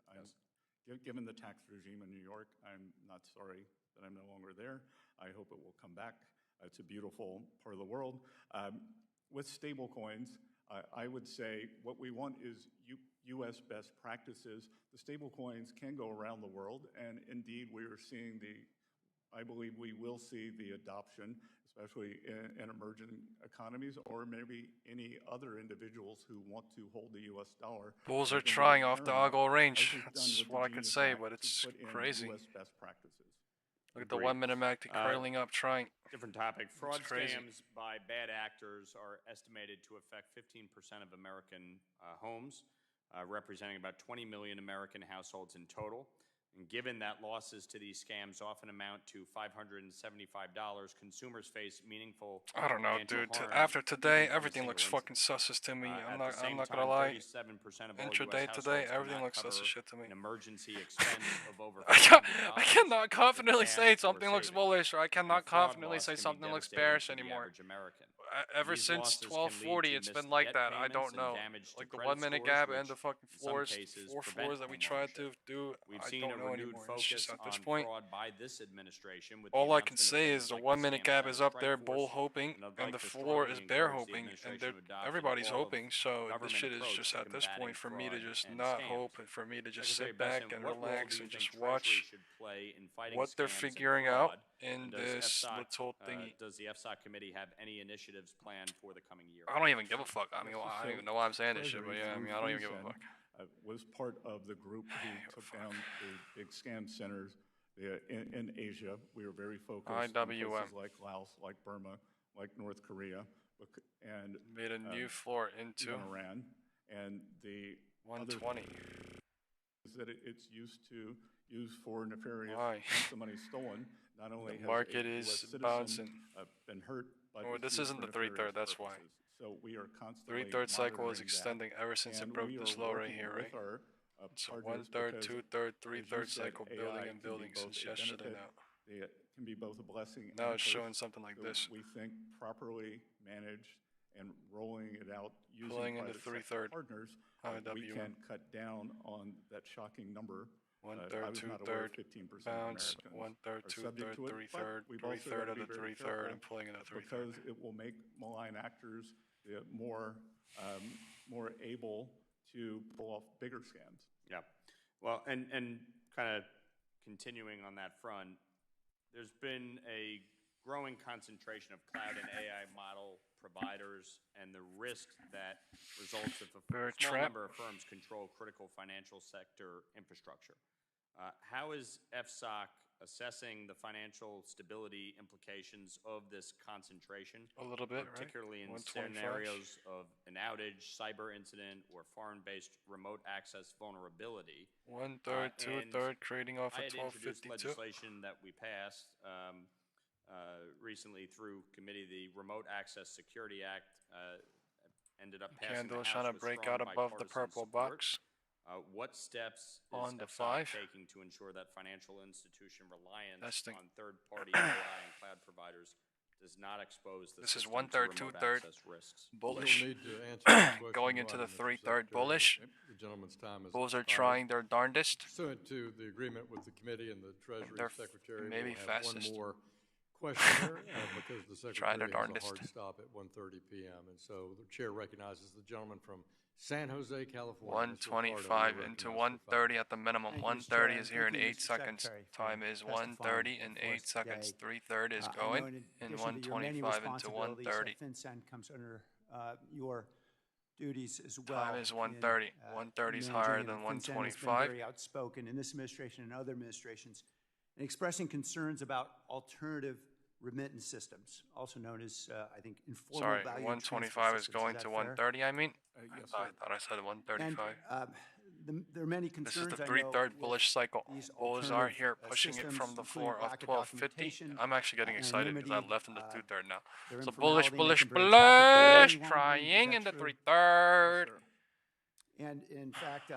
Given the tax regime in New York, I'm not sorry that I'm no longer there. I hope it will come back. It's a beautiful part of the world. With stable coins, I would say what we want is U.S. best practices. The stable coins can go around the world, and indeed we are seeing I believe we will see the adoption, especially in emerging economies, or maybe any other individuals who want to hold the U.S. dollar. Bulls are trying off the Algo range. That's what I could say, but it's crazy. US best practices. Look at the 1 minute MACD curling up, trying. Different topic. Fraud scams by bad actors are estimated to affect 15% of American homes, representing about 20 million American households in total. And given that losses to these scams often amount to $575, consumers face meaningful. I don't know, dude. After today, everything looks fucking sus to me. I'm not gonna lie. Intraday today, everything looks sus as shit to me. An emergency expense of over I cannot confidently say something looks bullish, or I cannot confidently say something looks bearish anymore. Ever since 1240, it's been like that. I don't know. Like the 1 minute gap and the fucking floors, 4 floors that we tried to do. I don't know anymore. It's just at this point, all I can say is the 1 minute gap is up there, bull hoping, and the floor is bear hoping, and everybody's hoping. So this shit is just at this point for me to just not hope, and for me to just sit back and relax and just watch what they're figuring out in this little thingy. Does the FSOC committee have any initiatives planned for the coming year? I don't even give a fuck. I mean, I don't even know why I'm saying this shit, but yeah, I mean, I don't even give a fuck. Was part of the group who took down the big scam centers in Asia. We were very focused on places like Laos, like Burma, like North Korea, and made a new floor into Iran. And the 120 is that it's used to use for nefarious. Why? Once the money's stolen, not only the market is bouncing. Been hurt. Oh, this isn't the 3/3. That's why. So we are constantly 3/3 cycle is extending ever since it broke this low right here, right? So 1/3, 2/3, 3/3 cycle building and building since yesterday now. It can be both a blessing. Now it's showing something like this. We think properly managed and rolling it out using pulling into 3/3 partners, we can cut down on that shocking number. 1/3, 2/3 bounce, 1/3, 2/3, 3/3, 3/3 of the 3/3, and pulling into 3/3. Because it will make malign actors more able to pull off bigger scams. Yeah, well, and kind of continuing on that front, there's been a growing concentration of cloud and AI model providers and the risk that results if a small number of firms control critical financial sector infrastructure. How is FSOC assessing the financial stability implications of this concentration? A little bit, particularly in scenarios of an outage, cyber incident, or foreign-based remote access vulnerability. 1/3, 2/3, trading off at 1252. I had introduced legislation that we passed recently through committee. The Remote Access Security Act ended up passing Candle the House trying to with break strong out above the bipartisan purple support. box. What steps on is the FSOC 5 taking to ensure that financial institution reliance Testing. on third-party AI and cloud providers does not expose the This is system 1/3, to remote 2/3 access risks? bullish. You'll need to answer this question Going into the live, Mr. 3/3 Secretary. bullish. The gentleman's time is Bulls are expired. trying their darndest. Pursuant to the agreement with the committee and the Treasury They're Secretary, maybe we'll have fastest. one more question here because the Try their secretary has a darndest. hard stop at 1:30 p.m. And so the chair recognizes the gentleman from San Jose, California. 125 into 130 at the minimum. 130 is here in 8 seconds. Time is 130 in 8 seconds. 3/3 is going in 125 into 130. FinCEN comes under your duties as well. Time is 130. 130 is higher than 125. Very outspoken in this administration and other administrations, and expressing concerns about alternative remittance systems, also known as, I think, informal Sorry, value 125 is going to 130, I mean? Yes, I thought I said 135. There are many concerns. This is the 3/3 bullish cycle. Bulls are here pushing it from the floor of 1250. I'm actually getting excited because I left in the 2/3 now. So bullish, bullish, bullish, trying in the 3/3. And in fact,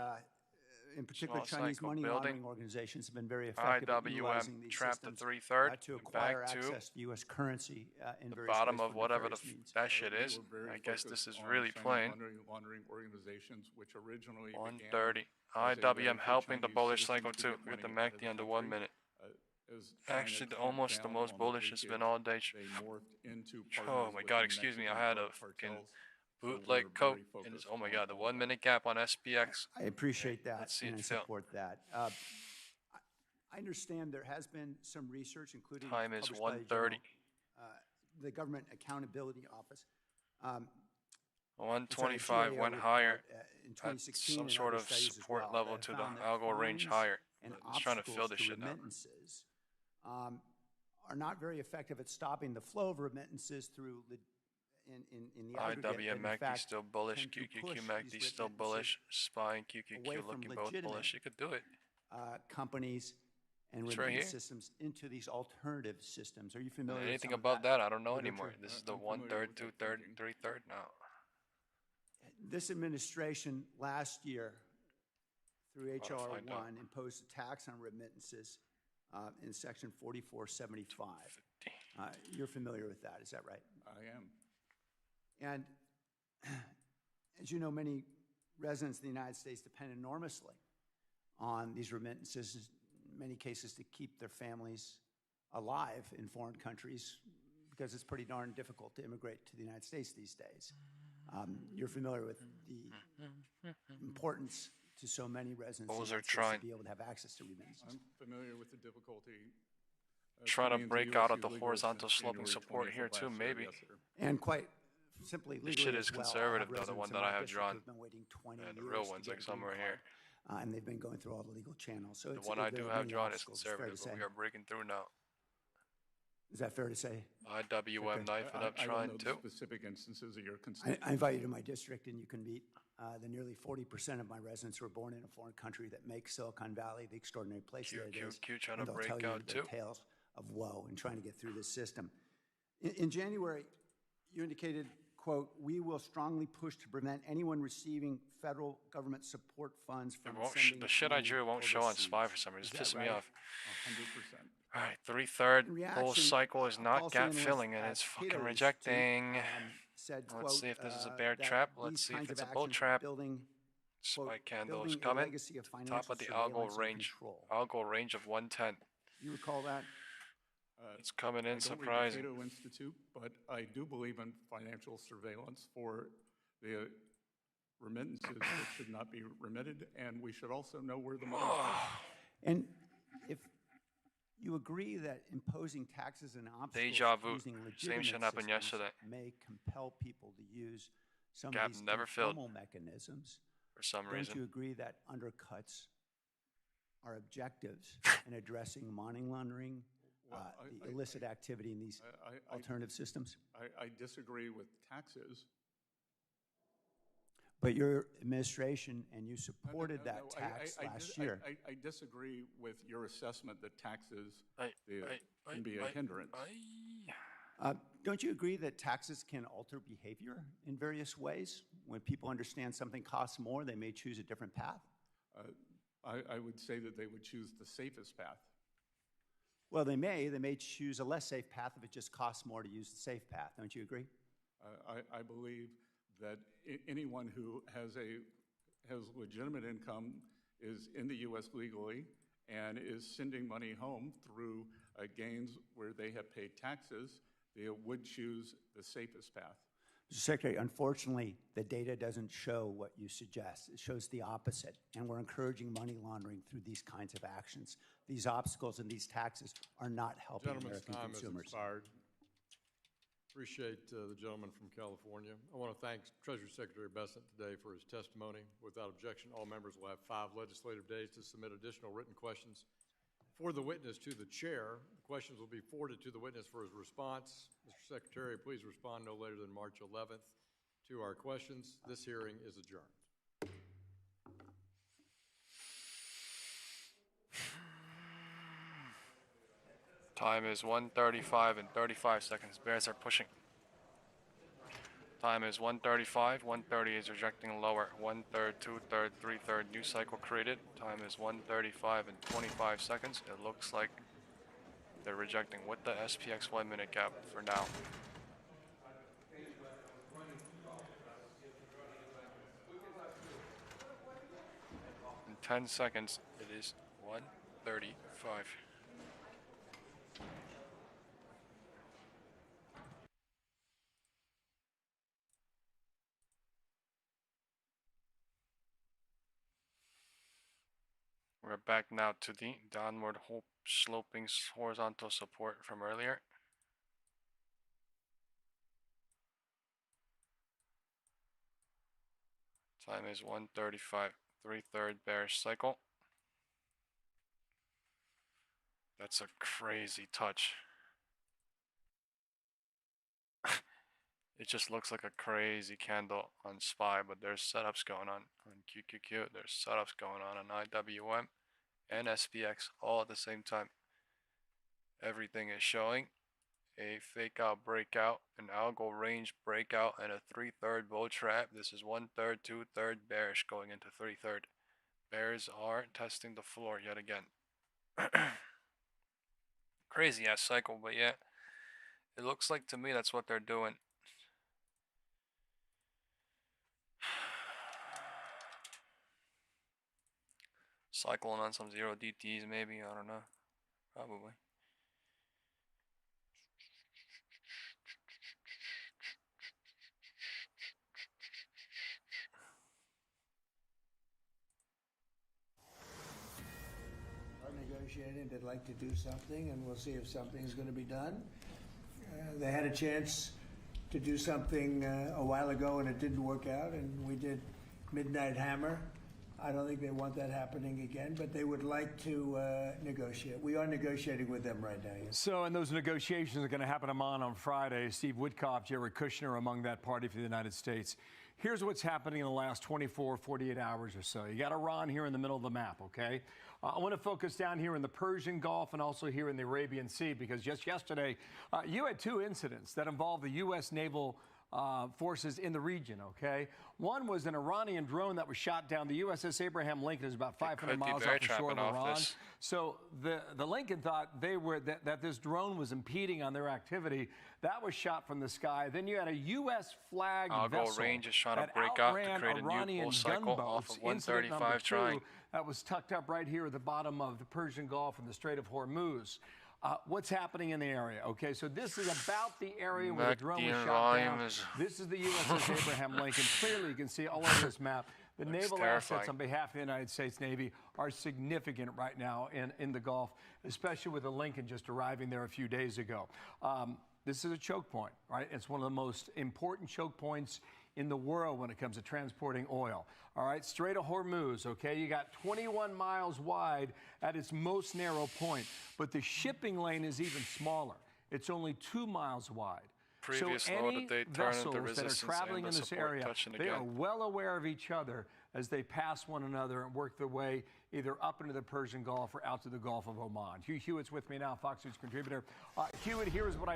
in particular, Small Chinese cycle money building. laundering organizations have been very effective at utilizing these trapped to systems 3/3 to acquire back to access to U.S. currency in the various bottom ways of for whatever nefarious means. that shit is. I guess this is really plain. Laundering organizations, which originally 130. began IWM helping the bullish cycle too. Look at the MACD under 1 minute. Actually, almost the most bullish it's been all day. Oh my god, excuse me, I had a fucking bootleg coat, and it's, oh my god, the 1 minute gap on SPX. I appreciate that Let's see and I it fill. support that. I understand there has been some research, including Time is published by the 1:30. The Government Accountability Office. 125 went higher in at 2016 some and sort other of studies as support well level that to the found that algo range fines higher. and I'm just trying to fill this obstacles to shit now. remittances are not very effective at stopping the flow of remittances through in the aggregate. IWM and in MACD fact, still bullish, tend to push QQQ MACD these still remittances bullish, SPY and away QQQ from looking both legitimate, bullish. You could do it. companies and It's right remittance here. systems into these alternative systems. Are you familiar with Anything some of above that, I don't know literature? anymore. This is the 1/3, 2/3, 3/3 now. This administration last year, through I'll H.R. find out. 1, imposed a tax on remittances in Section 4475. You're familiar with that, is that right? I am. And as you know, many residents of the United States depend enormously on these remittances, in many cases to keep their families alive in foreign countries, because it's pretty darn difficult to immigrate to the United States these days. You're familiar with the importance to so many residents of Bulls the are United States trying. to be able to have access to remittances. I'm familiar with the difficulty. Trying to coming into break out of USU the legal horizontal since sloping January support 20th here of too, last year, maybe. yes, sir. And quite simply, This legally shit as is well, I have conservative though, the residents one in that my I have district drawn. who've been waiting 20 Yeah, the years real to one's get like a green somewhere card, here. and they've been going through all the legal channels. So The it's, one I there do are have many drawn is obstacles, fair to conservative, but say. we are breaking through now. Is that fair to say? IWM knifing up, I don't trying know too. the specific instances of your I constituency. invite you to my district, and you can meet the nearly 40% of my residents who are born in a foreign country that makes Silicon Valley the extraordinary place that it is. trying And to they'll break tell you out the too. tales of woe in trying to get through this system. In January, you indicated, quote, "We will strongly push to prevent anyone receiving federal government support funds from sending The shit I money drew won't show on overseas." SPY for some reason. Is It's that pissing me right? off. 100%. All right, 3/3 In bull reaction, cycle is not policy gap analyst filling and at it's Cato fucking Institute, rejecting. said, Let's see quote, if this is a bear that trap. Let's these see if kinds it's of a bull actions trap. building, SPY quote, candle is building a coming. legacy of Top financial of the algo surveillance and range. control. Algo range of 110. You recall that? It's coming I in don't read the surprising. Cato Institute, but I do believe in financial surveillance for the remittances that should not be remitted, and we should also know where the money is. And if you agree that imposing taxes and obstacles Deja vu. using Same legitimate shit happened systems yesterday. may compel people to use some Gap of these never filled. informal mechanisms, For some don't reason. you agree that undercuts our objectives in addressing money laundering, the illicit activity in these alternative systems? I disagree with taxes. But your administration and you supported that tax last year. I disagree with your assessment that taxes can be a hindrance. Don't you agree that taxes can alter behavior in various ways? When people understand something costs more, they may choose a different path? I would say that they would choose the safest path. Well, they may choose a less safe path if it just costs more to use the safe path. Don't you agree? I believe that anyone who has legitimate income, is in the U.S. legally, and is sending money home through gains where they have paid taxes, they would choose the safest path. Mr. Secretary, unfortunately, the data doesn't show what you suggest. It shows the opposite, and we're encouraging money laundering through these kinds of actions. These obstacles and these taxes are not helping Gentleman's American time consumers. has expired. Appreciate the gentleman from California. I want to thank Treasury Secretary Bessent today for his testimony. Without objection, all members will have 5 legislative days to submit additional written questions for the witness to the chair. The questions will be forwarded to the witness for his response. Mr. Secretary, please respond no later than March 11th to our questions. This hearing is adjourned. Time is 1:35 and 35 seconds. Bears are pushing. Time is 1:35. 1:30 is rejecting lower. 1/3, 2/3, 3/3. New cycle created. Time is 1:35 and 25 seconds. It looks like they're rejecting with the SPX 1 minute gap for now. In 10 seconds, it is 1:35. We're back now to the downward sloping horizontal support from earlier. Time is 1:35. 3/3 bearish cycle. That's a crazy touch. It just looks like a crazy candle on SPY, but there's setups going on QQQ. There's setups going on IWM and SPX all at the same time. Everything is showing a fake out breakout, an algo range breakout, and a 3/3 bull trap. This is 1/3, 2/3 bearish going into 3/3. Bears are testing the floor yet again. Crazy ass cycle, but yeah, it looks like to me that's what they're doing. Cycling on some 0 DTs maybe, I don't know. Probably. Negotiating, they'd like to do something, and we'll see if something is going to be done. They had a chance to do something a while ago, and it didn't work out, and we did Midnight Hammer. I don't think they want that happening again, but they would like to negotiate. We are negotiating with them right now. Yes. So, and those negotiations are going to happen on Friday. Steve Witkoff, Jared Kushner among that party for the United States. Here's what's happening in the last 24, 48 hours or so. You got Iran here in the middle of the map, okay? I want to focus down here in the Persian Gulf and also here in the Arabian Sea, because just yesterday, you had 2 incidents that involved the U.S. naval forces in the region, okay? One was an Iranian drone that was shot down. The USS Abraham Lincoln is about 500 miles off the shore of Iran. So the Lincoln thought that this drone was impeding on their activity. That was shot from the sky. Then you had a U.S. flagged vessel range is trying to break out to create a new bull cycle off of 135 trying. That was tucked up right here at the bottom of the Persian Gulf and the Strait of Hormuz. What's happening in the area? Okay, so this is about the area where the drone was shot down. This is the USS Abraham Lincoln. Clearly, you can see all over this map. The naval assets on behalf of the United States Navy are significant right now in the Gulf, especially with the Lincoln just arriving there a few days ago. This is a choke point, right? It's one of the most important choke points in the world when it comes to transporting oil. All right, Strait of Hormuz, okay? You got 21 miles wide at its most narrow point, but the shipping lane is even smaller. It's only 2 miles wide. Previous low that they turn into resistance that are traveling in this area, they are well aware of each other as they pass one another and work their way either up into the Persian Gulf or out to the Gulf of Oman. Hugh Hewitt's with me now, Fox News contributor. Hewitt, here's what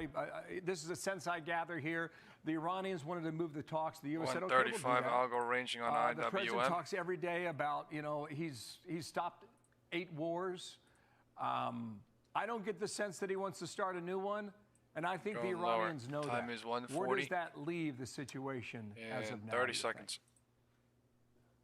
this is a sense I gather here. The Iranians wanted to move the talks. The U.S. said, okay, we'll do that. 135 algo ranging on IWM. The president talks every day about, he's stopped 8 wars. I don't get the sense that he wants to start a new one. And I think the Iranians know that. Time is 1:40. Where does that leave the situation as of now? 30 seconds.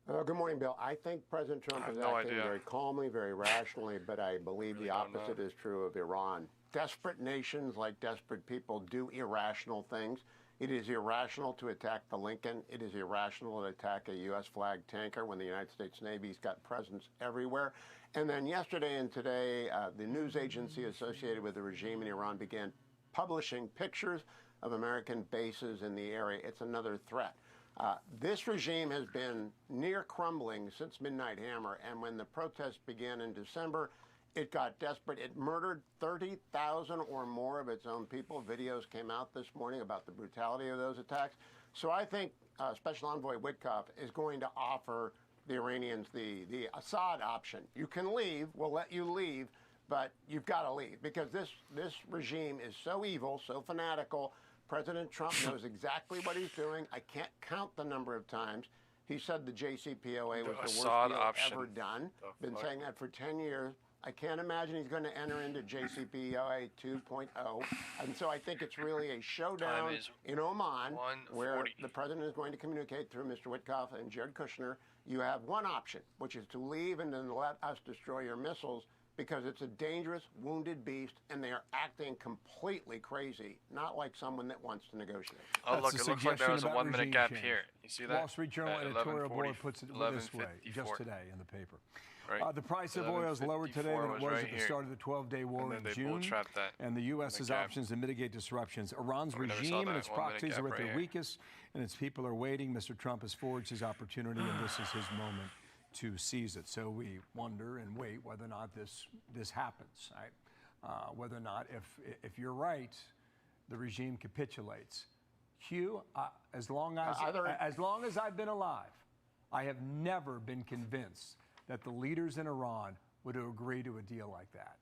Good morning, Bill. I think President Trump is acting very calmly, very rationally, but I believe the opposite is true of Iran. desperate nations like desperate people do irrational things. It is irrational to attack the Lincoln. It is irrational to attack a U.S. flag tanker when the United States Navy's got presence everywhere. And then yesterday and today, the news agency associated with the regime in Iran began publishing pictures of American bases in the area. It's another threat. This regime has been near crumbling since Midnight Hammer, and when the protests began in December, it got desperate. It murdered 30,000 or more of its own people. Videos came out this morning about the brutality of those attacks. So I think Special Envoy Witkoff is going to offer the Iranians the Assad option. You can leave, we'll let you leave, but you've got to leave because this regime is so evil, so fanatical. President Trump knows exactly what he's doing. I can't count the number of times he said the JCPOA was the worst deal ever done. Been saying that for 10 years. I can't imagine he's going to enter into JCPOA 2.0. And so I think it's really a showdown in Oman where the president is going to communicate through Mr. Witkoff and Jared Kushner. You have one option, which is to leave and then let us destroy your missiles because it's a dangerous, wounded beast, and they are acting completely crazy, not like someone that wants to negotiate. Oh, look, it looks like there was a 1 minute gap here. You see that? Wall Street Journal editorial board puts it this way, just today in the paper. Right. The price of oil is lower today than it was at the start of the 12-day war in June. And the U.S.'s options to mitigate disruptions. Iran's regime and its proxies are at their weakest, and its people are waiting. Mr. Trump has forged his opportunity, and this is his moment to seize it. So we wonder and wait whether or not this happens. Right? Whether or not, if you're right, the regime capitulates. Hugh, as long as I've been alive, I have never been convinced that the leaders in Iran would agree to a deal like that.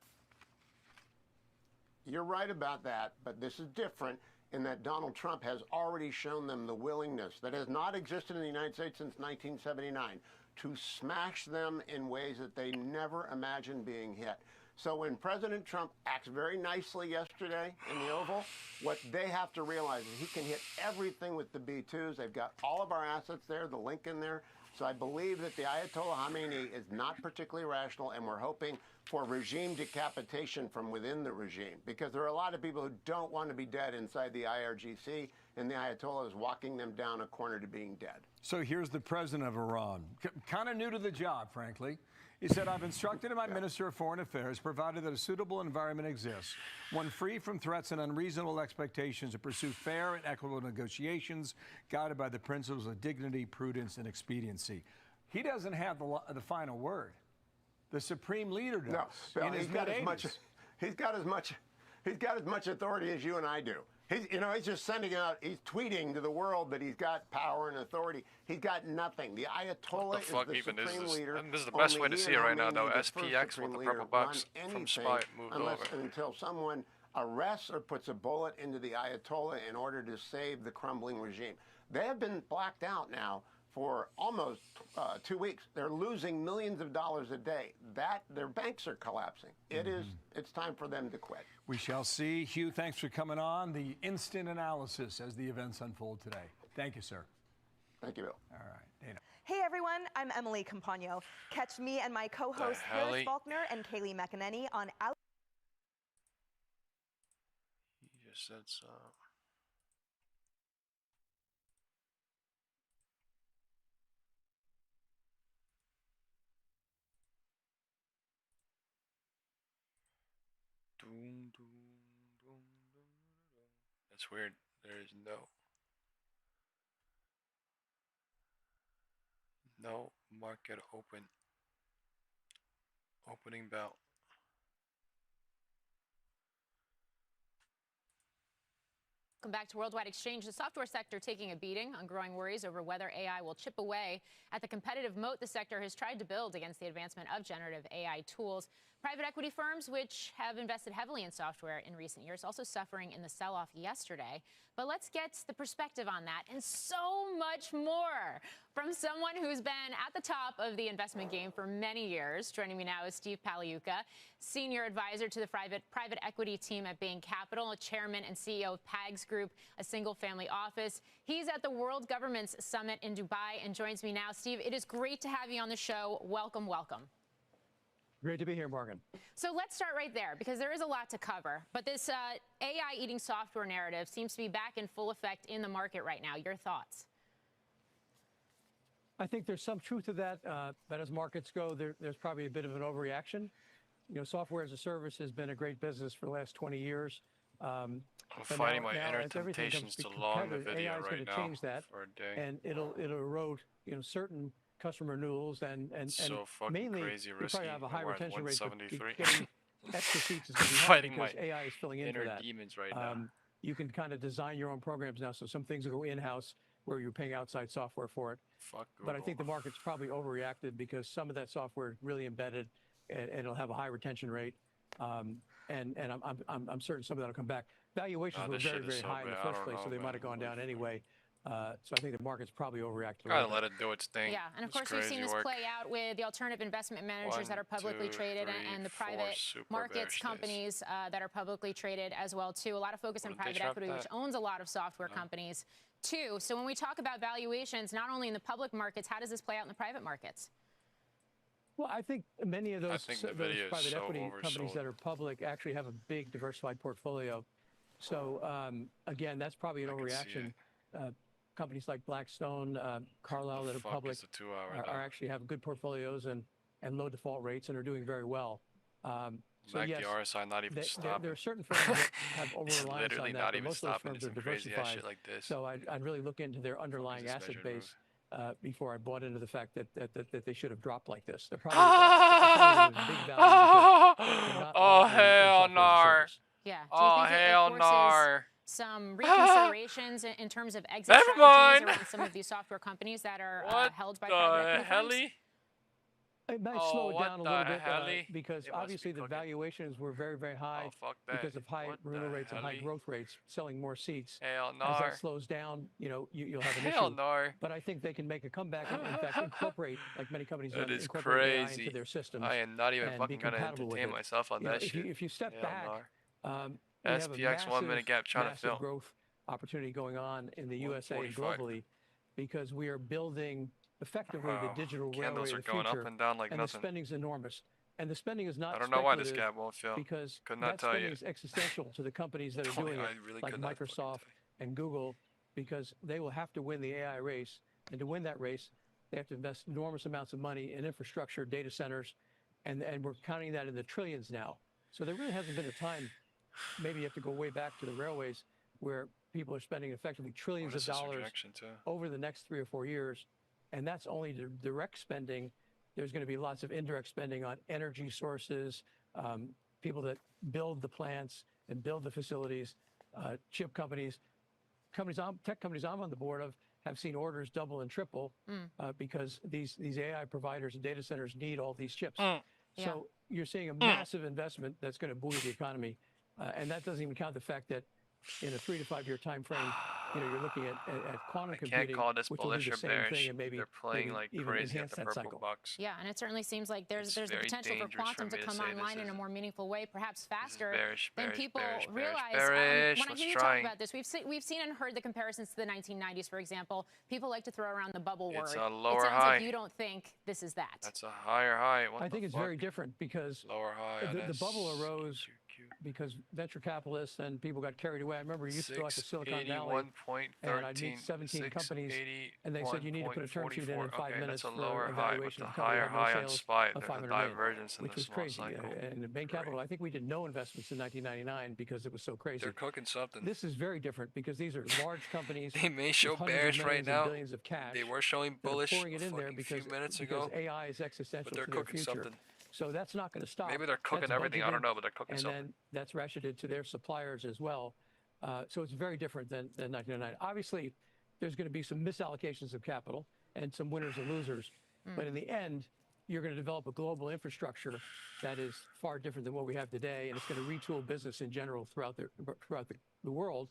You're right about that, but this is different in that Donald Trump has already shown them the willingness that has not existed in the United States since 1979 to smash them in ways that they never imagined being hit. So when President Trump acts very nicely yesterday in the Oval, what they have to realize is he can hit everything with the B-2s. They've got all of our assets there, the Lincoln there. So I believe that the Ayatollah Khamenei is not particularly rational, and we're hoping for regime decapitation from within the regime, because there are a lot of people who don't want to be dead inside the IRGC, and the Ayatollah is walking them down a corner to being dead. So here's the president of Iran, kind of new to the job, frankly. He said, I've instructed my Minister of Foreign Affairs, provided that a suitable environment exists, one free from threats and unreasonable expectations, to pursue fair and equitable negotiations, guided by the principles of dignity, prudence, and expediency. He doesn't have the final word. The supreme leader does. No, Bill, he's got as much authority as you and I do. He's just sending out, he's tweeting to the world that he's got power and authority. He's got nothing. The Ayatollah is the supreme leader. And this is the best way to see it right now, though. SPX with the purple box from SPY moved over. Until someone arrests or puts a bullet into the Ayatollah in order to save the crumbling regime. They have been blacked out now for almost 2 weeks. They're losing millions of dollars a day. Their banks are collapsing. It's time for them to quit. We shall see. Hugh, thanks for coming on. The instant analysis as the events unfold today. Thank you, sir. Thank you, Bill. All right, Dana. Hey everyone, I'm Emily Campagno. Catch me and my co-hosts Harris Faulkner and Kaylee McEnany on Out. You just said so. That's weird. There is no market opening bell. Welcome back to Worldwide Exchange. The software sector taking a beating on growing worries over whether AI will chip away at the competitive moat the sector has tried to build against the advancement of generative AI tools. Private equity firms, which have invested heavily in software in recent years, also suffering in the sell-off yesterday. But let's get the perspective on that and so much more from someone who's been at the top of the investment game for many years. Joining me now is Steve Pagliuca, Senior Advisor to the private equity team at Bain Capital, Chairman and CEO of PAGS Group, a single-family office. He's at the World Governments Summit in Dubai and joins me now. Steve, it is great to have you on the show. Welcome, welcome. Great to be here, Morgan. So let's start right there, because there is a lot to cover. But this AI eating software narrative seems to be back in full effect in the market right now. Your thoughts? I think there's some truth to that, but as markets go, there's probably a bit of an overreaction. You know, software as a service has been a great business for the last 20 years. I'm fighting my inner temptations to log the video right now change that, for a day. and it'll erode, you know, certain customer renewals and so fucking mainly crazy you risky. probably have a high We're at retention rate. But 173. getting extra seats is going to be hard Fighting because my AI is filling in inner for that. demons right now. You can kind of design your own programs now, so some things will go in-house where you're paying outside software for it. Fuck Google. But I think the market's probably overreacted because some of that software is really embedded, and it'll have a high retention rate. And I'm certain some of that will come back. Valuations were very, very high in the first place, so they might have gone down anyway. So I think the market's probably overreacted. Gotta let it do its thing. Yeah, and of course we've seen this play out with the alternative investment managers that are publicly traded and the private markets companies that are publicly traded as well too. A lot of focus on private equity, which owns a lot of software companies too. So when we talk about valuations, not only in the public markets, how does this play out in the private markets? Well, I think many of those private equity companies that are public actually have a big diversified portfolio. So again, that's probably an overreaction. Companies like Blackstone, Carlyle that are public are actually have good portfolios and low default rates and are doing very well. So yes, the RSI not even stopping. There are certain firms that have over-reliance on that, not but even most of those stopping. firms are Crazy ass diversified. shit like this. So I'd really look into their underlying asset base before I bought into the fact that they should have dropped like this. They're probably, big value oh hell no! Yeah. Do you think it forces some reconsiderations in terms of exit strategies around some of these software companies that are held by private equity firms? It might slow it down a little bit because obviously the valuations were very, very high because of high renewal rates and high growth rates, selling more seats. Hell no. As that slows down, you know, you'll have an issue. No. But I think they can make a comeback and, in fact, incorporate, like many companies, incorporate crazy. AI into their systems. I am not even fucking going to entertain myself on that shit. If you step back, SPX 1 minute gap trying to fill. Growth opportunity going on in the USA and globally because we are building effectively the digital railway of the future, up and down like the spending's enormous. And the spending is not I don't know why this gap won't fill. Because could not that tell spending you. is existential to the companies that are doing it, really like Microsoft and Google, because they will have to win the AI race. And to win that race, they have to invest enormous amounts of money in infrastructure, data centers, and we're counting that in the trillions now. So there really hasn't been a time, maybe you have to go way back to the railways, where people are spending effectively trillions of dollars over the next 3 or 4 years. And that's only the direct spending. There's going to be lots of indirect spending on energy sources, people that build the plants and build the facilities, chip companies, tech companies I'm on the board of have seen orders double and triple because these AI providers and data centers need all these chips. So you're seeing a massive investment that's going to buoy the economy. And that doesn't even count the fact that in a 3 to 5 year time frame, you know, you're looking at quantum computing, can't call this which bullish will do the or same bearish. thing and maybe They're playing like even crazy at enhance the that purple cycle. box. Yeah, and it certainly seems like there's the potential for quantum to come online in a more meaningful way, perhaps faster than people realize. When I hear you talk about this, we've seen and heard the comparisons to the 1990s, for example. People like to throw around the bubble word. It's a lower it sounds high. like you don't think this is that. That's a higher high. I think it's very different because lower high the bubble arose because venture capitalists and people got carried away. I remember you used to go out to Silicon Valley and I'd meet 17 companies and they said you need to put a term sheet in 5 minutes for evaluation of the company. Higher high on SPY. Of There's a 500 divergence in which the was small crazy. cycle. And in Bain Capital, I think we did no investments in 1999 because it was so crazy. They're cooking something. This is very different because these are large companies. They may show bearish right now. Billions of cash. They were showing bullish pouring it in there because, a few minutes ago. AI is existential but they're to their cooking future. something. So that's not going to stop. Maybe they're cooking everything. I don't know, but they're cooking something. And then that's ratcheted to their suppliers as well. So it's very different than 1999. Obviously, there's going to be some misallocations of capital and some winners and losers. But in the end, you're going to develop a global infrastructure that is far different than what we have today. And it's going to retool business in general throughout the world.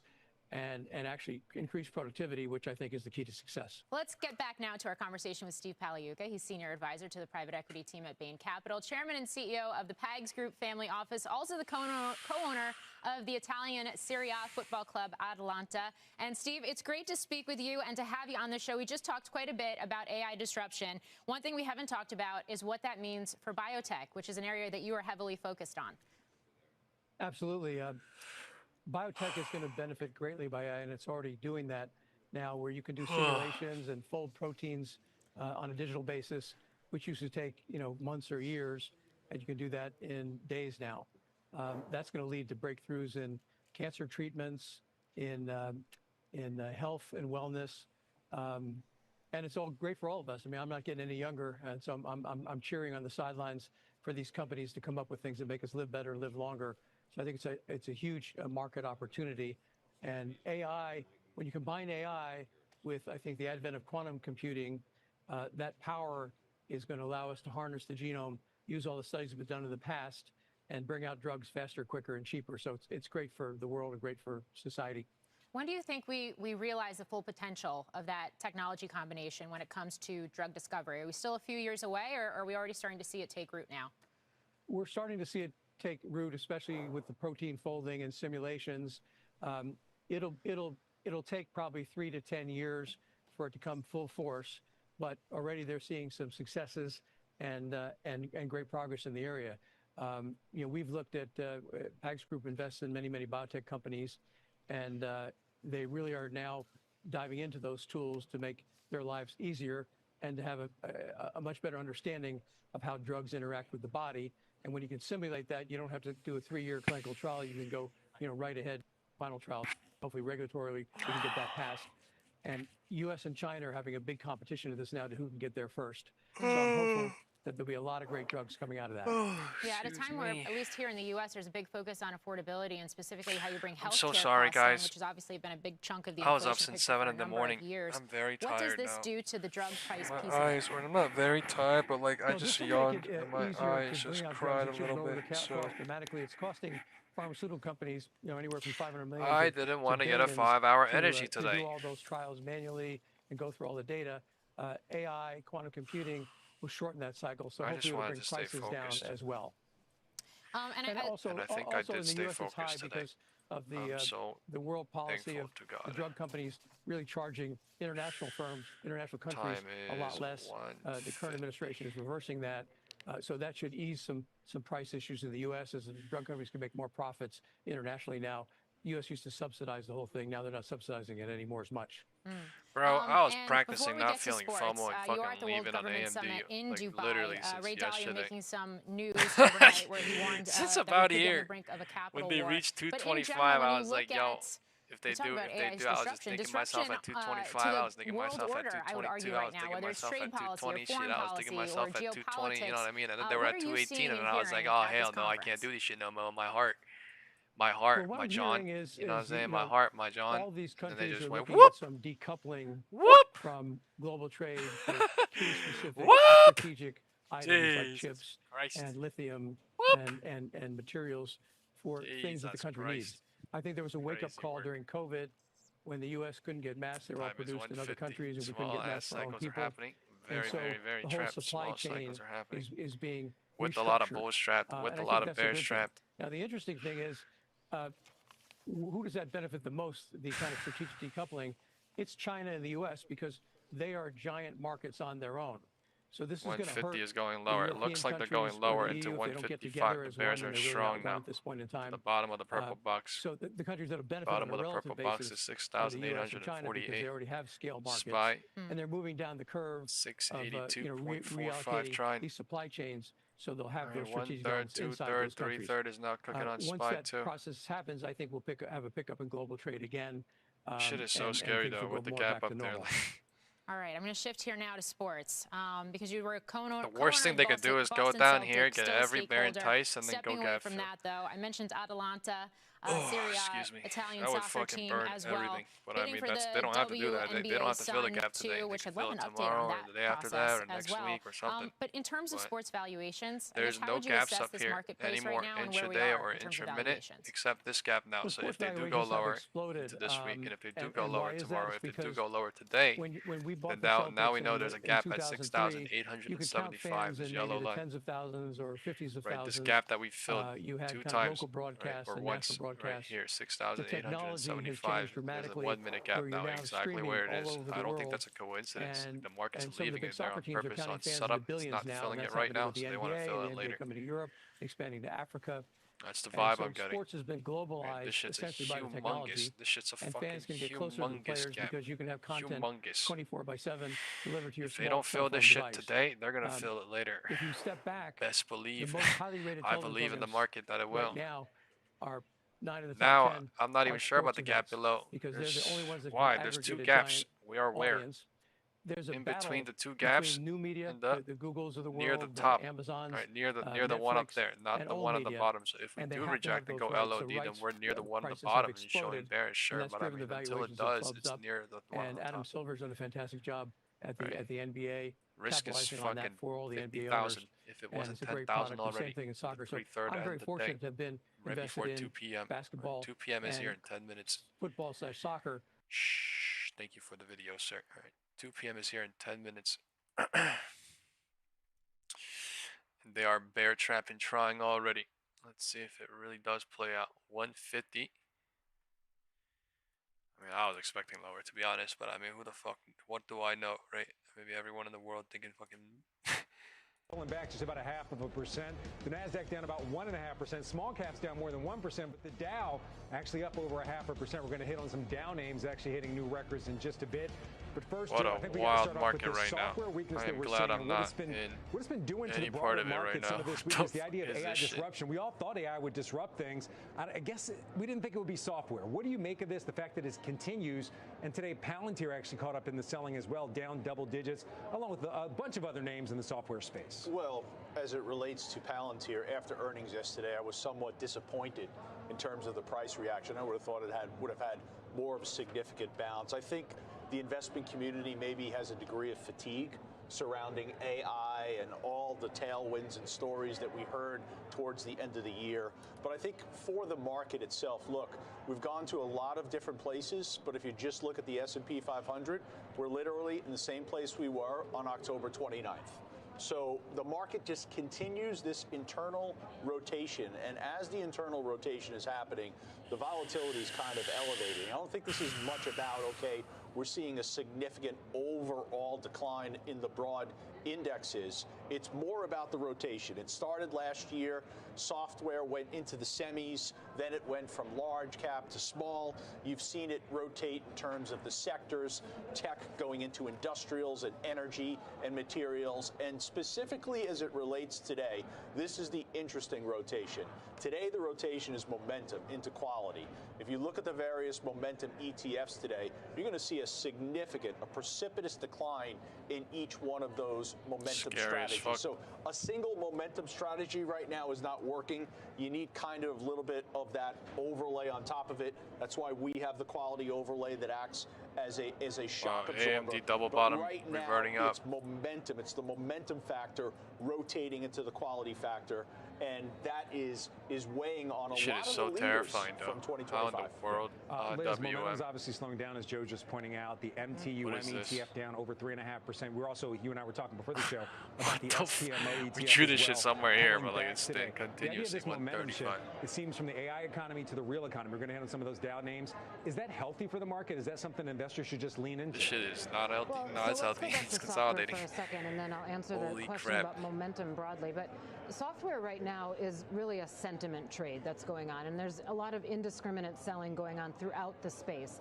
and actually increase productivity, which I think is the key to success. Let's get back now to our conversation with Steve Pagliuca. He's senior advisor to the private equity team at Bain Capital, chairman and CEO of the Pags Group family office, also the co-owner of the Italian Serie A football club Atalanta. And Steve, it's great to speak with you and to have you on the show. We just talked quite a bit about AI disruption. One thing we haven't talked about is what that means for biotech, which is an area that you are heavily focused on. Absolutely. Biotech is going to benefit greatly by AI, and it's already doing that now, where you can do simulations and fold proteins on a digital basis, which used to take months or years, and you can do that in days now. That's going to lead to breakthroughs in cancer treatments, in health and wellness, and it's all great for all of us. I mean, I'm not getting any younger, and so I'm cheering on the sidelines for these companies to come up with things that make us live better, live longer. So I think it's a huge market opportunity. And AI, when you combine AI with, I think, the advent of quantum computing, that power is going to allow us to harness the genome, use all the studies that have been done in the past, and bring out drugs faster, quicker, and cheaper. So it's great for the world and great for society. When do you think we realize the full potential of that technology combination when it comes to drug discovery? Are we still a few years away, or are we already starting to see it take root now? We're starting to see it take root, especially with the protein folding and simulations. It'll take probably 3 to 10 years for it to come full force, but already they're seeing some successes and great progress in the area. We've looked at Pags Group invests in many biotech companies, and they really are now diving into those tools to make their lives easier and to have a much better understanding of how drugs interact with the body. And when you can simulate that, you don't have to do a 3-year clinical trial. You can go, right ahead, final trial. Hopefully, regulatorily, we can get that passed. And U.S. and China are having a big competition of this now to who can get there first. So I'm hopeful that there'll be a lot of great drugs coming out of that. Yeah, at a time where, at least here in the U.S., there's a big focus on affordability and specifically how you bring health care costs down, which has obviously been a big chunk of the I was up inflation since picture 7 for in the a number morning. of years. I'm very tired What does this now. do to the drug price My piece eyes, of it? I'm not very tired, but like I just yawned It and my easier eyes to just bring out cried drugs a that should little lower bit. the So cost dramatically. It's costing pharmaceutical companies, anywhere from 500 million. I didn't want to get a 5-hour energy to today. do all those trials manually and go through all the data. AI, quantum computing will shorten that cycle, so hopefully it'll bring prices down as well. And also I think in I did the stay U.S. it's high focused today. because of So the world policy of to God. the drug companies really charging international firms, international countries a lot less. The current administration is reversing that. So that should ease some price issues in the U.S. as the drug companies can make more profits internationally now. U.S. used to subsidize the whole thing. Now they're not subsidizing it anymore as much. Bro, I was And practicing before we not get to feeling sports, FOMO and you are at fucking the World leaving on Government AMD. Summit in Like Dubai. literally since Ray Dalio yesterday. making some news overnight where he warned Since that about we a could be on year. the brink of a capital When they war. reached But in 225, general, when I you was look like, yo, at if they talk do, about I AI's was just thinking myself at 225. I was thinking myself at 222. I was thinking myself at 220. Shit, I was thinking myself at 220. You know what I mean? And then they were at 218, and I was like, oh hell no, I can't do this shit no more. My heart, Well, what my I'm John. hearing is, You know what I'm saying? My heart, my John. All these And then they countries just are went looking whoop. at some decoupling Whoop. from global trade for key specific Whoop. strategic items like Jesus chips Christ. and lithium and materials for things that the Jesus country Christ. needs. I think there was a wake-up Crazy call work. during COVID when the U.S. couldn't get masks. They were all Time is produced in other 150. countries, and we couldn't Small get ass masks for our own cycles are people. happening. Very, And so very the whole trapped. supply Small chain cycles are happening. is being With a lot of restructured. bull strapped, with And a I lot think of that's a bear good thing. strapped. Now, the interesting thing is, who does that benefit the most, the kind of strategic decoupling? It's China and the U.S. because they are giant markets on their own. So this is going to hurt 150 is going the lower. It European looks like they're countries going or lower the into EU if they don't get 155. together The as bears one, are and they really strong aren't one now. at this point in time. The bottom of the purple box. So the countries that have benefited Bottom on of a the relative purple box basis is are the US and China because they 6,848. already have scale markets. SPY. And they're moving down the curve of 682.45 reallocating these supply chains so they'll have those strategic 1/3, zones inside 2/3, those countries. 3/3 is now cooking on Once SPY that too. process happens, I think we'll have a pickup in global trade again. Shit is so and scary things though will with go the more gap back up to there. normal. All right, I'm going to shift here now to sports because you were a co-owner. The worst thing they could do is go down here, get every bear enticed, and then go Stepping away get from that, though, I mentioned Atalanta. Serie excuse me. A Italian That would soccer fucking team burn as well. everything. But I Bidding mean, for they the don't have to do that. They don't have to fill the WNBA gap Sun today. too, They which can I'd fill love it an update on tomorrow or that the day after process that or as next well. week or something. But in terms of But sports valuations, I there's guess, how no would you gaps assess up this here marketplace anymore right now and where we intraday are or in terms of intraminute, valuations? except this gap now. Well, So if sports they do go valuations have lower exploded, into this week, and if they do and go lower why is that? tomorrow, It's if they do because go lower today, when we bought then the now we Celtics know there's a gap in at 2003, you could count 6,875, fans this in yellow maybe the line. tens of thousands or 50s of Right, thousands. this gap that we filled You had 2 kind of times, local right, broadcasts or and once, national right broadcasts. here, The technology has 6,875. changed dramatically. There's a 1 minute gap where you're now, now exactly streaming where it all is. over the I don't think world. that's a coincidence. And, The market's and some of the leaving big it there soccer on teams are purpose counting on fans in setup. the It's billions not now, filling and it that's right happening now, with the so they want to NBA, fill the it NBA later. coming to Europe, expanding to Africa. That's the And vibe so I'm getting. sports has been globalized This shit's a essentially by the humongous. technology. This shit's a And fucking fans can get closer to the humongous players gap. because you can have content Humongous. 24/7 delivered to your If they don't fill cell this phone shit device. today, they're gonna fill it later. If you step back, Best the believe. most highly rated I television believe in the programs market that it will. right now are 9 in the top Now 10 I'm not are even sure about sports the gap events below. because they're the only ones that Why? can There's 2 aggregate a gaps. giant We are where? audience. There's a In battle between the 2 gaps, between new media, and the Googles of the near world, the top, Amazons, right near the one up Netflix, there, not and the old one at the media, bottom. So if we and they do have to have reject and those go rights. LOD, The then rights we're near the one at the prices have bottom. And showing exploded, bearish, sure, and that's but I driven mean the until it valuations of does, clubs it's up. near the one And on Adam top. Silver's done a fantastic job at the Right. at the NBA, Risk is capitalizing on that fucking for all the NBA 50,000. owners. If it And wasn't it's a great 10,000 product. The already, same thing in soccer. So 3/3 I'm end very of the day, fortunate to have been right before invested 2 in p.m. basketball. 2 p.m. is here and in 10 minutes. football/soccer. Shh. Thank you for the video, sir. All right. 2 p.m. is here in 10 minutes. And they are bear trapping trying already. Let's see if it really does play out. 150. I mean, I was expecting lower, to be honest, but I mean, who the fuck, what do I know, right? Maybe everyone in the world thinking fucking... Pulling back just about 0.5%. The Nasdaq down about 1.5%. Small caps down more than 1%, but the Dow actually up over 0.5%. We're going to hit on some Dow names actually hitting new records in just a bit. But first, What Joe, a I think we wild got to start market off with the right now. software weakness I that am we're glad seeing. I'm and not what it's been doing to any the part broader of it right market, some now. of this What weakness, the the idea of f- is AI this shit? disruption. We all thought AI would disrupt things. I guess we didn't think it would be software. What do you make of this? The fact that it continues, and today Palantir actually caught up in the selling as well, down double digits, along with a bunch of other names in the software space. Well, as it relates to Palantir, after earnings yesterday, I was somewhat disappointed in terms of the price reaction. I would have thought it would have had more of a significant bounce. I think the investment community maybe has a degree of fatigue surrounding AI and all the tailwinds and stories that we heard towards the end of the year. But I think for the market itself, look, we've gone to a lot of different places, but if you just look at the S&P 500, we're literally in the same place we were on October 29th. So the market just continues this internal rotation, and as the internal rotation is happening, the volatility is kind of elevating. I don't think this is much about, okay, we're seeing a significant overall decline in the broad indexes. It's more about the rotation. It started last year. Software went into the semis. Then it went from large cap to small. You've seen it rotate in terms of the sectors, tech going into industrials and energy and materials. And specifically as it relates today, this is the interesting rotation. Today, the rotation is momentum into quality. If you look at the various momentum ETFs today, you're going to see a precipitous decline in each one of those momentum strategies. So a single momentum strategy right now is not working. You need kind of a little bit of that overlay on top of it. That's why we have the quality overlay that acts as a shock absorber. AMD double But bottom, right now, reverting up. it's momentum. It's the momentum factor rotating into the quality factor, and that is weighing on a Shit lot is of so the leaders terrifying, from though. 2025. How in the world? Liz, momentum is WM. obviously slowing down, as Joe just pointing out. The MTUM What is this? ETF down over 3.5%. We're also, you and I were talking before the show about the SPMO ETF. We drew this as shit well, somewhere here, pulling but like back it's today. staying The idea of continuously this momentum shift, 135. it seems from the AI economy to the real economy. We're going to hit on some of those Dow names. Is that healthy for the market? Is that something investors should just lean into? This shit is not healthy. Well, No, so it's let's healthy. go back It's to software consolidating. for a second, and then I'll answer Holy the question crap. about momentum broadly. But software right now is really a sentiment trade that's going on, and there's a lot of indiscriminate selling going on throughout the space.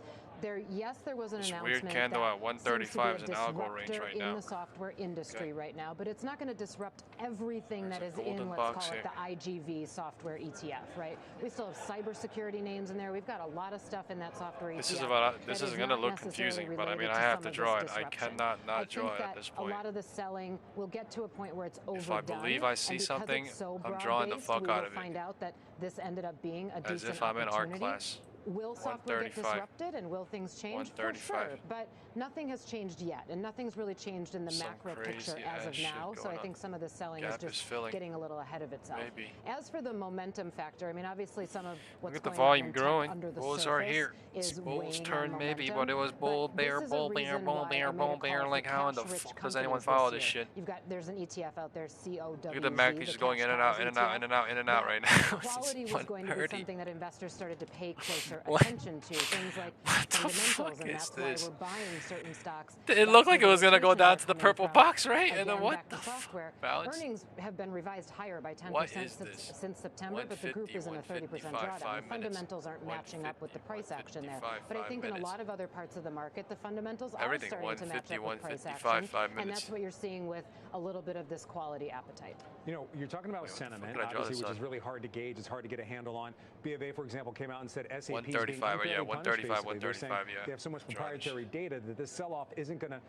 Yes, there was an This announcement. weird candle that at 135 is an algo range disruptor right in now. the software industry right now, but it's not going to disrupt everything that is golden in, let's box call it here. the IGV software ETF, right? We still have cybersecurity names in there. We've got a lot of stuff in that software ETF. This is going to look confusing, but I mean, I have to draw it. I cannot not draw it at this point. A lot of the selling will get to a point where it's overdone. If I believe I see something, I'm drawing the fuck out of it. Find out that this ended up being a As decent if I'm in art opportunity. class. Will software get disrupted and will things change? For sure, but nothing has changed yet, and nothing's really changed in the macro picture as of now. So I think some of the selling is just getting a little ahead of itself. Maybe. As for the momentum factor, I mean, obviously some of what's Look at the going volume growing. under the Bulls are here. is Bulls weighing turn on maybe, momentum, but it was bull, bear, bull, bear, bull, bear, bull, bear. Like how in the fuck does anyone follow this shit? There's an ETF out there, COWZ. Look at the MACD just going in and out, in and out, in and out, in and out right now. Quality was going to be something that investors started to pay closer attention to. Things like fundamentals, and that's why we're buying certain stocks. It looked like it was going to go down to the purple box, right? And then what the fuck? Balance? Earnings have been revised higher by 10% since September, but the group is in a 30% drawdown. The fundamentals aren't matching up with the price action there. But I think in a lot of other parts of the market, the fundamentals are starting to match up with price action. And that's what you're seeing with a little bit of this quality appetite. You know, you're talking about sentiment, obviously, which is really hard to gauge. It's hard to get a handle on. B of A, for example, came out and said SAP 135, yeah, 135, 135, yeah. They have so much proprietary data that this sell-off isn't going to,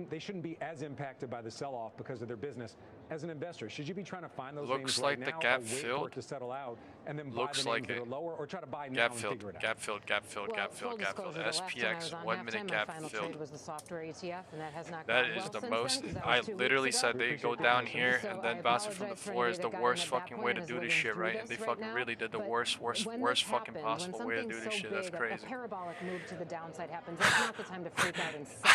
they shouldn't be as impacted by the sell-off because of their business. As an investor, should you be trying to find those names right now, gap or wait filled. for it to settle out and then buy Looks the names like that it. are lower, or try to buy now and figure it out? Gap filled, gap filled, gap filled, gap filled. SPX, 1 minute gap My final filled. trade was the software ETF, and that has not That gone is well the since most. then, 'cause that I was 2 literally weeks said ago. they go down here So and I then bouncing from the apologize for floor is anybody the that got in worst at that fucking point way and to is do this living shit, through right? this And they right fucking now, really did the but worst when this fucking happens, possible when way to do something this so shit. That's big, crazy. a parabolic move to the downside happens, it's not the time to freak out and sell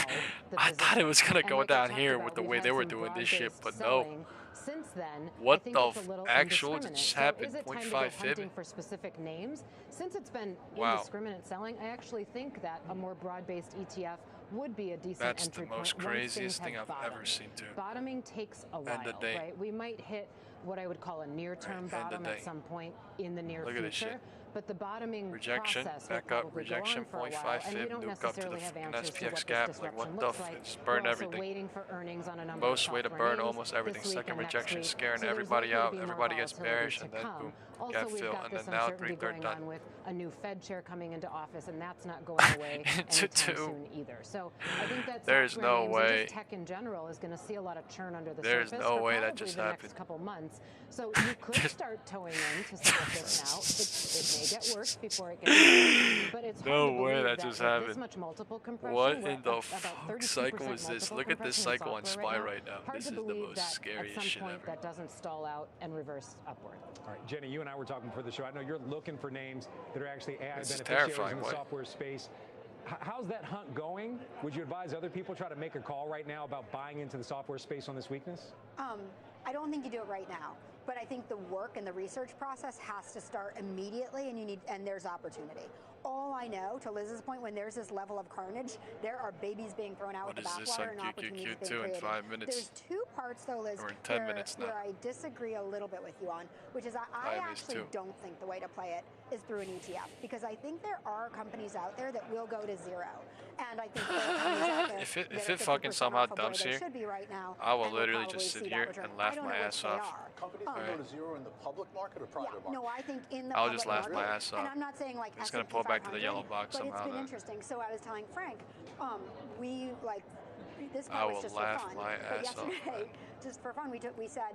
the I thought it was gonna And go like I down talked here about, with the we've way had they were some doing this shit, broad-based but no. selling. Since then, What I think the it's a little actual indiscriminate. just So happened? is it time to 0.5 go fib? hunting for specific names? Since it's been Wow. indiscriminate selling, I actually think that a more broad-based ETF would be a decent That's entry the most point once craziest things thing have I've ever bottomed. seen, too. Bottoming takes a while, End of day. right? We might hit what I would call a near-term Right, end of bottom day. at some point in the near Look at this future. shit. But the bottoming Rejection, process back will up, probably rejection, go on for a 0.5 while, and we fib, don't nuke up to the necessarily have fucking answers to SPX what gap. this Like, disruption what the looks f- like. just We're burn also everything. waiting for earnings on a number Most of way to software burn names almost everything. this week Second and next rejection, week. scaring So there's everybody likely to out. be more Everybody gets volatility bearish, to and then come. boom, Also, gap we've fill, got and this then now uncertainty they're going done. on with a new Fed chair coming into office, and that's not going away anytime soon either. So I think that There's software no names way. and just tech in general is going to see a lot of churn under the There's surface no for way that probably just the happened. next couple months. So you could start towing in to some of this now. It may get worse before it gets better, but it's hard No to way believe that that just with happened. this much multiple compression, What we're in the about fuck 32% cycle is this? multiple Look at this compression in cycle on software SPY right now. Hard This to is the believe most that scariest at some shit point ever. that doesn't stall out and reverse upward. All right, Jenny, you and I were talking before the show. I know you're looking for names that are actually AI This is beneficiaries terrifying. in the What? software space. How's that hunt going? Would you advise other people try to make a call right now about buying into the software space on this weakness? I don't think you do it right now, but I think the work and the research process has to start immediately, and there's opportunity. All I know, to Liz's point, when there's this level of carnage, there are babies being thrown out What with the is this bathwater on and opportunities being QQQ2 in created. 5 minutes? There's two parts, though, Liz, Or in 10 minutes now. where I disagree a little bit with you on, which is I 5 is actually 2. don't think the way to play it is through an ETF, because I think there are companies out there that will go to zero. And I think there are companies out there If that it are fucking 50% somehow off of where dumps they here, should be right now, I will and will literally probably just sit see that here return. and I laugh don't my know which ass they off. are. Companies can go to zero in the public market or private market? No, I think in the I'll public just laugh my market, ass off. and I'm not saying like It's gonna S&P pull back to the 500, yellow box but somehow, it's been though. interesting. So I was telling Frank, we like this I part was will just laugh for fun. my But ass off, yesterday, just for fun, we said,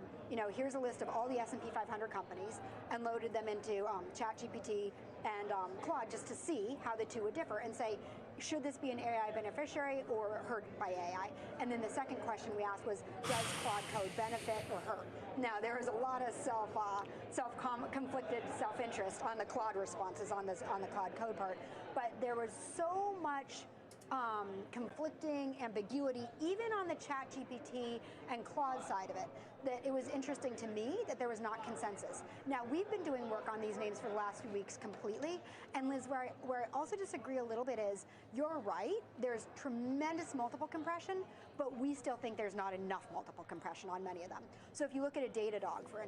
here's a list of all the S&P 500 companies, and loaded them into ChatGPT and Claude just to see how the two would differ, and say, should this be an AI beneficiary or hurt by AI? And then the second question we asked was, does Claude code benefit or hurt? Now, there is a lot of conflicted self-interest on the Claude responses on the Claude code part, but there was so much conflicting ambiguity, even on the ChatGPT and Claude side of it, that it was interesting to me that there was not consensus. Now, we've been doing work on these names for the last few weeks completely, and Liz, where I also disagree a little bit is, you're right, there's tremendous multiple compression, but we still think there's not enough multiple compression on many of them. So if you look at a Datadog, for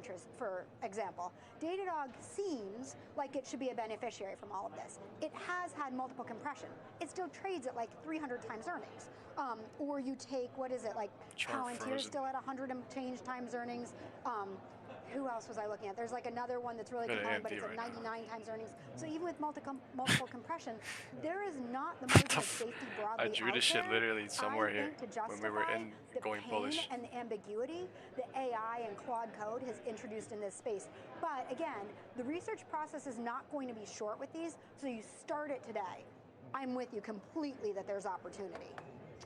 example, Datadog seems like it should be a beneficiary from all of this. It has had multiple compression. It still trades at like 300 times earnings. Or you take, what is it, like Palantir's still at 100 and change times earnings. Who else was I looking at? There's like another one that's really compelling, but it's at 99 times earnings. So even with multiple compression, there is not the margin of safety broadly I drew this shit literally somewhere here when we were in going bullish. And the ambiguity that AI and Claude Code has introduced in this space. But again, the research process is not going to be short with these, so you start it today. I'm with you completely that there's opportunity.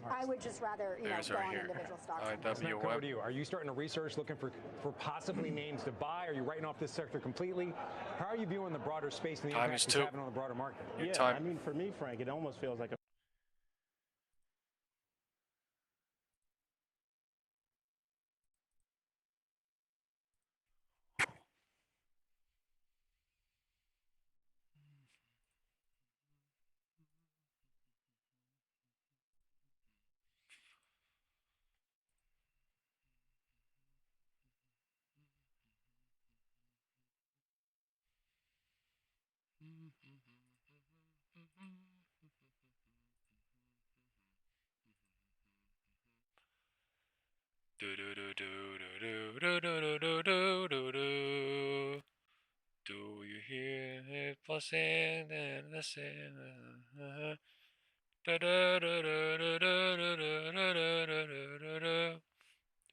I would just rather, go on individual stocks. Over to you. Are you starting to research, looking for possibly names to buy? Are you writing off this sector completely? How are you viewing the broader space and the impact it's having on the broader market? Yeah, I mean, for me, Frank, it almost feels like a Do do do do do do do do do do do. Do you hear it buzzing and listen? Da da da da da da da da da da da da.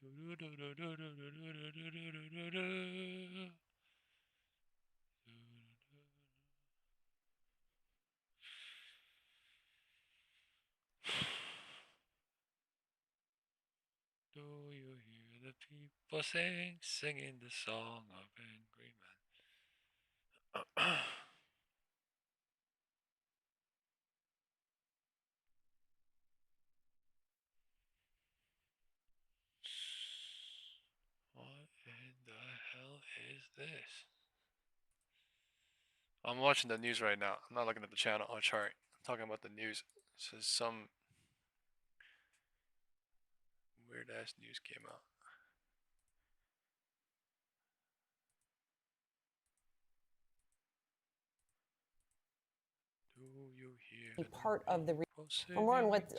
Do do do do do do do do do do. Do you hear the people singing the song of angry men? What in the hell is this? I'm watching the news right now. I'm not looking at the channel or chart. I'm talking about the news. This is some weird ass news came out. Do you hear part of the for more on what's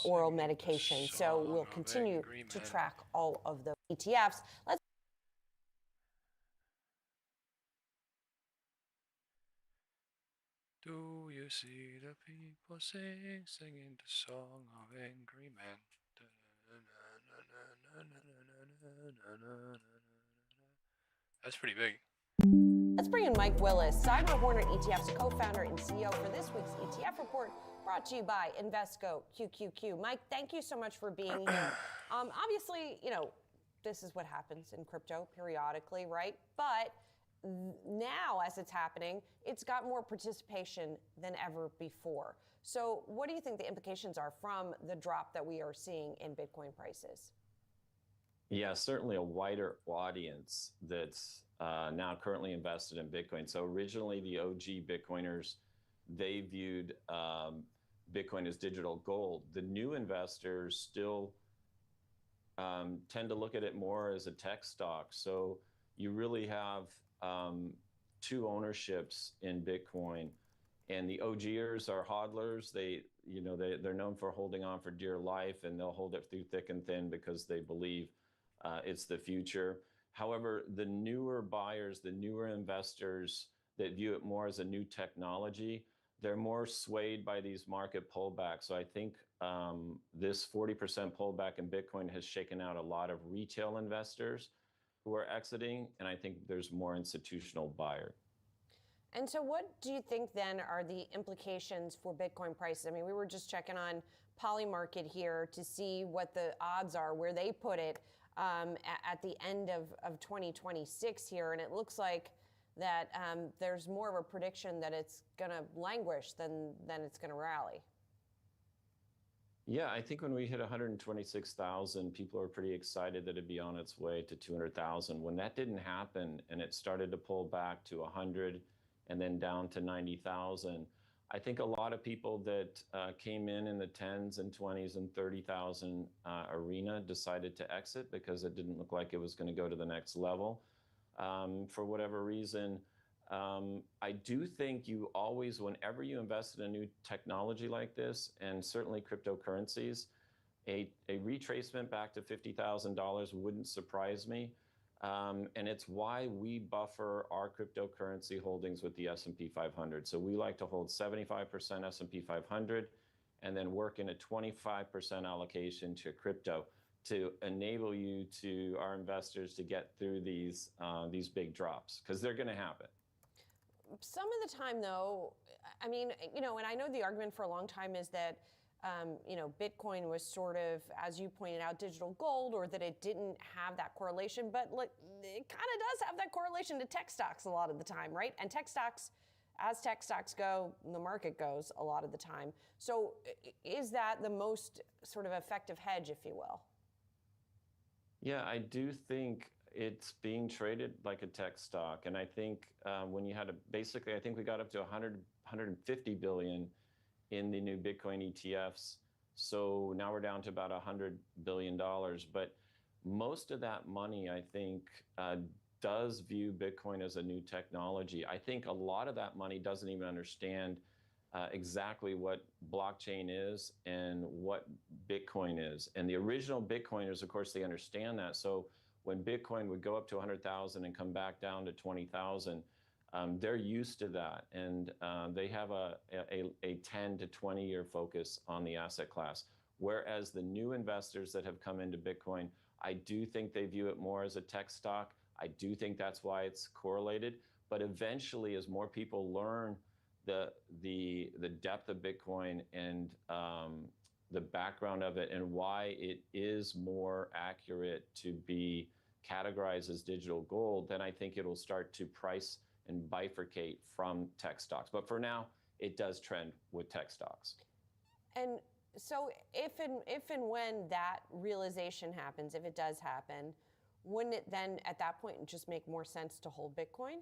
oral medication. So we'll continue to track all of the ETFs. Let's Do you see the people singing the song of angry men? That's pretty big. Let's bring in Mike Willis, Cyber Hornet ETF's co-founder and CEO for this week's ETF report, brought to you by Invesco QQQ. Mike, thank you so much for being here. Obviously, this is what happens in crypto periodically, right? But now, as it's happening, it's got more participation than ever before. So what do you think the implications are from the drop that we are seeing in Bitcoin prices? Yeah, certainly a wider audience that's now currently invested in Bitcoin. So originally the OG Bitcoiners, they viewed Bitcoin as digital gold. The new investors still tend to look at it more as a tech stock. So you really have two ownerships in Bitcoin, and the OGers are hodlers. They're known for holding on for dear life, and they'll hold it through thick and thin because they believe it's the future. However, the newer buyers, the newer investors that view it more as a new technology, they're more swayed by these market pullbacks. So I think this 40% pullback in Bitcoin has shaken out a lot of retail investors who are exiting, and I think there's more institutional buyer. And so what do you think then are the implications for Bitcoin prices? I mean, we were just checking on Polymarket here to see what the odds are, where they put it at the end of 2026 here, and it looks like that there's more of a prediction that it's going to languish than it's going to rally. Yeah, I think when we hit 126,000, people are pretty excited that it'd be on its way to 200,000. When that didn't happen and it started to pull back to 100 and then down to 90,000, I think a lot of people that came in the 10s and 20s and 30,000 arena decided to exit because it didn't look like it was going to go to the next level. For whatever reason, I do think you always, whenever you invest in a new technology like this, and certainly cryptocurrencies, a retracement back to $50,000 wouldn't surprise me. And it's why we buffer our cryptocurrency holdings with the S&P 500. So we like to hold 75% S&P 500 and then work in a 25% allocation to crypto to enable you to our investors to get through these big drops, because they're going to happen. Some of the time, though, I mean, and I know the argument for a long time is that Bitcoin was sort of, as you pointed out, digital gold, or that it didn't have that correlation, but it kind of does have that correlation to tech stocks a lot of the time, right? And tech stocks, as tech stocks go, the market goes a lot of the time. So is that the most sort of effective hedge, if you will? Yeah, I do think it's being traded like a tech stock. And I think when you had basically, I think we got up to 150 billion in the new Bitcoin ETFs. So now we're down to about $100 billion. But most of that money, I think, does view Bitcoin as a new technology. I think a lot of that money doesn't even understand exactly what blockchain is and what Bitcoin is. And the original Bitcoiners, of course, they understand that. So when Bitcoin would go up to 100,000 and come back down to 20,000, they're used to that, and they have a 10 to 20 year focus on the asset class. Whereas the new investors that have come into Bitcoin, I do think they view it more as a tech stock. I do think that's why it's correlated. But eventually, as more people learn the depth of Bitcoin and the background of it and why it is more accurate to be categorized as digital gold, then I think it'll start to price and bifurcate from tech stocks. But for now, it does trend with tech stocks. And so if and when that realization happens, if it does happen, wouldn't it then at that point just make more sense to hold Bitcoin?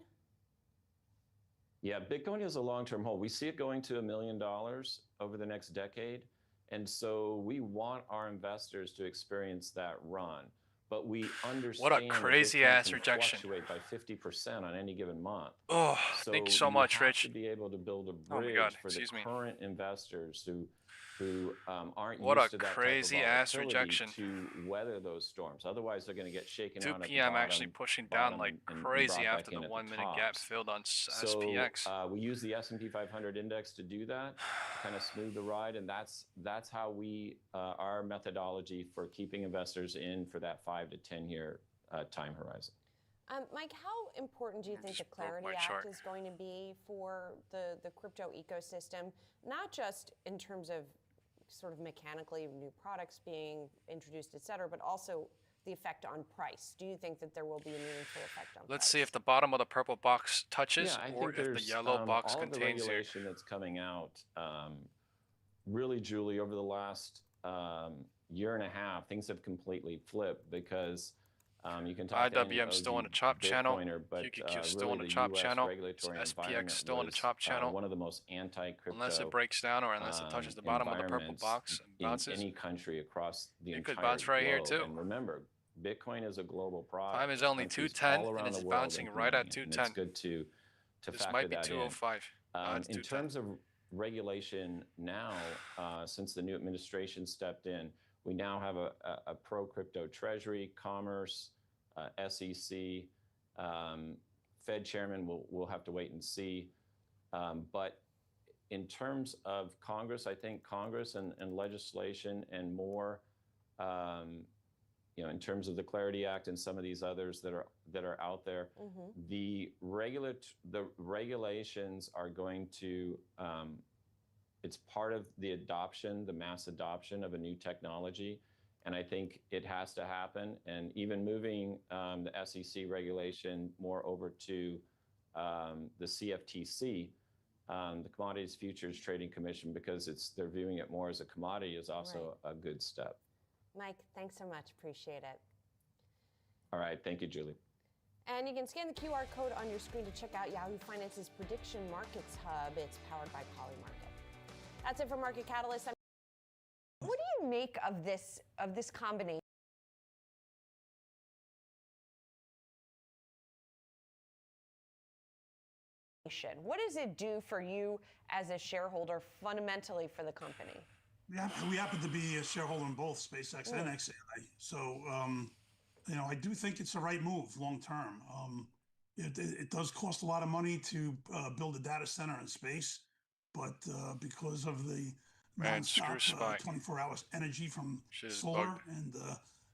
Yeah, Bitcoin is a long-term hold. We see it going to $1 million over the next decade. And so we want our investors to experience that run. But we understand what a crazy ass rejection. Fluctuate by 50% on any given month. Oh, so thank you so much, Rich. To be able to build a bridge for the current investors who aren't used to that crazy ass rejection to weather those storms. Otherwise, they're going to get shaken 2 out. 2 p.m. actually pushing down like crazy after the 1 minute gap filled on SPX. So we use the S&P 500 index to do that, kind of smooth the ride, and that's how we our methodology for keeping investors in for that 5 to 10 year time horizon. Mike, how important do you think the Clarity Act is going to be for the crypto ecosystem, not just in terms of sort of mechanically new products being introduced, et cetera, but also the effect on price? Do you think that there will be a meaningful effect on price? Let's see if the bottom of the purple box touches or if the yellow box all contains the regulation that's coming out. Really, Julie, over the last year and a half, things have completely flipped because you can talk IWM still on the chop channel, but QQQ still on the chop channel, SPX still on the chop channel. One of the most anti-crypto unless it breaks down or unless it touches the bottom of the purple box and bounces. In any country across the entire could bounce right here too. And remember, Bitcoin is a global product. Time is only 2:10 and it's bouncing right at 2:10. It's good to this factor might be that 2:05. In terms of regulation now, since the new administration stepped in, we now have a pro-crypto treasury, commerce, SEC, Fed chairman, we'll have to wait and see. But in terms of Congress, I think Congress and legislation and more, in terms of the Clarity Act and some of these others that are out there, the regulations are going to, it's part of the adoption, the mass adoption of a new technology. And I think it has to happen. And even moving the SEC regulation more over to the CFTC, the Commodities Futures Trading Commission, because they're viewing it more as a commodity, is also a good step. Mike, thanks so much. Appreciate it. All right. Thank you, Julie. And you can scan the QR code on your screen to check out Yahoo Finance's Prediction Markets Hub. It's powered by Polymarket. That's it for Market Catalyst. What do you make of this combination? What does it do for you as a shareholder, fundamentally for the company? We happen to be a shareholder in both SpaceX and XAI. So, I do think it's the right move long term. It does cost a lot of money to build a data center in space, but because of the nonstop 24 hours energy from solar and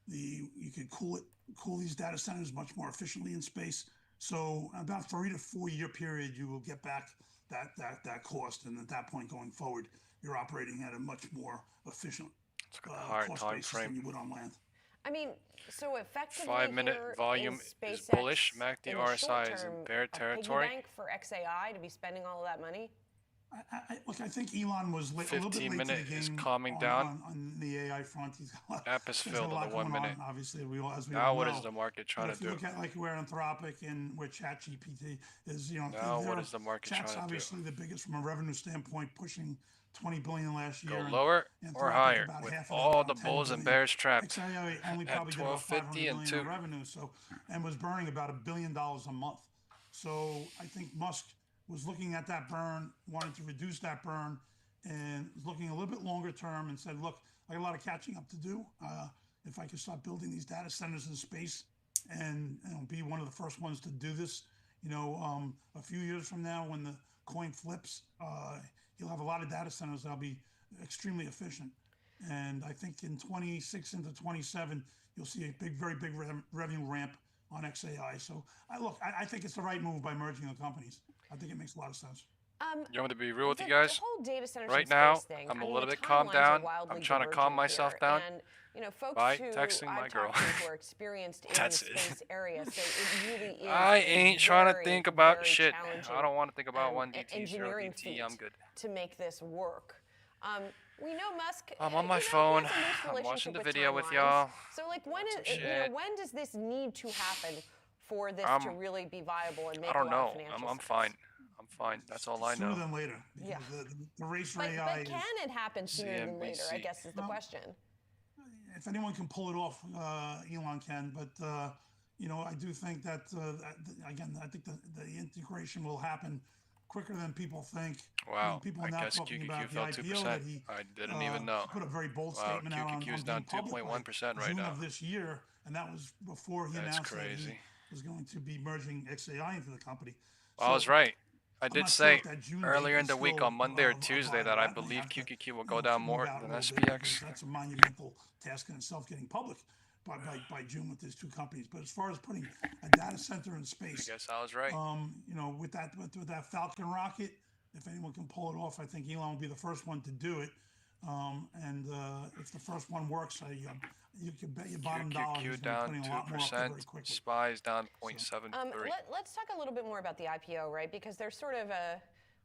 you could cool these data centers much more efficiently in space. So about 3 to 4 year period, you will get back that cost, and at that point going forward, you're operating at a much more efficient cost basis than you would on land. I mean, so effectively 5-minute volume is bullish. MACD RSI is in bear territory. Bank for XAI to be spending all of that money. Look, I think Elon was a little bit late to the game is calming down. On the AI front. He's got app is filled on the 1 minute. Obviously, as we now all what know. is the market trying to do? If you look at where Anthropic and where ChatGPT is, now what is the market trying to do? Chat's obviously the biggest from a revenue standpoint, pushing $20 billion last year. Go lower or higher with all the bulls and bears trapped XAI only at probably did about 1250 and 2 in revenue, and was burning about $1 billion a month. So I think Musk was looking at that burn, wanted to reduce that burn, and was looking a little bit longer term and said, look, I got a lot of catching up to do. If I could start building these data centers in space and be one of the first ones to do this, a few years from now when the coin flips, he'll have a lot of data centers that'll be extremely efficient. And I think in 26 into 27, you'll see a very big revenue ramp on XAI. So I think it's the right move by merging the companies. I think it makes a lot of sense. You want me to be real with you guys? The whole data center right now, thing, I'm a little bit calmed down. I'm trying to calm myself down. And, folks by who texting my girl. Who are experienced in the space area, so it really is I ain't trying to think about shit. I don't want to think about 1DT, 0DT. I'm good. To make this work. We know Musk. I'm on my phone. I'm watching the video with y'all. So, when does this need to happen for this to really be viable and make I don't a lot know. of financial I'm fine. I'm fine. That's all I know. Sooner than later. Yeah. The race for AI but can it happen sooner than later, I guess is the question. If anyone can pull it off, Elon can. But, I do think that, again, I think the integration will happen quicker than people think. Wow. People I now guess talking QQQ about fell the 2%. IPO that he I didn't even know. Put a very bold statement out on QQQ's down 2.1% right June now. of this year, and that was before he announced that he was going to be merging XAI into the company. Well, I was right. I did say earlier in the week on Monday or Tuesday that I believe QQQ will go down more than SPX. That's a monumental task in itself, getting public by June with these two companies. But as far as putting a data center in space, I guess I was right. With that Falcon rocket, if anyone can pull it off, I think Elon will be the first one to do it. And if the first one works, you can bet your bottom dollar he's down putting a lot more up there very quickly. SPY is down 0.73. Let's talk a little bit more about the IPO, right? Because there's sort of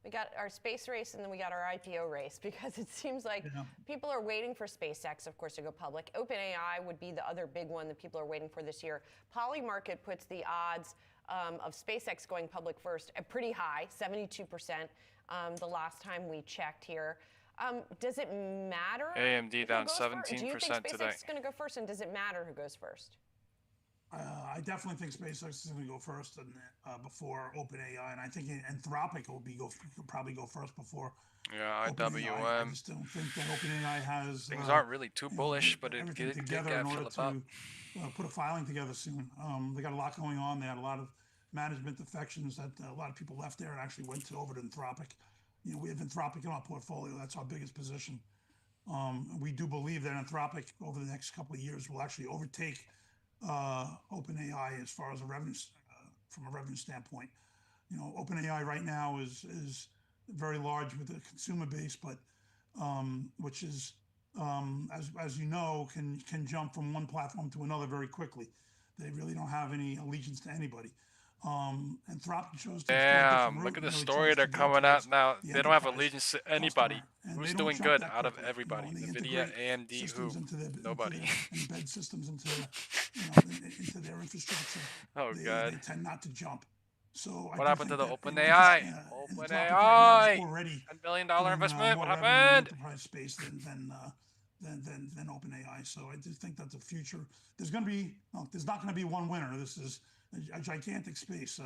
we got our space race and then we got our IPO race, because it seems like people are waiting for SpaceX, of course, to go public. OpenAI would be the other big one that people are waiting for this year. Polymarket puts the odds of SpaceX going public first at pretty high, 72%, the last time we checked here. Does it matter? AMD down 17% today. Do you think SpaceX today. is going to go first, and does it matter who goes first? I definitely think SpaceX is going to go first before OpenAI, and I think Anthropic will probably go first before. Yeah, IWM. I just don't think that OpenAI has. Things aren't really too bullish, but it did together get in order filled up. to put a filing together soon. They got a lot going on. They had a lot of management defections that a lot of people left there and actually went over to Anthropic. We have Anthropic in our portfolio. That's our biggest position. We do believe that Anthropic over the next couple of years will actually overtake OpenAI as far as from a revenue standpoint. OpenAI right now is very large with a consumer base, but which is as you know can jump from one platform to another very quickly. They really don't have any allegiance to anybody. Anthropic chose to Damn, look at the story they're coming out now. They don't have allegiance to anybody. Who's doing good out of everybody? NVIDIA, AMD, who? Nobody. Embed systems into their restrictive. Oh, They God. tend not to jump. So What I happened do to think the that, you know, OpenAI? in the market right now, OpenAI! it's already $10 billion doing, investment? more What revenue in the happened? enterprise space than OpenAI. So I do think that the future, there's going to be, there's not going to be one winner. This is a gigantic space.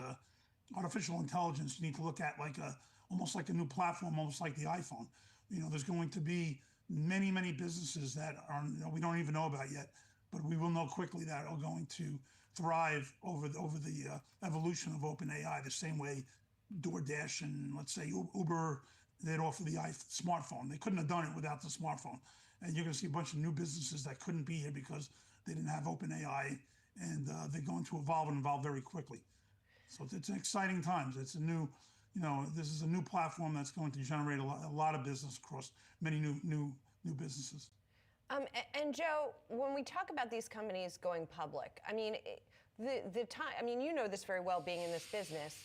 Artificial intelligence, you need to look at like almost like a new platform, almost like the iPhone. You know, there's going to be many businesses that are, you know, we don't even know about yet, but we will know quickly that are going to thrive over the evolution of OpenAI, the same way DoorDash and let's say Uber, they'd offer the smartphone. They couldn't have done it without the smartphone. And you're going to see a bunch of new businesses that couldn't be here because they didn't have OpenAI, and they're going to evolve very quickly. So it's an exciting times. It's a new, you know, this is a new platform that's going to generate a lot of business across many new businesses. And Joe, when we talk about these companies going public, I mean, the time, I mean, you know this very well being in this business,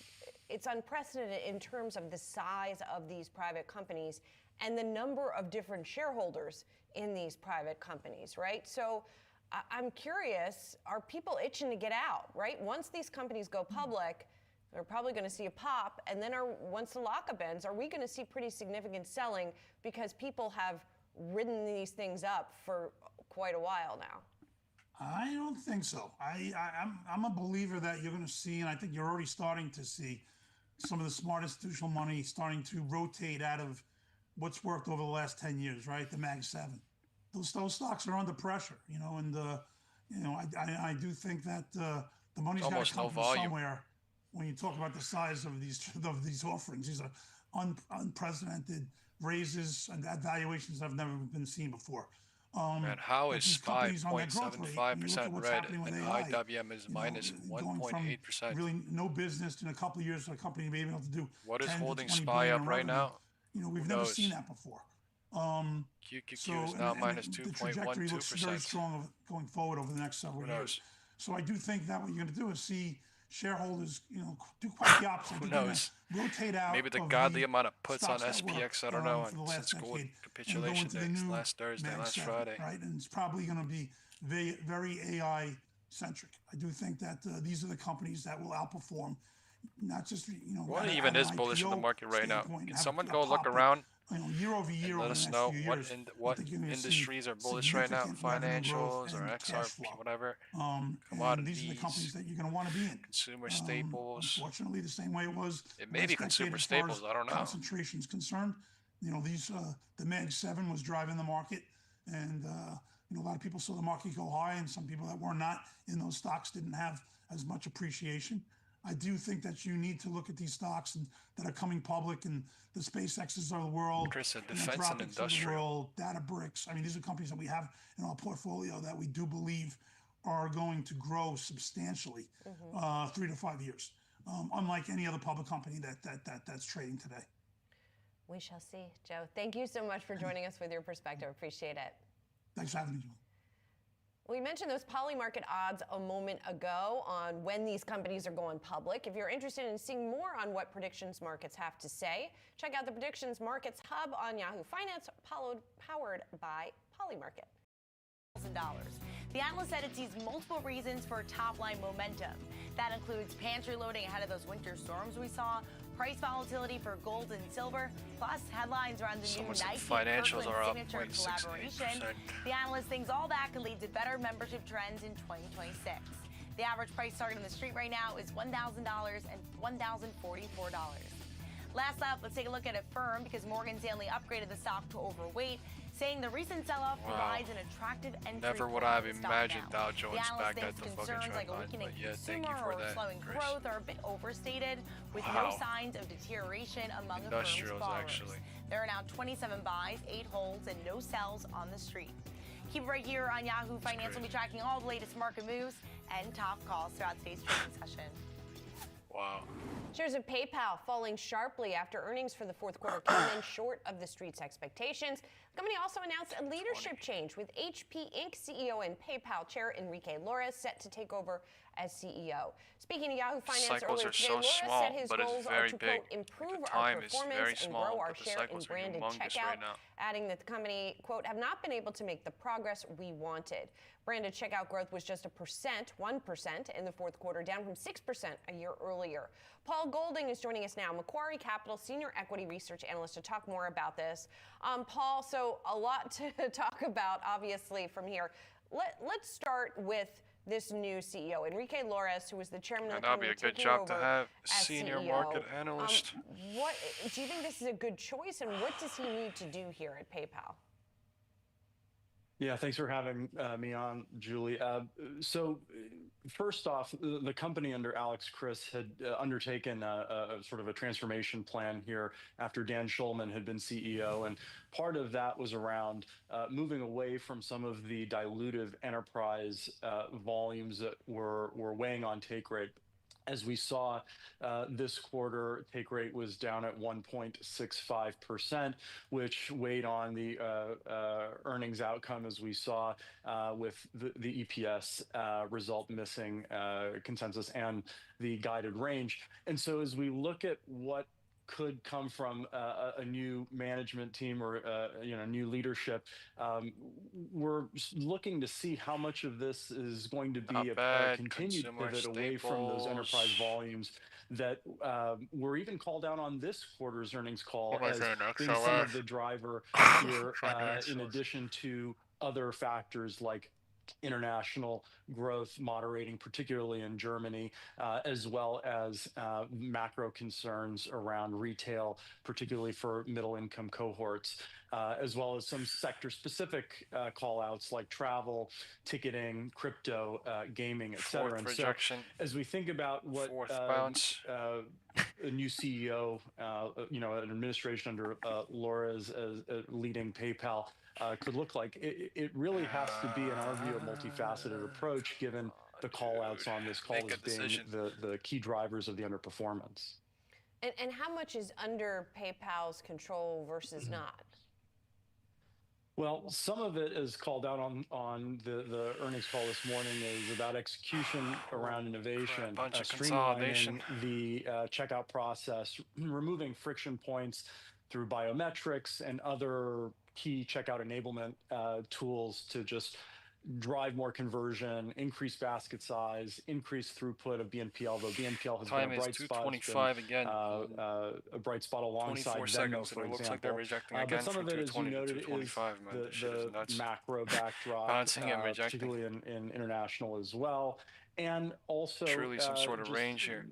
it's unprecedented in terms of the size of these private companies and the number of different shareholders in these private companies, right? So I'm curious, are people itching to get out, right? Once these companies go public, they're probably going to see a pop, and then once the lockup ends, are we going to see pretty significant selling because people have ridden these things up for quite a while now? I don't think so. I'm a believer that you're going to see, and I think you're already starting to see some of the smart institutional money starting to rotate out of what's worked over the last 10 years, right? The Mag 7. Those stocks are under pressure, you know, and you know, I do think that the money's got to come from somewhere. When you talk about the size of these offerings, these are unprecedented raises and valuations that have never been seen before. Man, how is SPY 0.75% red and IWM is minus 1.8%? Really no business in a couple of years for a company to be able to do. What is holding SPY up right now? You know, we've never seen that before. QQQ is now minus 2.12%. The trajectory looks very strong going forward over the next several years. So I do think that what you're going to do is see shareholders, you know, do quite the opposite. Who knows? Rotate out. Maybe the godly amount of puts on SPX, I don't know, and since gold capitulation days, last Thursday, last Friday. Right, and it's probably going to be very AI centric. I do think that these are the companies that will outperform, not just, you know. What even is bullish in the market right now? Can someone go look around? You know, year over year, let us know what industries are bullish right now, financials or XRP, whatever. Commodities. These are the companies that you're going to want to be in. Consumer staples. Unfortunately, the same way it was. It may be consumer staples. I don't know. Concentration is concerned. You know, the Mag 7 was driving the market, and you know, a lot of people saw the market go high, and some people that were not in those stocks didn't have as much appreciation. I do think that you need to look at these stocks that are coming public, and the SpaceXs of the world, Chris said defense and industrial, Databricks. I mean, these are companies that we have in our portfolio that we do believe are going to grow substantially 3 to 5 years, unlike any other public company that's trading today. We shall see. Joe, thank you so much for joining us with your perspective. Appreciate it. Thanks for having me, Julie. We mentioned those Polymarket odds a moment ago on when these companies are going public. If you're interested in seeing more on what Predictions Markets have to say, check out the Predictions Markets Hub on Yahoo Finance, powered by Polymarket. The analyst said it sees multiple reasons for top-line momentum. That includes pantry loading ahead of those winter storms we saw, price volatility for gold and silver, plus headlines around the new Nike Kirkland signature collaboration. The analyst thinks all that could lead to better membership trends in 2026. The average price target on the street right now is $1,000 and $1,044. Last up, let's take a look at Affirm because Morgan Stanley upgraded the stock to overweight, saying the recent sell-off provides an attractive entry. Never would I have imagined Dow Jones back at the fucking trend like a line, weakening but yeah, thank you consumer for or that, slowing Chris. growth are a bit overstated, with no signs of deterioration among Affirm's borrowers. Actually. There are now 27 buys, 8 holds, and no sells on the street. Keep it right here on Yahoo Finance. We'll be tracking all the latest market moves and top calls throughout today's trading session. Wow. Shares of PayPal falling sharply after earnings for the fourth quarter came in short of the street's expectations. The company also announced a leadership change with HP Inc. CEO and PayPal chair Enrique Lores set to take over as CEO. Speaking to Yahoo Finance earlier today, Lores said his goals are to, quote, improve our performance and grow our share in branded checkout, adding that the company, quote, have not been able to make the progress we wanted. Branded checkout growth was just 1% in the fourth quarter, down from 6% a year earlier. Paul Golding is joining us now, Macquarie Capital Senior Equity Research Analyst, to talk more about this. Paul, so a lot to talk about, obviously, from here. Let's start with this new CEO, Enrique Lores, who was the chairman of the company. That'd be a good job to have, senior market analyst. What do you think this is a good choice, and what does he need to do here at PayPal? Yeah, thanks for having me on, Julie. So first off, the company under Alex Chriss had undertaken a sort of a transformation plan here after Dan Schulman had been CEO. And part of that was around moving away from some of the dilutive enterprise volumes that were weighing on take rate. As we saw this quarter, take rate was down at 1.65%, which weighed on the earnings outcome, as we saw with the EPS result missing consensus and the guided range. And so as we look at what could come from a new management team or new leadership, we're looking to see how much of this is going to be a continued pivot away from those enterprise volumes that were even called out on this quarter's earnings call as being some of the driver here, in addition to other factors like international growth moderating, particularly in Germany, as well as macro concerns around retail, particularly for middle-income cohorts, as well as some sector-specific call-outs like travel, ticketing, crypto, gaming, et cetera. And so as we think about what a new CEO, an administration under Laura's leading PayPal could look like, it really has to be, in our view, a multifaceted approach, given the call-outs on this call as being the key drivers of the underperformance. And how much is under PayPal's control versus not? Well, some of it is called out on the earnings call this morning is about execution around innovation, streamlining the checkout process, removing friction points through biometrics and other key checkout enablement tools to just drive more conversion, increase basket size, increase throughput of BNPL, though BNPL has been a bright spot. A bright spot alongside Venmo, for example. But some of it, as you noted, is the macro backdrop, particularly in international as well. And also truly some sort of range here.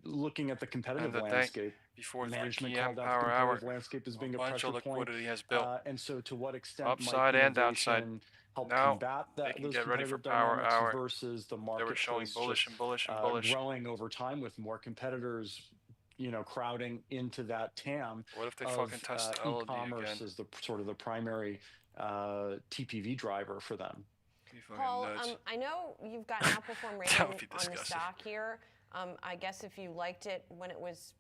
Looking at the competitive landscape. Before management called out the competitive landscape as being a pressure point. Has built. And so to what extent upside and downside help combat that, they can those get ready for competitive Power dynamics Hour versus the market they were showing bullish and bullish and bullish growing over time with more competitors crowding into that TAM. What if they fucking test the e-commerce as the sort of the primary TPV driver for them? Paul, I know you've got an outperform rating on the stock here. I guess if you liked it when it was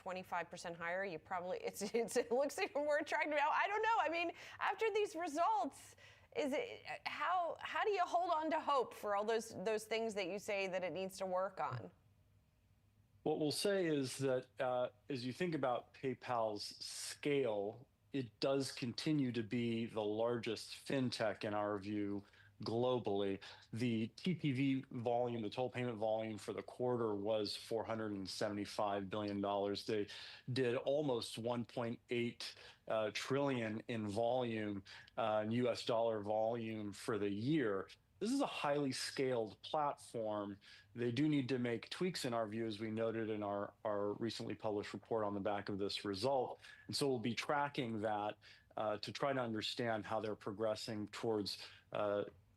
25% higher, you probably it looks even more attractive now. I don't know. I mean, after these results, how do you hold on to hope for all those things that you say that it needs to work on? What we'll say is that as you think about PayPal's scale, it does continue to be the largest fintech in our view globally. The TPV volume, the total payment volume for the quarter was $475 billion. They did almost 1.8 trillion in volume, US dollar volume for the year. This is a highly scaled platform. They do need to make tweaks in our view, as we noted in our recently published report on the back of this result. And so we'll be tracking that to try to understand how they're progressing towards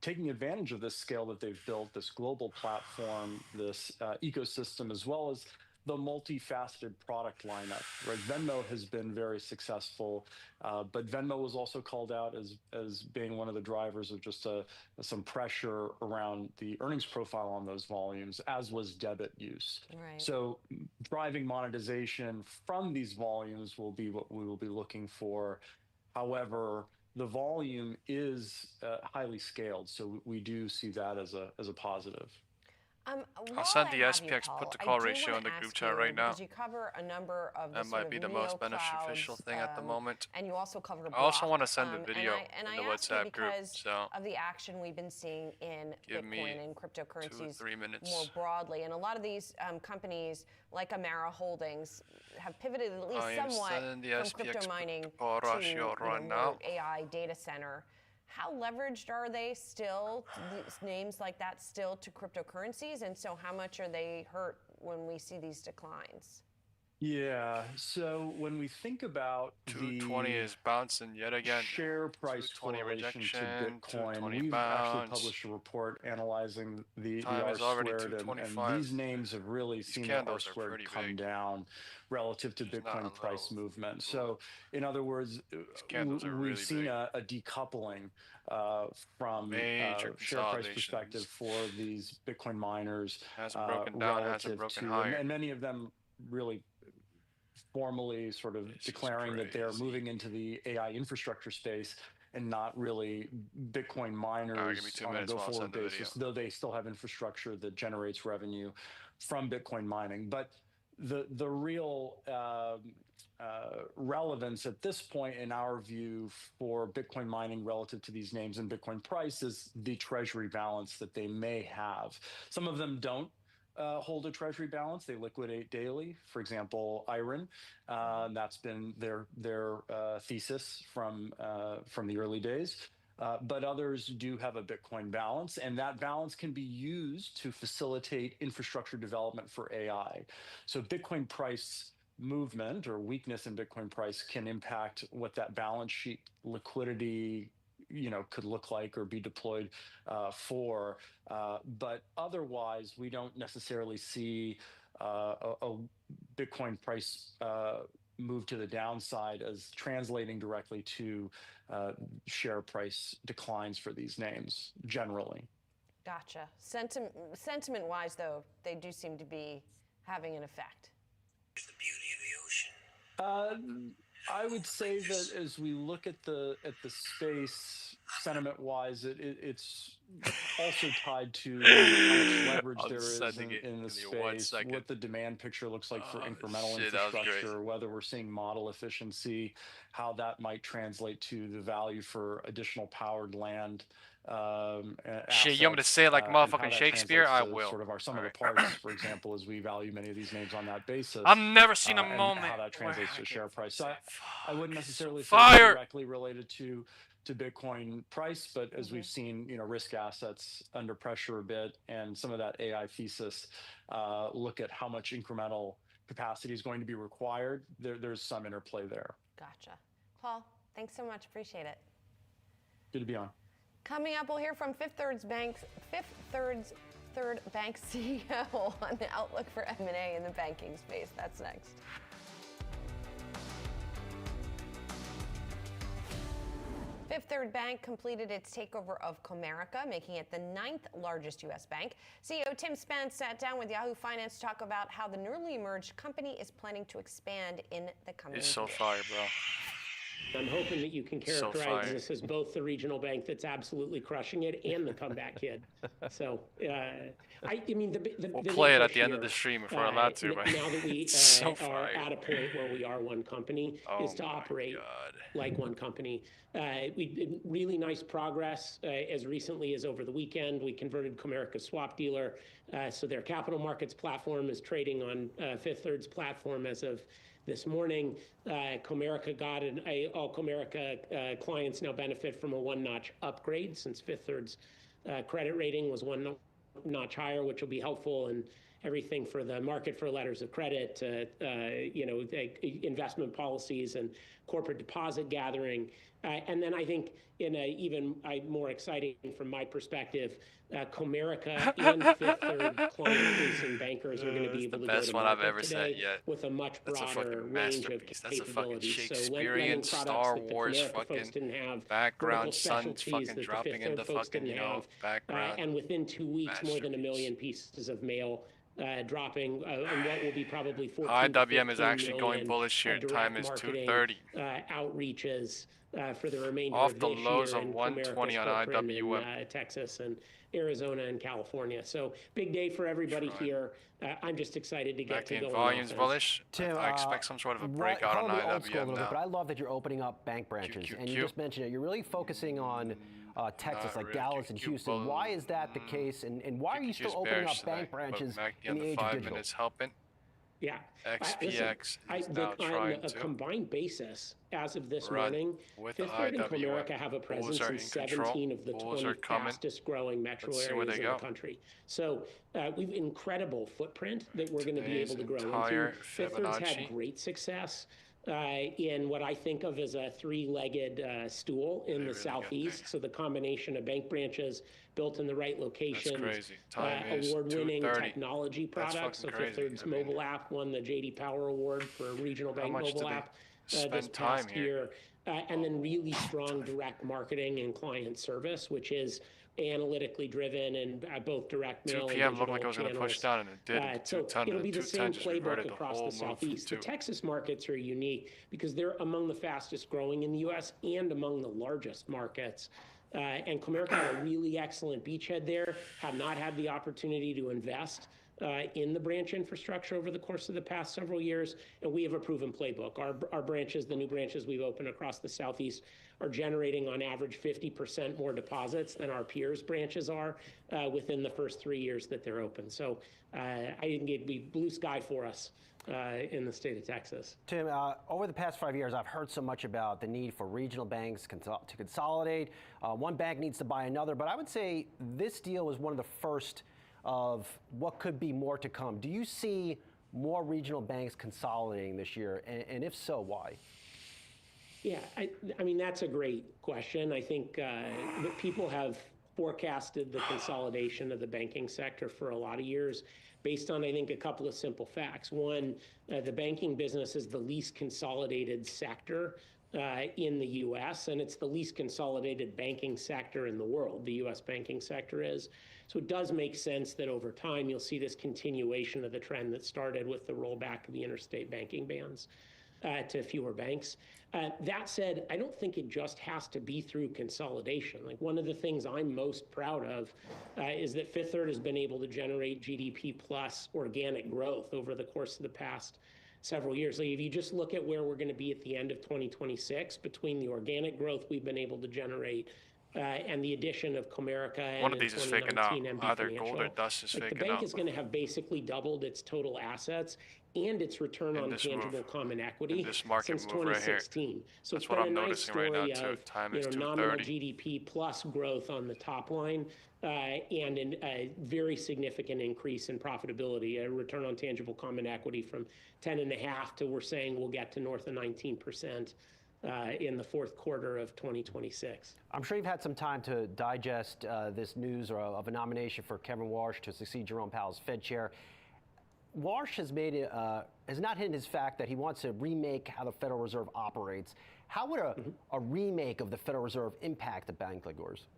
taking advantage of this scale that they've built, this global platform, this ecosystem, as well as the multifaceted product lineup. Right? Venmo has been very successful, but Venmo was also called out as being one of the drivers of just some pressure around the earnings profile on those volumes, as was debit use. Right. So driving monetization from these volumes will be what we will be looking for. However, the volume is highly scaled, so we do see that as a positive. I'll send the SPX put to call ratio in the group chat right now. Because you cover a number of the That might be the most beneficial thing at the moment. And you also covered a block. I also want to send a video and in the I ask you WhatsApp group. because So of the action we've been seeing in give me Bitcoin and cryptocurrencies 2 or 3 minutes. more broadly. And a lot of these companies, like Amara Holdings, have pivoted at least somewhat from crypto mining to more AI data center. How leveraged are they still, these names like that still, to cryptocurrencies? And so how much are they hurt when we see these declines? Yeah, so when we think about 220 is bouncing yet again. Share price correlation to Bitcoin, we've actually published a report analyzing the R-squared, and these names have really seen the R-squared come down relative to Bitcoin price movement. So, in other words, we've seen a decoupling from share price perspective for these Bitcoin miners relative to, and many of them really formally sort of declaring that they're moving into the AI infrastructure space and not really Bitcoin miners on a go-forward basis, though they still have infrastructure that generates revenue from Bitcoin mining. But the real relevance at this point, in our view, for Bitcoin mining relative to these names and Bitcoin price is the treasury balance that they may have. Some of them don't hold a treasury balance. They liquidate daily. For example, Iron, that's been their thesis from the early days. But others do have a Bitcoin balance, and that balance can be used to facilitate infrastructure development for AI. So Bitcoin price movement or weakness in Bitcoin price can impact what that balance sheet liquidity could look like or be deployed for. But otherwise, we don't necessarily see a Bitcoin price move to the downside as translating directly to share price declines for these names generally. Gotcha. Sentiment-wise, though, they do seem to be having an effect. The beauty of the ocean. I would say that as we look at the space, sentiment-wise, it's also tied to how much leverage there is in the space, what the demand picture looks like for incremental infrastructure, whether we're seeing model efficiency, how that might translate to the value for additional powered land. Shit, you want me to say it like motherfucking Shakespeare? I will. Sort of our sum of the parts, for example, as we value many of these names on that basis. I've never seen a moment how that translates to share price. So I wouldn't necessarily say directly related to Bitcoin price, but as we've seen, risk assets under pressure a bit, and some of that AI thesis look at how much incremental capacity is going to be required. There's some interplay there. Gotcha. Paul, thanks so much. Appreciate it. Good to be on. Coming up, we'll hear from Fifth Third Bank CEO on the outlook for M&A in the banking space. That's next. Fifth Third Bank completed its takeover of Comerica, making it the 9th largest U.S. bank. CEO Tim Spence sat down with Yahoo Finance to talk about how the newly emerged company is planning to expand in the coming years. It's so fire, bro. I'm hoping that you can characterize this as both the regional bank that's absolutely crushing it and the comeback kid. So, I mean, we'll play it at the end of the stream if we're allowed to. Right? Now that we are at a point where we are one company, is to operate like one company. We did really nice progress as recently as over the weekend. We converted Comerica's swap dealer, so their capital markets platform is trading on Fifth Third's platform as of this morning. Comerica got all Comerica clients now benefit from a one-notch upgrade since Fifth Third's credit rating was one notch higher, which will be helpful in everything for the market for letters of credit, investment policies and corporate deposit gathering. And then I think in a even more exciting from my perspective, Comerica and Fifth Third client-facing bankers are going to be able to go to market today with a much broader range of capabilities. That's a fucking Shakespearean Star Wars fucking background, sun fucking dropping in the fucking, background. And within 2 weeks, more than 1 million pieces of mail dropping on what will be probably 14 IWM to is actually going million bullish here. direct Time is marketing, 2:30. Outreaches for the remainder Off of the this lows year of in 120 Comerica's on footprint IWM. in Texas and Arizona and California. So big day for everybody here. I'm just excited to get to go on volumes offense. bullish. Tim, I expect some sort of a breakout follow on me old school a IWM little bit, but now. I love that you're opening up bank branches, and you just mentioned it. You're really focusing on Texas, Not like really. Dallas and Houston. Why is that the case, and why are you still QQQ's opening bearish up bank today, but branches MACD in on the the age of 5 digital? minutes helping. Yeah. XPX is on now trying a to. combined basis, as of this Run morning, with Fifth Third and IWM. Comerica have a Bulls presence are in in control. 17 of the Bulls 20 are coming. fastest growing metro Let's see where areas they in the go. country. So we've incredible footprint that we're going to be Today's able to grow entire into. Fifth Third's had Fibonacci. great success in what I think of as a three-legged stool in the Southeast. So the combination of bank branches built in the right locations, crazy. Time is award-winning 2:30. technology That's products. So fucking Fifth crazy. Third's mobile app won the JD Power Award for regional bank much mobile do they app spend this time past here? year. And then really strong direct marketing and client service, which is analytically driven and both direct 2 mail and p.m. digital looked like it was going to push channels. down, and it did. So 210 it'll and be the 210 same just playbook reverted the across whole the move Southeast. The to Texas markets are unique because they're among the fastest growing in the U.S. and among the largest markets. And Comerica had a really excellent beachhead there, have not had the opportunity to invest in the branch infrastructure over the course of the past several years, and we have a proven playbook. Our branches, the new branches we've opened across the Southeast, are generating on average 50% more deposits than our peers' branches are within the first 3 years that they're open. So I think it'd be blue sky for us in the state of Texas. Tim, over the past 5 years, I've heard so much about the need for regional banks to consolidate. One bank needs to buy another, but I would say this deal was one of the first of what could be more to come. Do you see more regional banks consolidating this year? And if so, why? Yeah, I mean, that's a great question. I think that people have forecasted the consolidation of the banking sector for a lot of years based on, I think, a couple of simple facts. One, the banking business is the least consolidated sector in the U.S., and it's the least consolidated banking sector in the world. The U.S. banking sector is. So it does make sense that over time you'll see this continuation of the trend that started with the rollback of the interstate banking bans to fewer banks. That said, I don't think it just has to be through consolidation. Like, one of the things I'm most proud of is that Fifth Third has been able to generate GDP plus organic growth over the course of the past several years. Like, if you just look at where we're going to be at the end of 2026, between the organic growth we've been able to generate and the addition of Comerica and One of these is faking out. MB Either Financial, gold or dust is like, faking the bank out. is going to have basically doubled its total assets and its return on tangible common equity this market since move right here. 2016. So That's it's what been I'm a nice noticing right now, story too. of Time is nominal 2:30. GDP plus growth on the top line and a very significant increase in profitability, a return on tangible common equity from 10.5 to, we're saying we'll get to north of 19% in the fourth quarter of 2026. I'm sure you've had some time to digest this news of a nomination for Kevin Warsh to succeed Jerome Powell as Fed chair. Warsh has not hidden his fact that he wants to remake how the Federal Reserve operates. How would a remake of the Federal Reserve impact a bank like yours?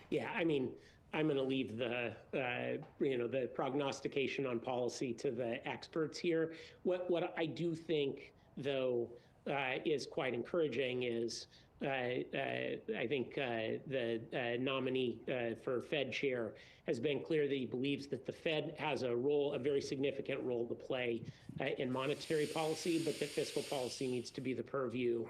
Yeah, I mean, I'm going to leave the the prognostication on policy to the experts here. What I do think, though, is quite encouraging is I think the nominee for Fed chair has been clear that he believes that the Fed has a very significant role to play in monetary policy, but that fiscal policy needs to be the purview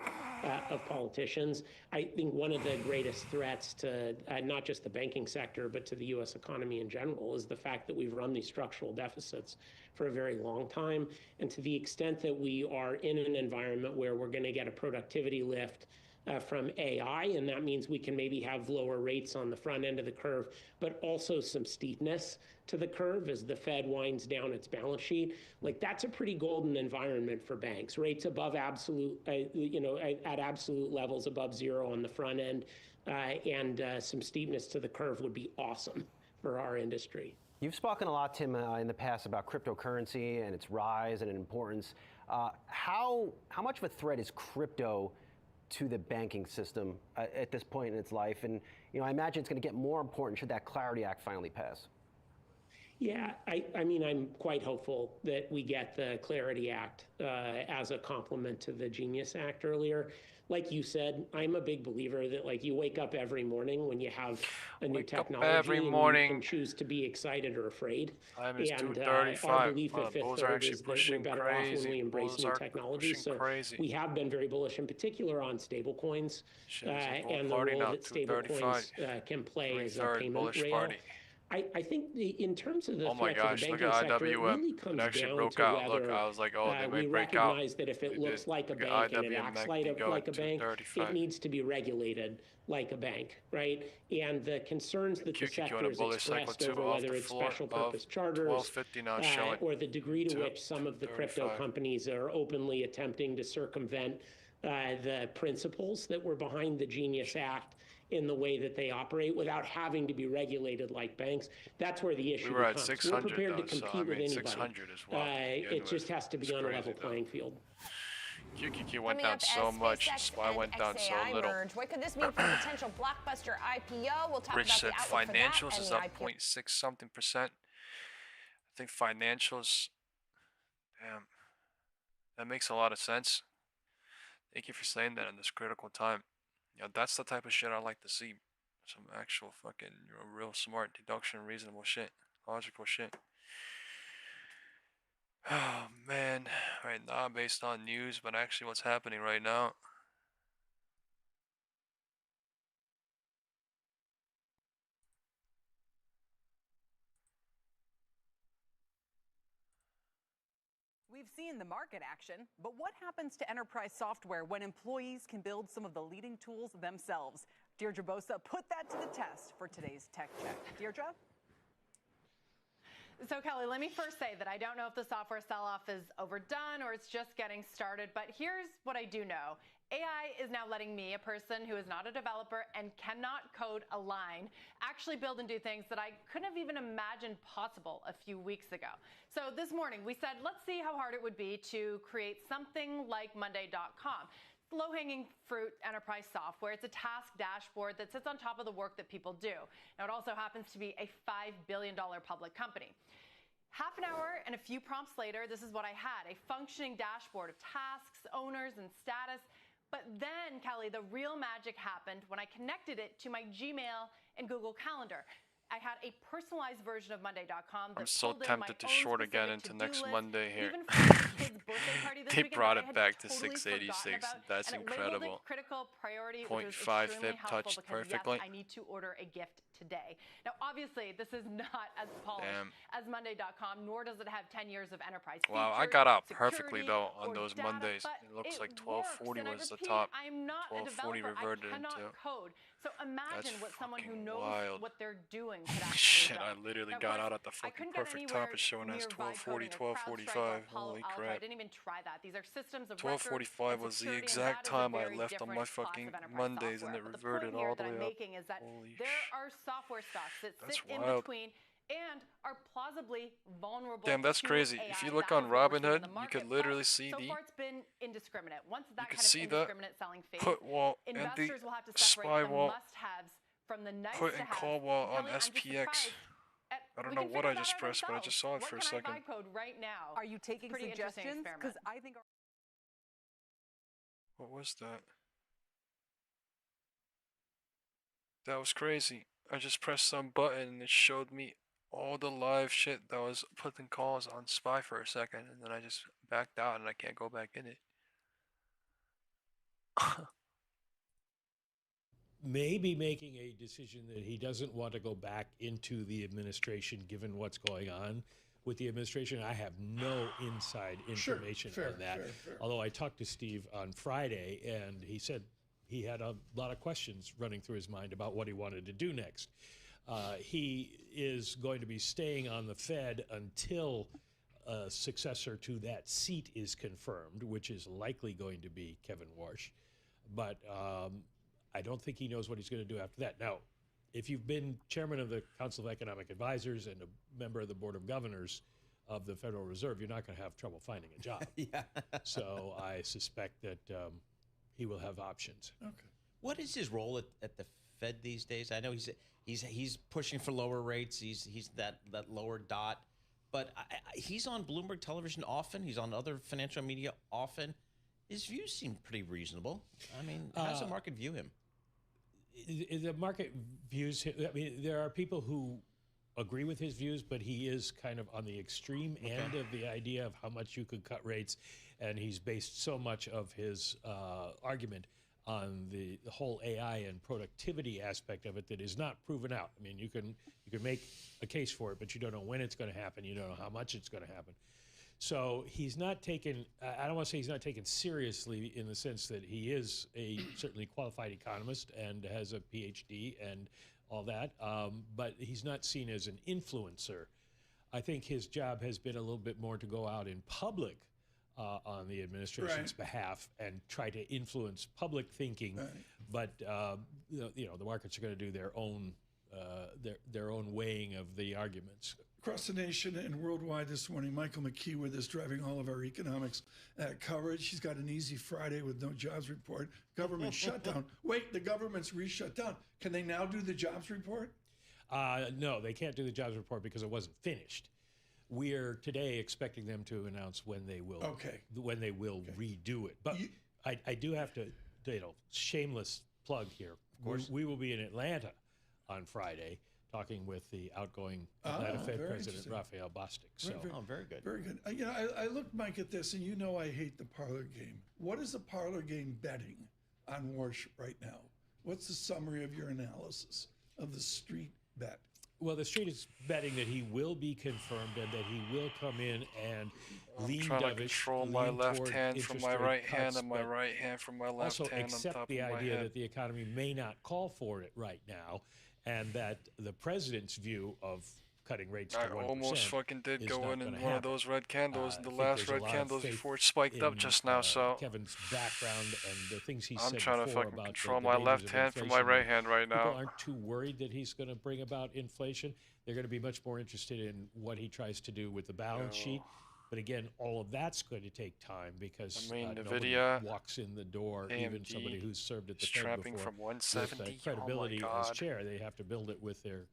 of politicians. I think one of the greatest threats to not just the banking sector, but to the U.S. economy in general is the fact that we've run these structural deficits for a very long time. And to the extent that we are in an environment where we're going to get a productivity lift from AI, and that means we can maybe have lower rates on the front end of the curve, but also some steepness to the curve as the Fed winds down its balance sheet. Like, that's a pretty golden environment for banks. Rates above absolute, at absolute levels above zero on the front end, and some steepness to the curve would be awesome for our industry. You've spoken a lot, Tim, in the past about cryptocurrency and its rise and importance. How much of a threat is crypto to the banking system at this point in its life? And I imagine it's going to get more important should that Clarity Act finally pass. Yeah, I mean, I'm quite hopeful that we get the Clarity Act as a complement to the Genius Act earlier. Like you said, I'm a big believer that like you wake up every morning when you have a new technology and you can choose to be excited or afraid. Time is And 2:35. our belief Wow, at Fifth bulls are Third actually is that we're pushing better off when we embrace Bulls new are technology. pushing So crazy. we have been very bullish, in particular on stablecoins and the party role now, that 2:35. stablecoins can play as a Third payment bullish rail. party. I think in terms of the Oh my threat to the gosh, look banking at sector, it IWM. really comes It actually down broke to out. Look, whether I was like, oh, they we might break out. recognize that if it They looks did. like a Look at bank and it IWM acts MACD going like a bank, 235. it needs to be regulated like a bank, right? And the concerns that the sector on a has bullish cycle expressed over off whether the it's floor special of purpose charters 1250 now showing or the degree to which some of the crypto 235. companies are openly attempting to circumvent the principles that were behind the Genius Act in the way that they operate without having to be regulated like banks. That's where the issue We were at becomes. 600 We're prepared though, to compete so I with mean, anybody. 600 is wild. It just has to be on a level playing field. QQQ went Coming down up, so as much, SpaceX SPY and went down so XAI little. merge. What could this mean for a potential blockbuster IPO? We'll talk Rich about said the outlook for that financials and is the up IPO. 0.6 something percent. I think financials, damn, that makes a lot of sense. Thank you for saying that in this critical time. You know, that's the type of shit I like to see. Some actual fucking, you know, real smart deduction, reasonable shit, logical shit. Oh man, right now based on news, but actually what's happening right now. We've seen the market action, but what happens to enterprise software when employees can build some of the leading tools themselves? Deirdre Bosa put that to the test for today's Tech Check. Deirdre? So Kelly, let me first say that I don't know if the software sell-off is overdone or it's just getting started, but here's what I do know. AI is now letting me, a person who is not a developer and cannot code a line, actually build and do things that I couldn't have even imagined possible a few weeks ago. So this morning we said, let's see how hard it would be to create something like Monday.com. Low-hanging fruit enterprise software. It's a task dashboard that sits on top of the work that people do. Now, it also happens to be a $5 billion public company. Half an hour and a few prompts later, this is what I had, a functioning dashboard of tasks, owners, and status. But then, Kelly, the real magic happened when I connected it to my Gmail and Google Calendar. I had a personalized version of Monday.com. I'm so tempted to short again into next Monday here. They brought it back to 686. That's incredible. 0.5 FIB touched perfectly. Yes, I need to order a gift today. Now, obviously, this is not as polished as Monday.com, nor does it have 10 years of enterprise features. Wow, I got out perfectly though on those Mondays. It looks like 1240 was the top. I'm not 1240 reverted I cannot into. code. So imagine what someone who knows wild. what they're doing could actually Shit, build. I literally Now, got of out course, at the I fucking couldn't get perfect anywhere top. It's showing as near 1240, Vibe coding or 1245. CrowdStrike or Palo Holy Alto. I crap. didn't even try that. These are systems of 1245 was the exact time I left on my fucking Mondays and it reverted all the way up. Making is that Holy there are software stocks that That's sit in wild. between and are plausibly vulnerable. Damn, that's to crazy. AI. If you look That on is what we're seeing in Robinhood, the you market. could literally see So the far, it's been indiscriminate. Once that could kind see of the indiscriminate selling fades, put wall and the investors will have to SPY separate the wall, must-haves from the nice-to-haves. put and call wall on Kelly, I'm just SPX. surprised I don't we know can what figure I that just out pressed, but I just saw it ourselves. for a What second. can I vibe code right now? Are you taking Pretty interesting suggestions? Because experiment. I think. What was that? That was crazy. I just pressed some button and it showed me all the live shit that was putting calls on SPY for a second, and then I just backed out and I can't go back in it. Maybe making a decision that he doesn't want to go back into the administration given what's going on with the administration. I have no inside information on that. Although I talked to Steve on Friday and he said he had a lot of questions running through his mind about what he wanted to do next. He is going to be staying on the Fed until a successor to that seat is confirmed, which is likely going to be Kevin Warsh. But I don't think he knows what he's going to do after that. Now, if you've been chairman of the Council of Economic Advisors and a member of the Board of Governors of the Federal Reserve, you're not going to have trouble finding a job. So I suspect that he will have options. Okay. What is his role at the Fed these days? I know he's pushing for lower rates. He's that lower dot, but he's on Bloomberg television often. He's on other financial media often. His views seem pretty reasonable. I mean, how does the market view him? The market views him. I mean, there are people who agree with his views, but he is kind of on the extreme end of the idea of how much you could cut rates, and he's based so much of his argument on the whole AI and productivity aspect of it that is not proven out. I mean, you can make a case for it, but you don't know when it's going to happen. You don't know how much it's going to happen. So he's not taken, I don't want to say he's not taken seriously in the sense that he is a certainly qualified economist and has a PhD and all that, but he's not seen as an influencer. I think his job has been a little bit more to go out in public on the administration's behalf and try to influence public thinking, but the markets are going to do their own weighing of the arguments. Across the nation and worldwide this morning, Michael McKee with us, driving all of our economics coverage. He's got an easy Friday with no jobs report. Government shutdown. Wait, the government's re-shut down. Can they now do the jobs report? No, they can't do the jobs report because it wasn't finished. We're today expecting them to announce when they will. Redo it. But I do have to, shameless plug here. Of course, we will be in Atlanta on Friday, talking with the outgoing Atlanta Fed President Raphael Bostic. So, very good. Very good. I looked, Mike, at this, and I hate the parlor game. What is the parlor game betting on Warsh right now? What's the summary of your analysis of the street bet? Well, the street is betting that he will be confirmed and that he will come in and lean dovish, to control my left hand from my right hand and my right hand from my left hand on top of my head. Also accept the idea that the economy may not call for it right now, and that the president's view of cutting rates to 1% I almost fucking did go in one of those red candles, the I last think red candles before it spiked up just now. So Kevin's background and the things he said I'm trying to before fucking about control the my dangers left of hand from my inflation. right hand right now. People aren't too worried that he's going to bring about inflation. They're going to be much more interested in what he tries to do with the balance sheet. But again, all of that's going to take time because nobody walks in the door, AMD, even somebody who's served at the Fed strapping before, from 170. with credibility Oh as chair. They have to build it with their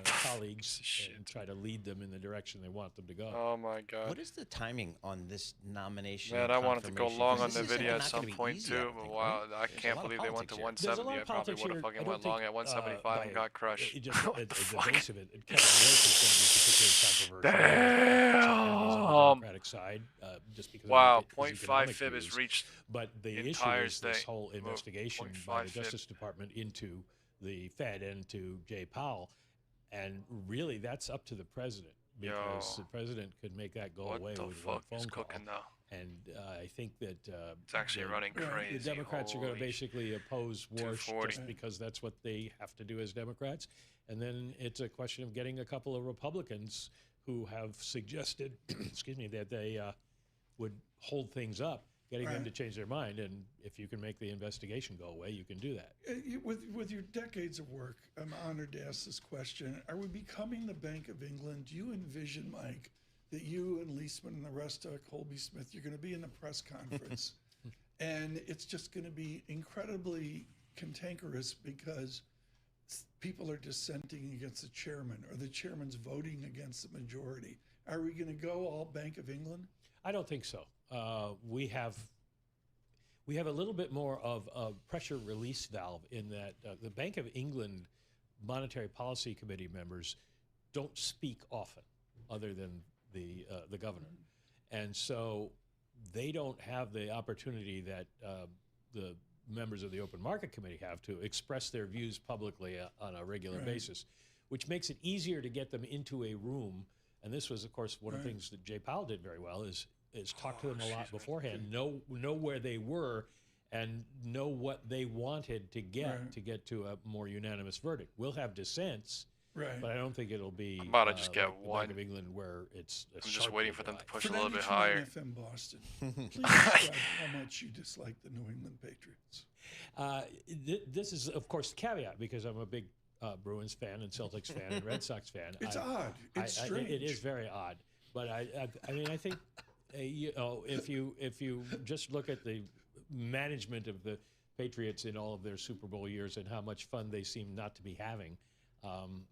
colleagues and try to lead them in the direction they want them to go. Oh my God! What is the timing on this nomination? Man, I wanted to go long on Nvidia at some point too, but wow, I can't believe they went to 170. I probably would have fucking went long at 175 and got crushed. Just at the base of it, Kevin Warsh is going to be particularly controversial on the Democratic side, just because. Wow, 0.5 fib has reached. But the issue is this whole investigation by the Justice Department into the Fed and to Jay Powell. And really, that's up to the president because the president could make that go away with one phone call. And I think that it's actually running crazy. The Democrats are going to basically oppose Warsh just because that's what they have to do as Democrats. And then it's a question of getting a couple of Republicans who have suggested, excuse me, that they would hold things up, getting them to change their mind. And if you can make the investigation go away, you can do that. With your decades of work, I'm honored to ask this question. Are we becoming the Bank of England? Do you envision, Mike, that you and Leisman and the rest of Colby Smith, you're going to be in the press conference and it's just going to be incredibly cantankerous because people are dissenting against the chairman or the chairman's voting against the majority? Are we going to go all Bank of England? I don't think so. We have a little bit more of a pressure release valve in that the Bank of England Monetary Policy Committee members don't speak often other than the governor. And so they don't have the opportunity that the members of the Open Market Committee have to express their views publicly on a regular basis, which makes it easier to get them into a room. And this was, of course, one of the things that Jay Powell did very well is talk to them a lot beforehand, know where they were, and know what they wanted to get to a more unanimous verdict. We'll have dissents, but I don't think it'll be I'm about to just get like one. the Bank of England where it's I'm just waiting for them to push For a little bit 92 higher. FM Boston, please describe how much you dislike the New England Patriots. This is, of course, the caveat because I'm a big Bruins fan and Celtics fan and Red Sox fan. It's odd. It's strange. It is very odd. But I mean, I think if you just look at the management of the Patriots in all of their Super Bowl years and how much fun they seem not to be having.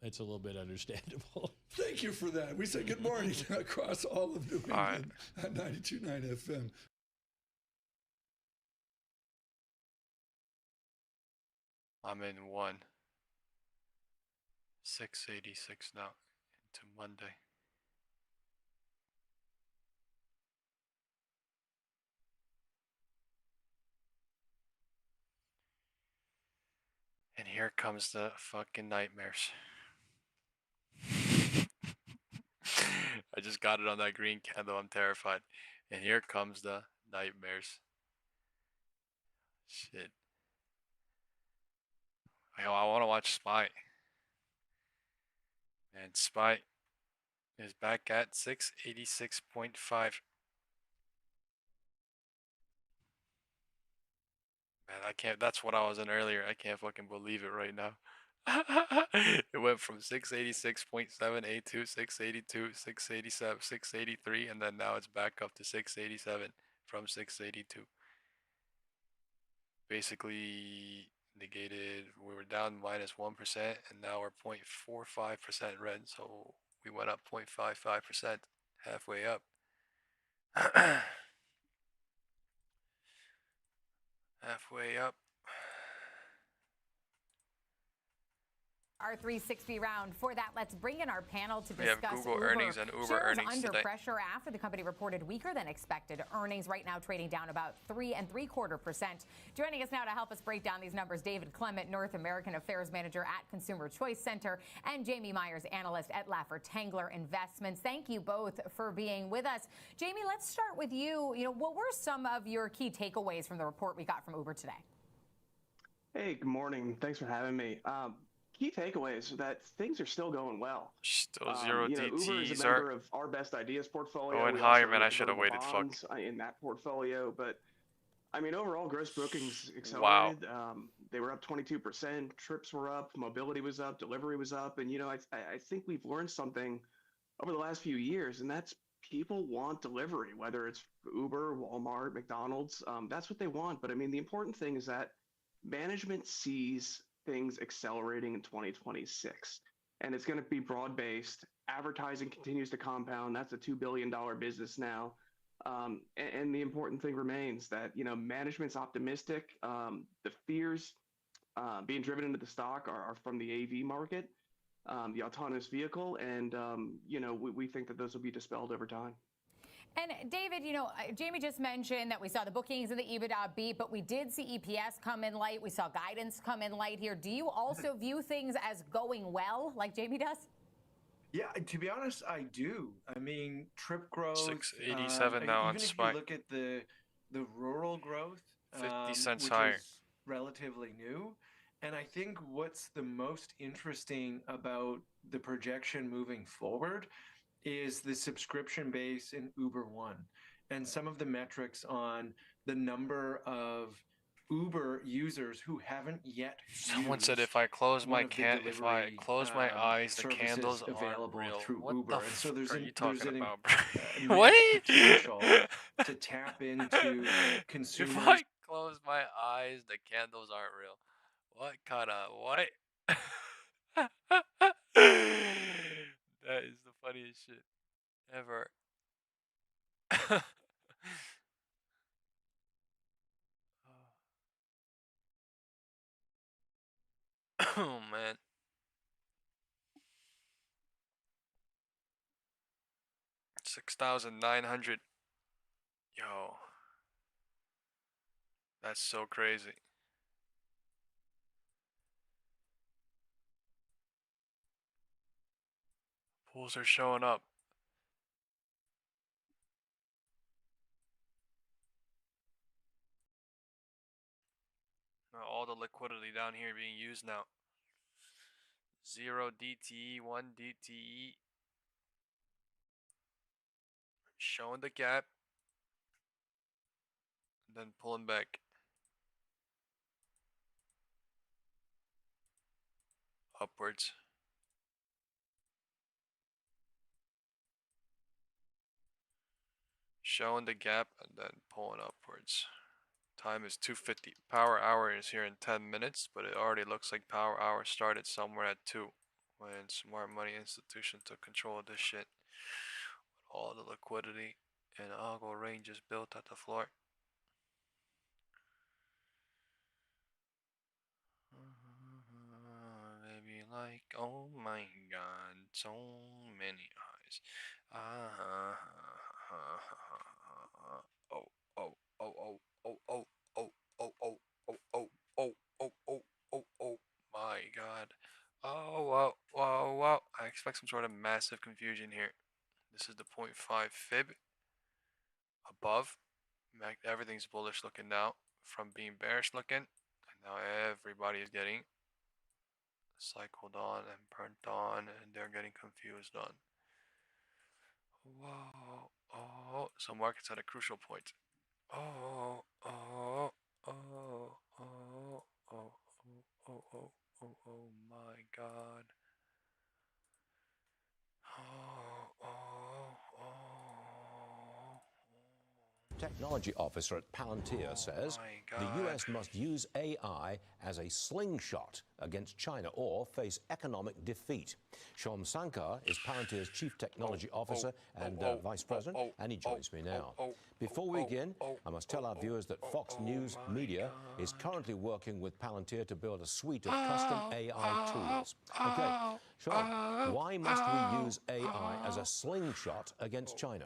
It's a little bit understandable. Thank you for that. We say good morning across all of New England on 92.9 FM. I'm in 686 now into Monday. And here comes the fucking nightmares. I just got it on that green candle. I'm terrified. And here comes the nightmares. Shit. I want to watch SPY. And SPY is back at 686.5. Man, I can't. That's what I was in earlier. I can't fucking believe it right now. It went from 686.782, 682, 687, 683, and then now it's back up to 687 from 682. Basically negated. We were down -1%, and now we're 0.45% red. So we went up 0.55%, halfway up. Halfway up. Our 360 round. For that, let's bring in our panel to discuss. We have Google Uber. earnings and Uber Shares earnings under today. pressure after the company reported weaker than expected earnings. Right now, trading down about 3.75%. Joining us now to help us break down these numbers, David Clement, North American Affairs Manager at Consumer Choice Center, and Jamie Myers, analyst at Laffer Tangler Investments. Thank you both for being with us. Jamie, let's start with you. What were some of your key takeaways from the report we got from Uber today? Hey, good morning. Thanks for having me. Key takeaways that things are still going well. Still zero Uber is DTs a member of our Best Ideas portfolio. going We higher, also man. own I should have waited. Fuck. bonds in that portfolio, but I mean, overall gross bookings accelerated. Wow. They were up 22%. Trips were up. Mobility was up. Delivery was up. And I think we've learned something over the last few years, and that's people want delivery, whether it's Uber, Walmart, McDonald's. That's what they want. But I mean, the important thing is that management sees things accelerating in 2026, and it's going to be broad-based. Advertising continues to compound. That's a $2 billion business now. And the important thing remains that, management's optimistic. The fears being driven into the stock are from the AV market, the autonomous vehicle, and, we think that those will be dispelled over time. And David, Jamie just mentioned that we saw the bookings and the EBITDA beat, but we did see EPS come in light. We saw guidance come in light here. Do you also view things as going well, like Jamie does? Yeah, to be honest, I do. I mean, trip growth. 687 now on even if SPY. you look at the rural growth, 50 cents which higher. is relatively new. And I think what's the most interesting about the projection moving forward is the subscription base in Uber One and some of the metrics on the number of Uber users who haven't yet. Someone said if I close my eyes, the candles available aren't real. through What Uber. the And so fuck there's are an, you talking there's an about, immense bro? What? potential to tap into consumers. If I close my eyes, the candles aren't real. What kind of what? That is the funniest shit ever. Oh man. $6,900. Yo. That's so crazy. Pools are showing up. All the liquidity down here being used now. 0 DTE, 1 DTE. Showing the gap. And then pulling back. Upwards. Showing the gap and then pulling upwards Time is 2:50. Power hour is here in 10 minutes, but it already looks like power hour started somewhere at 2 when smart money institution took control of this shit. All the liquidity and algo ranges built at the floor. Baby, like, oh my god, so many eyes. Oh, oh, oh, oh, oh, oh, oh, oh, oh, oh, oh, oh, oh, oh, oh, oh, my god. Oh, wow, wow, wow. I expect some sort of massive confusion here. This is the 0.5 fib. Above. Everything's bullish looking now from being bearish looking. And now everybody is getting cycled on and burnt on, and they're getting confused on. Whoa, oh, so market's at a crucial point. Oh, oh, oh, oh, oh, oh, oh, oh, oh, oh my god. Oh, oh, oh. Technology officer at Palantir says the US must use AI as a slingshot against China or face economic defeat. Shom Sankar is Palantir's chief technology officer and vice president, and he joins me now. Before we begin, I must tell our viewers that Fox News Media is currently working with Palantir to build a suite of custom AI tools. Okay, Shom, why must we use AI as a slingshot against China?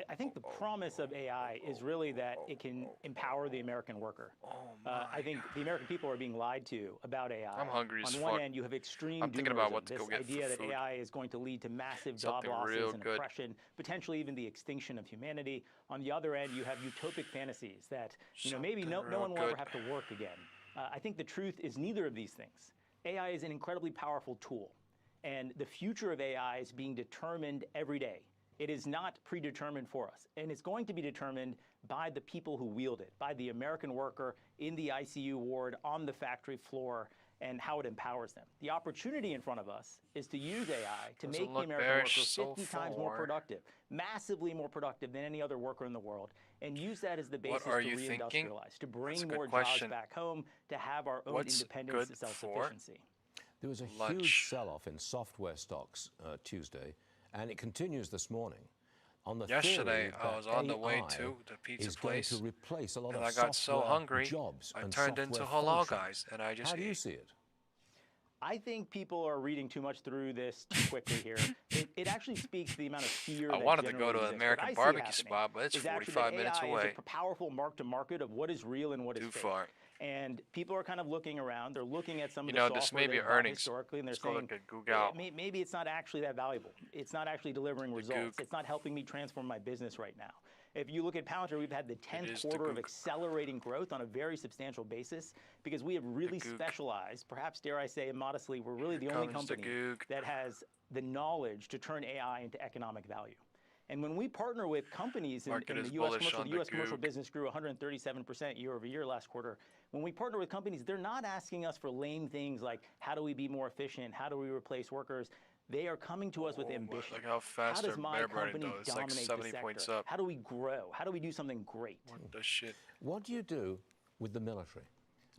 I think the promise of AI is really that it can empower the American worker. I think the American people are being lied to about AI. I'm hungry as On fuck. one end, you have extreme I'm thinking about what to doomerism, go this get for idea that food. AI is going to lead to massive job Something losses real and good. oppression, potentially even the extinction of humanity. On the other end, you have utopic fantasies that maybe no one will ever have to work again. I think the truth is neither of these things. AI is an incredibly powerful tool, and the future of AI is being determined every day. It is not predetermined for us, and it's going to be determined by the people who wield it, by the American worker in the ICU ward, on the factory floor, and how it empowers them. The opportunity in front of us is to use AI to make the American worker 50 times more productive, massively more productive than any other worker in the world, and use that as the basis to reindustrialize, to bring more jobs back home, to have our own independence and self-sufficiency. There was a huge sell-off in software stocks Tuesday, and it continues this morning. On the Yesterday, theory I was on the way AI to the pizza is place, going to replace a lot and of I got so software hungry, jobs I and turned into software halal functions. guys, and I just How do you ate. see it? I think people are reading too much through this too quickly here. It actually speaks to the amount of fear I that wanted to go generally to an exists. American What I see barbecue happening spot, but it's is actually 45 that minutes AI away. is a powerful mark-to-market of what is real and what is Too fake. far. And people are kind of looking around. They're looking at some of You the know, this software may be they've bought earnings. historically, and they're Let's go saying, look at Google. maybe it's not actually that valuable. It's not actually delivering results. It's not helping me transform my business right now. If you look at Palantir, we've had the 10th quarter of accelerating growth on a very substantial basis because we have really specialized, perhaps dare I say modestly, we're really the only company that has the knowledge to turn AI into economic value. And when we partner with companies in the U.S. commercial business grew 137% year over year last quarter. When we partner with companies, they're not asking us for lame things like how do we be more efficient? How do we replace workers? They are coming to us with ambition. Look how fast does my they're burning company though. It's like dominate 70 the points sector? up. How do we grow? How do we do something great? What the shit? What do you do with the military?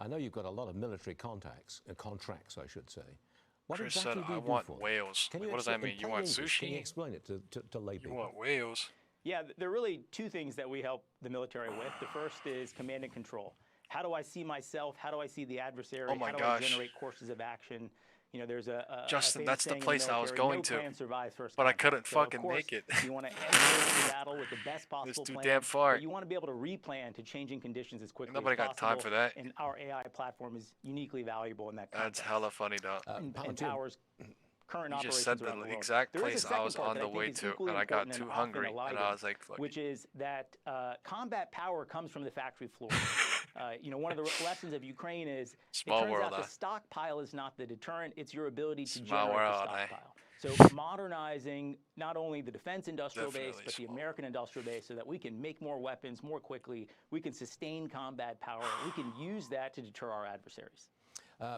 I know you've got a lot of military contracts, I should say. What Chris exactly said, do you I do want for them? whales. Can Like, you what does that explain- mean? in You plain want English, Can you sushi? explain it to lay people? You want whales? Yeah, there are really two things that we help the military with. The first is command and control. How do I see myself? How do I see the adversary? Oh my How do gosh. I generate courses of action? You know, there's a Justin, famous that's the saying in place I was military, going no to, plan survives first but I contact. couldn't So, of fucking course, make it. You want to enter the battle with the best possible too plan. damn far. But you want to be able to replan to changing conditions as quickly Nobody as got possible. time for that. And our AI platform is uniquely valuable in that context. That's hella funny though. Empowers current You operations just said the around the world. exact There is a place I second was part on that the I think way is to, equally and I got important too and often hungry, and elided, I was like, fuck which is that combat power comes from the factory floor. One of the lessons of Ukraine is Small it turns world, out the stockpile is not the deterrent, it's your ability to Small generate world, the eh? stockpile. So modernizing not only the defense industrial base, but the American industrial base so that we can make more weapons more quickly, we can sustain combat power, we can use that to deter our adversaries.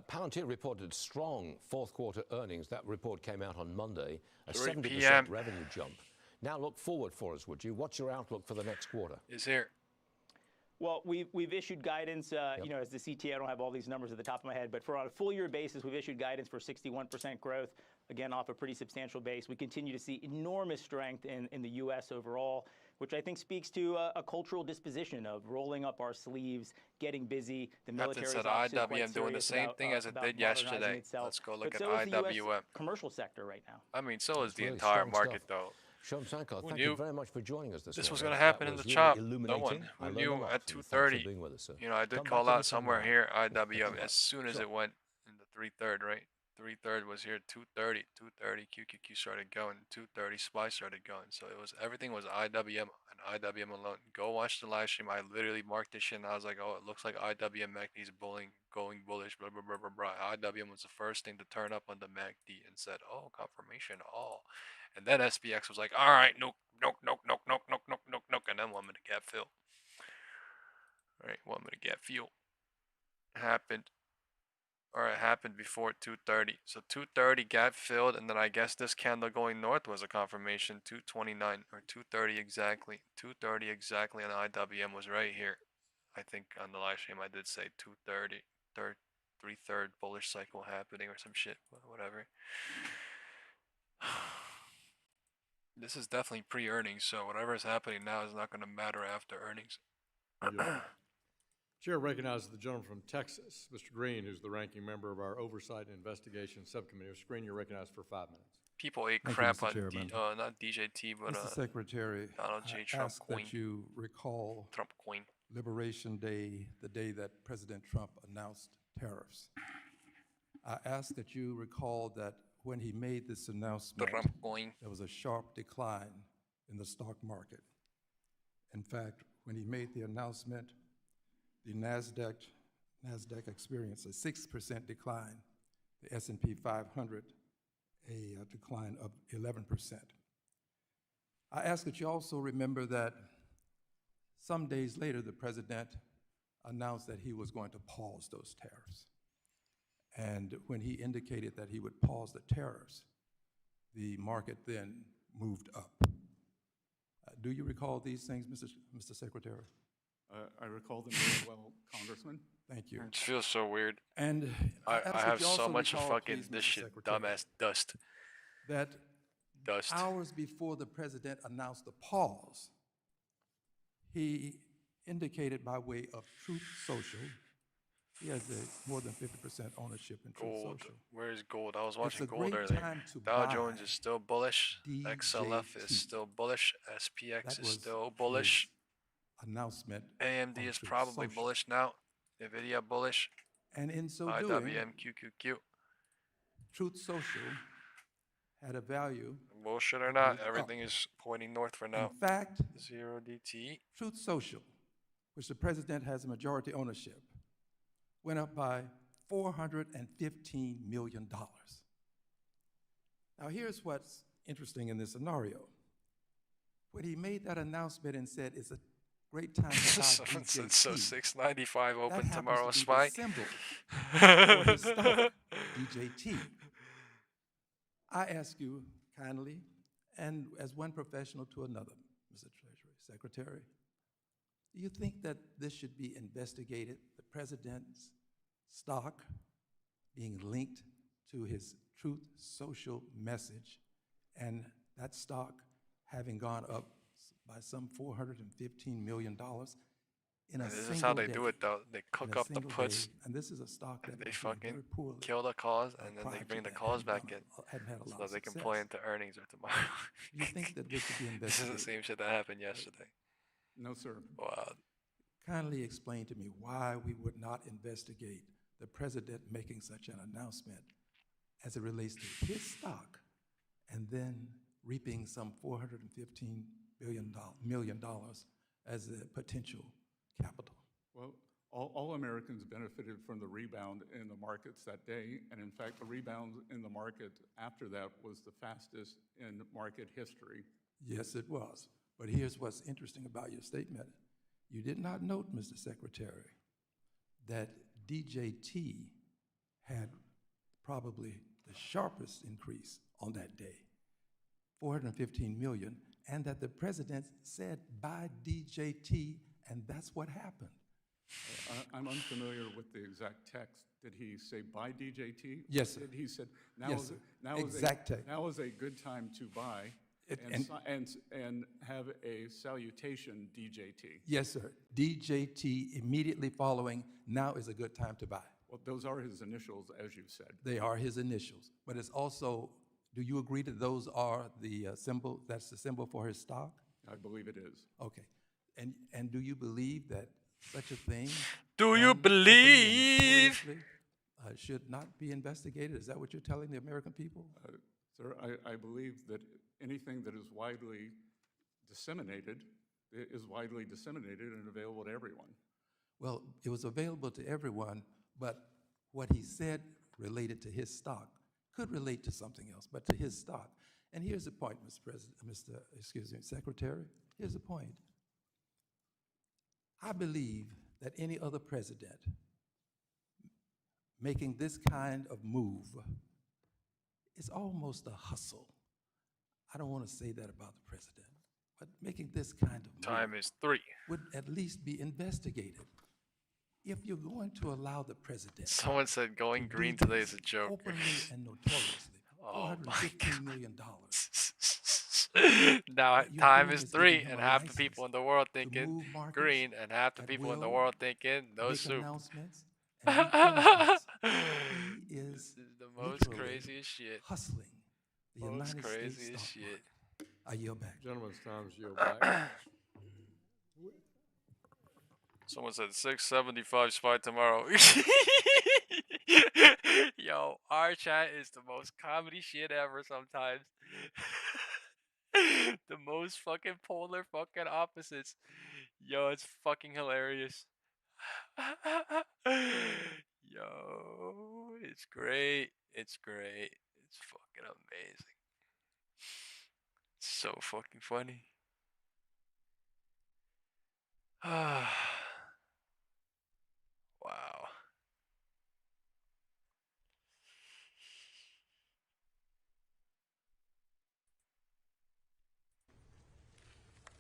Palantir reported strong fourth quarter earnings. That report came out on Monday, a 3 70% p.m. revenue jump. Now look forward for us, would you? What's your outlook for the next quarter? Is here. Well, we've issued guidance, you know, as the CTA, I don't have all these numbers at the top of my head, but for on a full year basis, we've issued guidance for 61% growth, again, off a pretty substantial base. We continue to see enormous strength in the U.S. overall, which I think speaks to a cultural disposition of rolling up our sleeves, getting busy. The military is obviously quite IWM doing the serious same about, thing as it about did modernizing yesterday. itself. Let's go look but at so is the IWM. U.S. commercial sector right now. I mean, so is the really entire strong market, stuff. though. Shom Sankar, Who thank knew you very much for joining us this was morning. going to happen That in the was chop? really No one. illuminating. I Who learned a knew lot, at and thanks for 2:30? being with us, sir. You know, I did Come call back out anytime somewhere you here like. IWM Right. as soon as Sure. it went in the 3/3, right? 3/3 was here 2:30. 2:30 QQQ started going. 2:30 SPY started going. So it was everything was IWM and IWM alone. Go watch the live stream. I literally marked this shit and I was like, oh, it looks like IWM MACD's going bullish. Blah blah blah blah blah. IWM was the first thing to turn up on the MACD and said, oh, confirmation. Oh. And then SPX was like, all right, nope, nope, nope, nope, nope, nope, nope, nope, nope, and then 1 minute gap fill. All right, 1 minute gap fill happened. Or it happened before 2:30. So 2:30 gap filled, and then I guess this candle going north was a confirmation. 2:29 or 2:30 exactly. 2:30 exactly, and IWM was right here. I think on the live stream I did say 2:30, 3/3 bullish cycle happening or some shit, whatever. This is definitely pre-earnings, so whatever is happening now is not going to matter after earnings. Chair recognizes the gentleman from Texas, Mr. Green, who's the ranking member of our Oversight and Investigation Subcommittee. Mr. Green, you're recognized for 5 minutes. People ate Thank crap you, Mr. on Chairman. not DJT, but Mr. Secretary, Donald J. I Trump ask Queen. that you recall Trump Queen. Liberation Day, the day that President Trump announced tariffs. I ask that you recall that when he made this announcement, there was a sharp decline in the stock market. In fact, when he made the announcement, the NASDAQ experienced a 6% decline, the S&P 500 a decline of 11%. I ask that you also remember that some days later, the president announced that he was going to pause those tariffs. And when he indicated that he would pause the tariffs, the market then moved up. Do you recall these things, Mr. Secretary? I recall them very well, Congressman. Thank you. It feels so weird. And I ask that have you so also much recall, fucking please, this Mr. shit, Secretary, dumbass dust. that Dust. hours before the president announced the pause, he indicated by way of Truth Social, he has more than 50% ownership in Truth Gold. Social. Where's gold? I was It's watching a gold great earlier. time to Dow buy Jones is still bullish. XLF DJT. is still bullish. SPX That is was still bullish. Announcement. AMD on is Truth probably Social. bullish now. Nvidia bullish. And in so IWM doing, QQQ. Truth Social had a value. Bullshit or not, moved everything up. is pointing north for now. In fact, 0 DT. Truth Social, which the president has a majority ownership, went up by $415 million. Now, here's what's interesting in this scenario. When he made that announcement and said it's a great time to buy DJT, So 695 that open happens tomorrow, to be SPY. the symbol for his stock, DJT. I ask you kindly, and as one professional to another, Mr. Treasury Secretary, do you think that this should be investigated, the president's stock being linked to his Truth Social message, and that stock having gone up by some $415 million in a And this single is how they day, do it though. They in cook a up the single puts. day, and this is a stock that And they was doing fucking very poorly. kill the cause, and then prior they to bring the that, cause hadn't back done in, hadn't had a lot so of they can success. play into earnings or tomorrow. Do you think that this should be This is investigated? the same shit that happened yesterday. No, sir. Wow. Kindly explain to me why we would not investigate the president making such an announcement as it relates to his stock and then reaping some $415 million as a potential capital. Well, all Americans benefited from the rebound in the markets that day, and in fact, the rebound in the market after that was the fastest in market history. Yes, it was. But here's what's interesting about your statement. You did not note, Mr. Secretary, that DJT had probably the sharpest increase on that day, 415 million, and that the president said buy DJT And that's what happened. I'm unfamiliar with the exact text. Did he say buy DJT? Yes, sir. Did he said Yes, sir. Exact text. now is a good time to buy and have a salutation DJT. Yes, sir. DJT immediately following, now is a good time to buy. Well, those are his initials, as you said. They are his initials. But it's also, do you agree that those are the symbol, that's the symbol for his stock? I believe it is. Okay. And do you believe that such a thing? Do you believe? Should not be investigated? Is that what you're telling the American people? Sir, I believe that anything that is widely disseminated is widely disseminated and available to everyone. Well, it was available to everyone, but what he said related to his stock could relate to something else, but to his stock. And here's the point, Mr. President, Secretary. Here's the point. I believe that any other president making this kind of move is almost a hustle. I don't want to say that about the president, but making this kind of move Time is 3. would at least be investigated. If you're going to allow the president, Someone said going green today is a joke. openly and notoriously, Oh my $415 million. Now time is 3, and half the people in the world thinking green, and half the people in the world thinking no soup. He is the most craziest shit. Hustling the Most United craziest States stock shit. market. I yield back. Gentlemen's times yield back. Someone said 675 SPY tomorrow. Yo, our chat is the most comedy shit ever sometimes. The most fucking polar fucking opposites. Yo, it's fucking hilarious. Yo, it's great. It's great. It's fucking amazing. It's so fucking funny. Wow.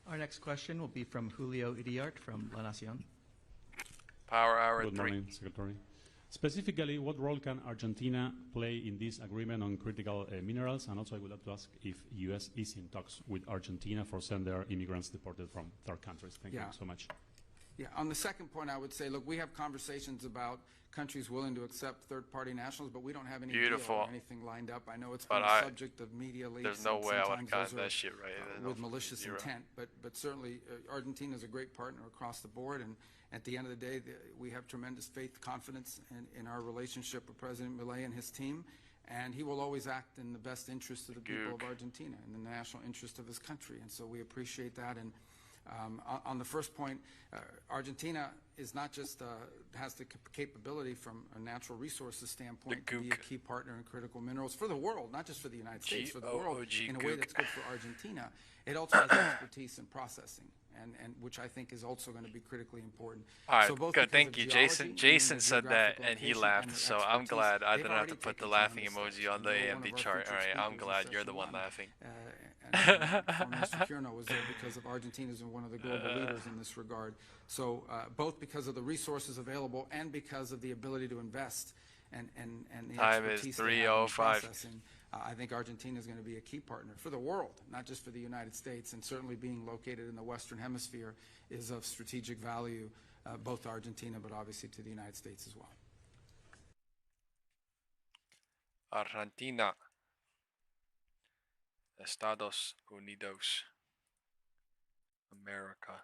Our next question will be from Julio Iriart from La Nación. Power Hour Good 3. morning, Secretary. Specifically, what role can Argentina play in this agreement on critical minerals? And also, I would like to ask if U.S. is in talks with Argentina for send their immigrants deported from third countries. Thank you so much. Yeah, on the second point, I would say, look, we have conversations about countries willing to accept third-party nationals, but we don't have any deal or anything lined up. I know it's been a subject of media leaks. There's no way I would have sometimes gotten that shit right. with malicious intent, but certainly Argentina is a great partner across the board, and at the end of the day, we have tremendous faith, confidence in our relationship with President Milei and his team, and he will always act in the best interest of the people of Argentina and the national interest of his country, and so we appreciate that. And on the first point, Argentina is not just has the capability from a natural resources standpoint to be a key partner in critical minerals for the world, not just for the United States, for the world in a way that's good for Argentina. It also has expertise in processing, and which I think is also going to be critically important. All right, so both good. Thank you, geology Jason. and Jason the said that, geographical and he location laughed. and So the I'm glad I expertise, didn't have to they've put the already laughing taken emoji on the tremendous steps. AMD One of our chart. All featured right, I'm speakers glad was you're the Session one 1. laughing. And Mr. Pierno was there because of Argentina's one of the global leaders in this regard. So both because of the resources available and because of the ability to invest and the Time is expertise they have in 3:05. processing, I think Argentina is going to be a key partner for the world, not just for the United States, and certainly being located in the Western Hemisphere is of strategic value, both to Argentina, but obviously to the United States as well. Argentina. Estados Unidos. America.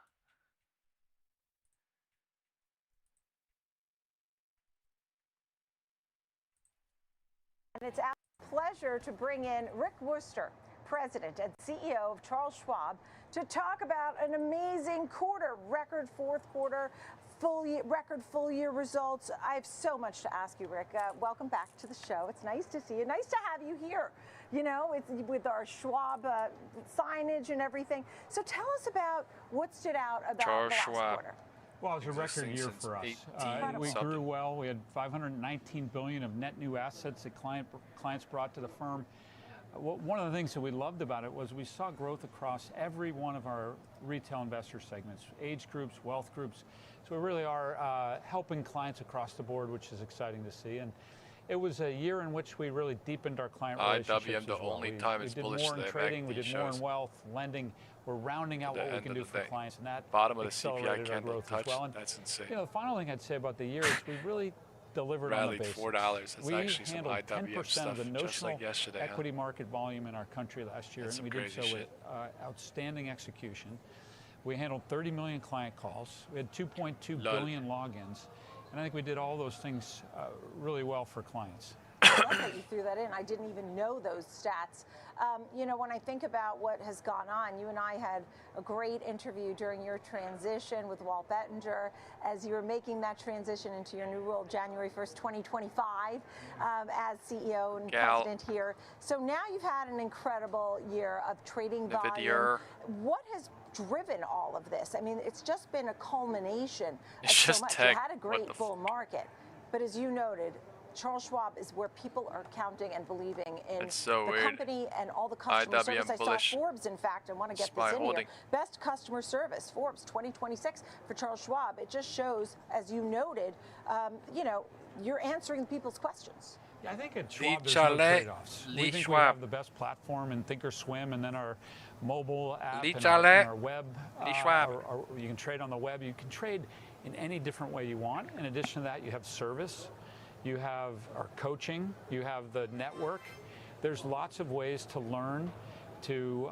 And it's our pleasure to bring in Rick Wooster, President and CEO of Charles Schwab, to talk about an amazing quarter, record fourth quarter, record full year results. I have so much to ask you, Rick. Welcome back to the show. It's nice to see you. Nice to have you here, you know, with our Schwab signage and everything. So tell us about what stood out about Charles the last Schwab. quarter. Well, it was a record year for us. We grew well. We had $519 billion of net new assets that clients brought to the firm. one of the things that we loved about it was we saw growth across every one of our retail investor segments, age groups, wealth groups. So we really are helping clients across the board, which is exciting to see. And it was a year in which we really deepened our client relationships the as well. only time it's we did bullish more in today, trading, we Mac, did more shows. in wealth, lending. We're rounding out what we can do for clients, and that bottom of the accelerated CPI our candle growth touch. as well. And, That's insane. you know, the final thing I'd say about the year is we really delivered on the Rallied basics. $4. That's we actually some handled IWM 10% stuff, of the just notional like yesterday, huh? equity market volume in our country last year, That's and we some did so crazy with outstanding execution. We handled 30 million client calls. We had 2.2 billion logins. And I think we did all those things really well for clients. I love that you threw that in. I didn't even know those stats. You know, when I think about what has gone on, you and I had a great interview during your transition with Walt Bettinger as you were making that transition into your new role January 1st, 2025 as CEO and president here. So now you've had an incredible year of trading volume. What has driven all of this? I mean, it's just been a culmination of so much. You had a great bull market, but as you noted, Charles Schwab is where people are counting and believing in the company and all the customer service. I saw Forbes, in fact, I want to get this in here. Best customer service, Forbes 2026 for Charles Schwab. It just shows, as you noted, you know, you're answering people's questions. Yeah, I think at Schwab there's no trade-offs. We think we have the best platform in Thinkorswim, and then our mobile app and our web. You can trade on the web. You can trade in any different way you want. In addition to that, you have service. You have our coaching, you have the network. There's lots of ways to learn, to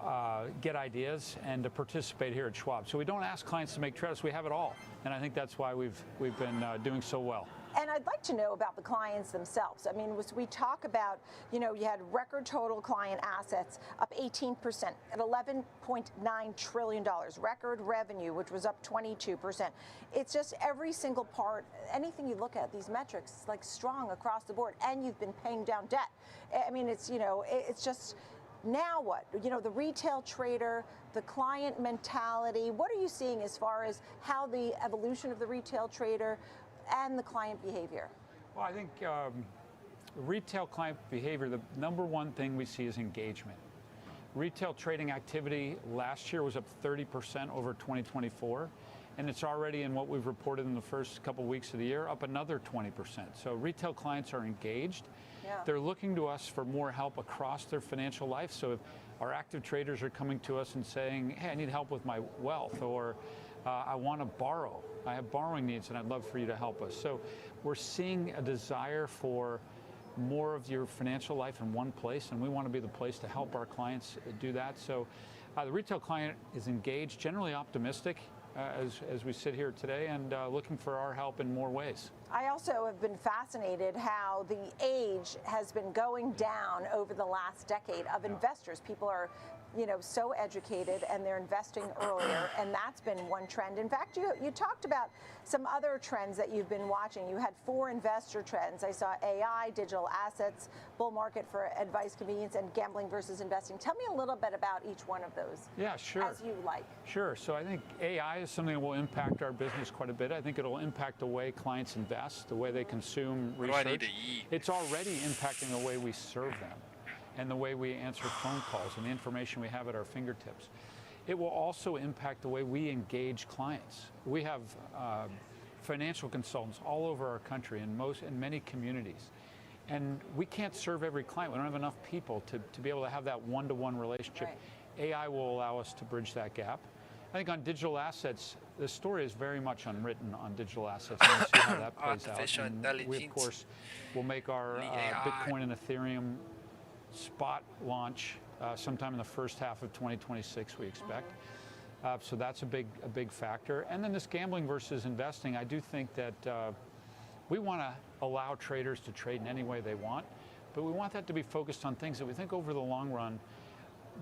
get ideas, and to participate here at Schwab. So we don't ask clients to make trade-offs, we have it all. And I think that's why we've been doing so well. And I'd like to know about the clients themselves. I mean, as we talk about, you know, you had record total client assets up 18% at $11.9 trillion, record revenue, which was up 22%. It's just every single part, anything you look at, these metrics, like strong across the board, and you've been paying down debt. I mean, it's, you know, it's just, now what? You know, the retail trader, the client mentality, what are you seeing as far as how the evolution of the retail trader and the client behavior? Well, I think retail client behavior, the number one thing we see is engagement. Retail trading activity last year was up 30% over 2024, and it's already in what we've reported in the first couple weeks of the year, up another 20%. So retail clients are engaged. Yeah. They're looking to us for more help across their financial life. So if our active traders are coming to us and saying, hey, I need help with my wealth, or I want to borrow. I have borrowing needs, and I'd love for you to help us. So we're seeing a desire for more of your financial life in one place, and we want to be the place to help our clients do that. So the retail client is engaged, generally optimistic as we sit here today, and looking for our help in more ways. I also have been fascinated how the age has been going down over the last decade of investors. People are, you know, so educated, and they're investing earlier, and that's been one trend. In fact, you talked about some other trends that you've been watching. You had 4 investor trends. I saw AI, digital assets, bull market for advice, convenience, and gambling versus investing. Tell me a little bit about each one of those. Yeah, sure. As you like. Sure. So I think AI is something that will impact our business quite a bit. I think it'll impact the way clients invest, the way they consume research. What do I need to eat? It's already impacting the way we serve them, and the way we answer phone calls and the information we have at our fingertips. It will also impact the way we engage clients. We have financial consultants all over our country in many communities. And we can't serve every client. We don't have enough people to be able to have that one-to-one relationship. Right. AI will allow us to bridge that gap. I think on digital assets, the story is very much unwritten on digital assets. And we'll see how that plays out. And we, of course, will make our Bitcoin and Ethereum spot launch sometime in the first half of 2026, we expect. So that's a big factor. And then this gambling versus investing, I do think that we want to allow traders to trade in any way they want, but we want that to be focused on things that we think over the long run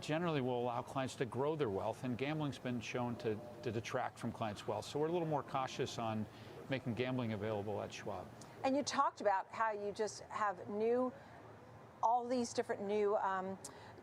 generally will allow clients to grow their wealth, and gambling's been shown to detract from clients' wealth. So we're a little more cautious on making gambling available at Schwab. And you talked about how you just have all these different new,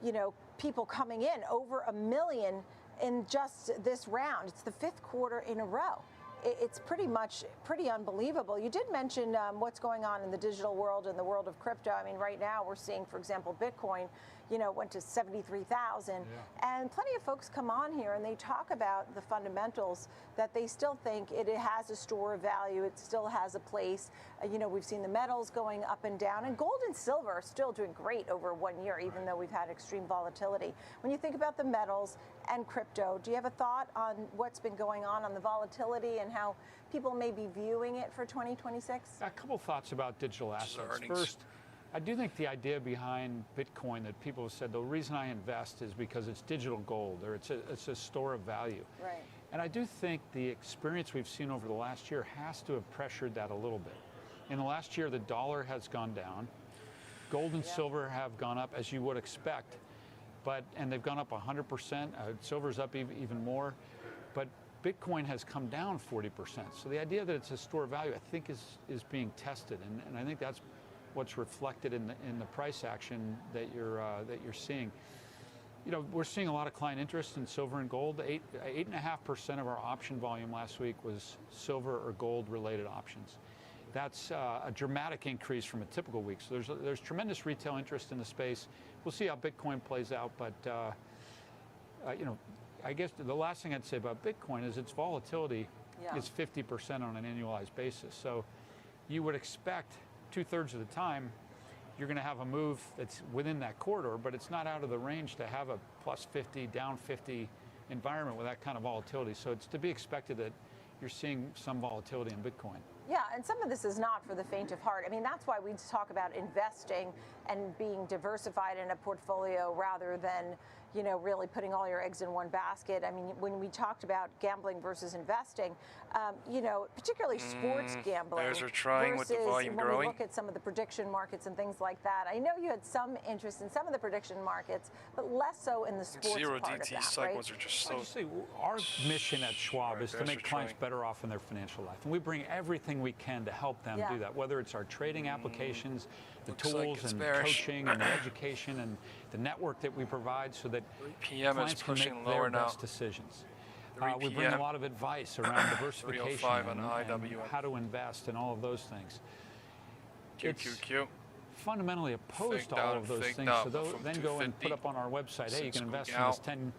you know, people coming in, over 1 million in just this round. It's the 5th quarter in a row. It's pretty unbelievable. You did mention what's going on in the digital world and the world of crypto. I mean, right now we're seeing, for example, Bitcoin went to 73,000. And plenty of folks come on here and they talk about the fundamentals, that they still think it has a store of value. It still has a place. We've seen the metals going up and down, and gold and silver are still doing great over 1 year, even though we've had extreme volatility. When you think about the metals and crypto, do you have a thought on what's been going on the volatility and how people may be viewing it for 2026? A couple thoughts about digital assets. First, I do think the idea behind Bitcoin that people have said the reason I invest is because it's digital gold or it's a store of value. Right. And I do think the experience we've seen over the last year has to have pressured that a little bit. In the last year, the dollar has gone down. Gold and silver have gone up, as you would expect, and they've gone up 100%. Silver's up even more, but Bitcoin has come down 40%. So the idea that it's a store of value, I think, is being tested, and I think that's what's reflected in the price action that you're seeing. We're seeing a lot of client interest in silver and gold. 8.5% of our option volume last week was silver or gold related options. That's a dramatic increase from a typical week. So there's tremendous retail interest in the space. We'll see how Bitcoin plays out, but I guess the last thing I'd say about Bitcoin is its volatility is 50% on an annualized basis. So you would expect 2/3 of the time you're going to have a move that's within that corridor, but it's not out of the range to have a plus 50, down 50 environment with that kind of volatility. So it's to be expected that you're seeing some volatility in Bitcoin. Yeah, and some of this is not for the faint of heart. I mean, that's why we talk about investing and being diversified in a portfolio rather than, really putting all your eggs in one basket. I mean, when we talked about gambling versus investing, particularly sports gambling. Bears are trying with the volume when growing. we look at some of the prediction markets and things like that. I know you had some interest in some of the prediction markets, but less so in the sports Zero part DT of that, cycles right? are just so. Our mission at Schwab is to Bears make are clients trying. better off in their financial life, and we bring everything we can to help them do that, whether it's our trading applications, the Looks like tools it's and bearish. coaching and the education and the network that we provide so that 3 p.m. clients is can pushing make lower their now. best decisions. 3 We bring a p.m. lot of advice around diversification 305 on and IWM. how to invest and all of those things. QQQ. Fundamentally opposed to all of those things, so then go and put up on our website, hey, you can invest in this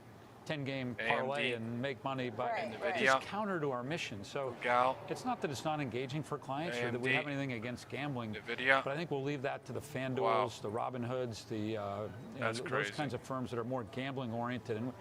10-game parlay AMD. and make money, but Right. it's just counter to our mission. So Gal. it's not that it's not engaging for clients or that we AMD. have anything against gambling, NVIDIA. but I think we'll leave that to the FanDuels, Wow. the Robinhoods, That's those crazy. kinds of firms that are more gambling oriented, and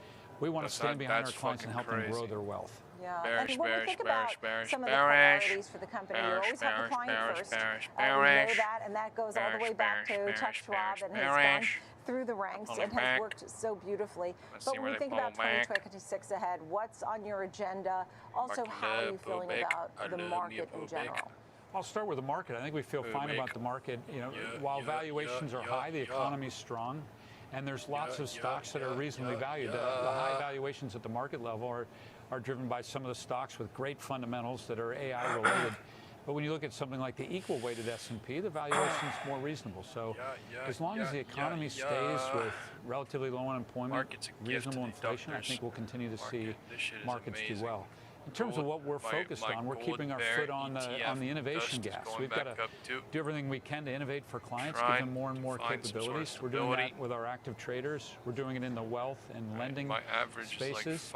we want to That's stand not- behind our that's clients and help fucking them grow crazy. their wealth. Yeah, Bearish, and when we bearish, think bearish, about bearish, some of the bearish, priorities for the company, you bearish, always have the bearish, client bearish, first. bearish, We know bearish, that, and that goes all the way bearish, back to bearish, Chuck bearish, Schwab and has bearish. gone through the ranks Pulling and has back. worked so beautifully. Let's But see when where we they think pull about back. 2026 ahead, what's on your agenda? Also, how are you feeling about the market in general? I'll start with the market. I think we feel fine about the market. While valuations are high, the economy is strong, and there's lots of stocks that are reasonably valued. The high valuations at the market level are driven by some of the stocks with great fundamentals that are AI related. But when you look at something like the equal weighted S&P, the valuation is more reasonable. So as long as the economy stays with relatively low unemployment, reasonable inflation, I think we'll continue to see markets do well. In terms of what we're focused on, we're keeping our foot on the innovation gas. We've got to do everything we can to innovate for clients, give them more and more capabilities. We're doing that with our active traders. We're doing it in the wealth and lending spaces.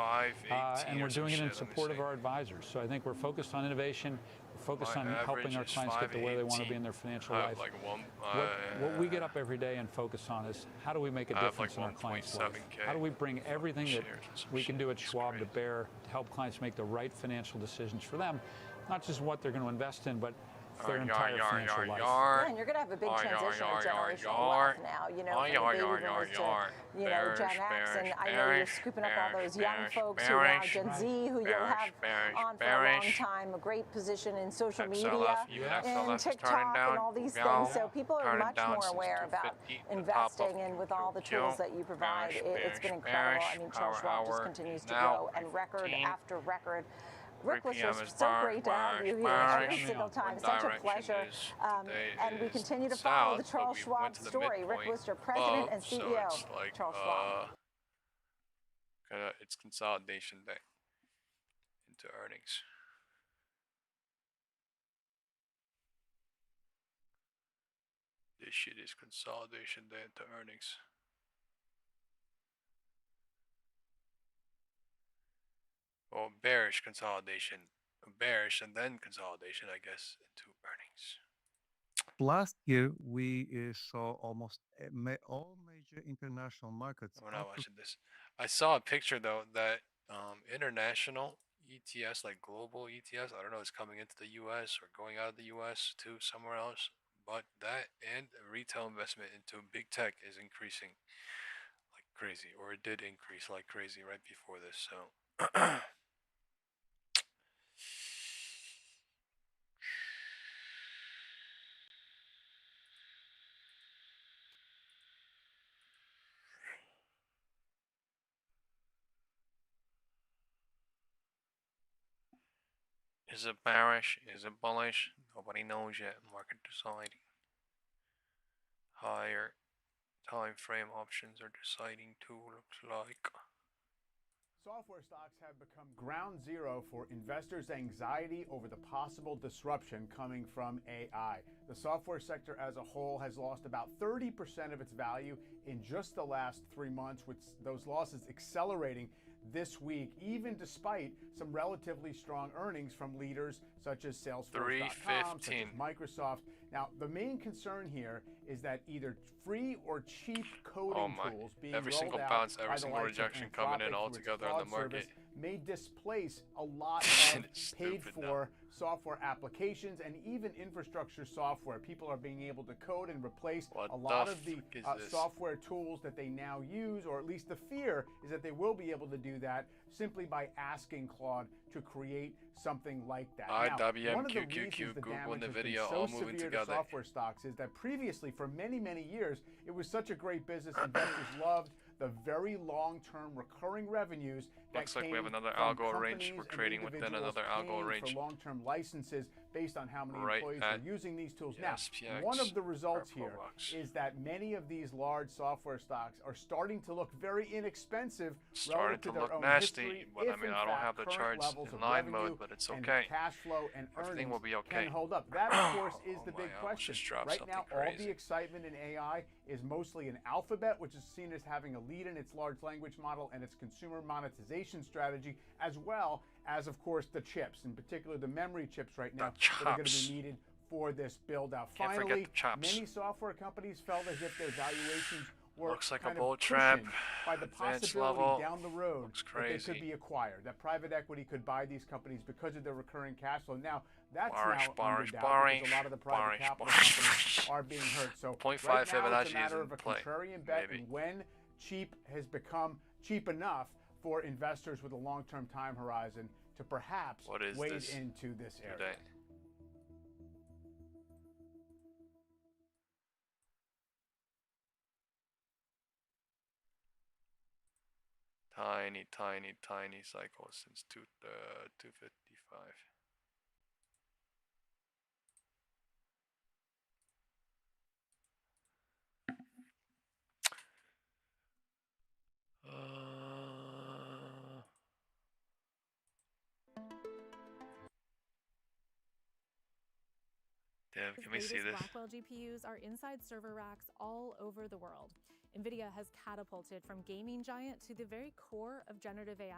And we're doing it in support of our advisors. So I think we're focused on innovation. We're focused on helping our clients get to where they want to be in their financial life. What we get up every day and focus on is how do we make a difference in our clients' life? How do we bring everything that we can do at Schwab to bear to help clients make the right financial decisions for them, not just what they're going to invest in, but their entire financial life. Yeah, and you're going to have a big transition of generational wealth now. From baby boomers to, Gen X, and I know you're scooping up all those young folks who are now Gen Z, who you'll have on for a long time, a great position in social media, in TikTok, and all these things. So people are much more aware about investing, and with all the tools that you provide, it's been incredible. I mean, Charles Schwab just continues to grow, and record after record. Rick Wooster, it's so great to have you here every single time. Such a pleasure. And we continue to follow the Charles Schwab story. Rick Wooster, President and CEO. So it's like, Charles Schwab. It's consolidation day into earnings. This shit is consolidation day into earnings. Well, bearish consolidation. Bearish and then consolidation, I guess, into earnings. Last year, we saw almost all major international markets. We're not watching this. I saw a picture though that international ETS, like global ETS, I don't know, is coming into the U.S. or going out of the U.S. to somewhere else. But that and retail investment into big tech is increasing like crazy, or it did increase like crazy right before this. So. Is it bearish? Is it bullish? Nobody knows yet. Market deciding. Higher time frame options are deciding too, looks like. Software stocks have become ground zero for investors' anxiety over the possible disruption coming from AI. The software sector as a whole has lost about 30% of its value in just the last 3 months, with those losses accelerating this week, even despite some relatively strong earnings from leaders such as Salesforce.com, such as Microsoft. Now, the main concern here is that either free or cheap coding tools being every rolled single out bounce, by every the single likes of rejection coming in Anthropic all through its together on the cloud market. service may displace a lot of paid-for software applications and even infrastructure software. People are being able to code and replace a lot of the software tools that they now use, or at least the fear is that they will be able to do that simply by asking Claude to create something like that. Now, one of the reasons the damage has been so severe to software stocks is that previously, for many, many years, it was such a great business. Investors loved the very long-term recurring revenues that Looks like came we have another from algo range. We're companies trading and within individuals another algo paying range. for long-term licenses based on how many Right employees at are using these tools. the Now, SPX one of the results here box. is that many of these large software stocks are starting to look very inexpensive Starting relative to to their look own nasty, history, but if I mean, in I don't fact have the current charts levels in of line revenue mode, but it's and okay. cash flow and Everything earnings will be okay. can hold up. That, of course, is the my, big I almost question. just dropped Right something now, all crazy. the excitement in AI is mostly in Alphabet, which is seen as having a lead in its large language model and its consumer monetization strategy, as well as, of course, the chips, in particular the memory chips right now that are going to be needed for this build-out. Finally, many software companies felt as if their valuations were Looks like a kind bull of trap. cushioned by the Advanced possibility level. down the road Looks that they crazy. could be acquired, that private equity could buy these companies because of their recurring cash flow. Now, that's Bearish, now under bearish, doubt bearish, because a lot of the private bearish, capital bearish. companies are being hurt. So 0.5 right now, it's Fibonacci a matter is of a in play. contrarian bet, Maybe. and when cheap has become cheap enough for investors with a long-term time horizon to perhaps wade into this area. Today? Tiny, tiny, tiny cycles since 255. Damn, can we see this? Blackwell GPUs are inside server racks all over the world. NVIDIA has catapulted from gaming giant to the very core of generative AI,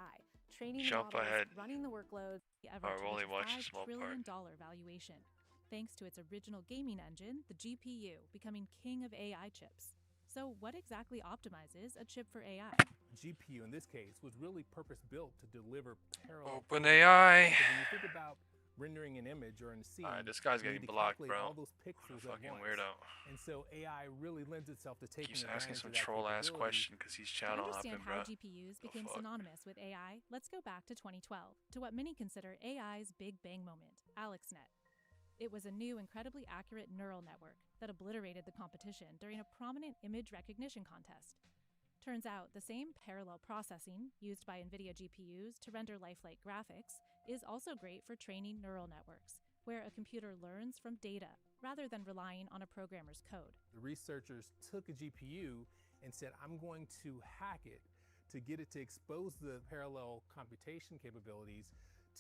training Jump models, ahead. running the workloads, ever I've to only reach watched a $5 small trillion part. valuation. Thanks to its original gaming engine, the GPU, becoming king of AI chips. So what exactly optimizes a chip for AI? GPU in this case was really purpose-built to deliver parallel. OpenAI. When you think about rendering an image or in a scene, This guy's you getting need to blocked, calculate bro. all those pixels What a fucking at once. weirdo. And so AI really lends itself to taking Keeps asking advantage some of that troll-ass capability. question because he's To channel understand hopping, how bro. GPUs became synonymous with AI, let's go back to 2012, to what many consider AI's big bang moment, AlexNet. It was a new, incredibly accurate neural network that obliterated the competition during a prominent image recognition contest. Turns out the same parallel processing used by NVIDIA GPUs to render lifelike graphics is also great for training neural networks, where a computer learns from data rather than relying on a programmer's code. The researchers took a GPU and said, I'm going to hack it to get it to expose the parallel computation capabilities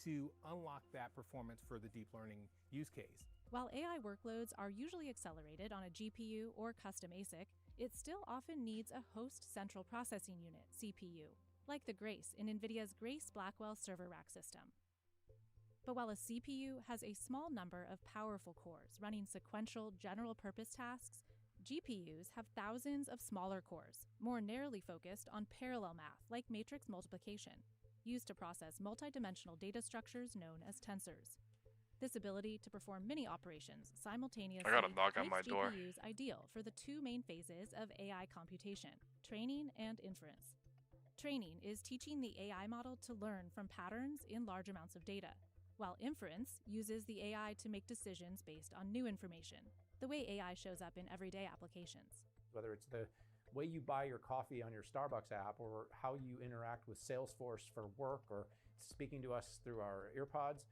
to unlock that performance for the deep learning use case. While AI workloads are usually accelerated on a GPU or custom ASIC, it still often needs a host central processing unit, CPU. like the Grace in NVIDIA's Grace Blackwell server rack system. But while a CPU has a small number of powerful cores running sequential general-purpose tasks, GPUs have thousands of smaller cores, more narrowly focused on parallel math like matrix multiplication, used to process multidimensional data structures known as tensors. This ability to perform many operations simultaneously I got a knock on my makes door. GPUs ideal for the two main phases of AI computation, training and inference. Training is teaching the AI model to learn from patterns in large amounts of data, while inference uses the AI to make decisions based on new information, the way AI shows up in everyday applications. Whether it's the way you buy your coffee on your Starbucks app, or how you interact with Salesforce for work, or speaking to us through our earpods,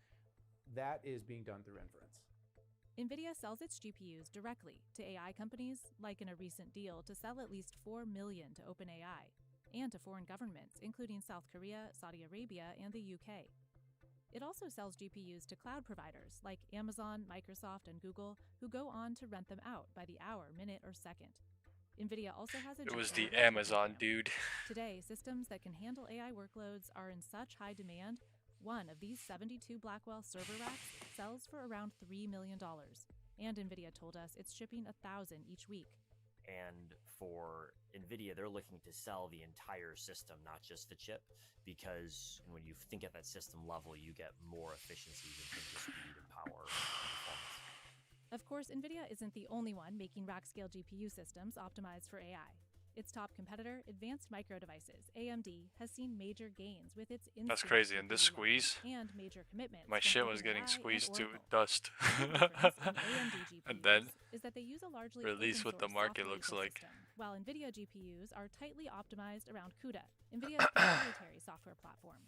that is being done through inference. NVIDIA sells its GPUs directly to AI companies, like in a recent deal to sell at least $4 million to OpenAI, and to foreign governments, including South Korea, Saudi Arabia, and the UK. It also sells GPUs to cloud providers like Amazon, Microsoft, and Google, who go on to rent them out by the hour, minute, or second. NVIDIA also has a It was GPU the Amazon dude. Today, systems that can handle AI workloads are in such high demand, one of these 72 Blackwell server racks sells for around $3 million. And NVIDIA told us it's shipping 1,000 each week. And for NVIDIA, they're looking to sell the entire system, not just the chip, because when you think at that system level, you get more efficiencies in terms of speed and power and performance. Of course, NVIDIA isn't the only one making rack-scale GPU systems optimized for AI. Its top competitor, Advanced Micro Devices, AMD, has seen major gains with its That's crazy. In this squeeze, and major commitments. my shit was getting squeezed to dust. And then is that they use a largely release what the market software looks like. ecosystem, while NVIDIA GPUs are tightly optimized around CUDA, NVIDIA's proprietary software platform.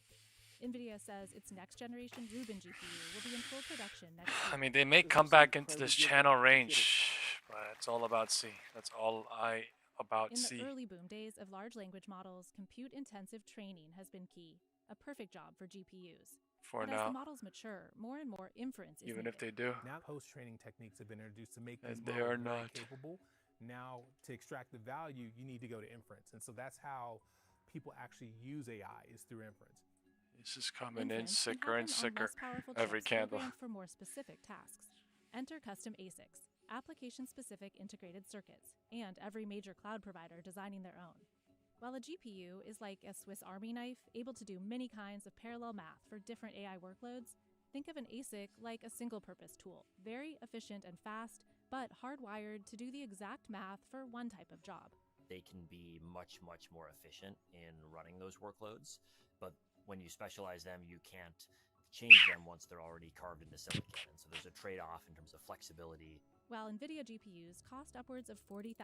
NVIDIA says its next-generation Rubin GPU will be in full production next year. I mean, they may come back into this channel range, but it's all about C. That's all about In C. the early boom days of large language models, compute-intensive training has been key, a perfect job for GPUs. For but now. As the models mature, more and more inference is Even needed. if they do. Now post-training techniques have been introduced to make And these they models are very not. capable. Now, to extract the value, you need to go to inference. And so that's how people actually use AI, is through inference. This is coming in Inference can sicker and happen on sicker less powerful every chips candle. programmed for more specific tasks. Enter custom ASICs, application-specific integrated circuits, and every major cloud provider designing their own. While a GPU is like a Swiss Army knife, able to do many kinds of parallel math for different AI workloads, think of an ASIC like a single-purpose tool, very efficient and fast, but hardwired to do the exact math for one type of job. They can be much, much more efficient in running those workloads, but when you specialize them, you can't change them once they're already carved into silicon. And so there's a trade-off in terms of flexibility. While NVIDIA GPUs cost upwards of $40,000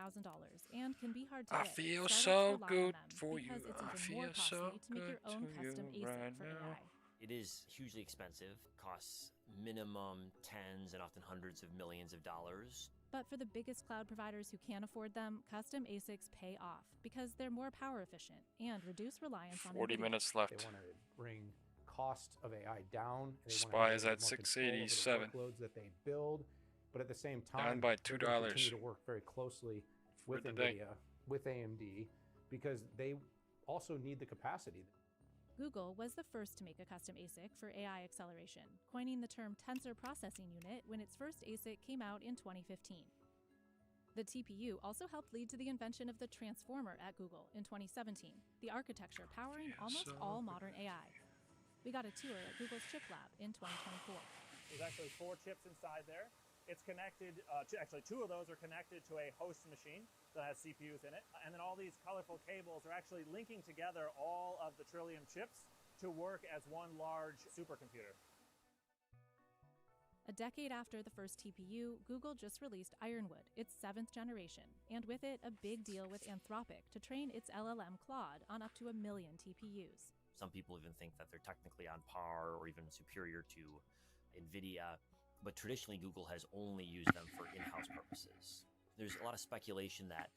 and can be hard to I get, feel startups so rely on good them for you. because it's I even more feel so costly to make your good own to custom you ASIC right for now. AI. It is hugely expensive, costs minimum tens and often hundreds of millions of dollars. But for the biggest cloud providers who can't afford them, custom ASICs pay off because they're more power efficient and reduce reliance on 40 NVIDIA. minutes left. They want to bring cost of AI down. They SPY want to is have at more control over the 687. workloads that they build, but at the same time, Down by they're going to $2 continue to work very closely with the day. NVIDIA, with AMD, because they also need the capacity. Google was the first to make a custom ASIC for AI acceleration, coining the term Tensor Processing Unit when its first ASIC came out in 2015. The TPU also helped lead to the invention of the Transformer at Google in 2017, the architecture powering almost all modern AI. We got a tour at Google's Chip Lab in 2024. There's actually 4 chips inside there. It's connected, actually 2 of those are connected to a host machine that has CPUs in it. And then all these colorful cables are actually linking together all of the Trillium chips to work as one large supercomputer. A decade after the first TPU, Google just released Ironwood, its 7th generation, and with it a big deal with Anthropic to train its LLM Claude on up to 1 million TPUs. Some people even think that they're technically on par or even superior to NVIDIA, but traditionally Google has only used them for in-house purposes. There's a lot of speculation that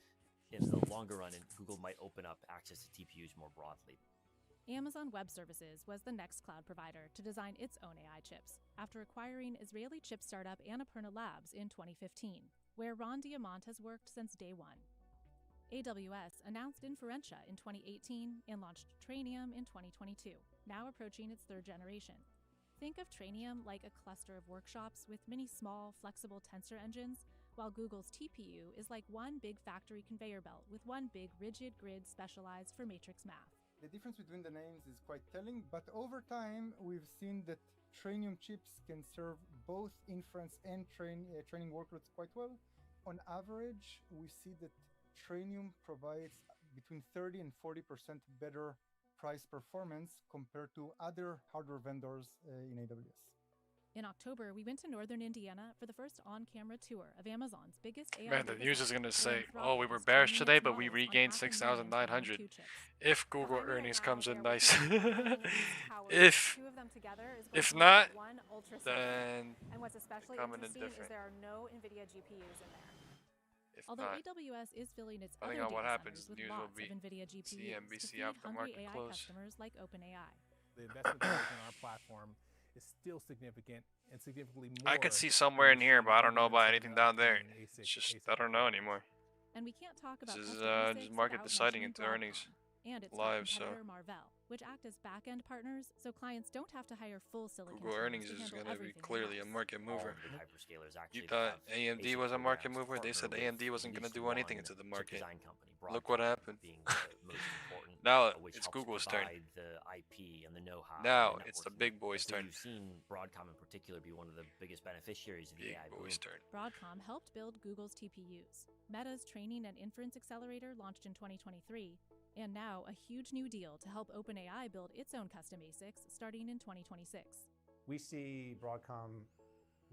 in the longer run, Google might open up access to TPUs more broadly. Amazon Web Services was the next cloud provider to design its own AI chips, after acquiring Israeli chip startup Annapurna Labs in 2015, where Ron Diamant has worked since day one. AWS announced Inferentia in 2018 and launched Trainium in 2022, now approaching its third generation. Think of Trainium like a cluster of workshops with many small, flexible tensor engines, while Google's TPU is like one big factory conveyor belt with one big rigid grid specialized for matrix math. The difference between the names is quite telling, but over time we've seen that Trainium chips can serve both inference and training workloads quite well. On average, we see that Trainium provides between 30 and 40% better price performance compared to other hardware vendors in AWS. In October, we went to northern Indiana for the first on-camera tour of Amazon's biggest AI Man, the data news is center, going to where say, oh, we were bearish today, but we regained 6,900. If Google earnings comes in nice. If not, then and what's especially coming in interesting is different. there are no NVIDIA GPUs in there. If Although not, AWS is filling its depending other on what data happens, centers with news will lots be of NVIDIA GPUs to CNBC feed after hungry market AI close. customers like OpenAI. The investment that goes in our platform is still significant and significantly more. I could see somewhere in here, but I don't know about anything down there. It's just, I don't know anymore. And we can't talk about This is custom ASICs just market without deciding mentioning into earnings Broadcom and its top live, so competitor Marvell, which act as back-end partners so clients don't have to hire full silicon Google teams earnings to is handle going to be everything clearly a in-house. market mover. All the hyperscalers You actually thought have AMD ASIC was a market programs mover? They said partner AMD with wasn't at going to least do anything one into the chip market. design company, Look what Broadcom happened. being the most important, Now which it's helps Google's turn. provide the IP and the know-how. Now and the it's the networking. big boys' And so turn. You've seen Broadcom in particular be one of the biggest beneficiaries of the Big AI boom. boys' turn. Broadcom helped build Google's TPUs. Meta's training and inference accelerator launched in 2023, and now a huge new deal to help OpenAI build its own custom ASICs starting in 2026. We see Broadcom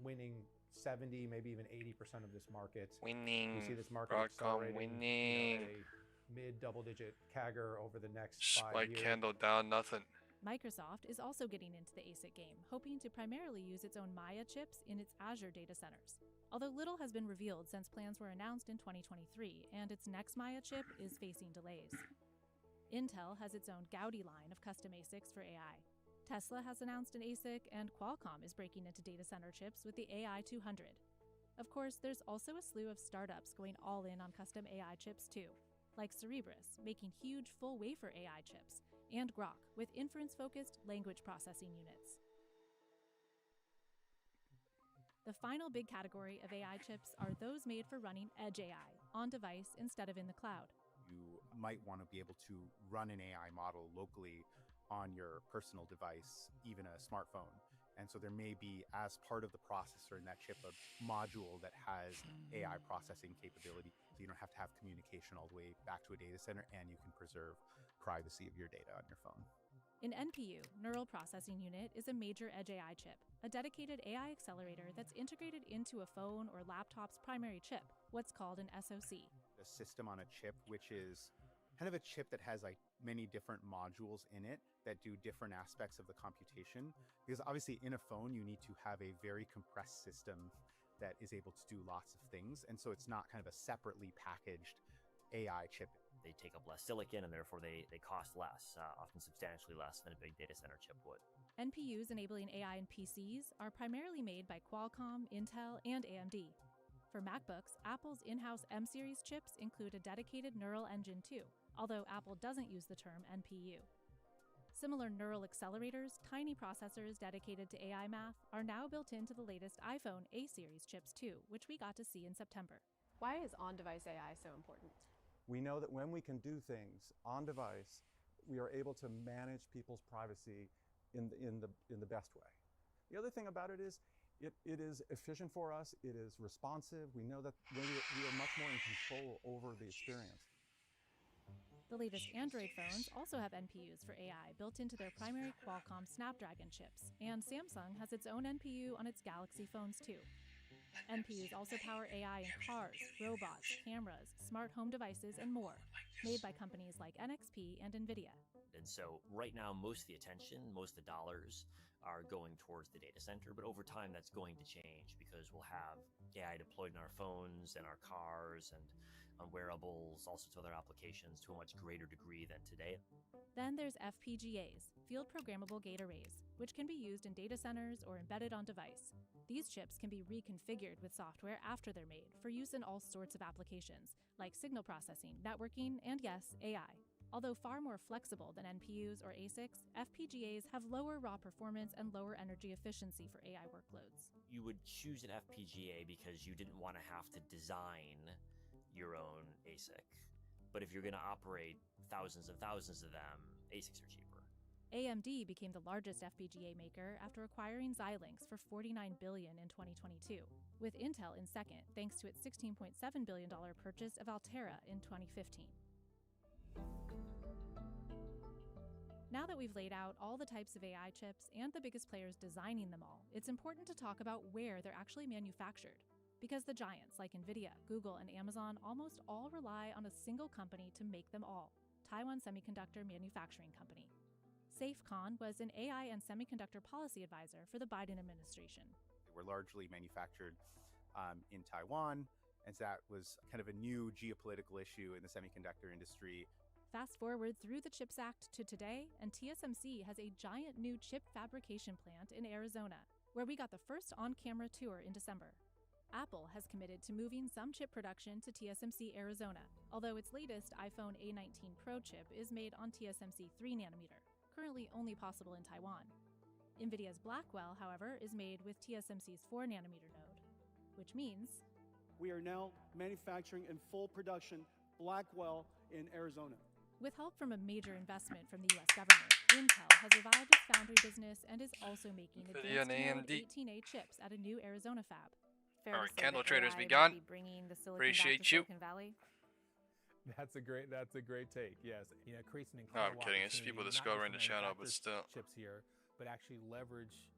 winning 70, maybe even 80% of this market. Winning. We see this market Broadcom accelerating, winning. at a mid-double-digit CAGR over the next 5 Spike years. candle down, nothing. Microsoft is also getting into the ASIC game, hoping to primarily use its own Maya chips in its Azure data centers. Although little has been revealed since plans were announced in 2023, and its next Maya chip is facing delays. Intel has its own Gaudi line of custom ASICs for AI. Tesla has announced an ASIC, and Qualcomm is breaking into data center chips with the AI 200. Of course, there's also a slew of startups going all in on custom AI chips too, like Cerebras, making huge full-wafer AI chips, and Grok, with inference-focused language processing units. The final big category of AI chips are those made for running edge AI, on device instead of in the cloud. You might want to be able to run an AI model locally on your personal device, even a smartphone. And so there may be, as part of the processor in that chip, a module that has AI processing capability. So you don't have to have communication all the way back to a data center, and you can preserve privacy of your data on your phone. An NPU, Neural Processing Unit, is a major edge AI chip, a dedicated AI accelerator that's integrated into a phone or laptop's primary chip, what's called an SoC. A system on a chip, which is kind of a chip that has like many different modules in it that do different aspects of the computation. Because obviously in a phone, you need to have a very compressed system that is able to do lots of things. And so it's not kind of a separately packaged AI chip. They take up less silicon, and therefore they cost less, often substantially less than a big data center chip would. NPUs enabling AI in PCs are primarily made by Qualcomm, Intel, and AMD. For MacBooks, Apple's in-house M-series chips include a dedicated neural engine too, although Apple doesn't use the term NPU. Similar neural accelerators, tiny processors dedicated to AI math, are now built into the latest iPhone A-series chips too, which we got to see in September. Why is on-device AI so important? We know that when we can do things on device, we are able to manage people's privacy in the best way. The other thing about it is is efficient for us. It is responsive. We know that we are much more in control over the experience. The latest Android phones also have NPUs for AI built into their primary Qualcomm Snapdragon chips, and Samsung has its own NPU on its Galaxy phones too. NPUs also power AI in cars, robots, cameras, smart home devices, and more, made by companies like NXP and NVIDIA. And so right now, most of the attention, most of the dollars are going towards the data center, but over time that's going to change because we'll have AI deployed in our phones and our cars and on wearables, all sorts of other applications to a much greater degree than today. Then there's FPGAs, field programmable gate arrays, which can be used in data centers or embedded on device. These chips can be reconfigured with software after they're made for use in all sorts of applications, like signal processing, networking, and yes, AI. Although far more flexible than NPUs or ASICs, FPGAs have lower raw performance and lower energy efficiency for AI workloads. You would choose an FPGA because you didn't want to have to design your own ASIC. But if you're going to operate thousands and thousands of them, ASICs are cheaper. AMD became the largest FPGA maker after acquiring Xilinx for $49 billion in 2022, with Intel in second thanks to its $16.7 billion purchase of Altera in 2015. Now that we've laid out all the types of AI chips and the biggest players designing them all, it's important to talk about where they're actually manufactured. Because the giants like NVIDIA, Google, and Amazon almost all rely on a single company to make them all, Taiwan Semiconductor Manufacturing Company. Saif Khan was an AI and semiconductor policy advisor for the Biden administration. We're largely manufactured in Taiwan, and so that was kind of a new geopolitical issue in the semiconductor industry. Fast forward through the CHIPS Act to today, and TSMC has a giant new chip fabrication plant in Arizona, where we got the first on-camera tour in December. Apple has committed to moving some chip production to TSMC Arizona, although its latest iPhone A19 Pro chip is made on TSMC 3nm, currently only possible in Taiwan. NVIDIA's Blackwell, however, is made with TSMC's 4nm node, which means we are now manufacturing in full production Blackwell in Arizona. With help from a major investment from the U.S. government, Intel has revived its foundry business and is also making advanced node 18A chips at a new Arizona fab. All right, candle traders, be gone. Appreciate you. That's a great take. Yes, it creates an No, incredible. I'm kidding. It's people discovering the channel, but still. Chips here, but actually leverage,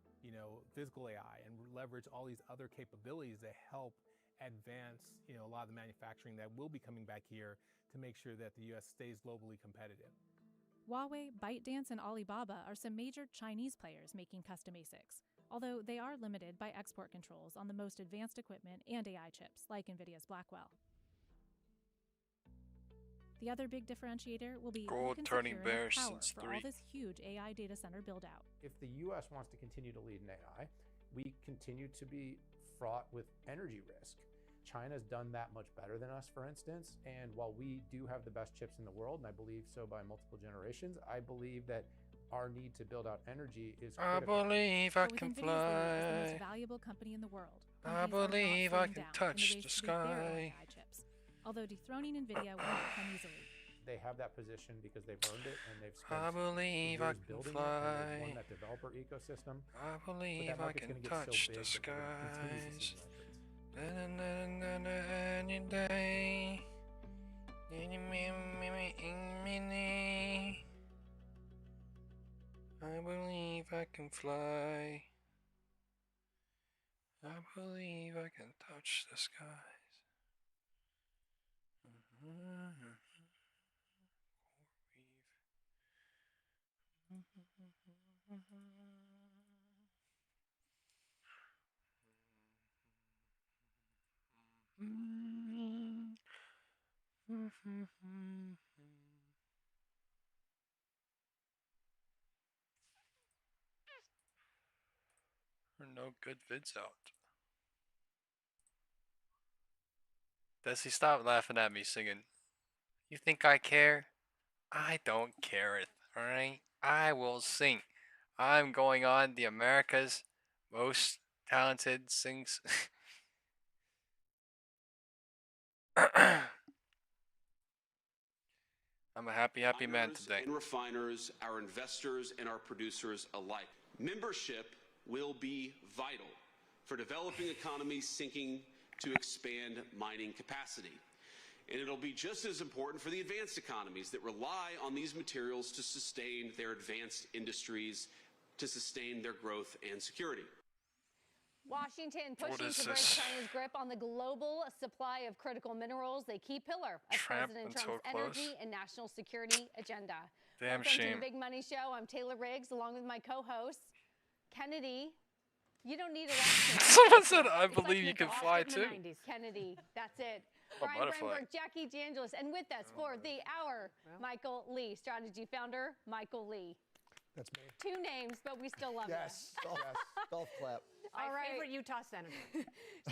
physical AI and leverage all these other capabilities that help advance, a lot of the manufacturing that will be coming back here to make sure that the U.S. stays globally competitive. Huawei, ByteDance, and Alibaba are some major Chinese players making custom ASICs, although they are limited by export controls on the most advanced equipment and AI chips, like NVIDIA's Blackwell. The other big differentiator will be gold turning bearish power since for all this huge AI data center build-out. If the U.S. wants to continue to lead in AI, we continue to be fraught with energy risk. China's done that much better than us, for instance, and while we do have the best chips in the world, and I believe so by multiple generations, I believe that our need to build out energy is critical. I believe I can Is the fly. most valuable company in the world. I believe I can touch the sky. Chips. Although dethroning NVIDIA won't come easily. They have that position because they've earned it and they've spent I believe I years can building fly. it and they've won that developer ecosystem. I believe I can touch the skies. Any day. I believe I can fly. I believe I can touch the skies. There are no good vids out. Desi, stop laughing at me singing. You think I care? I don't care it, alright? I will sing. I'm going on the America's Most Talented Sings. I'm a happy man today. And refiners, our investors, and our producers alike. Membership will be vital for developing economies seeking to expand mining capacity. And it'll be just as important for the advanced economies that rely on these materials to sustain their advanced industries, to sustain their growth and security. Washington pushing to break China's grip on the global supply of critical minerals, the key pillar of President Trump's energy and national security agenda. Damn Welcome shame. to the Big Money Show. I'm Taylor Riggs, along with my co-host, Kennedy. You don't need an accent. Someone said, I believe you can fly too. 90s. Kennedy, that's it. Oh, Brian butterfly. Brenberg, Jackie DeAngelis, and with us for the hour, Michael Lee, strategy founder, Michael Lee. That's me. 2 names, but we still love Yes. it. Golf clap. All right. Favorite Utah senator.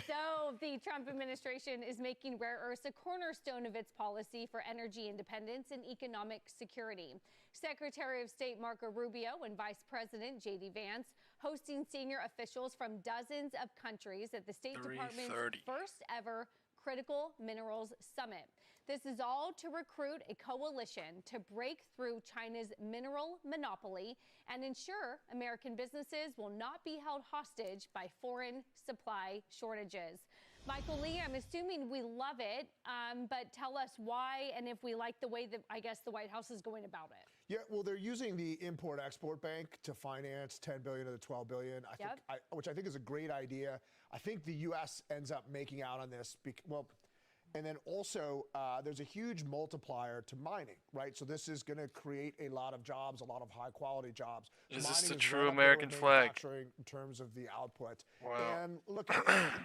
So the Trump administration is making rare earths a cornerstone of its policy for energy independence and economic security. Secretary of State Marco Rubio and Vice President J.D. Vance hosting senior officials from dozens of countries at the State Department's first ever Critical Minerals Summit. This is all to recruit a coalition to break through China's mineral monopoly and ensure American businesses will not be held hostage by foreign supply shortages. Michael Lee, I'm assuming we love it, but tell us why and if we like the way that, I guess, the White House is going about it. Yeah, well, they're using the Import-Export Bank to finance $10 billion of the $12 billion, which I think is a great idea. I think the U.S. ends up making out on this. And then also, there's a huge multiplier to mining, right? So this is going to create a lot of jobs, a lot of high-quality jobs. Is this the true American flag? In terms of the output. Wow. And look,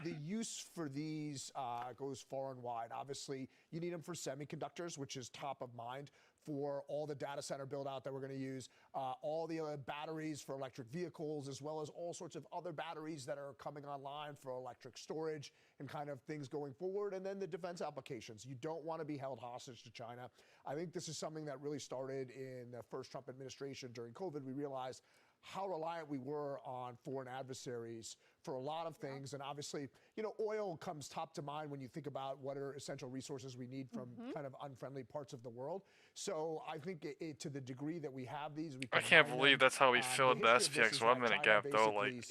the use for these goes far and wide. Obviously, you need them for semiconductors, which is top of mind for all the data center build out that we're going to use, all the batteries for electric vehicles, as well as all sorts of other batteries that are coming online for electric storage and kind of things going forward. And then the defense applications. You don't want to be held hostage to China. I think this is something that really started in the first Trump administration during COVID. We realized how reliant we were on foreign adversaries for a lot of things. And obviously, you know, oil comes top to mind when you think about what are essential resources we need from kind of unfriendly parts of the world. So I think to the degree that we have these, we can I can't believe that's how we filled the SPX 1 minute gap, though. Like,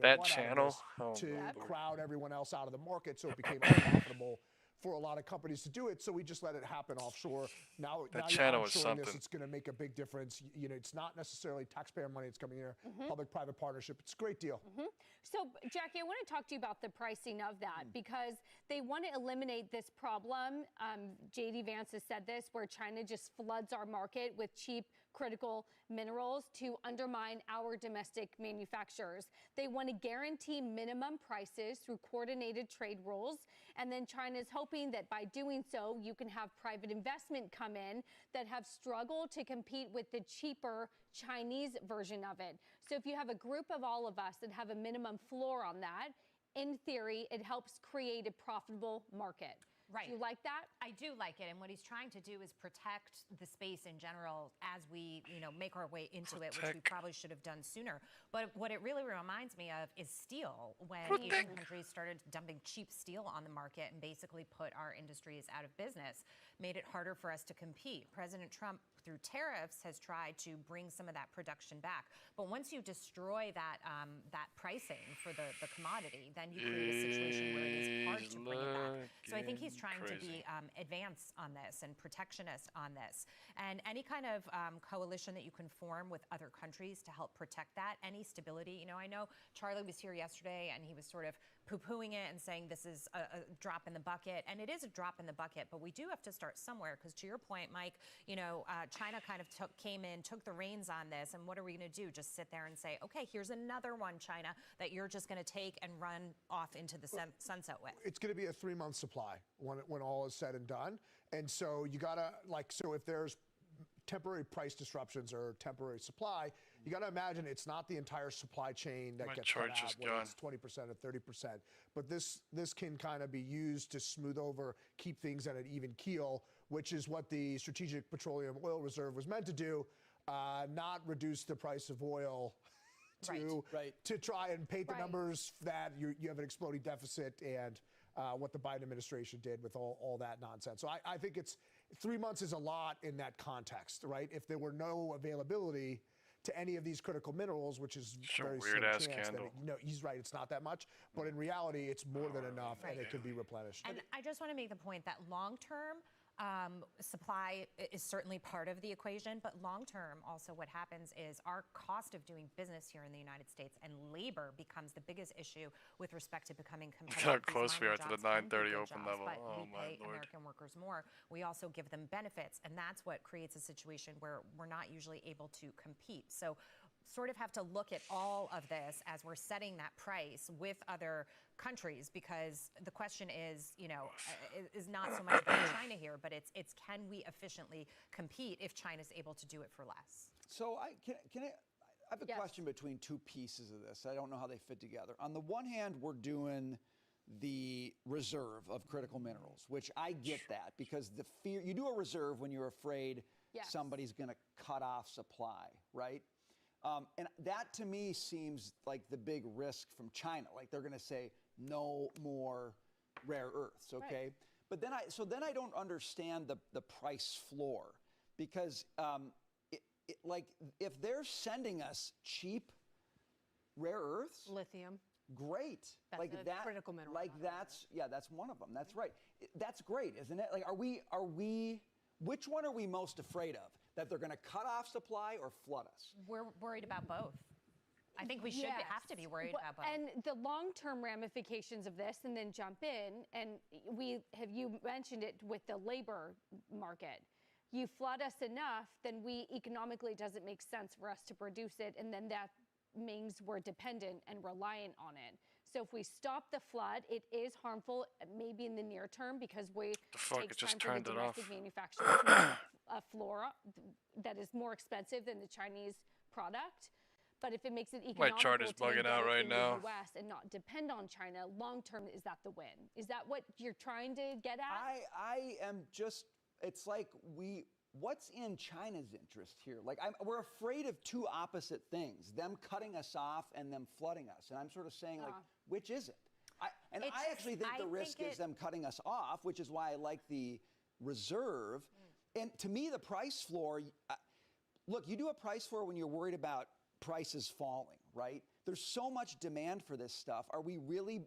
that channel, to crowd everyone else out of the market, so it became unprofitable for a lot of companies to do it, so we just let it happen offshore. Now channel is you're something. this, it's going to make a big difference. You know, it's not necessarily taxpayer money that's coming here, public-private partnership. It's a great deal. So, Jackie, I want to talk to you about the pricing of that because they want to eliminate this problem. J.D. Vance has said this, where China just floods our market with cheap critical minerals to undermine our domestic manufacturers. They want to guarantee minimum prices through coordinated trade rules. And then China's hoping that by doing so, you can have private investment come in that have struggled to compete with the cheaper Chinese version of it. So if you have a group of all of us that have a minimum floor on that, in theory, it helps create a profitable market. Right. Do you like that? I do like it. And what he's trying to do is protect the space in general as we, make our way into it, which we probably should have done sooner. But what it really reminds me of is steel, when Asian countries started dumping cheap steel on the market and basically put our industries out of business, made it harder for us to compete. President Trump, through tariffs, has tried to bring some of that production back. But once you destroy that pricing for the commodity, then you create a situation where it is hard to bring it back. So I think he's trying to be advanced on this and protectionist on this. And any kind of coalition that you can form with other countries to help protect that, any stability. I know Charlie was here yesterday and he was sort of poo-pooing it and saying this is a drop in the bucket. And it is a drop in the bucket, but we do have to start somewhere because to your point, Mike, China kind of came in, took the reins on this. And what are we going to do? Just sit there and say, okay, here's another one, China, that you're just going to take and run off into the sunset with. It's going to be a 3-month supply when all is said and done. And so you got to, so if there's temporary price disruptions or temporary supply, you got to imagine it's not the entire supply chain that gets cut out, whether it's 20% or 30%. But this can kind of be used to smooth over, keep things at an even keel, which is what the Strategic Petroleum Oil Reserve was meant to do, not reduce the price of oil to try and paint the numbers that you have an exploding deficit and what the Biden administration did with all that nonsense. So I think 3 months is a lot in that context, right? If there were no availability to any of these critical minerals, which is very slim chance that he's right, it's not that much, but in reality, it's more than enough and it can be replenished. And I just want to make the point that long-term, supply is certainly part of the equation, but long-term also what happens is our cost of doing business here in the United States and labor becomes the biggest issue with respect to becoming competitive. Look how close we are to the 9:30 open level. But oh we pay American workers more. We also give them benefits, and that's what creates a situation where we're not usually able to compete. So sort of have to look at all of this as we're setting that price with other countries, because the question is, is not so much about China here, but it's can we efficiently compete if China's able to do it for less? So I have a question between two pieces of this. I don't know how they fit together. On the one hand, we're doing the reserve of critical minerals, which I get that, because the fear, you do a reserve when you're afraid somebody's going to cut off supply, right? And that to me seems like the big risk from China. Like they're going to say no more rare earths, okay? Right. But then I don't understand the price floor, because like if they're sending us cheap rare earths, lithium, great. That's like a that, critical mineral. Like that's one of them. That's right. That's great, isn't it? Like, are we? Which one are we most afraid of? That they're going to cut off supply or flood us? We're worried about both. I think we should have to be worried about both. And the long-term ramifications of this, and then jump in, and you mentioned it with the labor market. You flood us enough, then economically doesn't make sense for us to produce it, and then that means we're dependent and reliant on it. So if we stop the flood, it is harmful, maybe in the near term, because it takes time for the domestic manufacturer to make a flora that is more expensive than the Chinese product. But if it makes it economical to make it in the US and not depend on China, long term, is that the win? Is that what you're trying to get at? I am just, it's like what's in China's interest here? Like we're afraid of two opposite things, them cutting us off and them flooding us. And I'm sort of saying like, which is it? I actually think the risk is them cutting us off, which is why I like the reserve. And to me, the price floor, look, you do a price floor when you're worried about prices falling, right? There's so much demand for this stuff. Do we really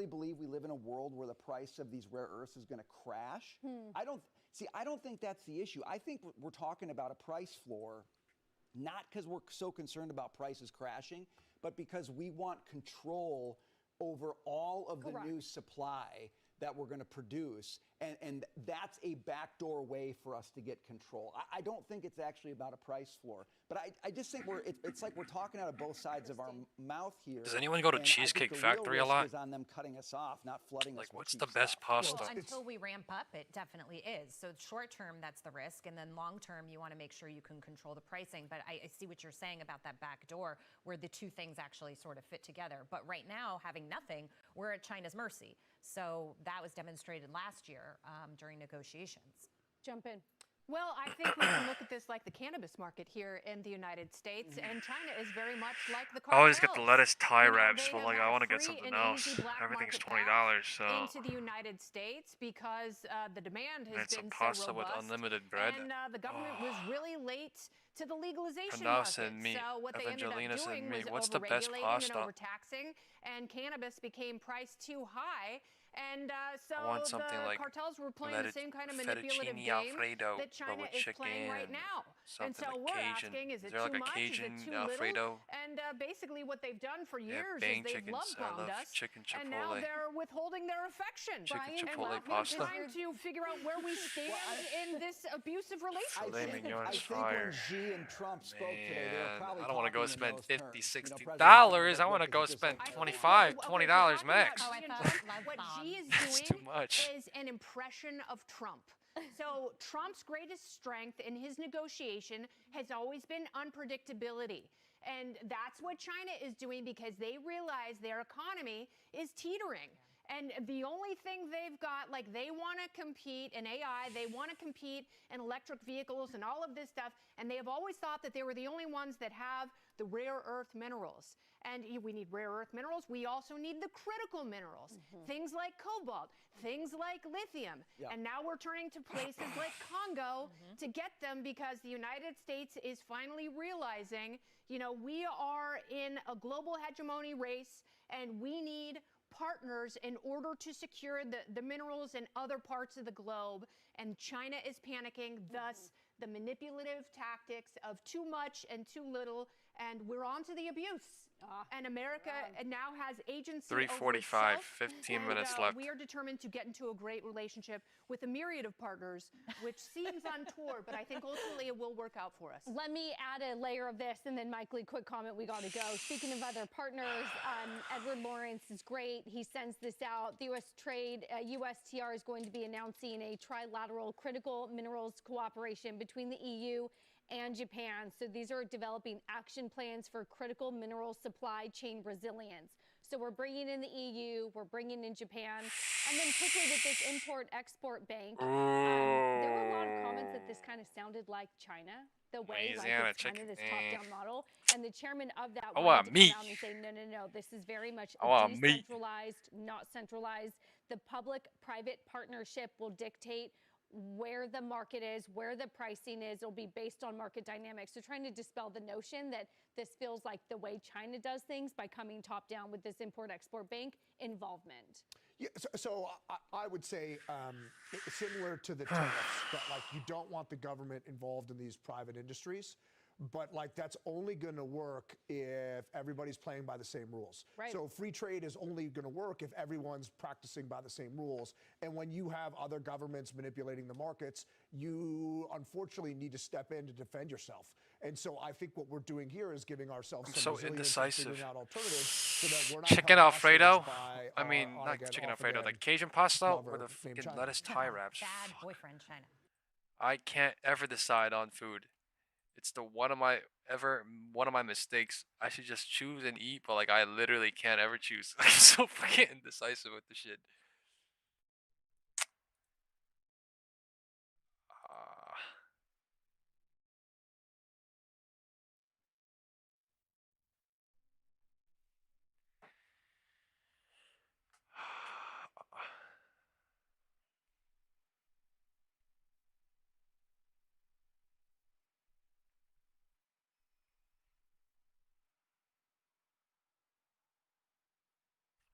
believe we live in a world where the price of these rare earths is going to crash? I don't think that's the issue. I think we're talking about a price floor, not because we're so concerned about prices crashing, but because we want control over all of the new supply that we're going to produce, and that's a backdoor way for us to get control. I don't think it's actually about a price floor, but I just think it's like we're talking out of both sides of our mouth here. Does anyone go to Cheesecake Factory a lot? Is on them cutting us off, not flooding us. Like, what's the best pasta? Well, until we ramp up, it definitely is. So short term, that's the risk, and then long term, you want to make sure you can control the pricing. But I see what you're saying about that back door, where the two things actually sort of fit together. But right now, having nothing, we're at China's mercy. So that was demonstrated last year during negotiations. Jump in. Well, I think we can look at this like the cannabis market here in the United States, and China is very much like the cartels. I always get the lettuce tie wraps, but like I want to get something else. Everything's $20, so into the United States because the demand has been pasta so robust, with unlimited bread. And the government was really late to the legalization Panos market. and meat. So what they ended up Evangelinas doing and was meat. What's the best overregulating pasta? and overtaxing, and cannabis became priced too high. And so the cartels were playing the same kind of manipulative game that China is playing right now. And so we're asking, is it too much? Is it too little? And basically what they've done for years is they've love-bombed us, and now they're withholding their affection. And we're trying to figure out where we stand in this abusive relationship. I think when Xi and Trump spoke today, they were probably I don't want to go spend $50, $60. I want to go spend $25, $20 max. What Xi is doing is an impression of Trump. So Trump's greatest strength in his negotiation has always been unpredictability. And that's what China is doing because they realize their economy is teetering. And the only thing they've got, like they want to compete in AI, they want to compete in electric vehicles and all of this stuff. And they have always thought that they were the only ones that have the rare earth minerals. And we need rare earth minerals. We also need the critical minerals, things like cobalt, things like lithium. And now we're turning to places like Congo to get them because the United States is finally realizing, we are in a global hegemony race and we need partners in order to secure the minerals in other parts of the globe. And China is panicking, thus the manipulative tactics of too much and too little and we're on to the abuse. And America now has agency 3:45, over itself, 15 and, minutes left. We are determined to get into a great relationship with a myriad of partners, which seems untoward, but I think ultimately it will work out for us. Let me add a layer of this, and then Mike Lee, quick comment, we got to go. Speaking of other partners, Edward Lawrence is great. He sends this out. The U.S. Trade, USTR is going to be announcing a trilateral critical minerals cooperation between the EU and Japan. So these are developing action plans for critical mineral supply chain resilience. So we're bringing in the EU, we're bringing in Japan, and then quickly with this import-export bank, there were a lot of comments that this kind of sounded like China, the way like it's kind of this top-down model. And the chairman of that wanted to come out and say, no, no, no, this is very much decentralized, not centralized. The public-private partnership will dictate where the market is, where the pricing is. It'll be based on market dynamics. So trying to dispel the notion that this feels like the way China does things by coming top down with this import-export bank involvement. Yeah, so I would say similar to the tariffs, that like you don't want the government involved in these private industries. But like that's only going to work if everybody's playing by the same rules. Right. So free trade is only going to work if everyone's practicing by the same rules. And when you have other governments manipulating the markets, you unfortunately need to step in to defend yourself. And so I think what we're doing here is giving ourselves some resilience and figuring out alternatives so that we're not chicken Alfredo. By I mean, not chicken Alfredo, like Cajun pasta with a fucking lettuce tie wraps. Bad boyfriend, China. I can't ever decide on food. It's one of my mistakes. I should just choose and eat, but like I literally can't ever choose. I'm so fucking indecisive with the shit.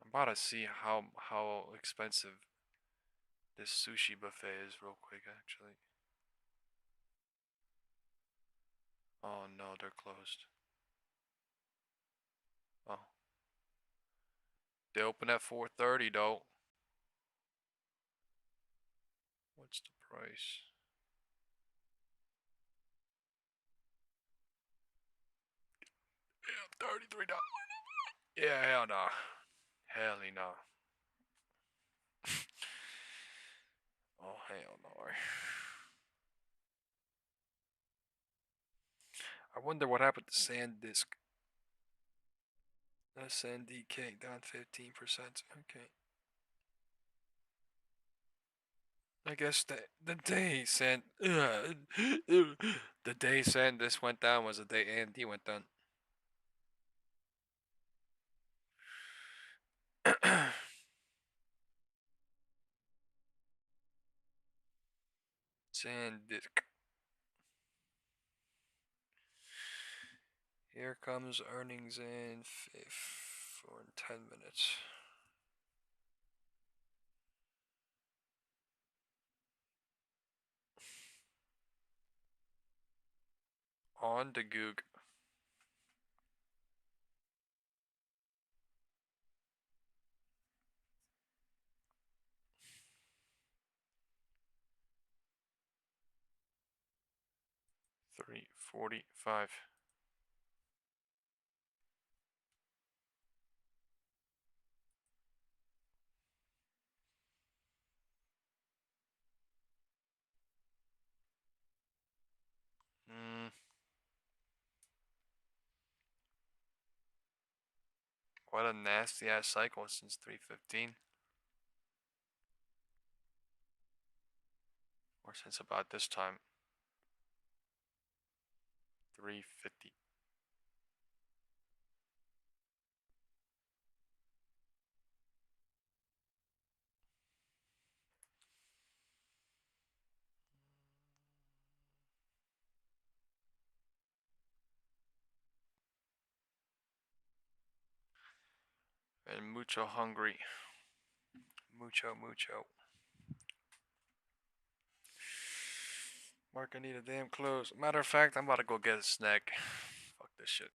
I'm about to see how expensive this sushi buffet is real quick actually. Oh no, they're closed. Oh. They open at 4:30 though. What's the price? Yeah, $33. Yeah, hell no. Hell no. Oh hell no. I wonder what happened to SanDisk. SNDK down 15%. Okay. I guess the day the day SanDisk went down was the day AMD went down. SanDisk. Here comes earnings in 10 minutes. On to Goog. $3.45. What a nasty ass cycle since 315. Or since about this time. 350. And mucho hungry. Mucho. Mark, I need a damn clothes. Matter of fact, I'm about to go get a snack. Fuck this shit.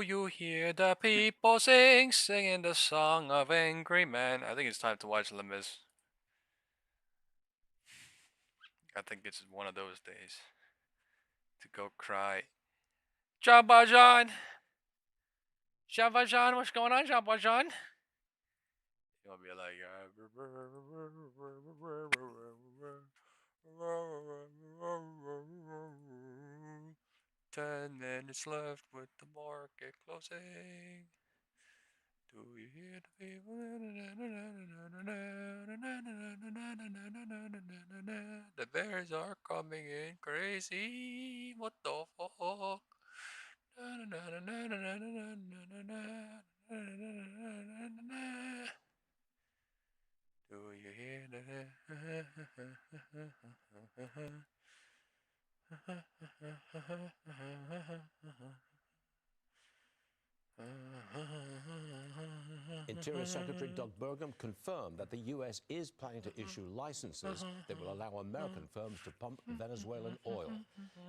you hear the people singing the song of angry man? I think it's time to watch Les Mis. I think it's one of those days to go cry. Jean Valjean! Jean Valjean, what's going on, Jean Valjean? You'll be like, 10 minutes left with the market closing. Do you hear the people? The bears are coming in crazy. What the fuck? Do you hear Interior Secretary Doug Burgum confirmed that the U.S. is planning to issue licenses that will allow American firms to pump Venezuelan oil.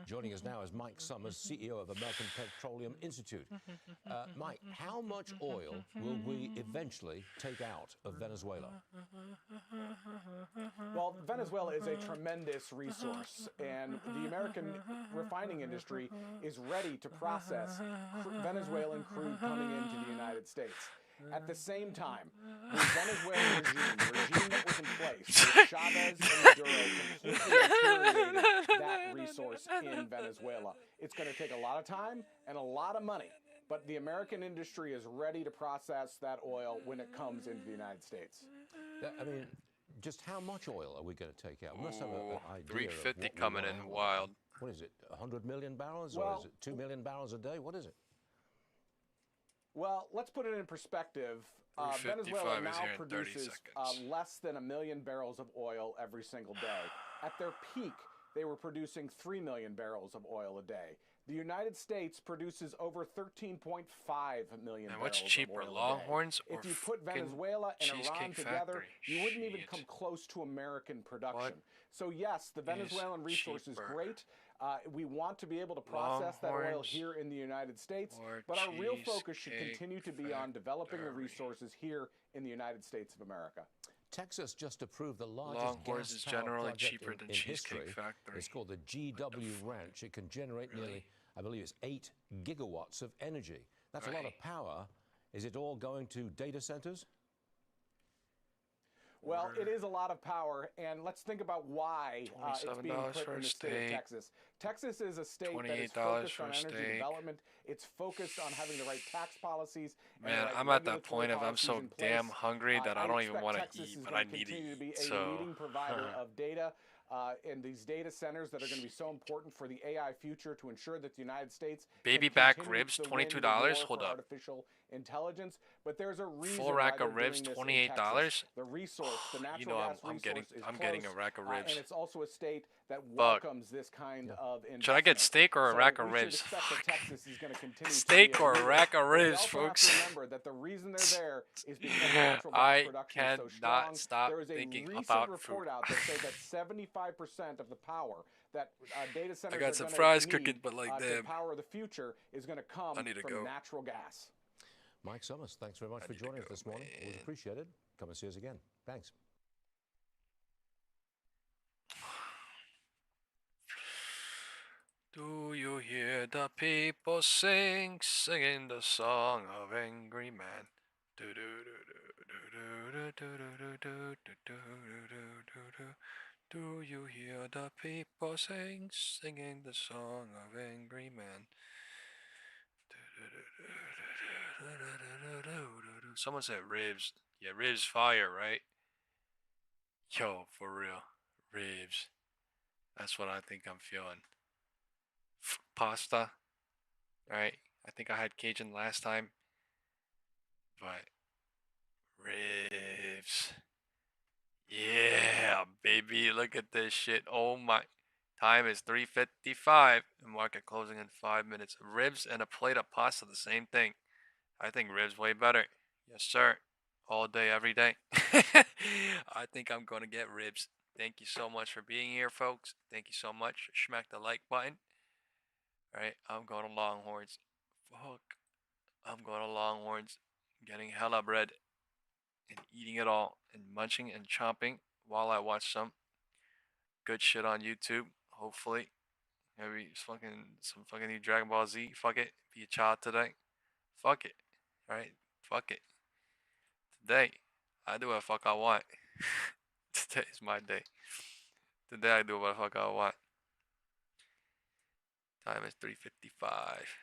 Joining us now is Mike Summers, CEO of American Petroleum Institute. Mike, how much oil will we eventually take out of Venezuela? Well, Venezuela is a tremendous resource, and the American refining industry is ready to process Venezuelan crude coming into the United States. At the same time, the Venezuelan regime, the regime that was in place, with Chavez and Maduro, completely deteriorated that resource in Venezuela. It's going to take a lot of time and a lot of money, but the American industry is ready to process that oil when it comes into the United States. I mean, just how much oil are we going to take out? We must have an idea. 350 coming in wild. What is it, 100 million barrels, Well, or is it 2 million barrels a day? What is it? Well, let's put it in perspective. Venezuela now produces less than 1 million barrels of oil every single day. At their peak, they were producing 3 million barrels of oil a day. The United States produces over 13.5 million and barrels what's cheaper, of oil Longhorns a day. or If you put Venezuela and Iran together, Factory? you wouldn't even come close to American production. So yes, the Venezuelan resource is great. We want to be able to process that oil here in the United States, but our real focus should continue to be on developing the resources here in the United States of America. Texas just approved the largest Longhorns gas is power generally project cheaper in than Cheesecake history. Factory. It's called the GW Ranch. It can generate nearly, I believe it's 8 gigawatts of energy. That's a lot of power. Is it all going to data centers? Well, it is a lot of power, and let's think about why it's being put in the state of Texas. Texas is a state that is focused on energy development. It's focused on having the right tax policies. Man, I'm at that point of I'm so damn hungry that I don't even want to eat, but I need to eat. To be so, a leading provider of data. And these data centers that are going to be so important for the AI future to ensure that the United States baby back ribs, $22. Hold up. Artificial intelligence, but there's a reason full rack of ribs, $28. The resource, the natural you know, gas I'm resource getting a rack of ribs. and it's also a state that welcomes this kind of investment. Should I get steak or a rack of ribs? Texas is going to continue steak or a rack of ribs, folks. Remember that the reason they're there is because natural gas production is so strong. I cannot stop thinking about report food. Out that says that 75% of the power that data centers I got some are fries need, cooking, but like to power the future is going to come from natural gas. Mike Summers, thanks very much for joining us this morning. We appreciate it. Come and see us again. Thanks. Do you hear the people singing the song of angry man? Do you hear the people singing the song of angry man? Someone said ribs. Yeah, ribs fire, right? Yo, for real. Ribs. That's what I think I'm feeling. Pasta. Right? I think I had Cajun last time. But ribs. Yeah, baby. Look at this shit. Oh my. Time is 3:55. The market closing in 5 minutes. Ribs and a plate of pasta, the same thing. I think ribs way better. Yes, sir. All day, every day. I think I'm going to get ribs. Thank you so much for being here, folks. Thank you so much. Smack the like button. All right, I'm going to Longhorns. Fuck. going to Longhorns, getting hella bread, and eating it all, and munching and chomping while I watch some good shit on YouTube. Hopefully, maybe some fucking new Dragon Ball Z. Fuck it, be a child today. Fuck it, right? Fuck it. Today, I do what the fuck I want. Today is my day. Today I do what the fuck I want. Time is 3:55.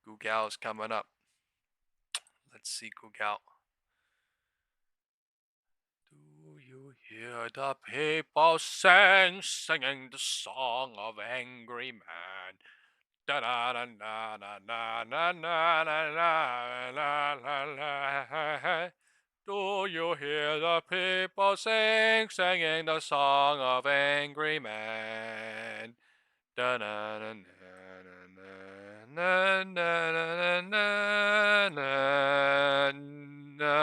Googal's coming up. Let's see Googal. Do you hear the people singing the song of angry man? Da da da da da da da da da da da. Do you hear the people singing the song of angry man? Da da da na na na na na na.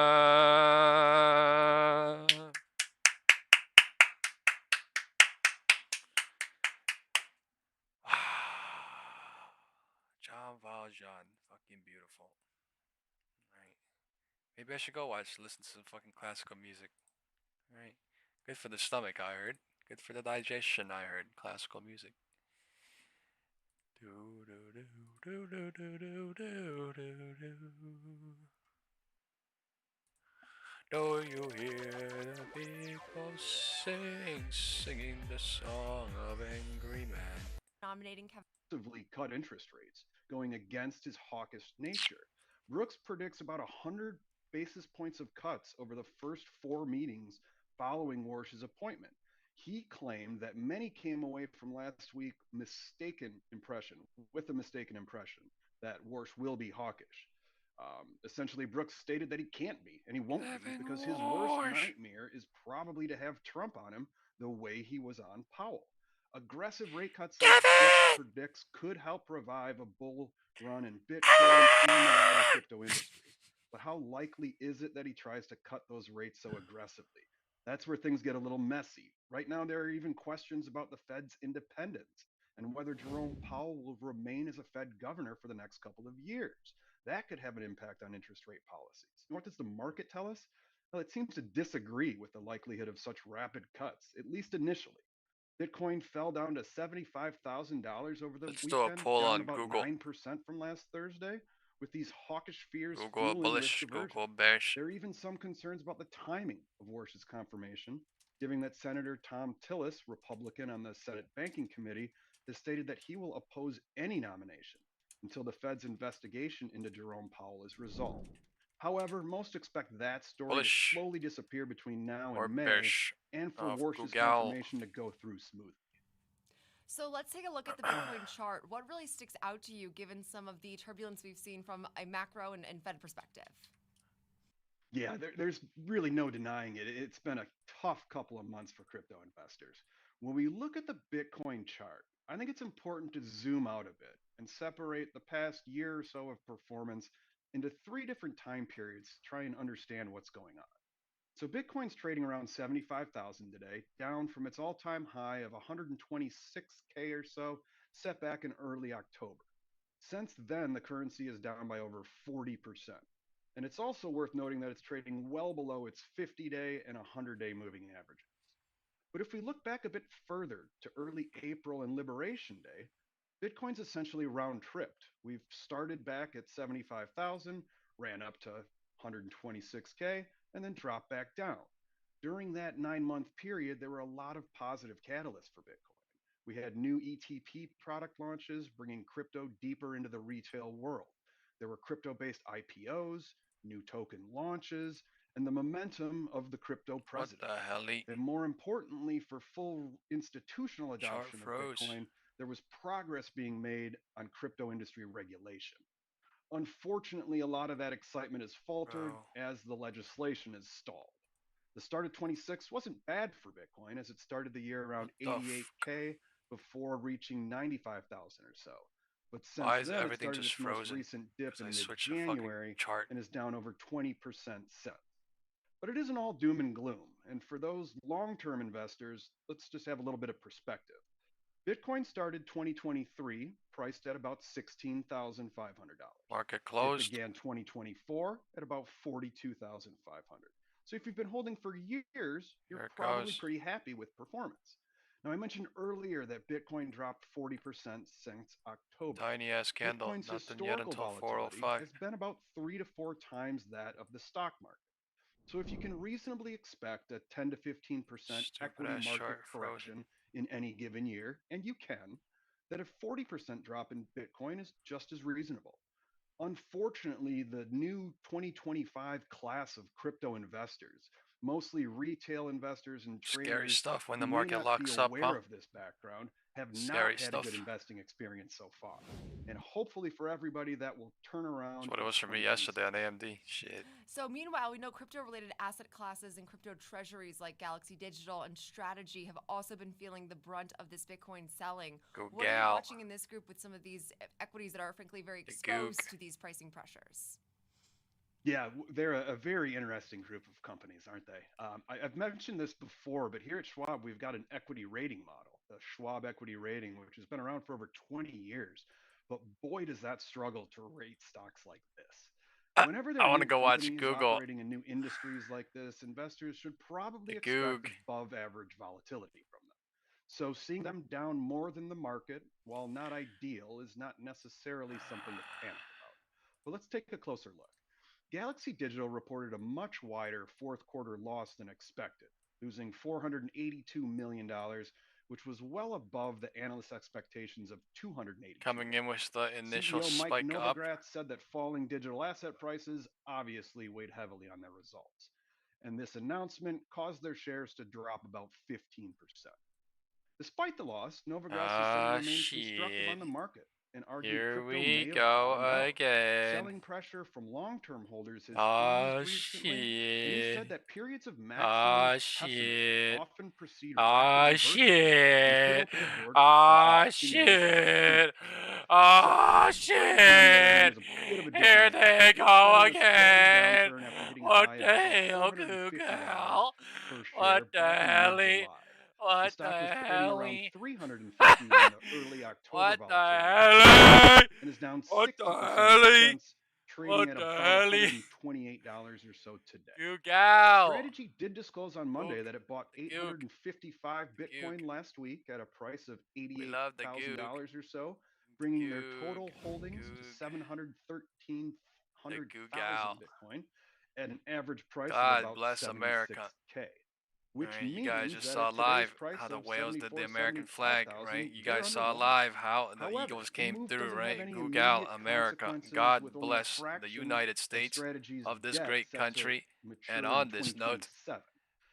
John Valjean, fucking beautiful. Right. Maybe I should go listen to some fucking classical music. Right. Good for the stomach, I heard. Good for the digestion, I heard. Classical music. Do do do do do do do do do. Do you hear the people singing the song of angry man? Nominating Kevin. Cut interest rates, going against his hawkish nature. Brooks predicts about 100 basis points of cuts over the first 4 meetings following Warsh's appointment. He claimed that many came away from last week with a mistaken impression that Warsh will be hawkish. Essentially, Brooks stated that he can't be, and he won't be, because his worst nightmare is probably to have Trump on him the way he was on Powell. Aggressive rate cuts like Brooks predicts could help revive a bull run in Bitcoin and the wider crypto industry. But how likely is it that he tries to cut those rates so aggressively? That's where things get a little messy. Right now, there are even questions about the Fed's independence and whether Jerome Powell will remain as a Fed governor for the next couple of years. That could have an impact on interest rate policies. And what does the market tell us? Well, it seems to disagree with the likelihood of such rapid cuts, at least initially. Bitcoin fell down to $75,000 over the weekend, down about 9% from last Thursday. With these hawkish fears fueling risk aversion, there are even some concerns about the timing of Warsh's confirmation, given that Senator Tom Tillis, Republican on the Senate Banking Committee, has stated that he will oppose any nomination until the Fed's investigation into Jerome Powell is resolved. However, most expect that story to slowly disappear between now and May, and for Warsh's confirmation to go through smoothly. So let's take a look at the Bitcoin chart. What really sticks out to you given some of the turbulence we've seen from a macro and Fed perspective? Yeah, there's really no denying it. It's been a tough couple of months for crypto investors. When we look at the Bitcoin chart, I think it's important to zoom out a bit and separate the past year or so of performance into 3 different time periods to try and understand what's going on. So Bitcoin's trading around 75,000 today, down from its all-time high of 126K or so set back in early October. Since then, the currency is down by over 40%. And it's also worth noting that it's trading well below its 50-day and 100-day moving averages. But if we look back a bit further to early April and Liberation Day, Bitcoin's essentially round-tripped. We've started back at 75,000, ran up to 126K, and then dropped back down. During that 9-month period, there were a lot of positive catalysts for Bitcoin. We had new ETP product launches, bringing crypto deeper into the retail world. There were crypto-based IPOs, new token launches, and the momentum of the crypto president. What the hell? And more importantly, for full institutional adoption of Bitcoin, there was progress being made on crypto industry regulation. Unfortunately, a lot of that excitement has faltered as the legislation has stalled. The start of 26 wasn't bad for Bitcoin, as it started the year around 88K before reaching 95,000 or so. But since then, it started its most recent dip in mid-January and is down over 20% since. But it isn't all doom and gloom. And for those long-term investors, let's just have a little bit of perspective. Bitcoin started 2023 priced at about $16,500. Market closed. It began 2024 at about $42,500. So if you've been holding for years, you're probably pretty happy with performance. Now, I mentioned earlier that Bitcoin dropped 40% since October. Tiny ass candle, Bitcoin's nothing yet historical until volatility 405. has been about 3 to 4 times that of the stock market. So if you can reasonably expect a 10 to 15% equity market correction in any given year, and you can, that a 40% drop in Bitcoin is just as reasonable. Unfortunately, the new 2025 class of crypto investors, mostly retail investors and traders, scary stuff when the who may market not locks be up, aware huh? of this background, have Scary not had stuff. a good investing experience so far. And hopefully for everybody, that will turn around. That's what it was for me yesterday on AMD. Shit. So meanwhile, we know crypto-related asset classes and crypto treasuries like Galaxy Digital and Strategy have also been feeling the brunt of this Bitcoin selling. What are you watching in this group with some of these equities that are frankly very exposed to these pricing pressures? Yeah, they're a very interesting group of companies, aren't they? I've mentioned this before, but here at Schwab, we've got an equity rating model, the Schwab equity rating, which has been around for over 20 years. But boy, does that struggle to rate stocks like this. Whenever there I are want new to go watch companies Google. operating in new industries like this, investors should probably expect above average volatility from them. So seeing them down more than the market, while not ideal, is not necessarily something to panic about. But let's take a closer look. Galaxy Digital reported a much wider fourth quarter loss than expected, losing $482 million, which was well above the analyst expectations of $280 million. Coming in with the initial CEO Mike spike up. Novogratz said that falling digital asset prices obviously weighed heavily on their results. And this announcement caused their shares to drop about 15%. Despite the loss, Novogratz has said he remains constructive on the market and argued crypto may have bottomed out. Again. Selling pressure from long-term holders has eased recently, and he said that periods of maximum pessimism often precede rapid reversals. Here they go again. What the hell, Google? What the hell? What the hell? Around 350 in the early October volatility and is down 60% since, trading at about $128 or so today. Google. Strategy did disclose on Monday that it bought 855 Bitcoin last week at a price of $88,000 or so, bringing their total holdings to 713,000 Bitcoin at an average price of about $76K. Which right, means you guys just that saw at live price how the of whales did the 74, American flag, 75,000, right? You they're guys saw underwater. live how the However, Eagles the came move through, doesn't have right? any Google immediate America. consequences, God with only a bless the fraction United of States Strategy's of this debt great set to country. mature And in on this note, 2027.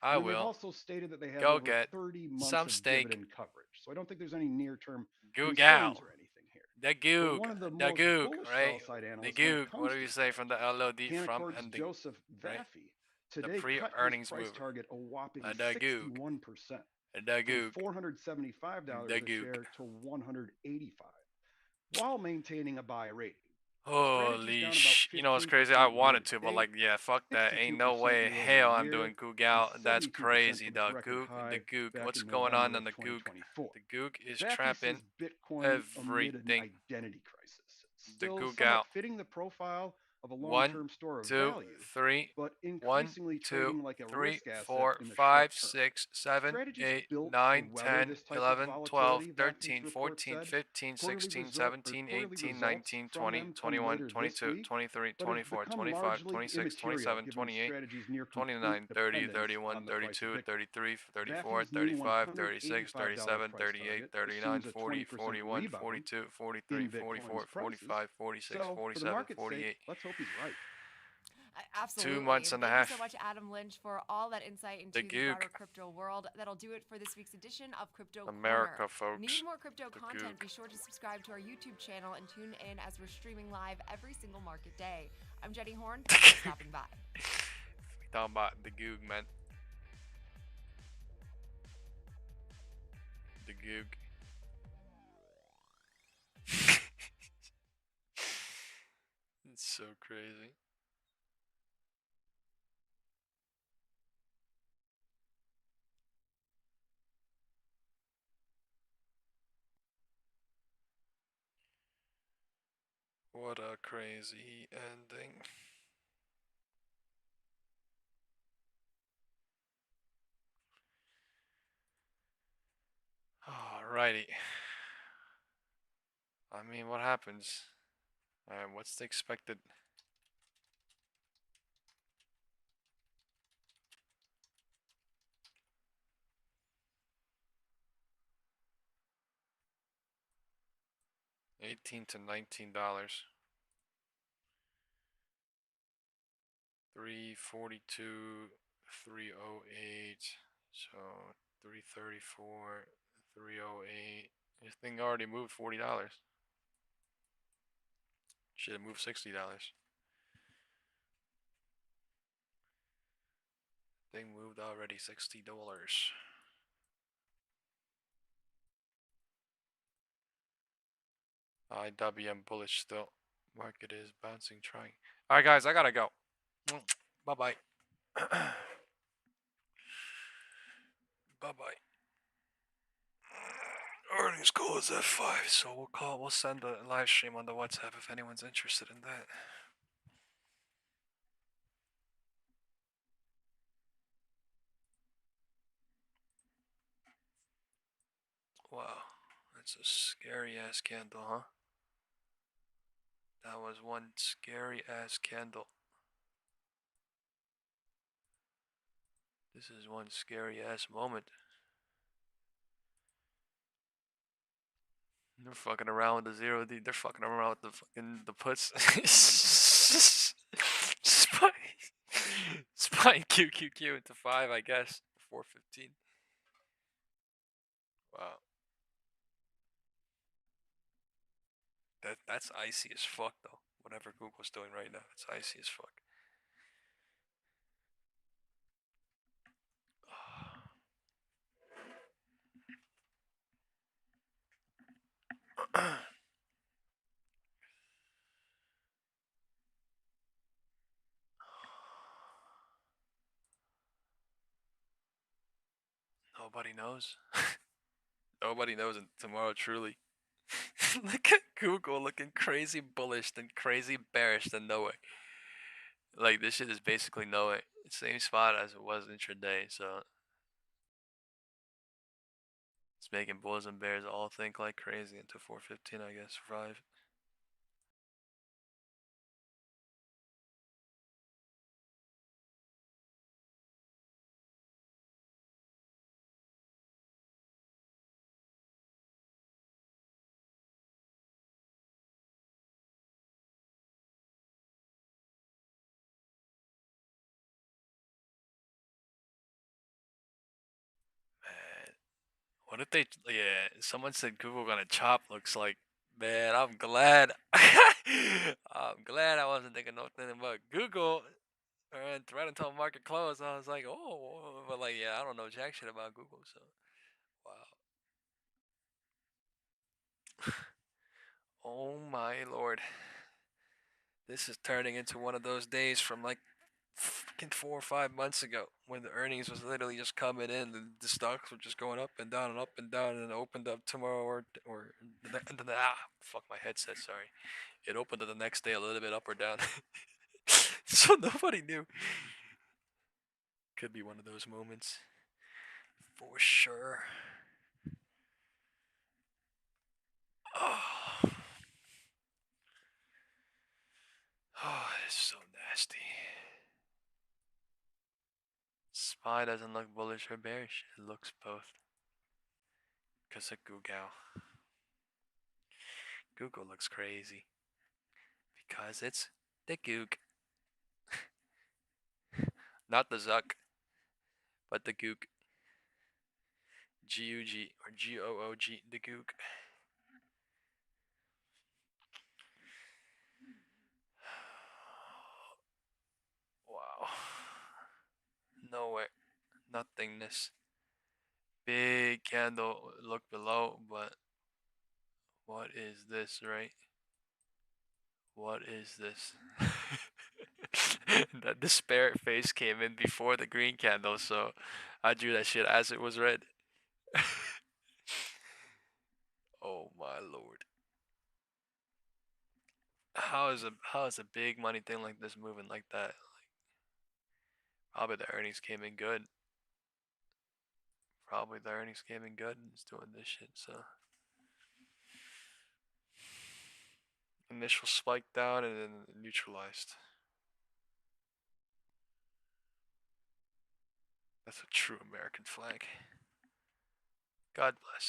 I And they've will also stated that they have go over get 30 months some of steak. dividend coverage. So I don't think there's any near-term Google. concerns or anything here. The But Goog. one of the The most Goog, bullish right? sell-side The analysts when it Goog. comes What do to you say from the LOD from Canaccord's and the Joseph right? Vaffy today cut his pre-earnings price move. target a whopping The Goog. 61%. The Goog. From $475 The a Goog. share to $185, while maintaining a buy rating. Holy sh! You know what's crazy? I wanted to, but like, yeah, fuck that. Ain't no way. Hell, I'm doing Google. That's crazy, dog. Goog, the Goog. What's going on in the Goog? The Goog is trapping Bitcoin amid an everything. identity crisis. The Still Google. somewhat fitting the profile of a long-term store of value, but increasingly trading like a risk asset in the short term. 7, Strategies 8, built 9, to weather 10, this type of 11, 12, volatility, 13, Vaffy's 14, report said. 15, Quarterly 16, result- 17, quarterly 18, results 19, from 20, them come 21, later this 22, week, 23, but have 24, become 25, largely 26, immaterial 27, given 28, Strategy's near 29, complete 30, dependence 31, on the price of 32, Bitcoin. 33, 34, Vaffy's new 35, 36, $185 37, price 38, target 39, assumes a 40, 20% 41, rebound 42, in 43, Bitcoin's 44, prices. 45, 46, So, for the 47, market's 48. sake, let's hope he's right. Absolutely. 2 months and a Thank half. you so much, Adam Lynch, for all that insight into the broader crypto world. That'll do it for this week's edition of Crypto America, Corner. folks. Need more crypto The content? Goog. Be sure to subscribe to our YouTube channel and tune in as we're streaming live every single market day. I'm Jenny Horn. Thanks for stopping by. We talking about the Goog, man. The Goog. It's so crazy. What a crazy ending. Alrighty. I mean, what happens? What's the expected? $18 to $19. 342, 308. So 334, 308. This thing already moved $40. Should have moved $60. Thing moved already $60. IWM bullish still. Market is bouncing, trying. Alright guys, I gotta go. Bye-bye. Bye-bye. Earnings call is at 5, so we'll send a live stream on the WhatsApp if anyone's interested in that. Wow, that's a scary ass candle, huh? That was one scary ass candle. This is one scary ass moment. They're fucking around with the 0D. They're fucking around with the puts. Spy QQQ into 5, I guess. 415. Wow. That's icy as fuck though. Whatever Google's doing right now, it's icy as fuck. Nobody knows. Nobody knows tomorrow, truly. Look at Google looking crazy bullish and crazy bearish than nowhere. Like, this shit is basically nowhere. Same spot as it was intraday, so it's making bulls and bears all think like crazy into 415, I guess, 5. What if they, yeah, someone said Google gonna chop, looks like, man, I'm glad. I'm glad I wasn't thinking nothing about Google. And right until market close, I was like, oh, but like, yeah, I don't know jack shit about Google, so, wow. Oh my lord. This is turning into one of those days from like fucking 4 or 5 months ago when the earnings was literally just coming in and the stocks were just going up and down and up and down, and it opened up tomorrow or fuck my headset, sorry. It opened up the next day a little bit up or down. So nobody knew. Could be one of those moments. For sure. Oh, it's so nasty. SPY doesn't look bullish or bearish. It looks both. Because of Google. Google looks crazy. Because it's the Goog. Not the Zuck, but the Goog. G-U-G or G-O-O-G, the Goog. Wow. Nowhere. Nothingness. Big candle, look below, but what is this, right? What is this? That despair face came in before the green candle, so I drew that shit as it was red. Oh my lord. how is a big money thing like this moving like that? Like, probably the earnings came in good. Probably the earnings came in good and it's doing this shit. So initial spike down and then neutralized. That's a true American flag. God bless.